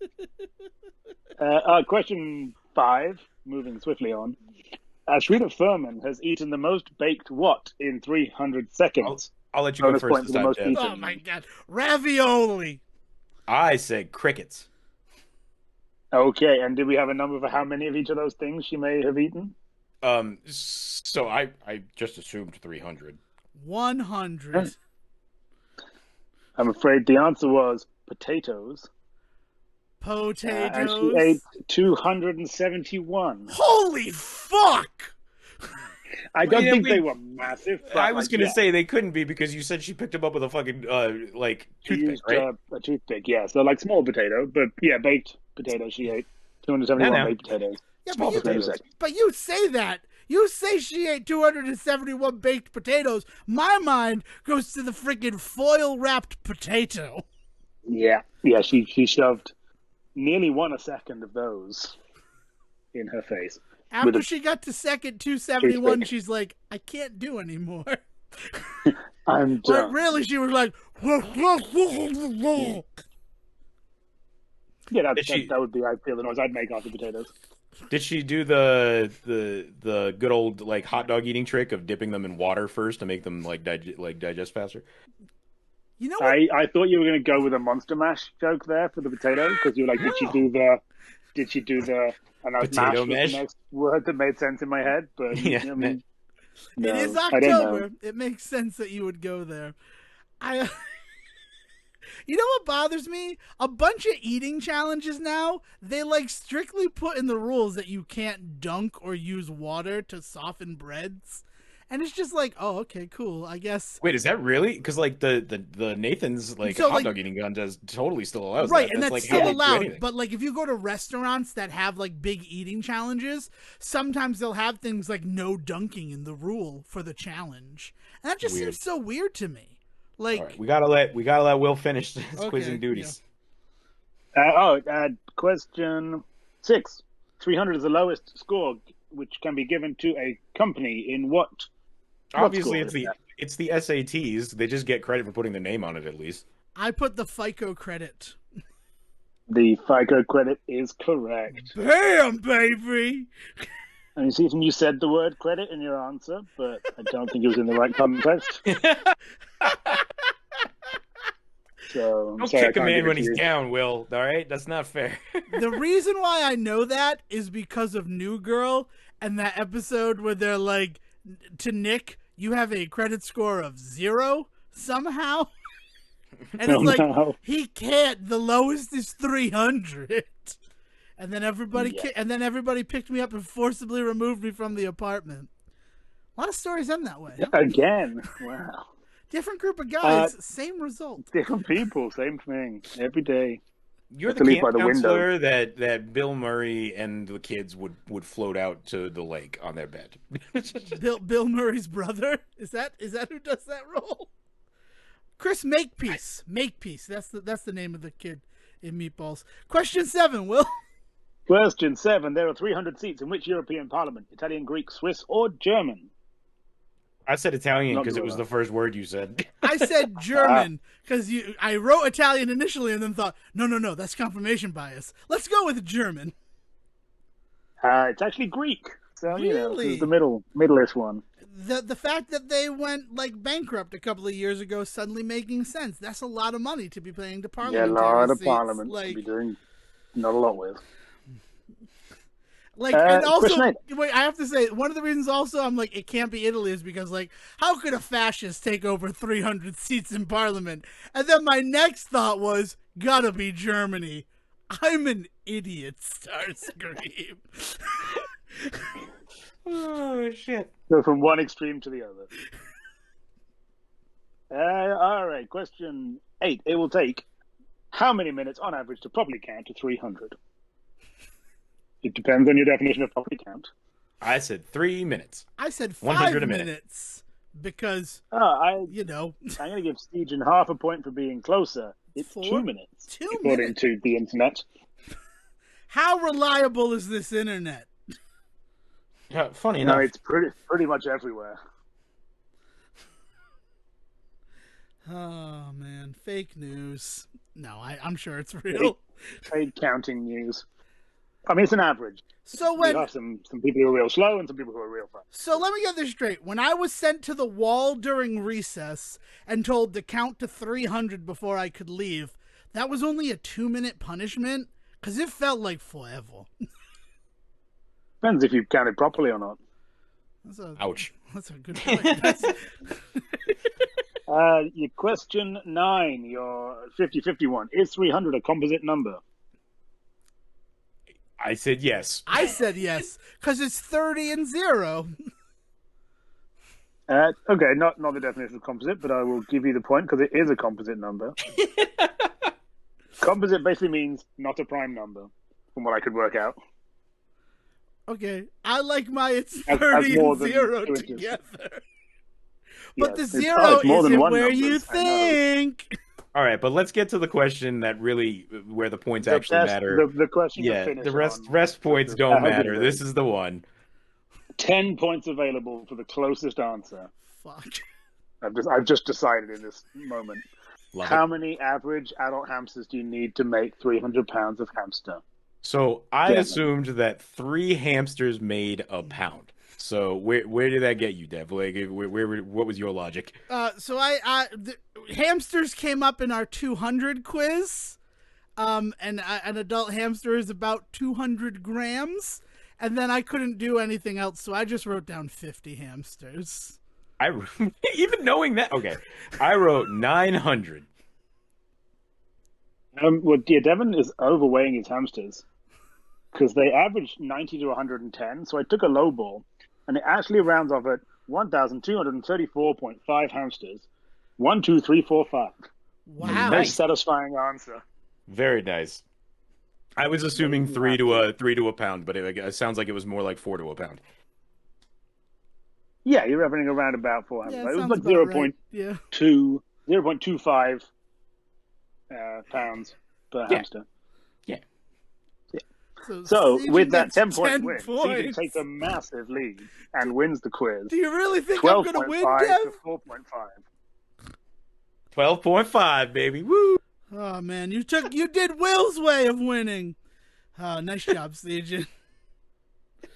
Question 5. Moving swiftly on. Shrita Furman has eaten the most baked what in 300 seconds? I'll let you go Bonus first point this for the time, most Jeff. eaten. Oh my god. Ravioli. I said crickets. Okay, and did we have a number for how many of each of those things she may have eaten? So I just assumed 300. 100. I'm afraid the answer was potatoes. And Potatoes. she ate 271. Holy fuck! I don't Yeah, think they were massive. But I was gonna say they couldn't be because you said she picked them up with a fucking she toothpick, used right? a toothpick, yeah. So like small potato, but yeah, baked potato. She ate 271 No. baked potatoes. Yeah, Small potatoes. but you say that. You say she ate 271 baked potatoes. My mind goes to the freaking foil wrapped potato. Yeah, she shoved nearly 1 second of those in her face. After she got to second 271, toothpick. she's like, I can't do anymore. I'm Like, done. really, she was like, Yeah, Did she- that would be I feel the noise I'd make off the potatoes. Did she do the good old like hot dog eating trick of dipping them in water first to make them digest faster? You know what? I thought you were going to go with a Monster Mash joke there for the potato because you were like, did she do the and I was Potato mash was mash? the next word that made sense in my head, but Yeah, I mean, no, It is I don't know. October. It makes sense that you would go there. You know what bothers me? A bunch of eating challenges now, they like strictly put in the rules that you can't dunk or use water to soften breads. And it's just like, oh, okay, cool. I guess. Wait, is that really? Because like the Nathan's So, hot like- dog eating contest totally still allows Right, that. and that's like still how you do allowed. anything. But like if you go to restaurants that have like big eating challenges, sometimes they'll have things like no dunking in the rule for the challenge. And that just Weird. seems so weird to me. Like All right, we gotta let Will finish his Okay, quizzing duties. Question 6. 300 is the lowest score which can be given to a company in what? Obviously, score is that? it's the SATs. They just get credit for putting their name on it at least. I put the FICO credit. The FICO credit is correct. Bam, baby. And you see, you said the word credit in your answer, but I don't think it was in the right context. So I'm Don't sorry, I kick a can't man give it when to he's you. down, Will. All right, that's not fair. The reason why I know that is because of New Girl and that episode where they're like to Nick, you have a credit score of 0 somehow. And it's like, no. he can't. The lowest is 300. And then everybody picked me up and forcibly removed me from the apartment. A lot of stories end that way. Huh? Again. Wow. Different group of guys, same result. Different people, same thing. Every day. You're the camp counselor that Bill Murray and the kids would float out to the lake on their bed. Bill Murray's brother? Is that who does that role? Chris Makepeace. Makepeace. That's the name of the kid in Meatballs. Question 7, Will. Question 7. There are 300 seats in which European Parliament? Italian, Greek, Swiss, or German? I said Italian because it was the first word you said. I said German because I wrote Italian initially and then thought, no, that's confirmation bias. Let's go with German. It's actually Greek. So, really? This is the middle-ish one. The fact that they went bankrupt a couple of years ago suddenly making sense. That's a lot of money to be paying to Parliament. Yeah, a lot of Parliament to be doing not a lot with. And also, wait, I have to say, one of the reasons also I'm like, it can't be Italy is because, how could a fascist take over 300 seats in Parliament? And then my next thought was, gotta be Germany. I'm an idiot, Starscream. Oh, shit. So from one extreme to the other. All right, question 8. It will take how many minutes on average to properly count to 300? It depends on your definition of properly count. I said 3 minutes. I said 5 minutes because, I'm going to give Stegen half a point for being closer. It's 2 minutes, according to the internet. How reliable is this internet? Funny enough. No, it's pretty much everywhere. Oh, man. Fake news. No, I'm sure it's real. Fake counting news. I mean, it's an average. So when you have some people who are real slow and some people who are real fast. So let me get this straight. When I was sent to the wall during recess and told to count to 300 before I could leave, that was only a 2-minute punishment? Because it felt like forever. Depends if you counted properly or not. Ouch. That's a good point. Your question 9, your 50-50 one. Is 300 a composite number? I said yes. I said yes, because it's 30 and 0. Okay, not the definition of composite, but I will give you the point because it is a composite number. Composite basically means not a prime number, from what I could work out. Okay, I like it's 30 and 0 together. But the 0 isn't where you think. All right, but let's get to the question that really, where the points actually matter. The question. Yeah, the rest points don't matter. This is the one. 10 points available for the closest answer. Fuck. I've just decided in this moment. How many average adult hamsters do you need to make 300 pounds of hamster? So I assumed that 3 hamsters made a pound. So where did that get you, Dev? What was your logic? So the hamsters came up in our 200 quiz. And an adult hamster is about 200 grams. And then I couldn't do anything else, so I just wrote down 50 hamsters. Even knowing that, okay, I wrote 900. Devon is overweighing his hamsters because they average 90 to 110. So I took a low ball, and it actually rounds off at 1,234.5 hamsters. 1, 2, 3, 4, 5. Wow, nice, satisfying answer. Very nice. I was assuming 3 to a pound, but it sounds like it was more like 4 to a pound. Yeah, you're averaging around about 4 hamsters. It was like 0.25 pounds per hamster. Yeah. So with that 10-point win, Stephen takes a massive lead and wins the quiz. Do you really think I'm going to win, Dev? 12.5 to 4.5. 12.5, baby. Woo! Oh, man, you did Will's way of winning. Oh, nice job, Stephen.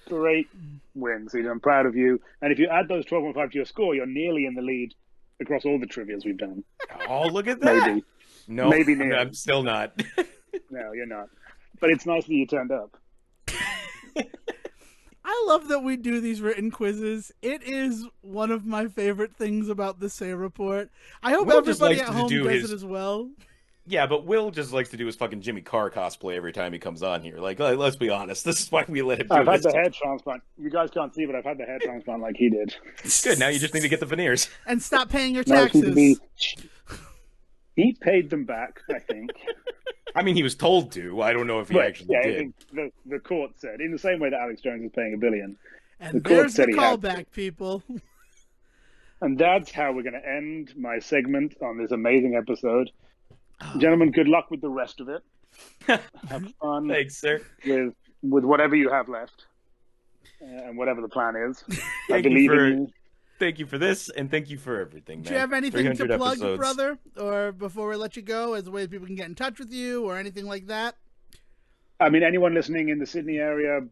Great win, Stephen. I'm proud of you. And if you add those 12.5 to your score, you're nearly in the lead across all the trivias we've done. Oh, look at that. Maybe. No, maybe near. I'm still not. No, you're not. But it's nice that you turned up. I I love that we do these written quizzes. It is one of my favorite things about the Say Report. I hope Will just everybody likes at to home do does his- it as well. Yeah, but Will just likes to do his fucking Jimmy Carr cosplay every time he comes on here. Like, let's be honest. This is why we let him do I've had this. the hair transplant. You guys can't see, but I've had the hair transplant like he did. Good, now you just need to get the veneers. And stop paying your Now it seems to taxes. He paid them back, I think. I mean, he was told to. I don't know if he actually I did. think the court said, in the same way that Alex Jones is paying $1 billion. And the court there's the said he had to. callback, people. And that's how we're going to end my segment on this amazing episode. Gentlemen, good luck with the rest of it. Have fun Thanks, sir. with whatever you have left. And whatever the plan is. I Thank you believe for- in you. Thank you for this, and thank you for everything, man. Do you have anything to 300 plug, episodes. brother? Or before we let you go, as a way people can get in touch with you or anything like that? I mean, anyone listening in the Sydney area,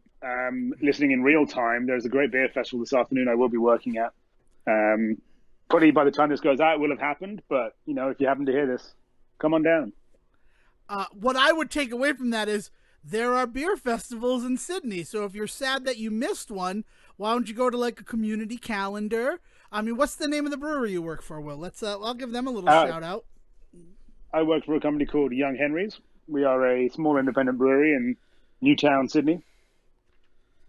listening in real time, there's a great beer festival this afternoon I will be working at. Probably by the time this goes out, it will have happened. But, you know, if you happen to hear this, come on down. What I would take away from that is there are beer festivals in Sydney. So if you're sad that you missed one, why don't you go to like a community calendar? I mean, what's the name of the brewery you work for, Will? I'll give them a little shout out. I work for a company called Young Henry's. We are a small independent brewery in Newtown, Sydney.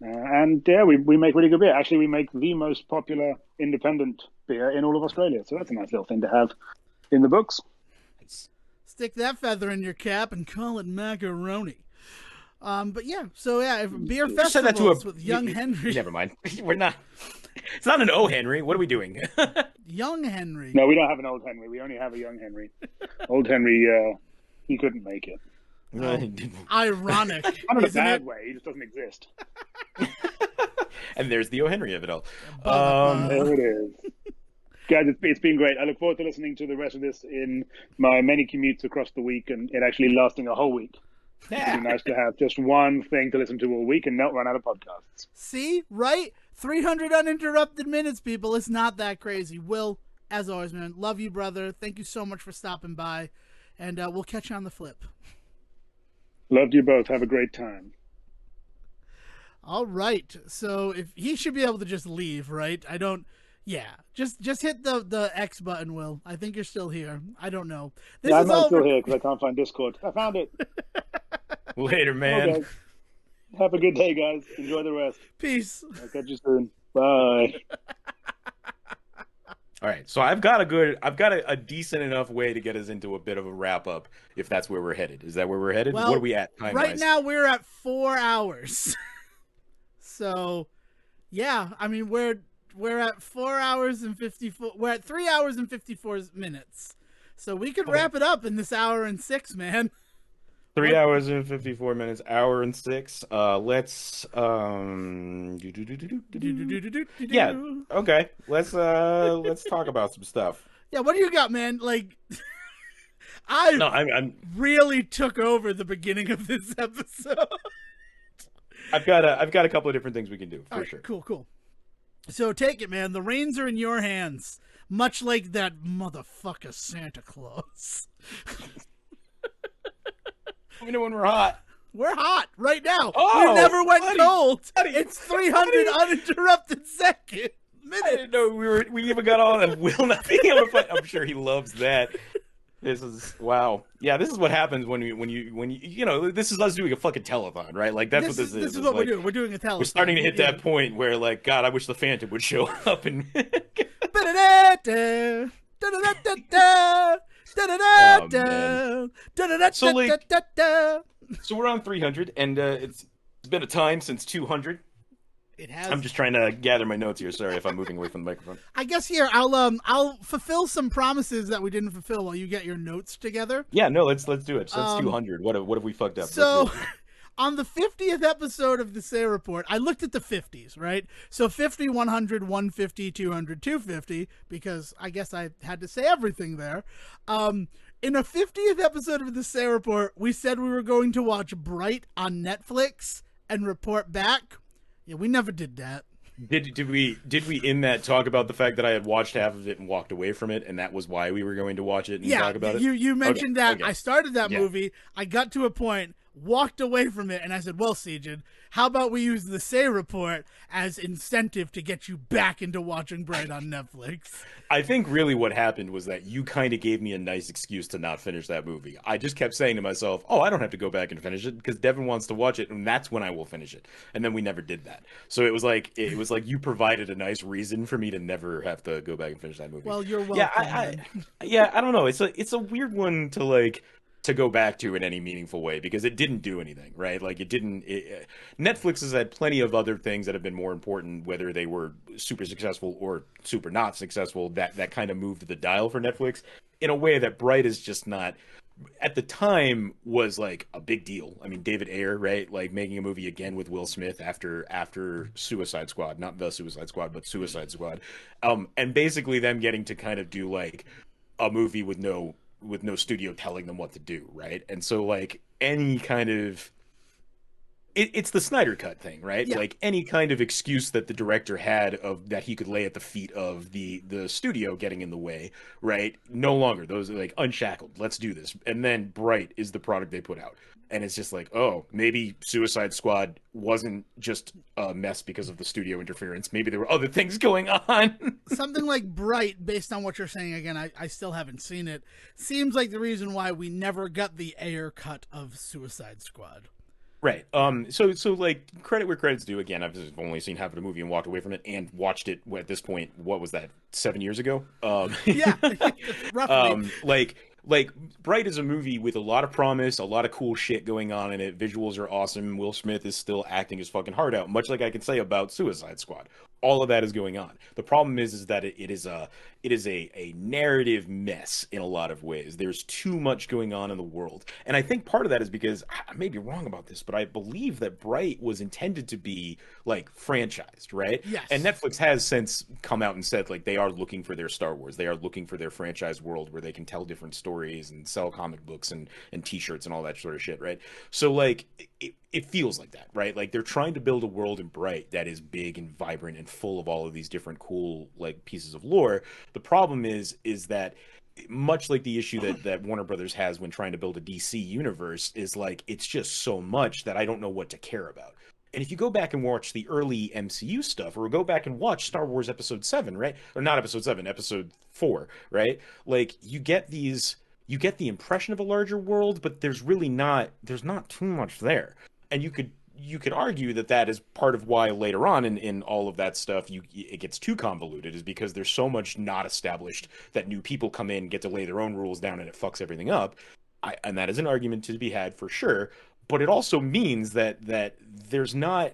And yeah, we make really good beer. Actually, we make the most popular independent beer in all of Australia. So that's a nice little thing to have in the books. Stick that feather in your cap and call it macaroni. But yeah, so yeah, if beer You said that to festivals with Young Henry. Never mind. We're not. It's not an O Henry. What are we doing? Young Henry. No, we don't have an old Henry. We only have a young Henry. Old Henry, he couldn't make it. Ironic. Not in a isn't bad it? way. He just doesn't exist. And there's the O Henry of it all. There it is. Guys, it's been great. I look forward to listening to the rest of this in my many commutes across the week and it actually lasting a whole week. It'd be nice to have just one thing to listen to all week and not run out of podcasts. See, right? 300 uninterrupted minutes, people. It's not that crazy. Will, as always, man, love you, brother. Thank you so much for stopping by, and we'll catch you on the flip. Loved you both. Have a great time. All right. So if he should be able to just leave, right? I don't. Yeah, just hit the X button, Will. I think you're still here. I don't know. This Yeah, is I'm not all still here because I can't find Discord. I found it. Later, man. Okay. Have a good day, guys. Enjoy the rest. Peace. I'll catch you soon. Bye. All right, so I've got a decent enough way to get us into a bit of a wrap up, if that's where we're headed. Is that where we're headed? Well, what are we at time right now we're at 4 hours. So, yeah, I mean we're at 4 hours and 54. We're at 3 hours and 54 minutes. So we could wrap it up in this hour and 6, man. 3 hours and 54 minutes, hour and 6. Let's yeah, okay. Let's talk about some stuff. Yeah, what do you got, man? Like I'm really took over the beginning of this episode. I've got a couple of different things we can do for sure. Cool. So take it, man. The reins are in your hands, much like that motherfucker Santa Claus. You know when we're hot. We're hot right now. Oh, we never went cold. buddy, It's 300 uninterrupted seconds. I didn't know we even got all of Will not being able to find. I'm sure he loves that. This is wow. Yeah, this is what happens when you know, this is us doing a fucking telethon, right? Like that's what this is. This is what we're doing. We're doing a telethon. We're starting to hit that point where like, God, I wish the Phantom would show up and So we're on 300 and it's been a time since 200. It has. I'm just trying to gather my notes here. Sorry if I'm moving away from the microphone. I guess here I'll fulfill some promises that we didn't fulfill while you get your notes together. Yeah, no, let's do it. So that's 200. What have we fucked up? So on the 50th episode of the Say Report, I looked at the 50s, right? So 50, 100, 150, 200, 250, because I guess I had to say everything there. In a 50th episode of the Say Report, we said we were going to watch Bright on Netflix and report back. Yeah, we never did that. Did we in that talk about the fact that I had watched half of it and walked away from it, and that was why we were going to watch it and talk about it? You mentioned that. Okay. I started that movie. I got to a point, walked away from it, and I said, well, Sejohn, how about we use the Say report as incentive to get you back into watching Bright on Netflix? I think really what happened was that you kind of gave me a nice excuse to not finish that movie. I just kept saying to myself, oh, I don't have to go back and finish it because Devon wants to watch it, and that's when I will finish it. And then we never did that. So it was like you provided a nice reason for me to never have to go back and finish that movie. Well, you're welcome. Yeah, I don't know. It's a weird one to go back to in any meaningful way because it didn't do anything, right? Like Netflix has had plenty of other things that have been more important, whether they were super successful or super not successful, that kind of moved the dial for Netflix in a way that Bright is just not. At the time was like a big deal. I mean, David Ayer, right? Like making a movie again with Will Smith after Suicide Squad, not The Suicide Squad, but Suicide Squad. And basically them getting to kind of do like a movie with no studio telling them what to do, right? And so like any kind of it's the Snyder Cut thing, right? Yeah. Like any kind of excuse that the director had of that he could lay at the feet of the studio getting in the way, right? No longer. Those are like unshackled. Let's do this. And then Bright is the product they put out. And it's just like, oh, maybe Suicide Squad wasn't just a mess because of the studio interference. Maybe there were other things going on. Something like Bright, based on what you're saying, again, I still haven't seen it, seems like the reason why we never got the Ayer cut of Suicide Squad. Right. So like credit where credit's due. Again, I've only seen half of the movie and walked away from it and watched it at this point. What was that? 7 years ago? Yeah, roughly. Like Bright is a movie with a lot of promise, a lot of cool shit going on in it. Visuals are awesome. Will Smith is still acting his fucking heart out, much like I can say about Suicide Squad. All of that is going on. The problem is that it is a narrative mess in a lot of ways. There's too much going on in the world. And I think part of that is because, I may be wrong about this, but I believe that Bright was intended to be like franchised, right? Yes. And Netflix has since come out and said like they are looking for their Star Wars. They are looking for their franchise world where they can tell different stories and sell comic books and t-shirts and all that sort of shit, right? So like it feels like that, right? Like they're trying to build a world in Bright that is big and vibrant and full of all of these different cool like pieces of lore. The problem is that much like the issue that Warner Brothers has when trying to build a DC universe is like it's just so much that I don't know what to care about. And if you go back and watch the early MCU stuff, or go back and watch Star Wars Episode 7, right? Or not Episode 7, Episode 4, right? Like you get the impression of a larger world, but there's not too much there. And you could argue that is part of why later on in all of that stuff it gets too convoluted, is because there's so much not established that new people come in, get to lay their own rules down, and it fucks everything up. And that is an argument to be had for sure. But it also means that there's not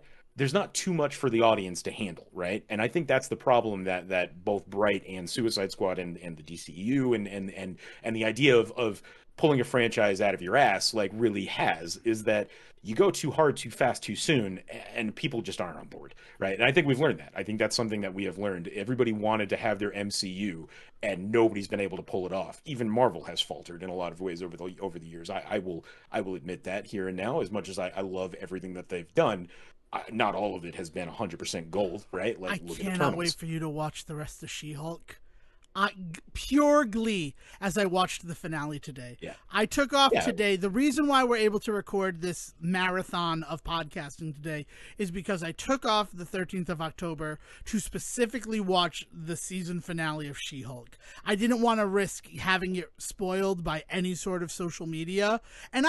too much for the audience to handle, right? And I think that's the problem that both Bright and Suicide Squad and the DCEU and the idea of pulling a franchise out of your ass like really has, is that you go too hard, too fast, too soon, and people just aren't on board, right? And I think we've learned that. I think that's something that we have learned. Everybody wanted to have their MCU, and nobody's been able to pull it off. Even Marvel has faltered in a lot of ways over the years. I will admit that here and now. As much as I love everything that they've done, not all of it has been 100% gold, right? Like, I cannot wait for you to watch the rest of She-Hulk. Pure glee as I watched the finale today. Yeah. I took off today. The reason why we're able to record this marathon of podcasting today is because I took off the 13th of October to specifically watch the season finale of She-Hulk. I didn't want to risk having it spoiled by any sort of social media. And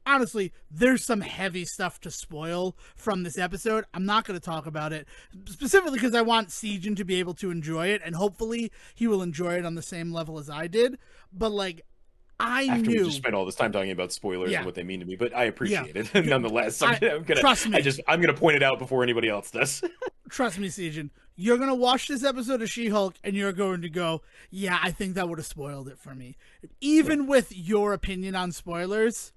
honestly, there's some heavy stuff to spoil from this episode. I'm not going to talk about it specifically because I want Sejohn to be able to enjoy it, and hopefully he will enjoy it on the same level as I did. But After we just spent all this time talking about spoilers and what they mean to me, but I appreciate it nonetheless. Trust me. I'm gonna point it out before anybody else does. Trust me, Sejohn. You're gonna watch this episode of She-Hulk and you're going to go, yeah, I think that would have spoiled it for me. Even with your opinion on spoilers,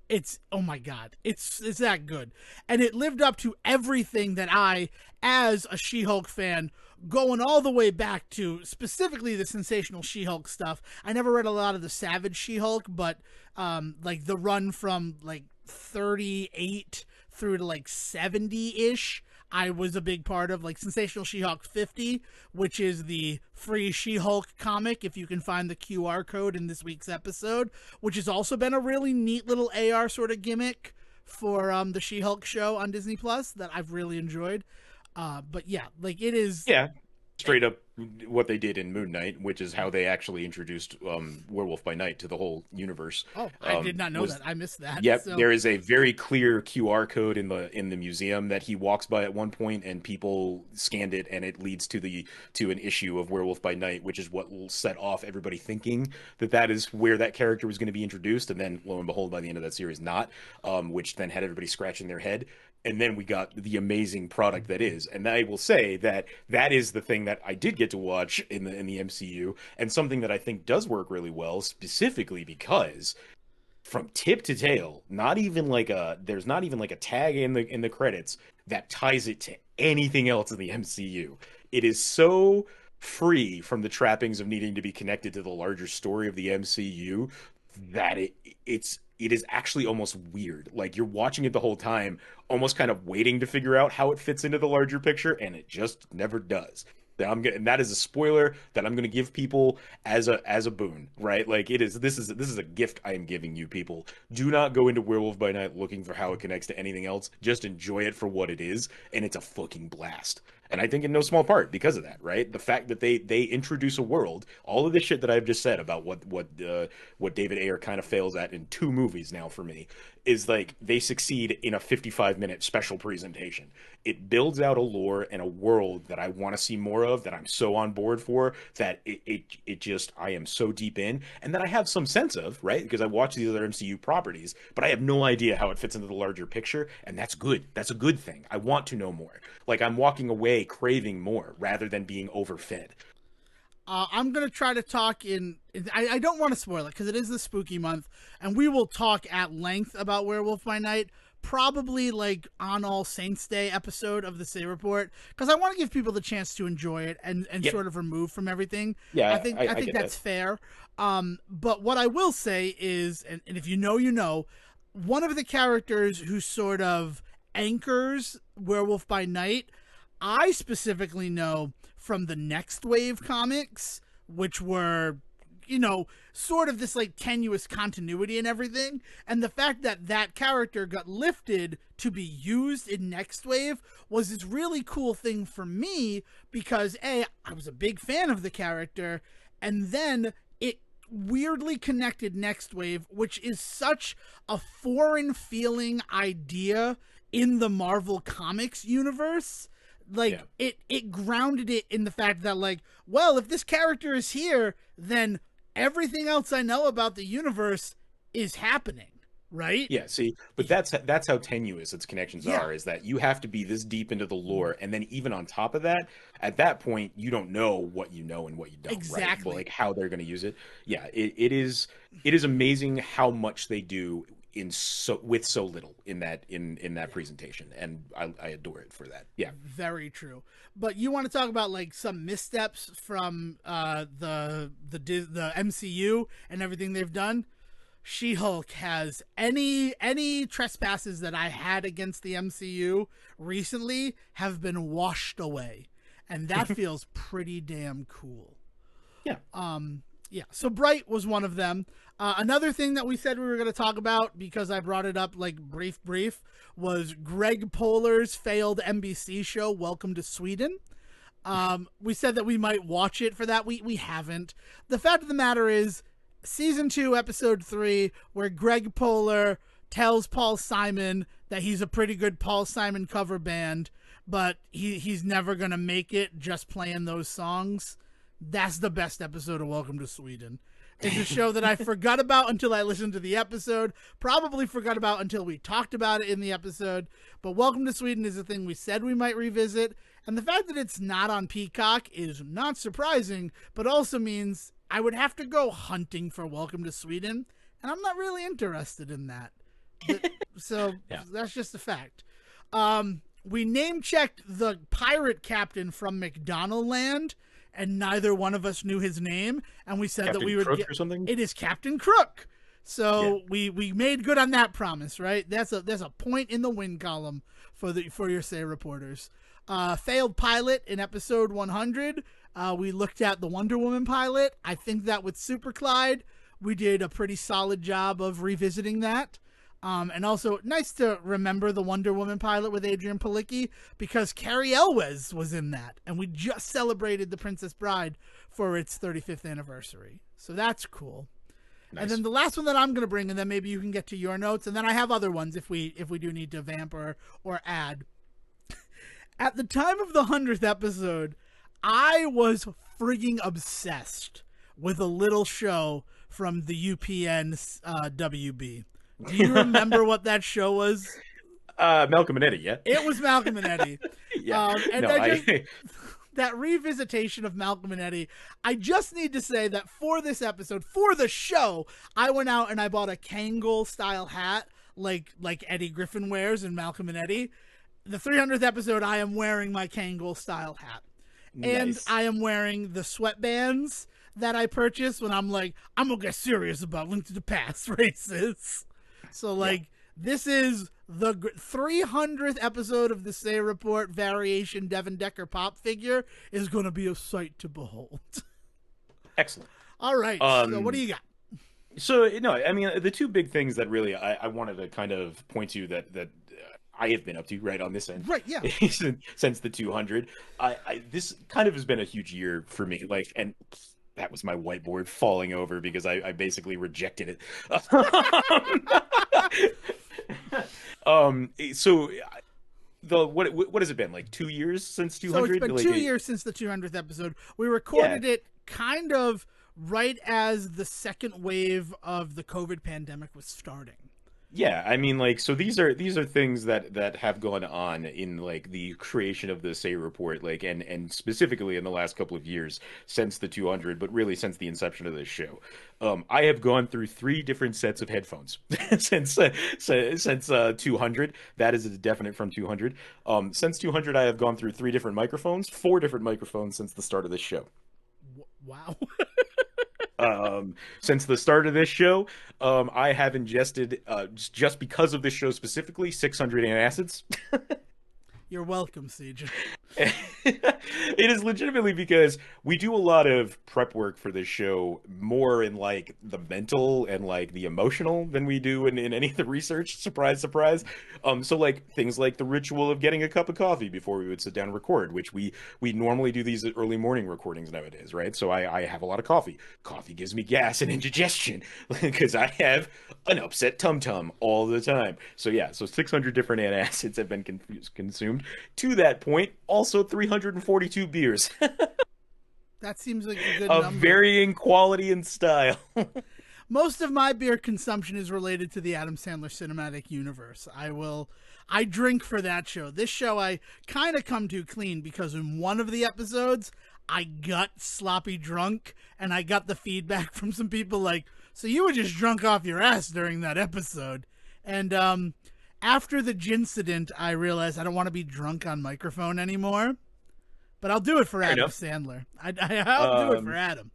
it's, oh my God, it's that good. And it lived up to everything that I, as a She-Hulk fan, going all the way back to specifically the Sensational She-Hulk stuff. I never read a lot of the Savage She-Hulk, but the run from 38 through to 70-ish, I was a big part of, like Sensational She-Hulk 50, which is the free She-Hulk comic, if you can find the QR code in this week's episode, which has also been a really neat little AR sort of gimmick for the She-Hulk show on Disney Plus that I've really enjoyed. But yeah, like it is. Yeah, straight up what they did in Moon Knight, which is how they actually introduced Werewolf by Night to the whole universe. Oh, I did not know that. I missed that. Yep, So. there is a very clear QR code in the museum that he walks by at one point, and people scanned it, and it leads to an issue of Werewolf by Night, which is what will set off everybody thinking that is where that character was going to be introduced, and then lo and behold, by the end of that series, not, which then had everybody scratching their head. And then we got the amazing product that is. And I will say that is the thing that I did get to watch in the MCU, and something that I think does work really well, specifically because from tip to tail, there's not even like a tag in the credits that ties it to anything else in the MCU. It is so free from the trappings of needing to be connected to the larger story of the MCU that it is actually almost weird. Like, you're watching it the whole time, almost kind of waiting to figure out how it fits into the larger picture, and it just never does. And that is a spoiler that I'm going to give people as a boon, right? Like, this is a gift I am giving you, people. Do not go into Werewolf by Night looking for how it connects to anything else. Just enjoy it for what it is, and it's a fucking blast. And I think in no small part because of that, right? The fact that they introduce a world, all of this shit that I've just said about what David Ayer kind of fails at in 2 movies now for me, is like they succeed in a 55-minute special presentation. It builds out a lore and a world that I want to see more of, that I'm so on board for, that it just, I am so deep in, and that I have some sense of, right? Because I watch these other MCU properties, but I have no idea how it fits into the larger picture, and that's good. That's a good thing. I want to know more. Like, I'm walking away craving more rather than being overfed. I'm going to try to talk I don't want to spoil it because it is the spooky month, and we will talk at length about Werewolf by Night, probably like on All Saints Day episode of the Say Report, because I want to give people the chance to enjoy it and yep. sort of remove from everything. Yeah, I think that's fair. But what I will say is, and if you know, one of the characters who sort of anchors Werewolf by Night, I specifically know from the Next Wave comics, which were, sort of this like tenuous continuity and everything. And the fact that character got lifted to be used in Next Wave was this really cool thing for me because I was a big fan of the character, and then it weirdly connected Next Wave, which is such a foreign feeling idea in the Marvel Comics universe. Like, yeah. it grounded it in the fact that, like, well, if this character is here, then everything else I know about the universe is happening, right? Yeah, see, but that's how tenuous its connections are, is that you have to be this deep into the lore, and then even on top of that, at that point, you don't know what you know and what you don't, exactly. Right? But, like, how they're going to use it. Yeah, it is amazing how much they do with so little in that presentation, and I adore it for that. Yeah, very true. But you want to talk about like some missteps from the MCU and everything they've done? She-Hulk has any trespasses that I had against the MCU recently have been washed away, and that feels pretty damn cool. Yeah. Yeah, so Bright was one of them. Another thing that we said we were going to talk about, because I brought it up like brief, was Greg Polar's failed NBC show, Welcome to Sweden. We said that we might watch it for that. We haven't. The fact of the matter is, Season 2, Episode 3, where Greg Polar tells Paul Simon that he's a pretty good Paul Simon cover band, but he's never going to make it just playing those songs. That's the best episode of Welcome to Sweden. It's a show that I forgot about until I listened to the episode. Probably forgot about until we talked about it in the episode. But Welcome to Sweden is a thing we said we might revisit. And the fact that it's not on Peacock is not surprising, but also means I would have to go hunting for Welcome to Sweden. And I'm not really interested in that. So that's just a fact. We name-checked the pirate captain from McDonaldland, and neither one of us knew his name, and we said Captain that we would Crook get or something? It is Captain Crook. So we made good on that promise, right? There's a point in the win column for your Say reporters. Failed pilot in episode 100. We looked at the Wonder Woman pilot. I think that with Super Clyde, we did a pretty solid job of revisiting that. And also, nice to remember the Wonder Woman pilot with Adrian Palicki, because Carrie Elwes was in that. And we just celebrated The Princess Bride for its 35th anniversary. So that's cool. Nice. And then the last one that I'm going to bring, and then maybe you can get to your notes, and then I have other ones if we do need to vamp or add. At the time of the 100th episode, I was frigging obsessed with a little show from the UPN WB. Do you remember what that show was? Malcolm and Eddie, yeah? It was Malcolm and Eddie. Yeah. That revisitation of Malcolm and Eddie, I just need to say that for this episode, for the show, I went out and I bought a Kangol-style hat like Eddie Griffin wears in Malcolm and Eddie. The 300th episode, I am wearing my Kangol-style hat. Nice. And I am wearing the sweatbands that I purchased when I'm like, I'm going to get serious about Link to the Past races. So, This is the 300th episode of the Say Report variation Devon Decker pop figure is going to be a sight to behold. Excellent. All right. So what do you got? So, no, I mean, the two big things that really I wanted to kind of point to that I have been up to right on this end. Right, yeah. Since the 200. This kind of has been a huge year for me. And that was my whiteboard falling over because I basically rejected it. So what has it been, like 2 years since 200? So it's been 2 years since the 200th episode. We recorded it kind of right as the second wave of the COVID pandemic was starting. Yeah, I mean, so these are things that have gone on in the creation of the Say Report, and specifically in the last couple of years since the 200, but really since the inception of this show. I have gone through 3 different sets of headphones since 200. That is a definite from 200. Since 200, I have gone through 3 different microphones, 4 different microphones since the start of this show. Wow. Since the start of this show, I have ingested, just because of this show specifically, 600 antacids. You're welcome, Sejohn. It is legitimately because we do a lot of prep work for this show, more in the mental and the emotional than we do in any of the research. Surprise, surprise. So things like the ritual of getting a cup of coffee before we would sit down and record, which we normally do these early morning recordings nowadays, right? So I have a lot of coffee. Coffee gives me gas and indigestion because I have an upset tum-tum all the time. So yeah, so 600 different antacids have been consumed. To that point, also 342 beers. That seems like a good of number. Varying quality and style. Most of my beer consumption is related to the Adam Sandler cinematic universe. I drink for that show. This show I kind of come to clean because in one of the episodes I got sloppy drunk and I got the feedback from some people so you were just drunk off your ass during that episode. And after the gincident, I realized I don't want to be drunk on microphone anymore. But I'll do it for Adam Sandler. I'll do it for Adam.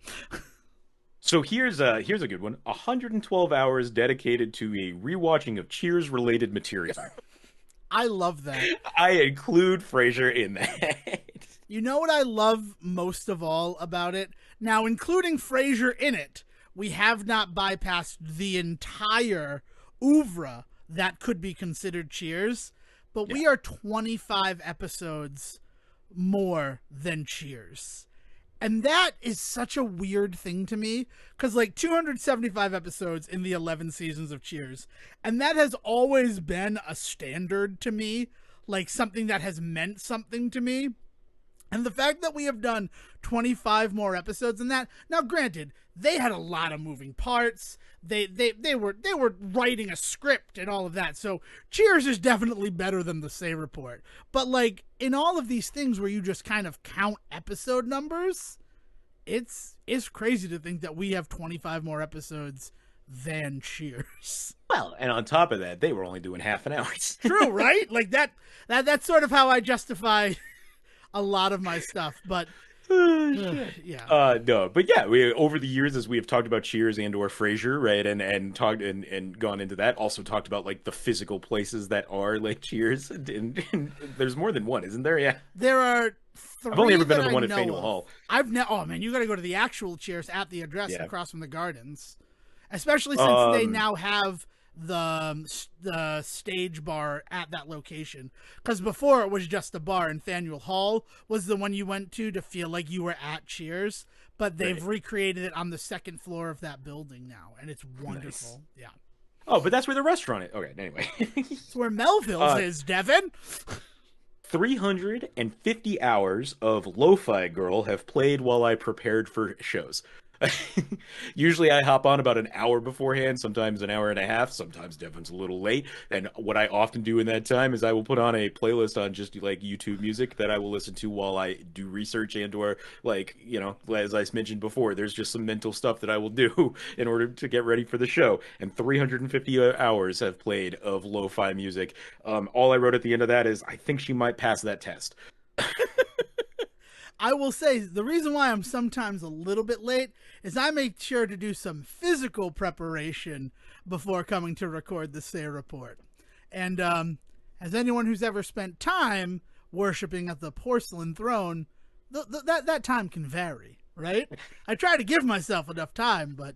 So here's a good one. 112 hours dedicated to a rewatching of Cheers-related material. I love that. I include Frasier in that. You know what I love most of all about it? Now, including Frasier in it, we have not bypassed the entire oeuvre that could be considered Cheers, but we are 25 episodes more than Cheers. And that is such a weird thing to me, because 275 episodes in the 11 seasons of Cheers, and that has always been a standard to me, something that has meant something to me. And the fact that we have done 25 more episodes than that, now granted, they had a lot of moving parts. They were writing a script and all of that. So Cheers is definitely better than the Say Report. But in all of these things where you just kind of count episode numbers, it's crazy to think that we have 25 more episodes than Cheers. Well, and on top of that, they were only doing half an hour. True, right? That's sort of how I justify a lot of my stuff. But Yeah. No, but yeah, we over the years as we have talked about Cheers and or Frasier, right, and talked and gone into that, also talked about like the physical places that are like Cheers, and there's more than one, isn't there? Yeah, There are I've only three ever been that to the I one at know Faneuil of. Hall. Oh man, you got to go to the actual Cheers at the address Yeah. across from the Gardens, especially since they now have the stage bar at that location. Because before it was just a bar, and Faneuil Hall was the one you went to feel like you were at Cheers. But they've recreated it on the second floor of that building now, and it's wonderful. Nice. Yeah. Oh, but that's where the restaurant is. Okay, anyway. It's where Melville's is, Devin. 350 hours of Lo-Fi Girl have played while I prepared for shows. Usually I hop on about an hour beforehand, sometimes an hour and a half, sometimes Devin's a little late. And what I often do in that time is I will put on a playlist on just like YouTube music that I will listen to while I do research and or like, you know, as I mentioned before, there's just some mental stuff that I will do in order to get ready for the show. And 350 hours have played of lo-fi music. All I wrote at the end of that is I think she might pass that test. I will say the reason why I'm sometimes a little bit late is I make sure to do some physical preparation before coming to record the Say Report. And as anyone who's ever spent time worshiping at the porcelain throne, that time can vary, right? I try to give myself enough time, but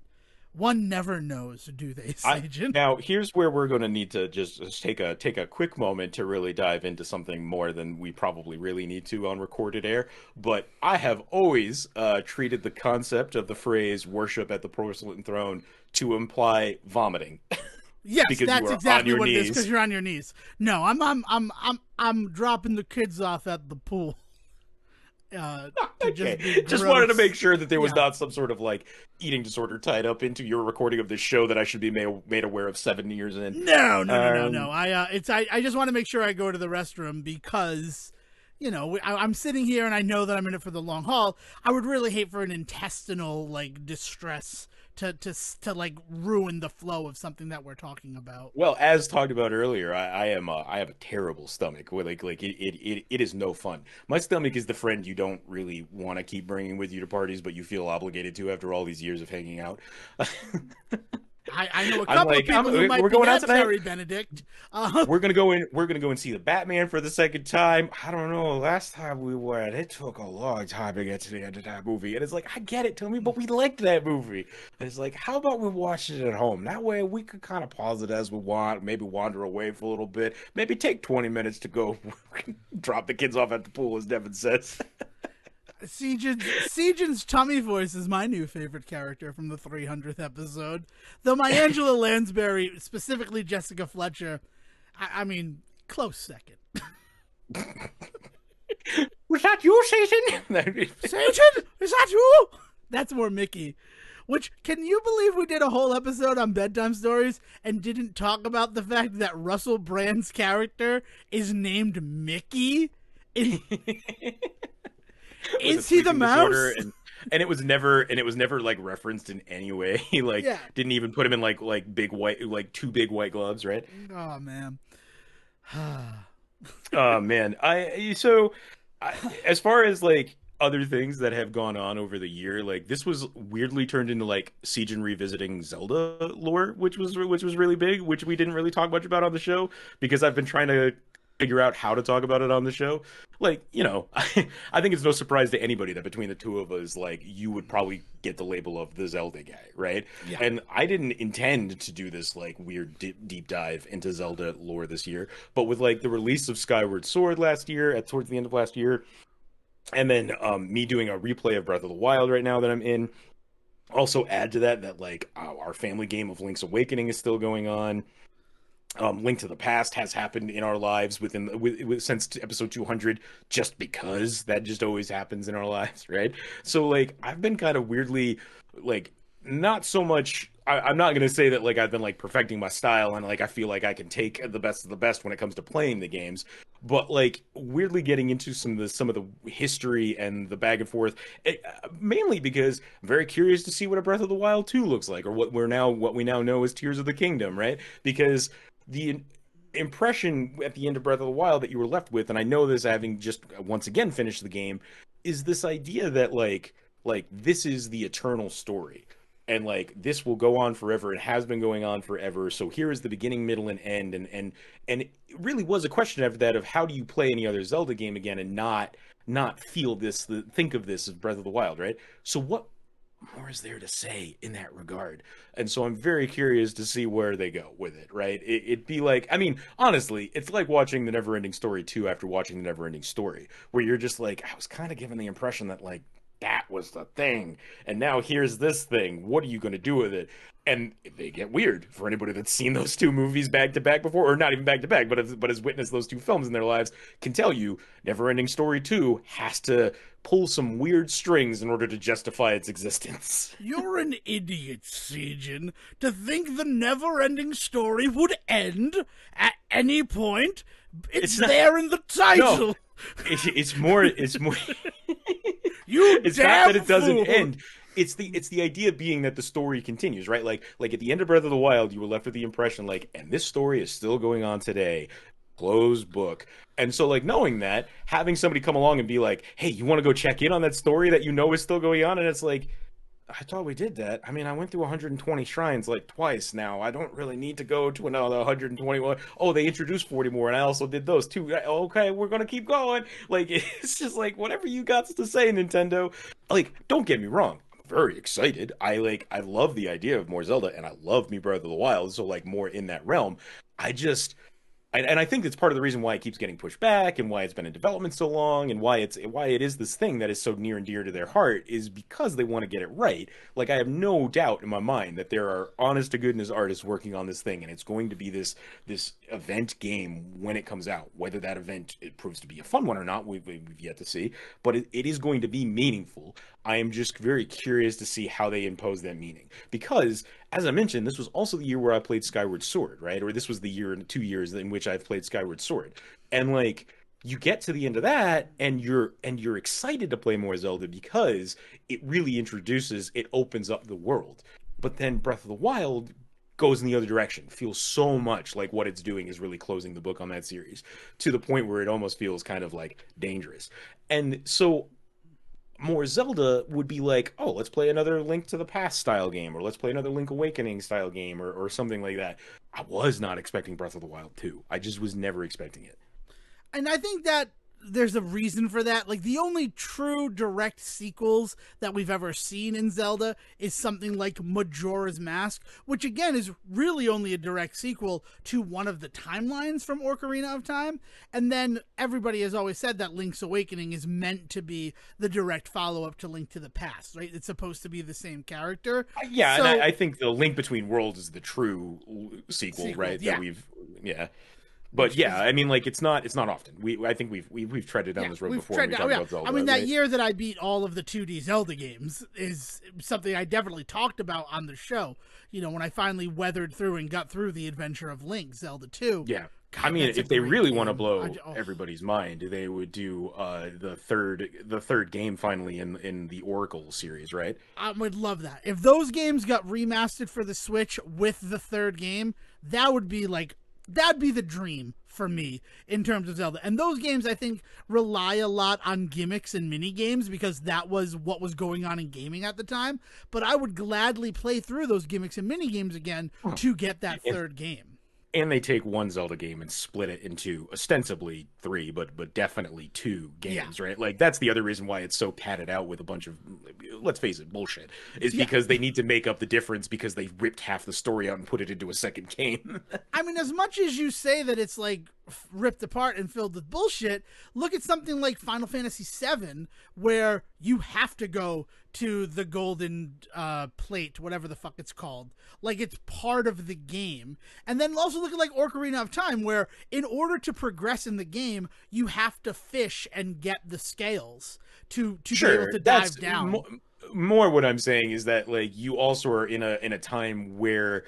one never knows, do they, Sejohn? Now, here's where we're going to need to just take a quick moment to really dive into something more than we probably really need to on recorded air. But I have always treated the concept of the phrase "worship at the porcelain throne" to imply vomiting. Yes, that's exactly what it is, because you're on your knees. No, I'm dropping the kids off at the pool. Just wanted to make sure that there was not some sort of like eating disorder tied up into your recording of this show that I should be made aware of 7 years in. No. I just want to make sure I go to the restroom because, you know, I'm sitting here and I know that I'm in it for the long haul. I would really hate for an intestinal like distress to like ruin the flow of something that we're talking about. Well, as talked about earlier, I have a terrible stomach. Like it is no fun. My stomach is the friend you don't really want to keep bringing with you to parties, but you feel obligated to after all these years of hanging out. I know a couple of people who might be that Terry Benedict. We're gonna go in. We're gonna go and see the Batman for the second time. I don't know. Last time we went, it took a long time to get to the end of that movie. And it's like, I get it, Tommy, but we liked that movie. And it's like, how about we watch it at home? That way we could kind of pause it as we want. Maybe wander away for a little bit. Maybe take 20 minutes to go drop the kids off at the pool, as Devin says. Sejohn's tummy voice is my new favorite character from the 300th episode. Though my Angela Lansbury, specifically Jessica Fletcher, I mean, close second. Was that you, Sejohn? Sejohn? Is that you? That's more Mickey. Which, can you believe we did a whole episode on bedtime stories and didn't talk about the fact that Russell Brand's character is named Mickey? Is he the mouse? And it was never like referenced in any way. Like didn't even put him in like big white, like two big white gloves, right? Oh man. Oh man. As far as like other things that have gone on over the year, like this was weirdly turned into like Sejohn revisiting Zelda lore, which was really big, which we didn't really talk much about on the show because I've been trying to figure out how to talk about it on the show. Like, you know, I think it's no surprise to anybody that between the two of us, like, you would probably get the label of the Zelda guy, right? Yeah. And I didn't intend to do this, like, weird deep dive into Zelda lore this year, but with, like, the release of Skyward Sword last year, towards the end of last year, and then me doing a replay of Breath of the Wild right now that I'm in, also add to that, like, our family game of Link's Awakening is still going on. Link to the Past has happened in our lives since episode 200, just because that just always happens in our lives, right? So like I've been kind of weirdly like not so much. I'm not gonna say that like I've been like perfecting my style and like I feel like I can take the best of the best when it comes to playing the games, but like weirdly getting into some of the history and the back and forth, mainly because I'm very curious to see what a Breath of the Wild 2 looks like, or what we now know as Tears of the Kingdom, right? Because the impression at the end of Breath of the Wild that you were left with, and I know this having just once again finished the game, is this idea that like this is the eternal story, and like this will go on forever. It has been going on forever. So here is the beginning, middle, and end. And it really was a question of that, of how do you play any other Zelda game again and not feel this, think of this as Breath of the Wild, right? So what more is there to say in that regard? And so I'm very curious to see where they go with it, right? It'd be like, I mean, honestly, it's like watching the Neverending Story 2 after watching the Neverending Story, where you're just like, I was kind of given the impression that like that was the thing, and now here's this thing. What are you going to do with it? And they get weird for anybody that's seen those two movies back to back before, or not even back to back, but has witnessed those two films in their lives, can tell you Neverending Story 2 has to pull some weird strings in order to justify its existence. You're an idiot, Sejohn, to think the never-ending story would end at any point. It's not, there in the title. No, it's more. You it's damn not that it doesn't fool. end. It's the idea being that the story continues, right? Like at the end of Breath of the Wild, you were left with the impression like, and this story is still going on today. Closed book. And so like knowing that, having somebody come along and be like, hey, you want to go check in on that story that you know is still going on? And it's like, I thought we did that. I mean, I went through 120 shrines like twice now. I don't really need to go to another 121. Oh, they introduced 40 more, and I also did those too. Okay, we're gonna keep going. Like, it's just like whatever you got to say, Nintendo. Like, don't get me wrong. I'm very excited. I love the idea of more Zelda, and I love me Breath of the Wild. So like more in that realm. I just and I think that's part of the reason why it keeps getting pushed back and why it's been in development so long and why it is this thing that is so near and dear to their heart, is because they want to get it right. Like, I have no doubt in my mind that there are honest to goodness artists working on this thing, and it's going to be this event game when it comes out. Whether that event it proves to be a fun one or not, we've yet to see, but it is going to be meaningful. I am just very curious to see how they impose that meaning, because as I mentioned, this was also the year where I played Skyward Sword, right? Or this was the year and 2 years in which I've played Skyward Sword. And like, you get to the end of that and you're excited to play more Zelda because it really it opens up the world. But then Breath of the Wild goes in the other direction, feels so much like what it's doing is really closing the book on that series, to the point where it almost feels kind of like dangerous. And so more Zelda would be like, oh, let's play another Link to the Past style game, or let's play another Link Awakening style game, or something like that. I was not expecting Breath of the Wild 2. I just was never expecting it. And I think that there's a reason for that. Like, the only true direct sequels that we've ever seen in Zelda is something like Majora's Mask, which again is really only a direct sequel to one of the timelines from Ocarina of Time. And then everybody has always said that Link's Awakening is meant to be the direct follow-up to Link to the Past, right? It's supposed to be the same character. Yeah, so, and I think the Link Between Worlds is the true sequel, right? Yeah. But yeah, I mean, like, it's not often. I think we've treaded down this road before. About Zelda, I mean, that year that I beat all of the 2D Zelda games is something I definitely talked about on the show. You know, when I finally weathered through and got through the Adventure of Link, Zelda 2. Yeah. God, I mean, if they really want to blow everybody's mind, they would do the third game finally in the Oracle series, right? I would love that. If those games got remastered for the Switch with the third game, that'd be the dream for me in terms of Zelda. And those games, I think, rely a lot on gimmicks and mini games because that was what was going on in gaming at the time. But I would gladly play through those gimmicks and mini games again to get that third game. And they take one Zelda game and split it into ostensibly 3, but definitely 2 games, right? Like, that's the other reason why it's so padded out with a bunch of, let's face it, bullshit, is because they need to make up the difference because they ripped half the story out and put it into a second game. I mean, as much as you say that it's like ripped apart and filled with bullshit, look at something like Final Fantasy VII, where you have to go to the golden plate, whatever the fuck it's called. Like, it's part of the game. And then also look at like Ocarina of Time, where in order to progress in the game, you have to fish and get the scales to be able to dive down. More what I'm saying is that, like, you also are in a time where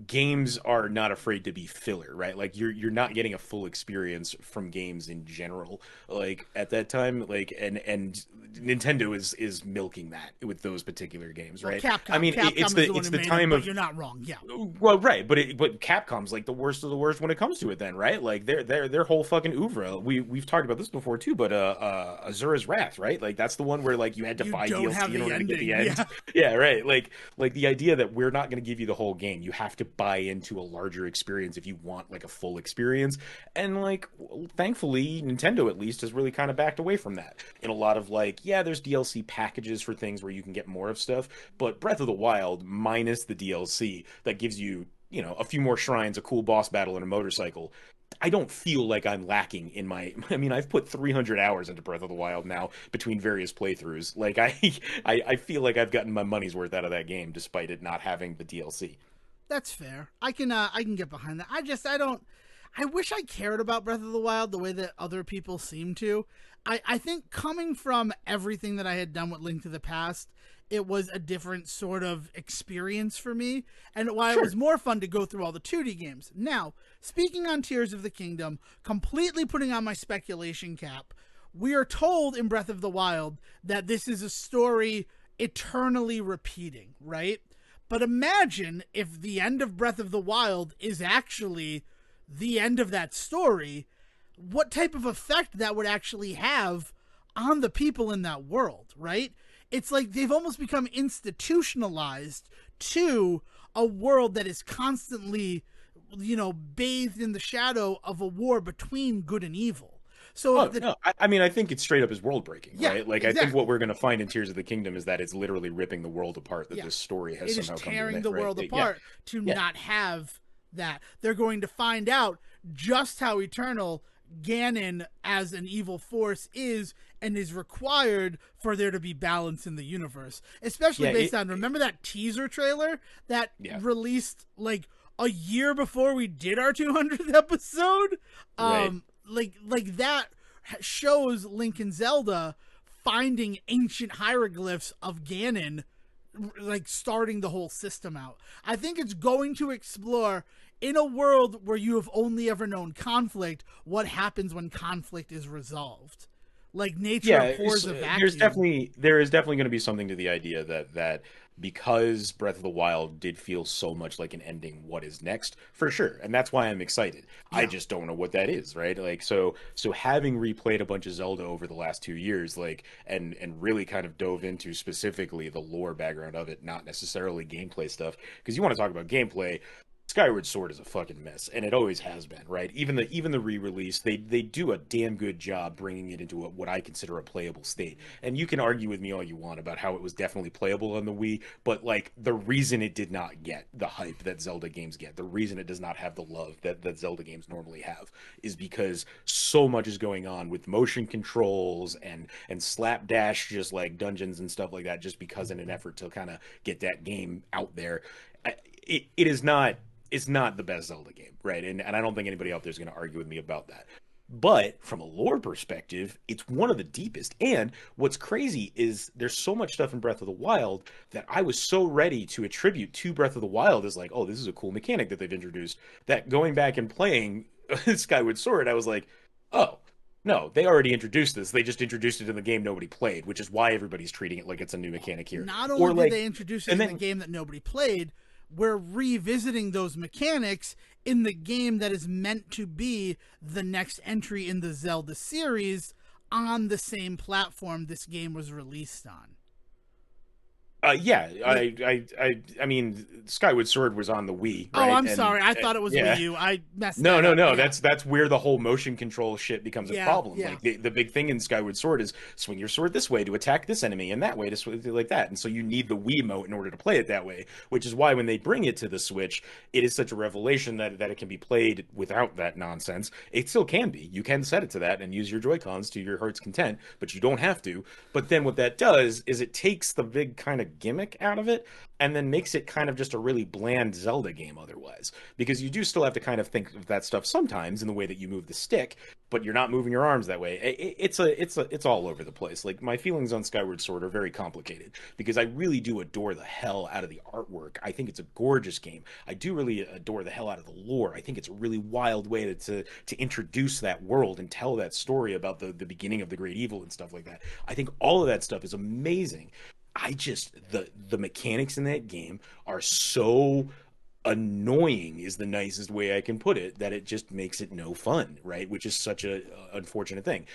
games are not afraid to be filler, right? Like, you're not getting a full experience from games in general, like, at that time, like, and Nintendo is milking that with those particular games, right? Capcom. I mean, Capcom it's is the one it's who the made time it, of but you're not wrong. Yeah. well, right, but Capcom's like the worst of the worst when it comes to it, then, right? Like their whole fucking oeuvre. We've talked about this before too, but Azura's Wrath, right? Like that's the one where like you had to You buy don't DLC have in the order to get the ending. end. Yeah. Yeah, right. Like the idea that we're not going to give you the whole game, you have to buy into a larger experience if you want like a full experience. And like, thankfully, Nintendo at least has really kind of backed away from that. In a lot of like, yeah, there's DLC packages for things where you can get more of stuff, but Breath of the Wild minus the DLC that gives you, you know, a few more shrines, a cool boss battle, and a motorcycle. I don't feel like I'm lacking in my. I mean, I've put 300 hours into Breath of the Wild now between various playthroughs. Like I feel like I've gotten my money's worth out of that game, despite it not having the DLC. That's fair. I can get behind that. I don't. I wish I cared about Breath of the Wild the way that other people seem to. I think coming from everything that I had done with Link to the Past, it was a different sort of experience for me, and while it was more fun to go through all the 2D games. Now, speaking on Tears of the Kingdom, completely putting on my speculation cap, we are told in Breath of the Wild that this is a story eternally repeating, right? But imagine if the end of Breath of the Wild is actually the end of that story, what type of effect that would actually have on the people in that world, right? It's like they've almost become institutionalized to a world that is constantly, bathed in the shadow of a war between good and evil. So No, I mean, I think it's straight up as world breaking, Yeah, right? Like, exactly. I think what we're going to find in Tears of the Kingdom is that it's literally ripping the world apart. That this story has it is somehow come to tearing life, the right? world apart to not have that. They're going to find out just how eternal Ganon as an evil force is and is required for there to be balance in the universe. Especially based on, remember that teaser trailer that released like a year before we did our 200th episode? Right. Like that shows Link and Zelda finding ancient hieroglyphs of Ganon, like starting the whole system out. I think it's going to explore, in a world where you have only ever known conflict, what happens when conflict is resolved. Like nature abhors a vacuum. There is definitely going to be something to the idea that because Breath of the Wild did feel so much like an ending, what is next, for sure, and that's why I'm excited. I just don't know what that is, right? Like so having replayed a bunch of Zelda over the last 2 years, like and really kind of dove into specifically the lore background of it, not necessarily gameplay stuff, because you want to talk about gameplay. Skyward Sword is a fucking mess, and it always has been, right? Even the re-release, they do a damn good job bringing it into what I consider a playable state. And you can argue with me all you want about how it was definitely playable on the Wii, but like the reason it did not get the hype that Zelda games get, the reason it does not have the love that Zelda games normally have, is because so much is going on with motion controls and slapdash, just like dungeons and stuff like that, just because in an effort to kind of get that game out there. It is not. It's not the best Zelda game, right? And I don't think anybody out there is going to argue with me about that. But from a lore perspective, it's one of the deepest. And what's crazy is there's so much stuff in Breath of the Wild that I was so ready to attribute to Breath of the Wild as like, oh, this is a cool mechanic that they've introduced, that going back and playing Skyward Sword, I was like, oh, no, they already introduced this. They just introduced it in the game nobody played, which is why everybody's treating it like it's a new mechanic here. Not only did they introduce it in the game that nobody played, we're revisiting those mechanics in the game that is meant to be the next entry in the Zelda series on the same platform this game was released on. I mean, Skyward Sword was on the Wii, right? Oh, I'm sorry. I thought it was Wii U. I messed that No. up. Yeah. That's where the whole motion control shit becomes a problem. Yeah. Like the big thing in Skyward Sword is swing your sword this way to attack this enemy, and that way to swing like that. And so you need the Wii Wiimote in order to play it that way. Which is why when they bring it to the Switch, it is such a revelation that it can be played without that nonsense. It still can be. You can set it to that and use your Joy-Cons to your heart's content, but you don't have to. But then what that does is it takes the big kind of gimmick out of it, and then makes it kind of just a really bland Zelda game otherwise. Because you do still have to kind of think of that stuff sometimes in the way that you move the stick, but you're not moving your arms that way. It's all over the place. Like, my feelings on Skyward Sword are very complicated because I really do adore the hell out of the artwork. I think it's a gorgeous game. I do really adore the hell out of the lore. I think it's a really wild way to introduce that world and tell that story about the beginning of the great evil and stuff like that. I think all of that stuff is amazing. I just the mechanics in that game are so annoying is the nicest way I can put it, that it just makes it no fun, right? Which is such a unfortunate thing.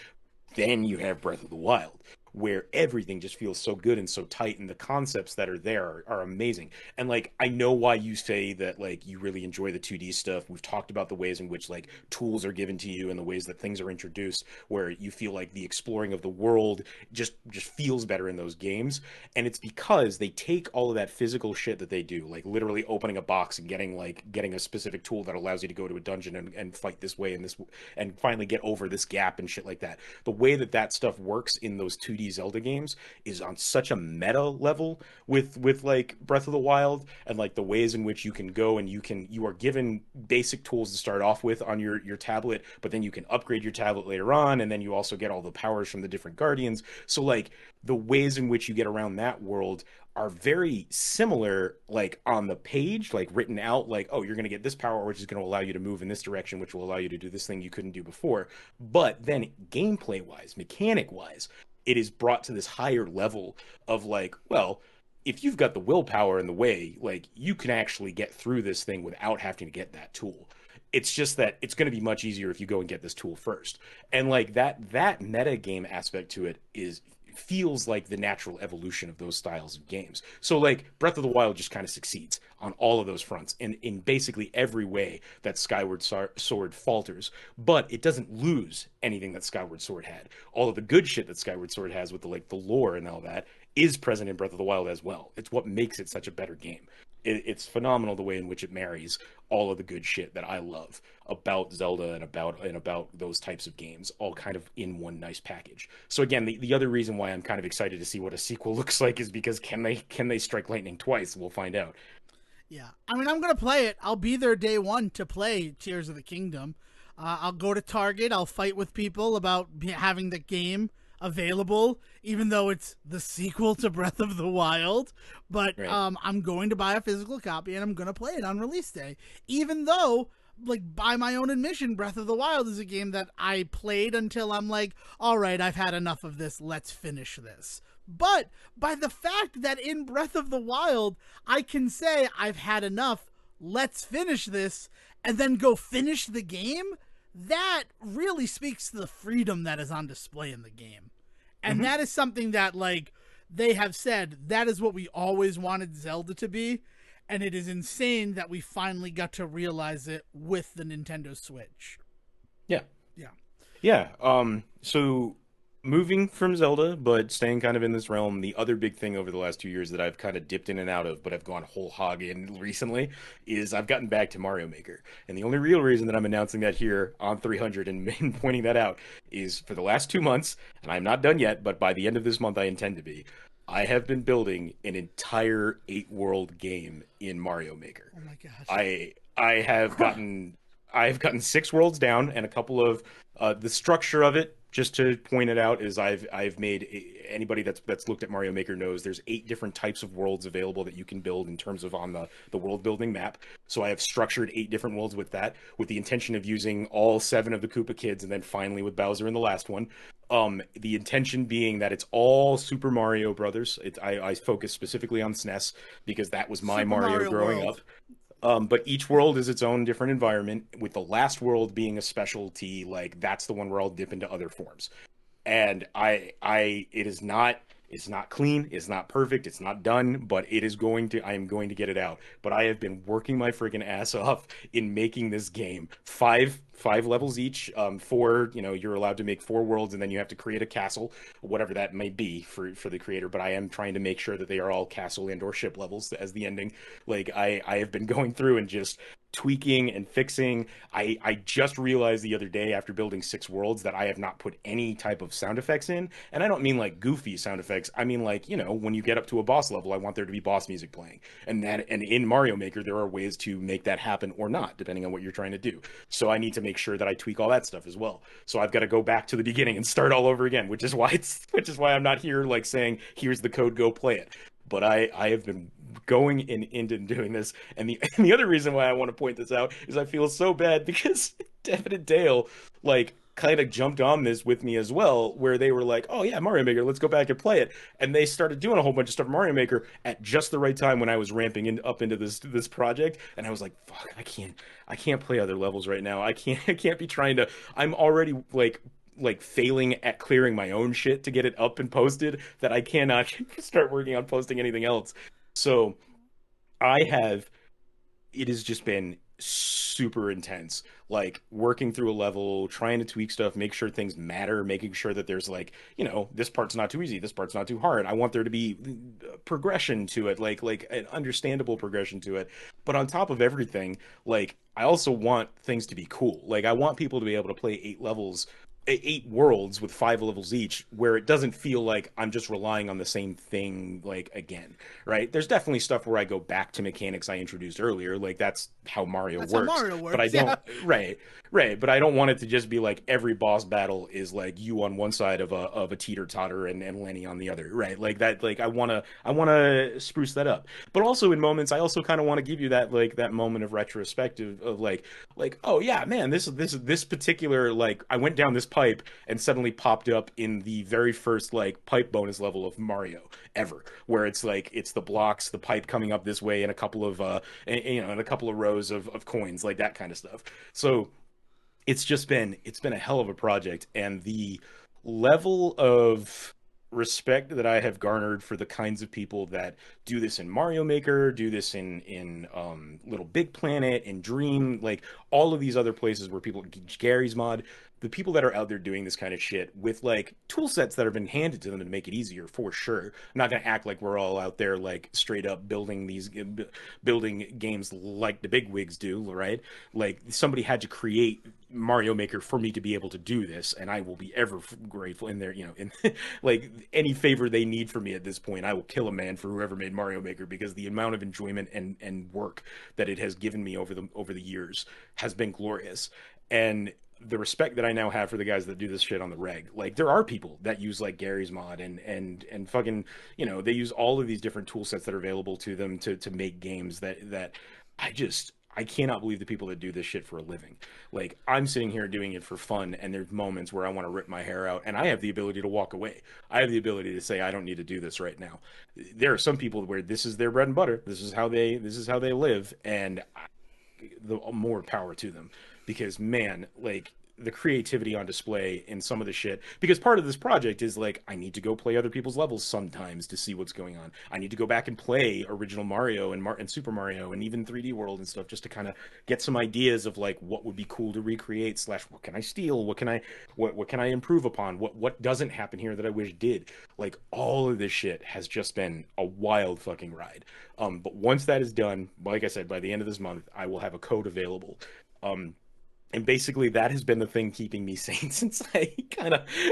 Then you have Breath of the Wild, where everything just feels so good and so tight, and the concepts that are there are amazing. And like, I know why you say that, like, you really enjoy the 2D stuff. We've talked about the ways in which like tools are given to you and the ways that things are introduced, where you feel like the exploring of the world just feels better in those games. And it's because they take all of that physical shit that they do, like literally opening a box and getting a specific tool that allows you to go to a dungeon and fight this way and this, and finally get over this gap and shit like that. The way that that stuff works in those 2D Zelda games is on such a meta level with like Breath of the Wild, and like the ways in which you can go and you are given basic tools to start off with on your tablet, but then you can upgrade your tablet later on, and then you also get all the powers from the different guardians. So like, the ways in which you get around that world are very similar, like on the page, like written out, like, oh, you're going to get this power, which is going to allow you to move in this direction, which will allow you to do this thing you couldn't do before. But then gameplay wise, mechanic wise, it is brought to this higher level of like, well, if you've got the willpower in the way, like, you can actually get through this thing without having to get that tool. It's just that it's going to be much easier if you go and get this tool first. And like, that meta game aspect to it is feels like the natural evolution of those styles of games. So like, Breath of the Wild just kind of succeeds on all of those fronts, and in basically every way that Skyward Sword falters, but it doesn't lose anything that Skyward Sword had. All of the good shit that Skyward Sword has with the like the lore and all that is present in Breath of the Wild as well. It's what makes it such a better game. It's phenomenal the way in which it marries all of the good shit that I love about Zelda and about those types of games, all kind of in one nice package. So again, the other reason why I'm kind of excited to see what a sequel looks like is because can they strike lightning twice? We'll find out. Yeah, I mean, I'm gonna play it. I'll be there day one to play Tears of the Kingdom. I'll go to Target. I'll fight with people about having the game available, even though it's the sequel to Breath of the Wild. But Right. I'm going to buy a physical copy and I'm going to play it on release day. Even though, like, by my own admission, Breath of the Wild is a game that I played until I'm like, all right, I've had enough of this. Let's finish this. But by the fact that in Breath of the Wild, I can say I've had enough, let's finish this, and then go finish the game, that really speaks to the freedom that is on display in the game. And that is something that, like, they have said that is what we always wanted Zelda to be. And it is insane that we finally got to realize it with the Nintendo Switch. Yeah. Yeah. Yeah. So moving from Zelda, but staying kind of in this realm, the other big thing over the last 2 years that I've kind of dipped in and out of, but I've gone whole hog in recently, is I've gotten back to Mario Maker. And the only real reason that I'm announcing that here on 300 and pointing that out is for the last 2 months, and I'm not done yet, but by the end of this month I intend to be, I have been building an entire 8-world game in Mario Maker. Oh my gosh. I've gotten 6 worlds down, and a couple of the structure of it, just to point it out, is I've made, anybody that's looked at Mario Maker knows there's 8 different types of worlds available that you can build in terms of on the world building map. So I have structured 8 different worlds with that, with the intention of using all 7 of the Koopa kids, and then finally with Bowser in the last one. The intention being that it's all Super Mario Brothers. I focus specifically on SNES because that was my Super Mario growing World. up. But each world is its own different environment, with the last world being a specialty. Like, that's the one where I'll dip into other forms. And it's not clean, it's not perfect, it's not done, but I am going to get it out. But I have been working my freaking ass off in making this game. 5 levels each. 4, you're allowed to make 4 worlds, and then you have to create a castle, whatever that may be for the creator. But I am trying to make sure that they are all castle and or ship levels as the ending. Like I have been going through and just tweaking and fixing. I just realized the other day after building 6 worlds that I have not put any type of sound effects in. And I don't mean like goofy sound effects. I mean like, when you get up to a boss level, I want there to be boss music playing. And in Mario Maker, there are ways to make that happen or not, depending on what you're trying to do. So I need to make sure that I tweak all that stuff as well. So I've got to go back to the beginning and start all over again, which is why I'm not here like saying, here's the code, go play it. But I have been going into doing this, and the other reason why I want to point this out is I feel so bad because Devon and Dale like kind of jumped on this with me as well, where they were like, oh yeah, Mario Maker, let's go back and play it. And they started doing a whole bunch of stuff in Mario Maker at just the right time when I was ramping up into this project. And I was like, fuck, I can't play other levels right now. I can't be trying to, I'm already like failing at clearing my own shit to get it up and posted, that I cannot start working on posting anything else. So it has just been super intense, like working through a level, trying to tweak stuff, make sure things matter, making sure that there's like, this part's not too easy, this part's not too hard. I want there to be progression to it, like an understandable progression to it. But on top of everything, like I also want things to be cool. Like I want people to be able to play 8 worlds with 5 levels each, where it doesn't feel like I'm just relying on the same thing like again, right? There's definitely stuff where I go back to mechanics I introduced earlier, like that's how Mario works. How Mario works. But I don't right, but I don't want it to just be like every boss battle is like you on one side of a teeter-totter and Lenny on the other, right? Like that, like I want to spruce that up. But also in moments I also kind of want to give you that like that moment of retrospective of like oh yeah, man, this particular, like I went down this pipe and suddenly popped up in the very first like pipe bonus level of Mario ever, where it's like it's the blocks, the pipe coming up this way, and a couple of and a couple of rows of coins, like that kind of stuff. So it's been a hell of a project, and the level of respect that I have garnered for the kinds of people that do this in Mario Maker, do this in Little Big Planet, in Dream, like all of these other places where people, Gary's Mod, the people that are out there doing this kind of shit with like tool sets that have been handed to them to make it easier, for sure. I'm not going to act like we're all out there like straight up building games like the big wigs do, right? Like somebody had to create Mario Maker for me to be able to do this, and I will be ever grateful in there, in like any favor they need from me at this point. I will kill a man for whoever made Mario Maker, because the amount of enjoyment and work that it has given me over the years has been glorious. And the respect that I now have for the guys that do this shit on the reg, like there are people that use like Gary's Mod and fucking, they use all of these different tool sets that are available to them to make games that I cannot believe the people that do this shit for a living. Like I'm sitting here doing it for fun, and there's moments where I want to rip my hair out, and I have the ability to walk away. I have the ability to say I don't need to do this right now. There are some people where this is their bread and butter. This is how they live, and the more power to them. Because man, like the creativity on display in some of the shit, because part of this project is like I need to go play other people's levels sometimes to see what's going on. I need to go back and play original Mario and Super Mario and even 3D World and stuff, just to kind of get some ideas of like what would be cool to recreate / what can I steal, what can I improve upon, what doesn't happen here that I wish did. Like all of this shit has just been a wild fucking ride. But once that is done, like I said, by the end of this month I will have a code available. And basically that has been the thing keeping me sane since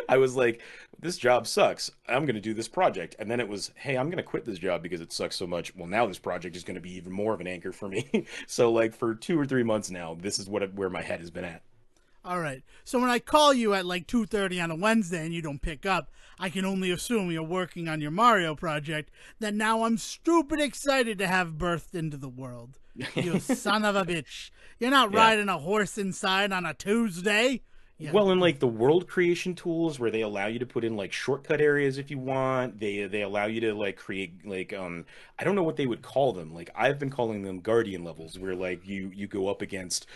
I was like, this job sucks, I'm going to do this project. And then it was, hey, I'm going to quit this job because it sucks so much. Well, now this project is going to be even more of an anchor for me. So like for 2 or 3 months now, this is where my head has been at. All right. So when I call you at like 2:30 on a Wednesday and you don't pick up, I can only assume you're working on your Mario project that now I'm stupid excited to have birthed into the world. You son of a bitch. You're not riding a horse inside on a Tuesday. Yeah. Well, and like the world creation tools where they allow you to put in like shortcut areas if you want. They allow you to like create like I don't know what they would call them. Like I've been calling them guardian levels where like you go up against,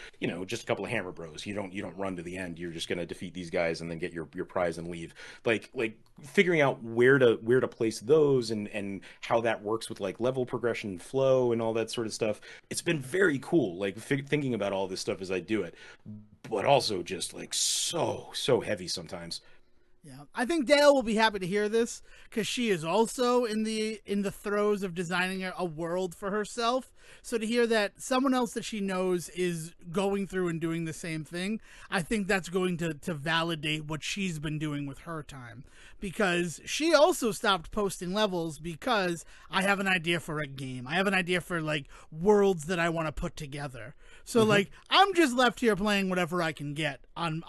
just a couple of hammer bros. You don't run to the end. You're just going to defeat these guys and then get your prize and leave. Like figuring out where to place those and how that works with like level progression and flow and all that sort of stuff. It's been very cool like thinking about all this stuff as I do it, but also just like so heavy sometimes. Yeah, I think Dale will be happy to hear this because she is also in the throes of designing a world for herself. So to hear that someone else that she knows is going through and doing the same thing, I think that's going to validate what she's been doing with her time. Because she also stopped posting levels because I have an idea for a game. I have an idea for like worlds that I want to put together. So like I'm just left here playing whatever I can get on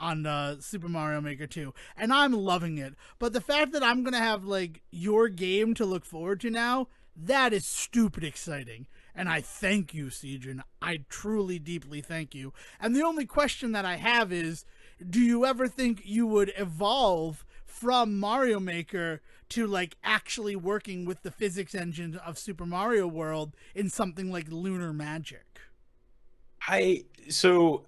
Super Mario Maker 2, and I'm loving it. But the fact that I'm gonna have like your game to look forward to now, that is stupid exciting. And I thank you, Sejohn. I truly, deeply thank you. And the only question that I have is, do you ever think you would evolve from Mario Maker to like actually working with the physics engine of Super Mario World in something like Lunar Magic? So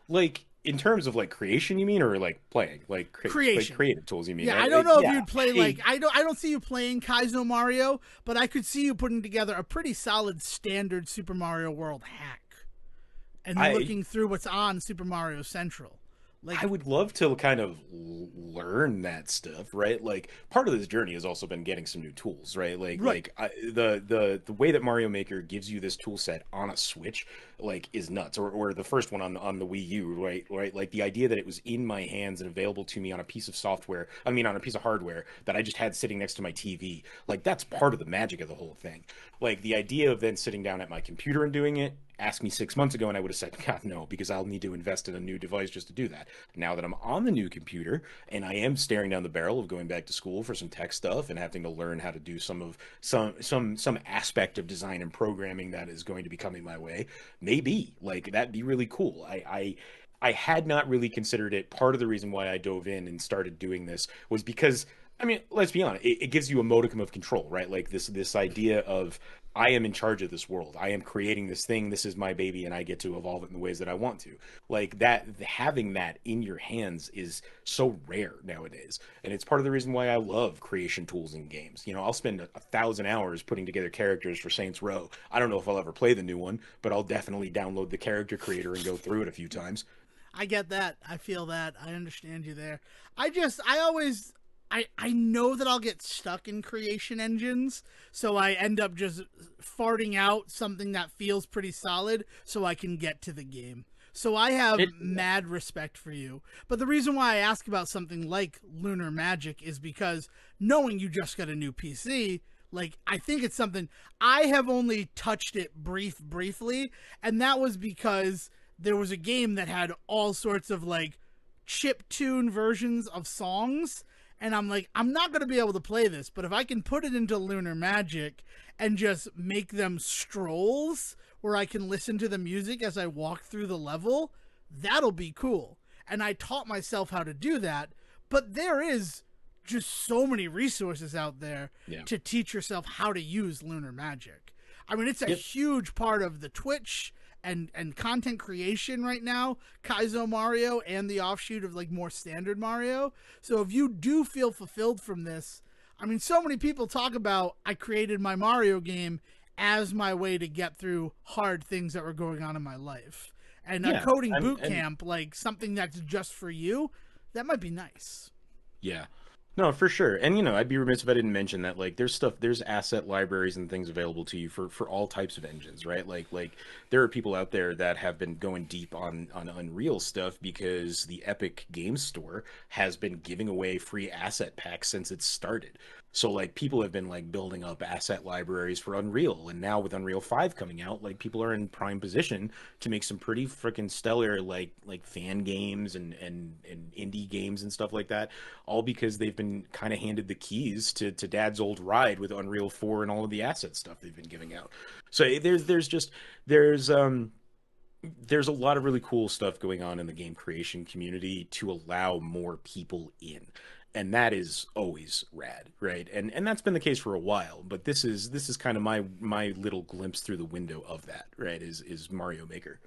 like in terms of like creation you mean, or like playing like like Creation. creative tools you mean, Yeah, right? I don't know if Yeah, you'd play like I don't see you playing Kaizo Mario, but I could see you putting together a pretty solid standard Super Mario World hack and I looking through what's on Super Mario Central. I Like would love to kind of learn that stuff, right? Like part of this journey has also been getting some new tools, right? right. The way that Mario Maker gives you this tool set on a Switch, like, is nuts. Or the first one on the Wii U, right? Right? Like the idea that it was in my hands and available to me on a piece of software, I mean, on a piece of hardware that I just had sitting next to my TV, like that's part of the magic of the whole thing. Like the idea of then sitting down at my computer and doing it. Ask me 6 months ago, and I would have said, God, no, because I'll need to invest in a new device just to do that. Now that I'm on the new computer and I am staring down the barrel of going back to school for some tech stuff and having to learn how to do some aspect of design and programming that is going to be coming my way, maybe like that'd be really cool. I had not really considered it. Part of the reason why I dove in and started doing this was because, I mean, let's be honest, it gives you a modicum of control, right? Like this idea of I am in charge of this world. I am creating this thing. This is my baby, and I get to evolve it in the ways that I want to. Like that, having that in your hands is so rare nowadays, and it's part of the reason why I love creation tools in games. I'll spend 1,000 hours putting together characters for Saints Row. I don't know if I'll ever play the new one, but I'll definitely download the character creator and go through it a few times. I get that. I feel that. I understand you there. I know that I'll get stuck in creation engines, so I end up just farting out something that feels pretty solid so I can get to the game. So I have mad respect for you. But the reason why I ask about something like Lunar Magic is because knowing you just got a new PC, like I think it's something I have only touched it briefly, and that was because there was a game that had all sorts of like chip tune versions of songs, and I'm like, I'm not going to be able to play this, but if I can put it into Lunar Magic and just make them strolls where I can listen to the music as I walk through the level, that'll be cool. And I taught myself how to do that, but there is just so many resources out there to teach yourself how to use Lunar Magic. I mean, it's a huge part of the Twitch and content creation right now, Kaizo Mario and the offshoot of like more standard Mario. So if you do feel fulfilled from this, I mean, so many people talk about I created my Mario game as my way to get through hard things that were going on in my life. And a coding boot camp, like something that's just for you, that might be nice. Yeah. No, for sure. And I'd be remiss if I didn't mention that like there's asset libraries and things available to you for all types of engines, right? Like there are people out there that have been going deep on Unreal stuff because the Epic Games Store has been giving away free asset packs since it started. So like people have been like building up asset libraries for Unreal, and now with Unreal 5 coming out, like people are in prime position to make some pretty freaking stellar like fan games and indie games and stuff like that, all because they've been kind of handed the keys to dad's old ride with Unreal 4 and all of the asset stuff they've been giving out. So there's there's a lot of really cool stuff going on in the game creation community to allow more people in. And that is always rad, right? And that's been the case for a while, but this is kind of my little glimpse through the window of that, right? Is Mario Maker.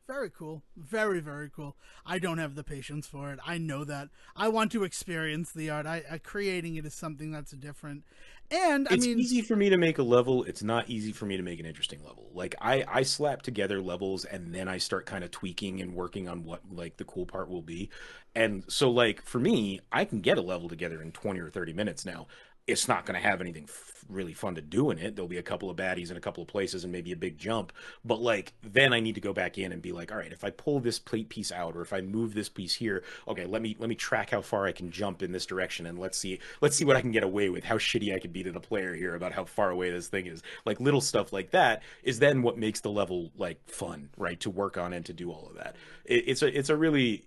Very cool. Very, very cool. I don't have the patience for it. I know that. I want to experience the art. Creating it is something that's different. And It's easy for me to make a level. It's not easy for me to make an interesting level. Like I slap together levels and then I start kind of tweaking and working on what like the cool part will be. And so like for me, I can get a level together in 20 or 30 minutes now. It's not going to have anything really fun to do in it. There'll be a couple of baddies in a couple of places and maybe a big jump. But like then I need to go back in and be like, all right, if I pull this plate piece out or if I move this piece here, okay, let me track how far I can jump in this direction and let's see what I can get away with. How shitty I can be to the player here about how far away this thing is. Like little stuff like that is then what makes the level like fun, right? To work on and to do all of that. It's a really,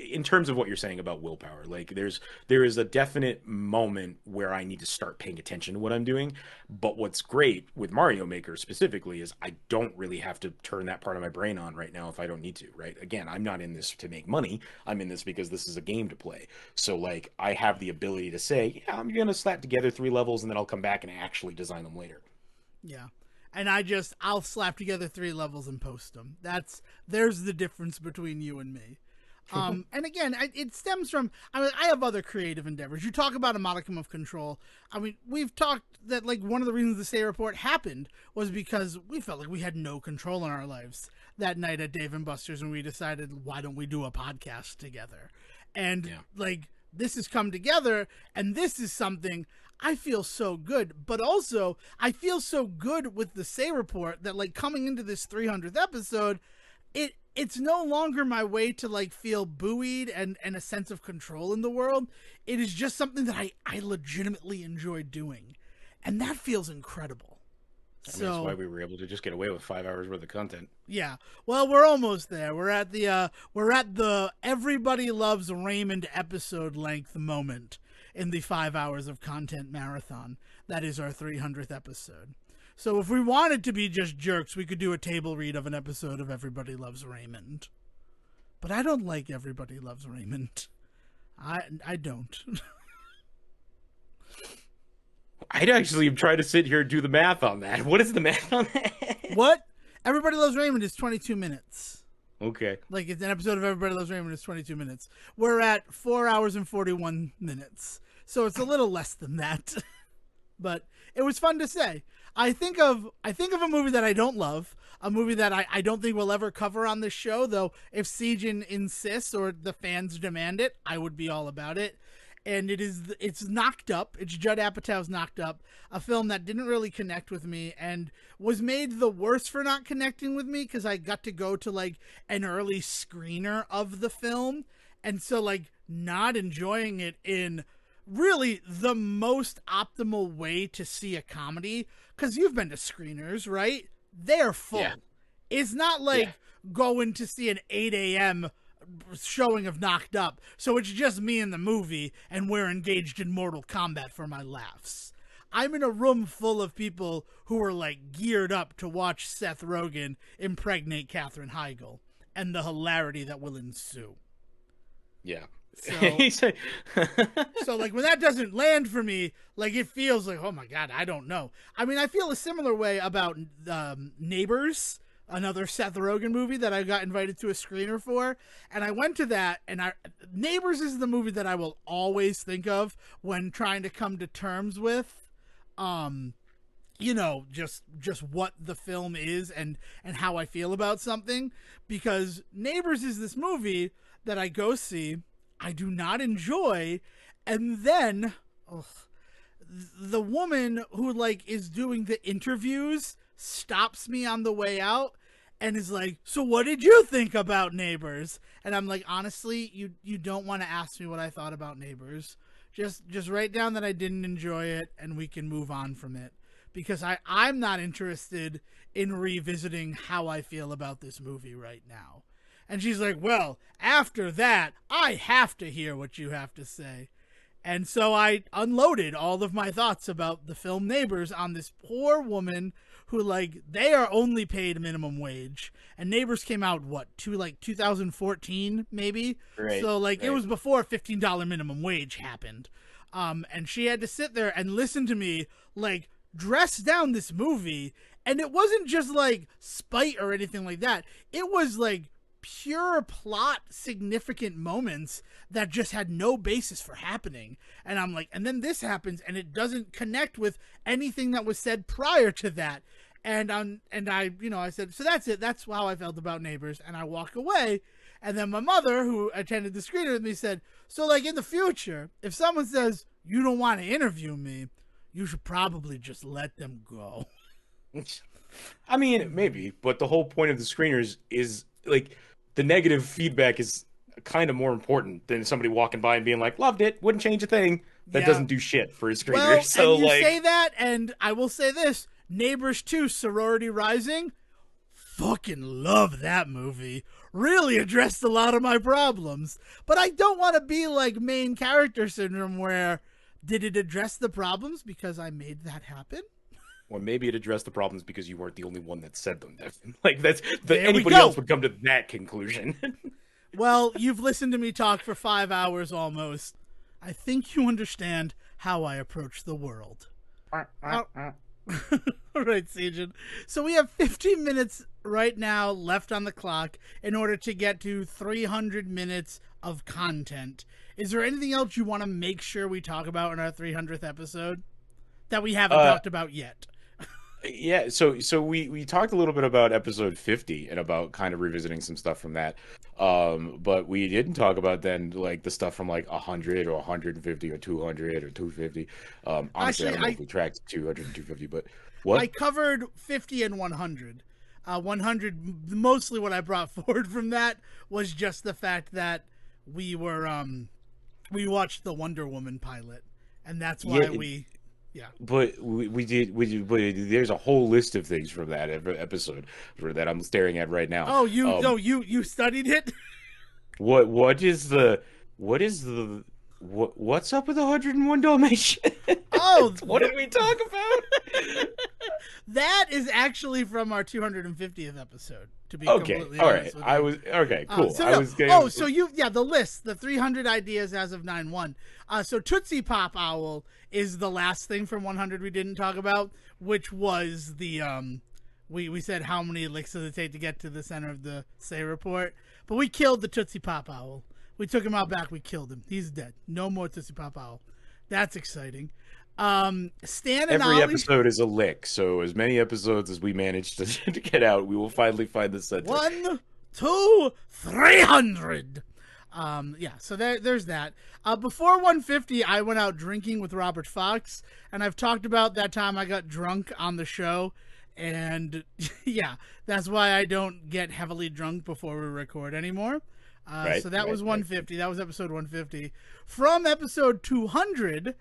in terms of what you're saying about willpower, like there is a definite moment where I need to start paying attention to what I'm doing. But what's great with Mario Maker specifically is I don't really have to turn that part of my brain on right now if I don't need to, right? Again, I'm not in this to make money. I'm in this because this is a game to play. So like I have the ability to say, yeah, I'm going to slap together 3 levels and then I'll come back and actually design them later. Yeah. And I'll slap together 3 levels and post them. There's the difference between you and me. And again, it stems from, I have other creative endeavors. You talk about a modicum of control. I mean, we've talked that like one of the reasons the Stay Report happened was because we felt like we had no control in our lives that night at Dave and Buster's when we decided, why don't we do a podcast together? And like, this has come together and this is something I feel so good, but also I feel so good with the Stay Report that like coming into this 300th episode, it's no longer my way to like feel buoyed and a sense of control in the world. It is just something that I legitimately enjoy doing. And that feels incredible. I mean, that's why we were able to just get away with 5 hours worth of content. Yeah. Well, we're almost there. We're at the Everybody Loves Raymond episode length moment in the 5 hours of content marathon. That is our 300th episode. So if we wanted to be just jerks, we could do a table read of an episode of Everybody Loves Raymond. But I don't like Everybody Loves Raymond. I don't. I'd actually try to sit here and do the math on that. What is the math on that? What? Everybody Loves Raymond is 22 minutes. Okay. Like, it's an episode of Everybody Loves Raymond is 22 minutes. We're at 4 hours and 41 minutes. So it's a little less than that. But it was fun to say. I think of a movie that I don't love, a movie that I don't think we'll ever cover on this show, though if Sejohn insists or the fans demand it, I would be all about it. And it's Knocked Up. It's Judd Apatow's Knocked Up, a film that didn't really connect with me and was made the worse for not connecting with me because I got to go to like an early screener of the film. And so like not enjoying it in really the most optimal way to see a comedy, because you've been to screeners, right? They're full. Yeah. It's not like going to see an 8 a.m. showing of Knocked Up, so it's just me and the movie, and we're engaged in Mortal Kombat for my laughs. I'm in a room full of people who are like geared up to watch Seth Rogen impregnate Katherine Heigl, and the hilarity that will ensue. Yeah. So like when that doesn't land for me, like it feels like, oh my God, I don't know. I mean, I feel a similar way about Neighbors, another Seth Rogen movie that I got invited to a screener for. And I went to that, and Neighbors is the movie that I will always think of when trying to come to terms with, you know, just what the film is and how I feel about something. Because Neighbors is this movie that I go see, I do not enjoy, and then the woman who like is doing the interviews stops me on the way out and is like, so what did you think about Neighbors? And I'm like, honestly, you don't want to ask me what I thought about Neighbors. Just write down that I didn't enjoy it and we can move on from it, because I'm not interested in revisiting how I feel about this movie right now. And she's like, well, after that, I have to hear what you have to say. And so I unloaded all of my thoughts about the film Neighbors on this poor woman who, like, they are only paid minimum wage. And Neighbors came out, 2014, maybe? Right, So, like, right. it was before $15 minimum wage happened. And she had to sit there and listen to me, like, dress down this movie. And it wasn't just, like, spite or anything like that. It was, like, pure plot significant moments that just had no basis for happening. And I'm like, and then this happens and it doesn't connect with anything that was said prior to that. And I said, so that's it. That's how I felt about Neighbors. And I walked away. And then my mother, who attended the screening with me, said, so, like, in the future, if someone says you don't want to interview me, you should probably just let them go. I mean, maybe, but the whole point of the screeners is, like, the negative feedback is kind of more important than somebody walking by and being like, loved it, wouldn't change a thing. That doesn't do shit for a screener. Well, so, and you like, say that, and I will say this, Neighbors 2, Sorority Rising, fucking love that movie. Really addressed a lot of my problems. But I don't want to be like main character syndrome where, did it address the problems because I made that happen? Or maybe it addressed the problems because you weren't the only one that said them. Like, There we anybody go. else would come to that conclusion. Well, you've listened to me talk for 5 hours almost. I think you understand how I approach the world. All right, Sejohn. So we have 15 minutes right now left on the clock in order to get to 300 minutes of content. Is there anything else you want to make sure we talk about in our 300th episode that we haven't talked about yet? Yeah, so we talked a little bit about episode 50 and about kind of revisiting some stuff from that. But we didn't talk about then, like, the stuff from, like, 100 or 150 or 200 or 250. Honestly, Actually, I don't know if we tracked 200 and 250, but what? I covered 50 and 100. 100, mostly what I brought forward from that was just the fact that we we watched the Wonder Woman pilot, and that's why But we did, but there's a whole list of things from that episode that I'm staring at right now. Oh, you studied it? What's up with 101 Dalmatians? Oh, what did we talk about? That is actually from our 250th episode. To be Okay, completely all honest right. with you. Okay, cool. The list, the 300 ideas as of 9/1. So Tootsie Pop Owl is the last thing from 100 we didn't talk about, which was the we said how many licks does it take to get to the center of the Say report, but we killed the Tootsie Pop Owl. We took him out back. We killed him. He's dead. No more Tootsie Pop Owl. That's exciting. Stan and every Ollie... episode is a lick, so as many episodes as we manage to get out, we will finally find the center. 1, 2, 300. So there's that. Before 150, I went out drinking with Robert Fox, and I've talked about that time I got drunk on the show, and yeah, that's why I don't get heavily drunk before we record anymore. So that was 150. That was episode 150. From episode 200,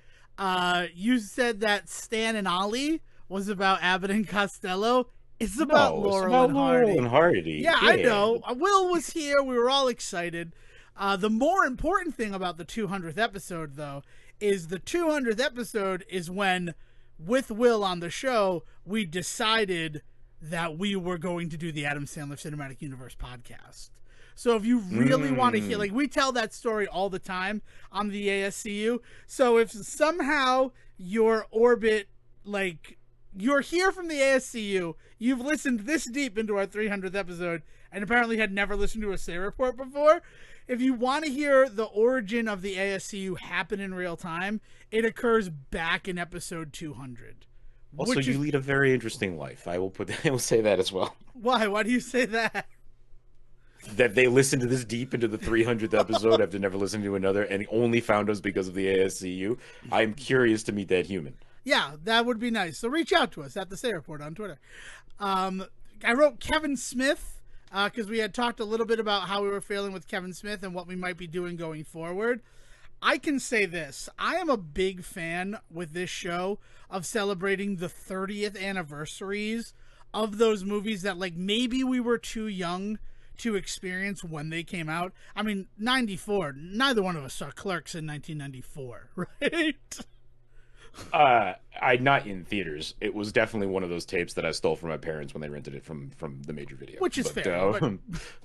you said that Stan and Ollie was about Abbott and Costello. It's about Laurel and Hardy. Yeah, I know. Will was here. We were all excited. The more important thing about the 200th episode, though, is the 200th episode is when, with Will on the show, we decided that we were going to do the Adam Sandler Cinematic Universe podcast. So if you really want to hear, like, we tell that story all the time on the ASCU. So if somehow your orbit, like, you're here from the ASCU, you've listened this deep into our 300th episode, and apparently had never listened to a Say report before, if you want to hear the origin of the ASCU happen in real time, it occurs back in episode 200. Also, you lead a very interesting life. I will say that as well. Why? Why do you say that? That they listened to this deep into the 300th episode after never listening to another and only found us because of the ASCU. I'm curious to meet that human. Yeah, that would be nice. So reach out to us at the Say Report on Twitter. I wrote Kevin Smith because we had talked a little bit about how we were feeling with Kevin Smith and what we might be doing going forward. I can say this. I am a big fan with this show of celebrating the 30th anniversaries of those movies that, like, maybe we were too young to experience when they came out. I mean, 94, neither one of us saw Clerks in 1994, right? I not in theaters. It was definitely one of those tapes that I stole from my parents when they rented it from the major video. Which is fair.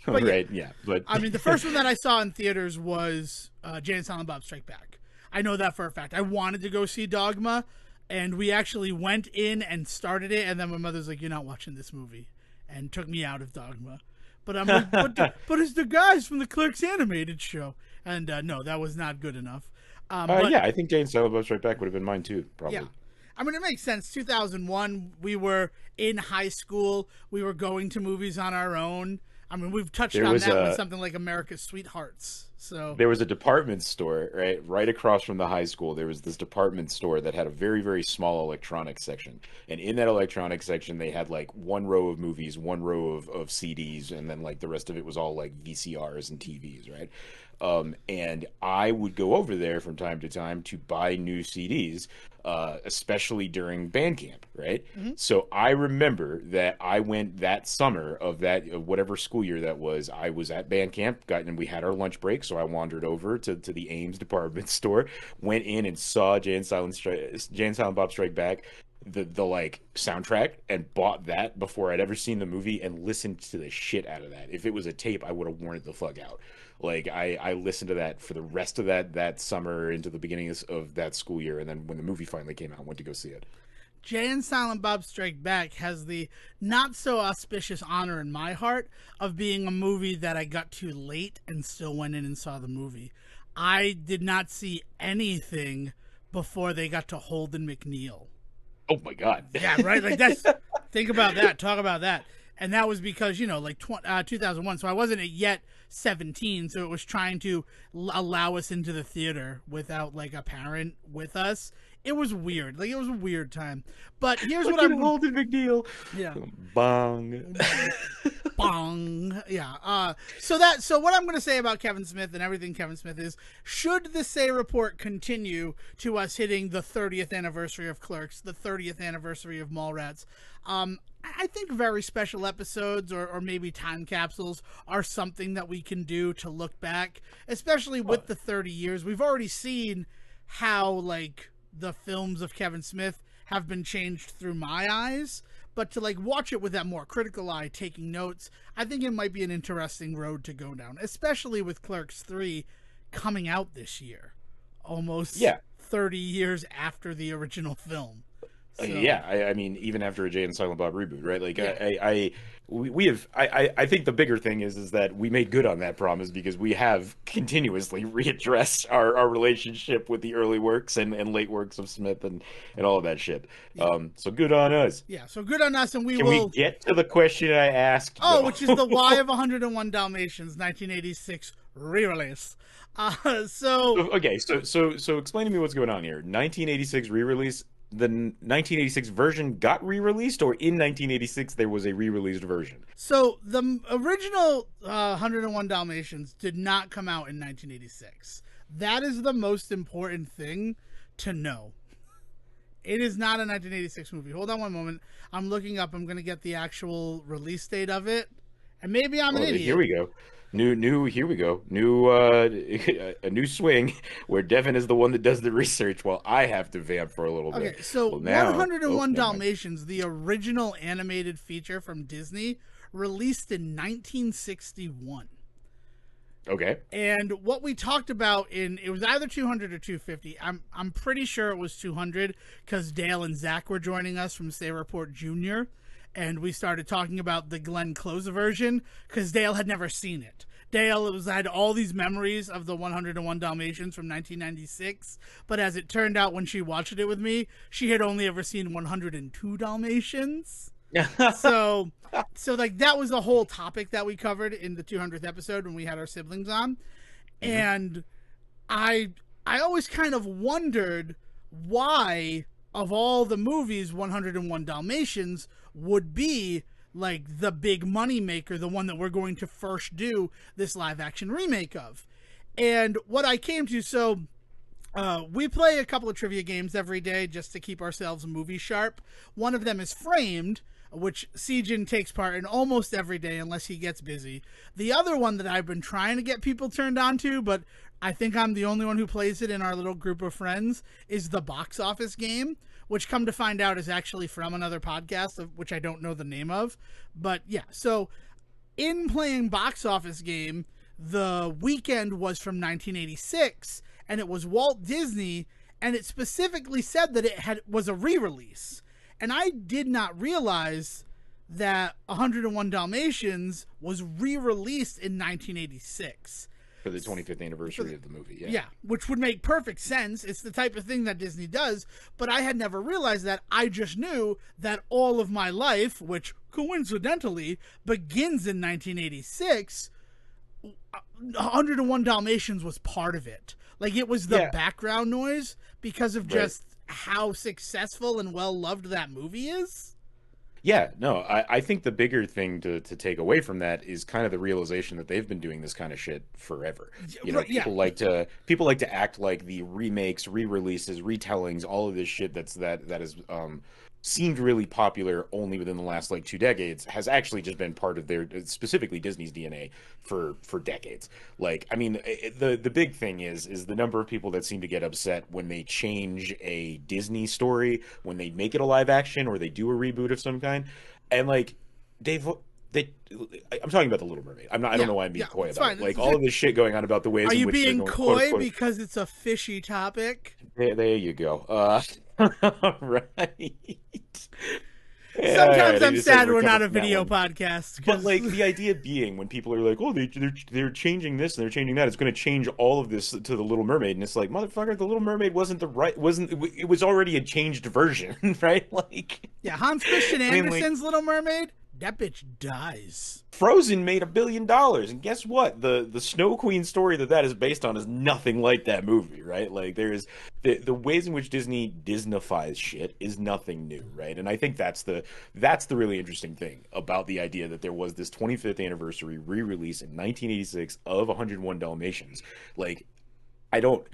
But right, yeah. But I mean, the first one that I saw in theaters was Jay and Silent Bob Strike Back. I know that for a fact. I wanted to go see Dogma, and we actually went in and started it, and then my mother's like, "You're not watching this movie," and took me out of Dogma. But I'm like, but it's the guys from the Clerks animated show, and no, that was not good enough. Yeah, I think Jay and Silent Bob Strike Back would have been mine too, probably. Yeah. I mean, it makes sense. 2001, we were in high school. We were going to movies on our own. I mean, we've touched on that with something like America's Sweethearts. So there was a department store, right across from the high school. There was this department store that had a very, very small electronics section. And in that electronics section, they had like one row of movies, one row of CDs, and then like the rest of it was all like VCRs and TVs, right? And I would go over there from time to time to buy new CDs, especially during band camp, right? Mm-hmm. So I remember that I went that summer of whatever school year that was. I was at band camp, and we had our lunch break, so I wandered over to the Ames department store, went in and saw Jay and Silent Bob Strike Back, the like soundtrack, and bought that before I'd ever seen the movie, and listened to the shit out of that. If it was a tape, I would have worn it the fuck out. Like I listened to that for the rest of that summer into the beginning of that school year, and then when the movie finally came out, I went to go see it. Jay and Silent Bob Strike Back has the not so auspicious honor in my heart of being a movie that I got to late and still went in and saw the movie. I did not see anything before they got to Holden McNeil. Oh my God. Yeah, right? Like that's, think about that, talk about that. And that was because, like 2001, so I wasn't yet 17, so it was trying to allow us into the theater without like a parent with us. It was weird. Like, it was a weird time. But here's what I'm... Holden McNeil. Yeah. Bong. Bong. Yeah. So what I'm going to say about Kevin Smith and everything Kevin Smith is, should the Say Report continue to us hitting the 30th anniversary of Clerks, the 30th anniversary of Mallrats, I think very special episodes or maybe time capsules are something that we can do to look back, especially with the 30 years. We've already seen how, like, the films of Kevin Smith have been changed through my eyes, but to like watch it with that more critical eye, taking notes, I think it might be an interesting road to go down, especially with Clerks 3 coming out this year, almost 30 years after the original film. So. I mean, even after a Jay and Silent Bob reboot, right? Like, I think the bigger thing is that we made good on that promise, because we have continuously readdressed our relationship with the early works and late works of Smith and all of that shit. Yeah. So good on us. Yeah, so good on us, and Can we get to the question I asked? Oh, no. Which is the Why of 101 Dalmatians 1986 re-release. So explain to me what's going on here. 1986 re-release. The 1986 version got re-released, or in 1986 there was a re-released version? So the original 101 Dalmatians did not come out in 1986. That is the most important thing to know. It is not a 1986 movie. Hold on one moment. I'm looking up. I'm going to get the actual release date of it. And maybe I'm an idiot. Here we go. Here we go. A new swing where Devon is the one that does the research while I have to vamp for a little bit. Okay, so 101 Dalmatians, the original animated feature from Disney, released in 1961. Okay. And what we talked about it was either 200 or 250. I'm pretty sure it was 200 because Dale and Zach were joining us from Say Report Jr., and we started talking about the Glenn Close version because Dale had never seen it. Dale had all these memories of the 101 Dalmatians from 1996, but as it turned out when she watched it with me, she had only ever seen 102 Dalmatians. so like that was the whole topic that we covered in the 200th episode when we had our siblings on. Mm-hmm. And I always kind of wondered why, of all the movies, 101 Dalmatians would be like the big money maker, the one that we're going to first do this live action remake of. And what I came to, so we play a couple of trivia games every day just to keep ourselves movie sharp. One of them is Framed, which Sejohn takes part in almost every day unless he gets busy. The other one that I've been trying to get people turned on to, but I think I'm the only one who plays it in our little group of friends, is the box office game, which come to find out is actually from another podcast, of which I don't know the name of. But yeah, so in playing box office game, the weekend was from 1986, and it was Walt Disney, and it specifically said that it was a re-release. And I did not realize that 101 Dalmatians was re-released in 1986. For the 25th anniversary of the movie, yeah. Yeah, which would make perfect sense. It's the type of thing that Disney does, but I had never realized that. I just knew that all of my life, which coincidentally begins in 1986, 101 Dalmatians was part of it. Like, it was the background noise because of just how successful and well-loved that movie is. Yeah, no, I think the bigger thing to take away from that is kind of the realization that they've been doing this kind of shit forever. You know, people like to act like the remakes, re-releases, retellings, all of this shit that is seemed really popular only within the last like 2 decades has actually just been part of their, specifically Disney's DNA for decades. Like, I mean, the big thing is the number of people that seem to get upset when they change a Disney story, when they make it a live action or they do a reboot of some kind. And like I'm talking about the Little Mermaid. I don't know why I'm being coy about it. Like, all of this shit going on about the ways in which they're going, coy, quote, unquote, because it's a fishy topic? There you go. Right. Sometimes I'm sad we're not a video podcast. But like, the idea being, when people are like, "Oh, they're changing this and they're changing that," it's going to change all of this to the Little Mermaid, and it's like, motherfucker, the Little Mermaid it was already a changed version, right? Like, yeah, Hans Christian Andersen's Little Mermaid, that bitch dies. Frozen made $1 billion, and guess what? The Snow Queen story that is based on is nothing like that movie, right? Like, there's the ways in which Disney Disneyfies shit is nothing new, right? And I think that's the really interesting thing about the idea that there was this 25th anniversary re-release in 1986 of 101 Dalmatians. Like, I don't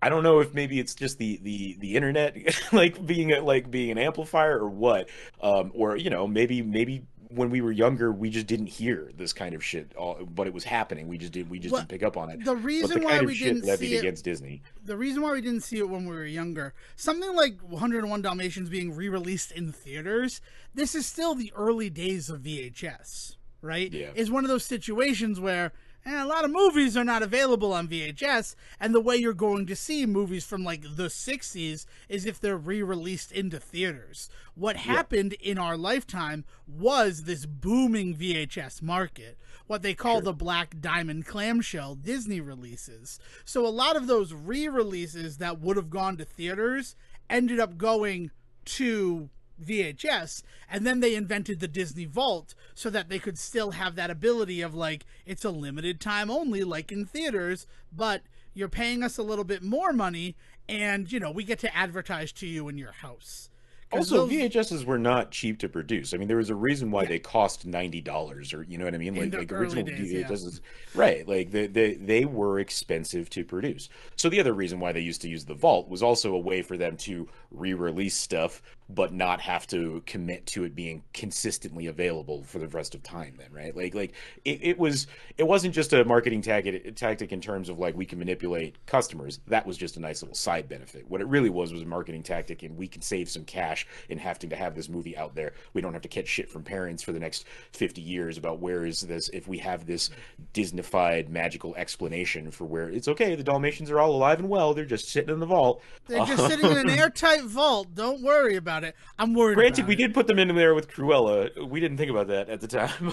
know if maybe it's just the internet like being an amplifier or what, or you know, maybe when we were younger we just didn't hear this kind of shit, but it was happening. We just didn't pick up on it. The reason why we didn't see it against Disney. The reason why we didn't see it when we were younger, something like 101 Dalmatians being re-released in theaters, this is still the early days of VHS, right? Yeah. Is one of those situations where a lot of movies are not available on VHS, and the way you're going to see movies from like the 60s is if they're re-released into theaters. What happened in our lifetime was this booming VHS market, what they call the Black Diamond Clamshell Disney releases. So a lot of those re-releases that would have gone to theaters ended up going to VHS, and then they invented the Disney Vault so that they could still have that ability of like, it's a limited time only, like in theaters, but you're paying us a little bit more money, and you know, we get to advertise to you in your house. Also, VHSs were not cheap to produce. I mean, there was a reason why they cost $90, or you know what I mean, like original VHSs, right? Like they were expensive to produce. So the other reason why they used to use the Vault was also a way for them to re-release stuff, but not have to commit to it being consistently available for the rest of time. Then, right? Like it wasn't just a marketing tactic in terms of like, we can manipulate customers. That was just a nice little side benefit. What it really was a marketing tactic, and we can save some cash in having to have this movie out there. We don't have to catch shit from parents for the next 50 years about where is this, if we have this Disneyfied magical explanation for where it's okay, the Dalmatians are all alive and well, they're just sitting in the vault. They're just sitting in an airtight vault. Don't worry about it. I'm worried. Granted, we did put them in there with Cruella. We didn't think about that at the time.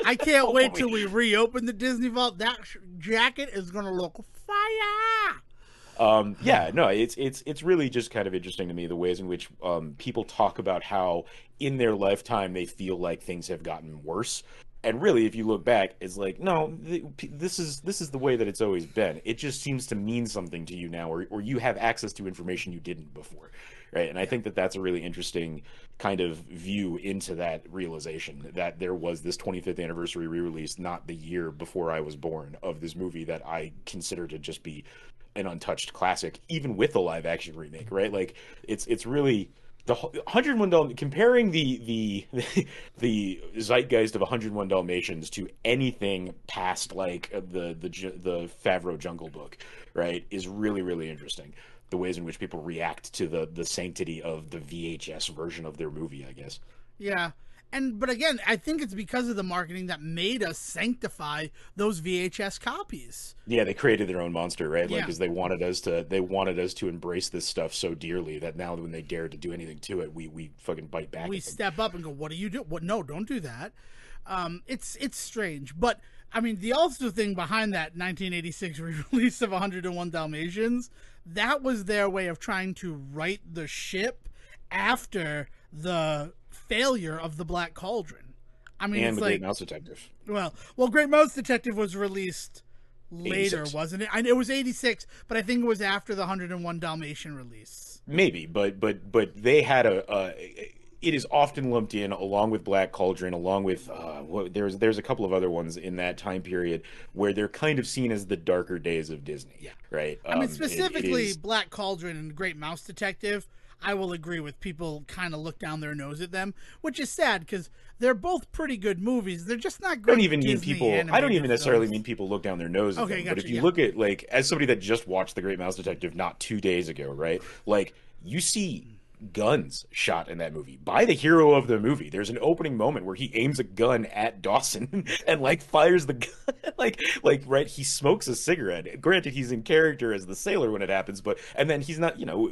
I can't wait till we reopen the Disney Vault. That jacket is going to look fire. It's really just kind of interesting to me, the ways in which people talk about how in their lifetime they feel like things have gotten worse. And really, if you look back, it's like, no, this is the way that it's always been. It just seems to mean something to you now, or you have access to information you didn't before, right? And I think that that's a really interesting kind of view into that realization that there was this 25th anniversary re-release, not the year before I was born, of this movie that I consider to just be an untouched classic, even with the live action remake, right? Like, it's really The 101 comparing the zeitgeist of 101 Dalmatians to anything past like the Favreau Jungle Book, right, is really really interesting. The ways in which people react to the sanctity of the VHS version of their movie, I guess. Yeah. But again, I think it's because of the marketing that made us sanctify those VHS copies. Yeah, they created their own monster, right? Like, Yeah. because they wanted us to embrace this stuff so dearly that now when they dare to do anything to it, we fucking bite back. We at them. step up and go, "What do you do? What? No, don't do that." It's strange, but I mean, the also thing behind that 1986 re-release of 101 Dalmatians, that was their way of trying to right the ship after the failure of the Black Cauldron. I mean, And it's the like, Great Mouse Detective. well, Great Mouse Detective was released later, 86. wasn't it? It was 86, but I think it was after the 101 Dalmatian release. Maybe, but they had it is often lumped in along with Black Cauldron, along with there's a couple of other ones in that time period where they're kind of seen as the darker days of Disney. Yeah. Right. I mean, specifically it is, Black Cauldron and Great Mouse Detective, I will agree with. People kind of look down their nose at them, which is sad because they're both pretty good movies. They're just not great. I don't even necessarily mean people look down their nose at them. Gotcha, but if you look at, like, as somebody that just watched The Great Mouse Detective not 2 days ago, right? Like, you see guns shot in that movie by the hero of the movie. There's an opening moment where he aims a gun at Dawson and like fires the gun, like right. He smokes a cigarette. Granted, he's in character as the sailor when it happens, but and then he's not. You know,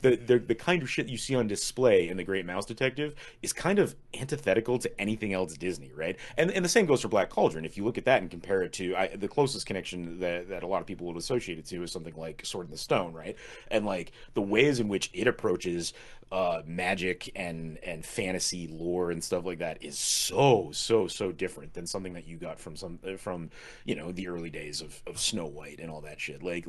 the kind of shit you see on display in The Great Mouse Detective is kind of antithetical to anything else Disney, right? And the same goes for Black Cauldron. If you look at that and compare it to the closest connection that a lot of people would associate it to is something like Sword in the Stone, right? And like the ways in which it approaches magic and fantasy lore and stuff like that is so different than something that you got from you know, the early days of Snow White and all that shit. Like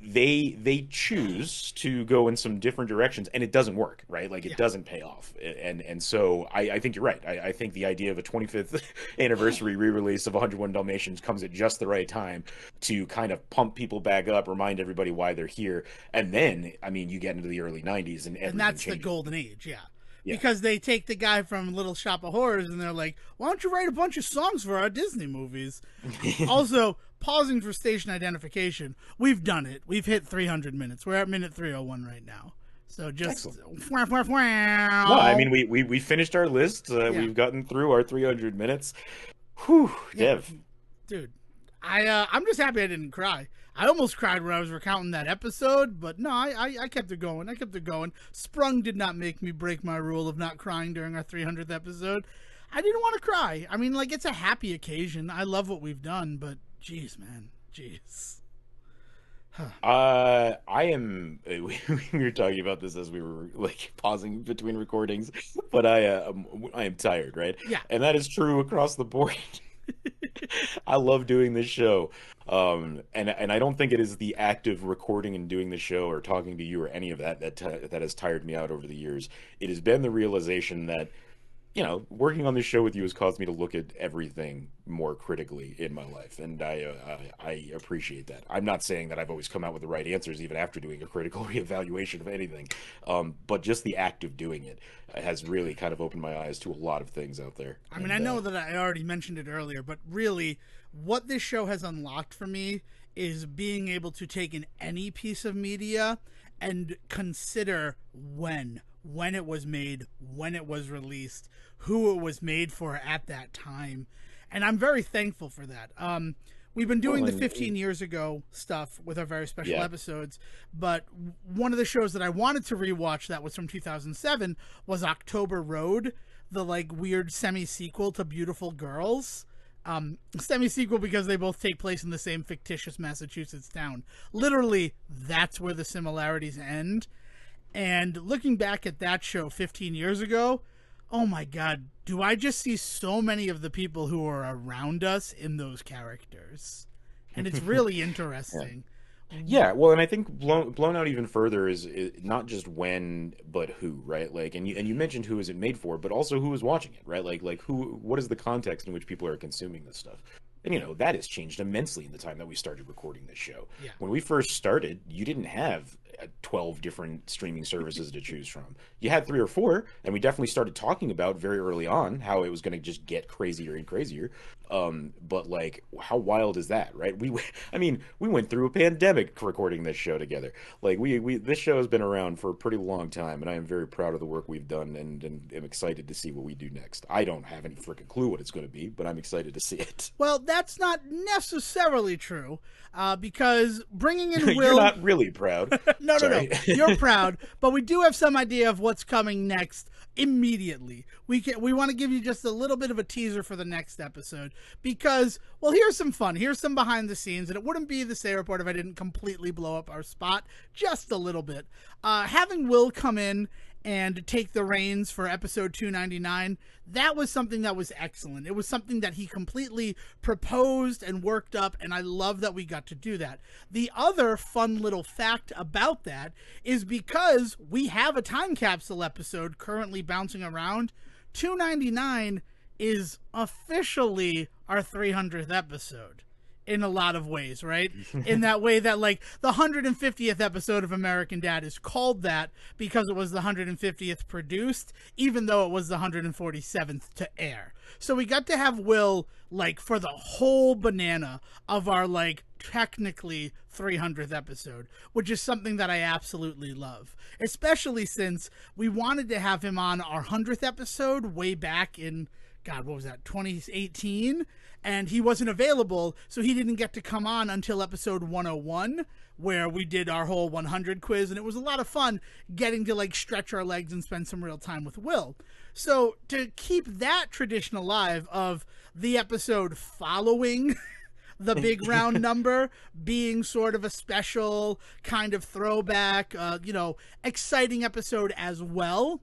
they choose to go in some different directions and it doesn't work, right? Like it doesn't pay off. And so I think you're right. I think the idea of a 25th anniversary re-release of 101 Dalmatians comes at just the right time to kind of pump people back up, remind everybody why they're here. And then, I mean, you get into the early 90s and that's changes. The golden age. Yeah. Because they take the guy from Little Shop of Horrors and they're like, why don't you write a bunch of songs for our Disney movies? Also, pausing for station identification, we've done it. We've hit 300 minutes. We're at minute 301 right now. So just... No, I mean, we finished our list. We've gotten through our 300 minutes. Whew, Dev. Dude, I'm just happy I didn't cry. I almost cried when I was recounting that episode, but no, I kept it going. Sprung did not make me break my rule of not crying during our 300th episode. I didn't want to cry. I mean, like, it's a happy occasion. I love what we've done, but jeez, man. Jeez. I am. We were talking about this as we were like pausing between recordings, but I am tired, right? Yeah. And that is true across the board. I love doing this show. And I don't think it is the act of recording and doing the show or talking to you or any of that has tired me out over the years. It has been the realization that, you know, working on this show with you has caused me to look at everything more critically in my life, and I appreciate that. I'm not saying that I've always come out with the right answers, even after doing a critical reevaluation of anything, but just the act of doing it has really kind of opened my eyes to a lot of things out there. I mean, I know that I already mentioned it earlier, but really, what this show has unlocked for me is being able to take in any piece of media and consider when it was made, when it was released, who it was made for at that time. And I'm very thankful for that. We've been doing the 15 years ago stuff with our very special episodes, but one of the shows that I wanted to rewatch that was from 2007 was October Road, the like weird semi-sequel to Beautiful Girls. Semi-sequel because they both take place in the same fictitious Massachusetts town. Literally, that's where the similarities end. And looking back at that show 15 years ago, oh my God, do I just see so many of the people who are around us in those characters. And it's really interesting. Yeah, well, and I think blown out even further is not just when, but who, right? Like, and you mentioned who is it made for, but also who is watching it, right? Like what is the context in which people are consuming this stuff? And, you know, that has changed immensely in the time that we started recording this show. Yeah. When we first started, you didn't have 12 different streaming services to choose from. You had 3 or 4, and we definitely started talking about very early on how it was going to just get crazier and crazier. But like, how wild is that, right? I mean, we went through a pandemic recording this show together. Like, this show has been around for a pretty long time, and I am very proud of the work we've done, and am excited to see what we do next. I don't have any freaking clue what it's going to be, but I'm excited to see it. Well, that's not necessarily true, because bringing in Will... You're not really proud. No. You're proud, but we do have some idea of what's coming next immediately. We want to give you just a little bit of a teaser for the next episode because, well, here's some fun. Here's some behind the scenes, and it wouldn't be the Say Report if I didn't completely blow up our spot just a little bit. Having Will come in and take the reins for episode 299, that was something that was excellent. It was something that he completely proposed and worked up, and I love that we got to do that. The other fun little fact about that is because we have a time capsule episode currently bouncing around, 299 is officially our 300th episode. In a lot of ways, right? In that way that, like, the 150th episode of American Dad is called that because it was the 150th produced, even though it was the 147th to air. So we got to have Will, like, for the whole banana of our, like, technically 300th episode, which is something that I absolutely love. Especially since we wanted to have him on our 100th episode way back in, God, what was that, 2018? And he wasn't available, so he didn't get to come on until episode 101, where we did our whole 100 quiz, and it was a lot of fun getting to, like, stretch our legs and spend some real time with Will. So to keep that tradition alive of the episode following the big round number being sort of a special kind of throwback, exciting episode as well,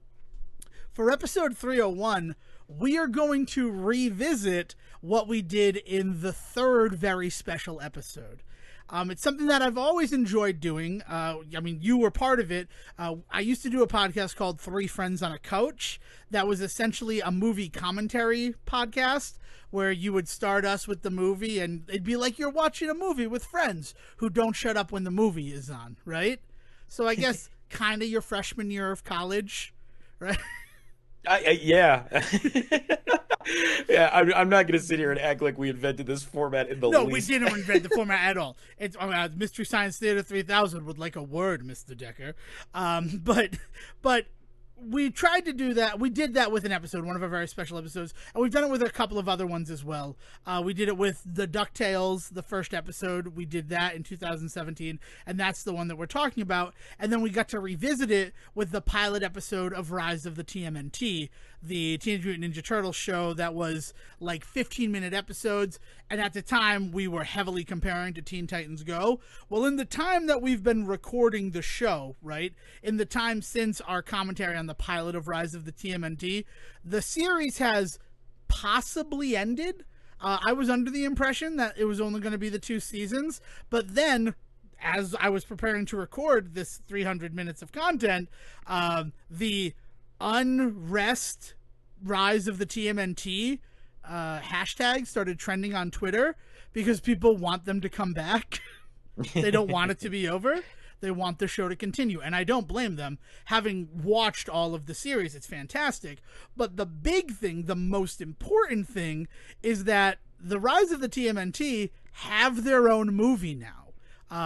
for episode 301, we are going to revisit what we did in the third very special episode. It's something that I've always enjoyed doing. I mean, you were part of it. I used to do a podcast called 3 Friends on a Couch that was essentially a movie commentary podcast where you would start us with the movie and it'd be like you're watching a movie with friends who don't shut up when the movie is on, right? So I guess kind of your freshman year of college, right? Yeah. Yeah, I'm not going to sit here and act like we invented this format in the least. No, we didn't invent the format at all. It's Mystery Science Theater 3000 would like a word, Mr. Decker. But we tried to do that. We did that with an episode, one of our very special episodes, and we've done it with a couple of other ones as well. We did it with the DuckTales, the first episode. We did that in 2017, and that's the one that we're talking about. And then we got to revisit it with the pilot episode of Rise of the TMNT, the Teenage Mutant Ninja Turtles show that was like 15-minute episodes, and at the time we were heavily comparing to Teen Titans Go. Well, in the time that we've been recording the show, right, in the time since our commentary on the pilot of Rise of the TMNT, the series has possibly ended. I was under the impression that it was only going to be the 2 seasons, but then as I was preparing to record this 300 minutes of content, the Unrest Rise of the TMNT hashtag started trending on Twitter because people want them to come back. They don't want it to be over. They want the show to continue, and I don't blame them. Having watched all of the series, it's fantastic. But the big thing, the most important thing, is that the Rise of the TMNT have their own movie now.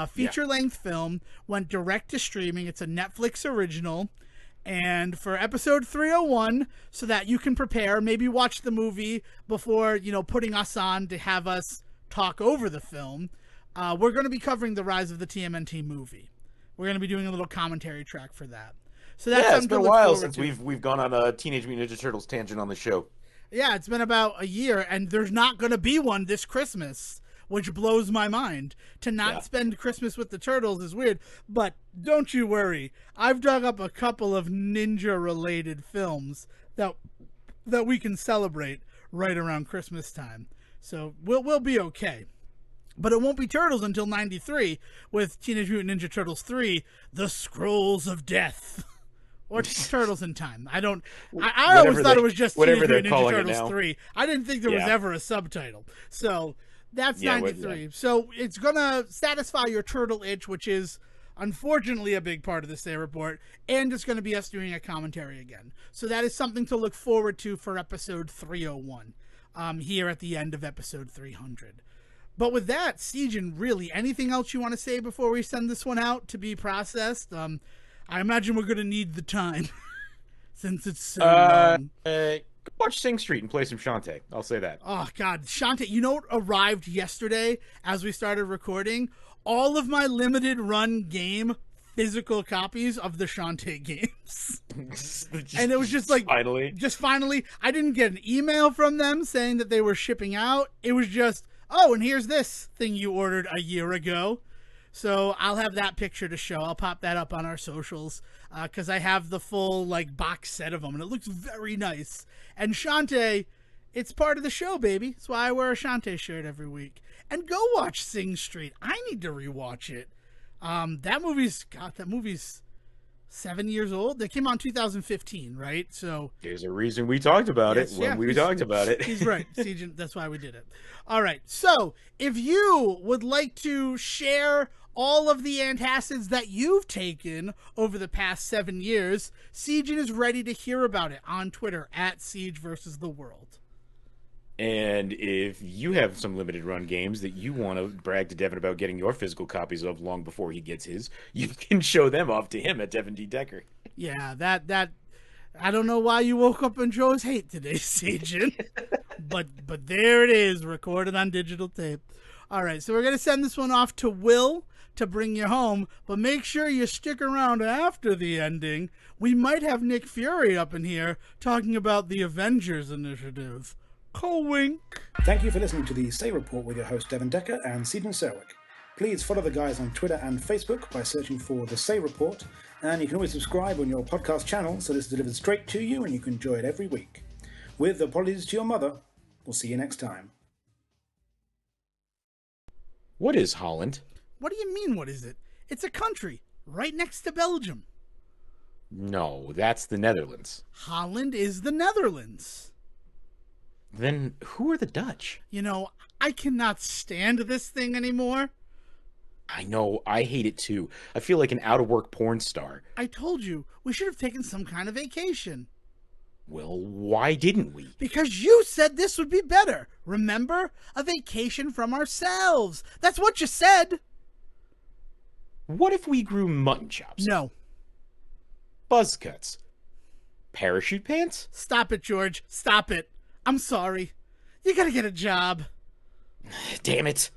Feature-length film, went direct to streaming. It's a Netflix original. And for episode 301, so that you can prepare, maybe watch the movie before, putting us on to have us talk over the film, we're going to be covering the Rise of the TMNT movie. We're going to be doing a little commentary track for that. So that's it's been a while since we've gone on a Teenage Mutant Ninja Turtles tangent on the show. Yeah, it's been about a year, and there's not going to be one this Christmas, which blows my mind. To not spend Christmas with the Turtles is weird, but don't you worry. I've dug up a couple of ninja-related films that we can celebrate right around Christmas time. So we'll be okay. But it won't be Turtles until 93 with Teenage Mutant Ninja Turtles 3, The Scrolls of Death. Or Turtles in Time. I always thought it was just Teenage Mutant Ninja Turtles 3. I didn't think there was ever a subtitle. So that's 93. So it's going to satisfy your turtle itch, which is unfortunately a big part of the Say Report, and it's going to be us doing a commentary again. So that is something to look forward to for episode 301, here at the end of episode 300. But with that, Sejohn, really, anything else you want to say before we send this one out to be processed? I imagine we're going to need the time since it's so long. Watch Sing Street and play some Shantae. I'll say that. Oh, God. Shantae, you know what arrived yesterday as we started recording? All of my limited run game physical copies of the Shantae games. And it was just like, finally, I didn't get an email from them saying that they were shipping out. It was just, oh, and here's this thing you ordered a year ago. So I'll have that picture to show. I'll pop that up on our socials because I have the full like box set of them, and it looks very nice. And Shantae, it's part of the show, baby. That's why I wear a Shantae shirt every week. And go watch Sing Street. I need to rewatch it. That movie's 7 years old. That came out in 2015, right? So there's a reason we talked about it when we talked about it. He's right, Sejohn. That's why we did it. All right. So if you would like to share all of the antacids that you've taken over the past 7 years, Sejohn is ready to hear about it on Twitter at Siege versus the World. And if you have some limited run games that you want to brag to Devon about getting your physical copies of long before he gets his, you can show them off to him at Devon D. Decker. Yeah, that I don't know why you woke up and chose hate today, Sejohn. but there it is, recorded on digital tape. All right, so we're going to send this one off to Will to bring you home, but make sure you stick around after the ending. We might have Nick Fury up in here talking about the Avengers Initiative. Wink. Thank you for listening to the Say Report with your host Devon Decker and Sejohn Serwick. Please follow the guys on Twitter and Facebook by searching for The Say Report, and you can always subscribe on your podcast channel so this is delivered straight to you and you can enjoy it every week. With apologies to your mother, we'll see you next time. What is Holland? What do you mean, what is it? It's a country right next to Belgium. No, that's the Netherlands. Holland is the Netherlands. Then who are the Dutch? You know, I cannot stand this thing anymore. I know, I hate it too. I feel like an out-of-work porn star. I told you, we should have taken some kind of vacation. Well, why didn't we? Because you said this would be better. Remember? A vacation from ourselves. That's what you said. What if we grew mutton chops? No. Buzz cuts? Parachute pants? Stop it, George. Stop it. I'm sorry. You gotta get a job. Damn it.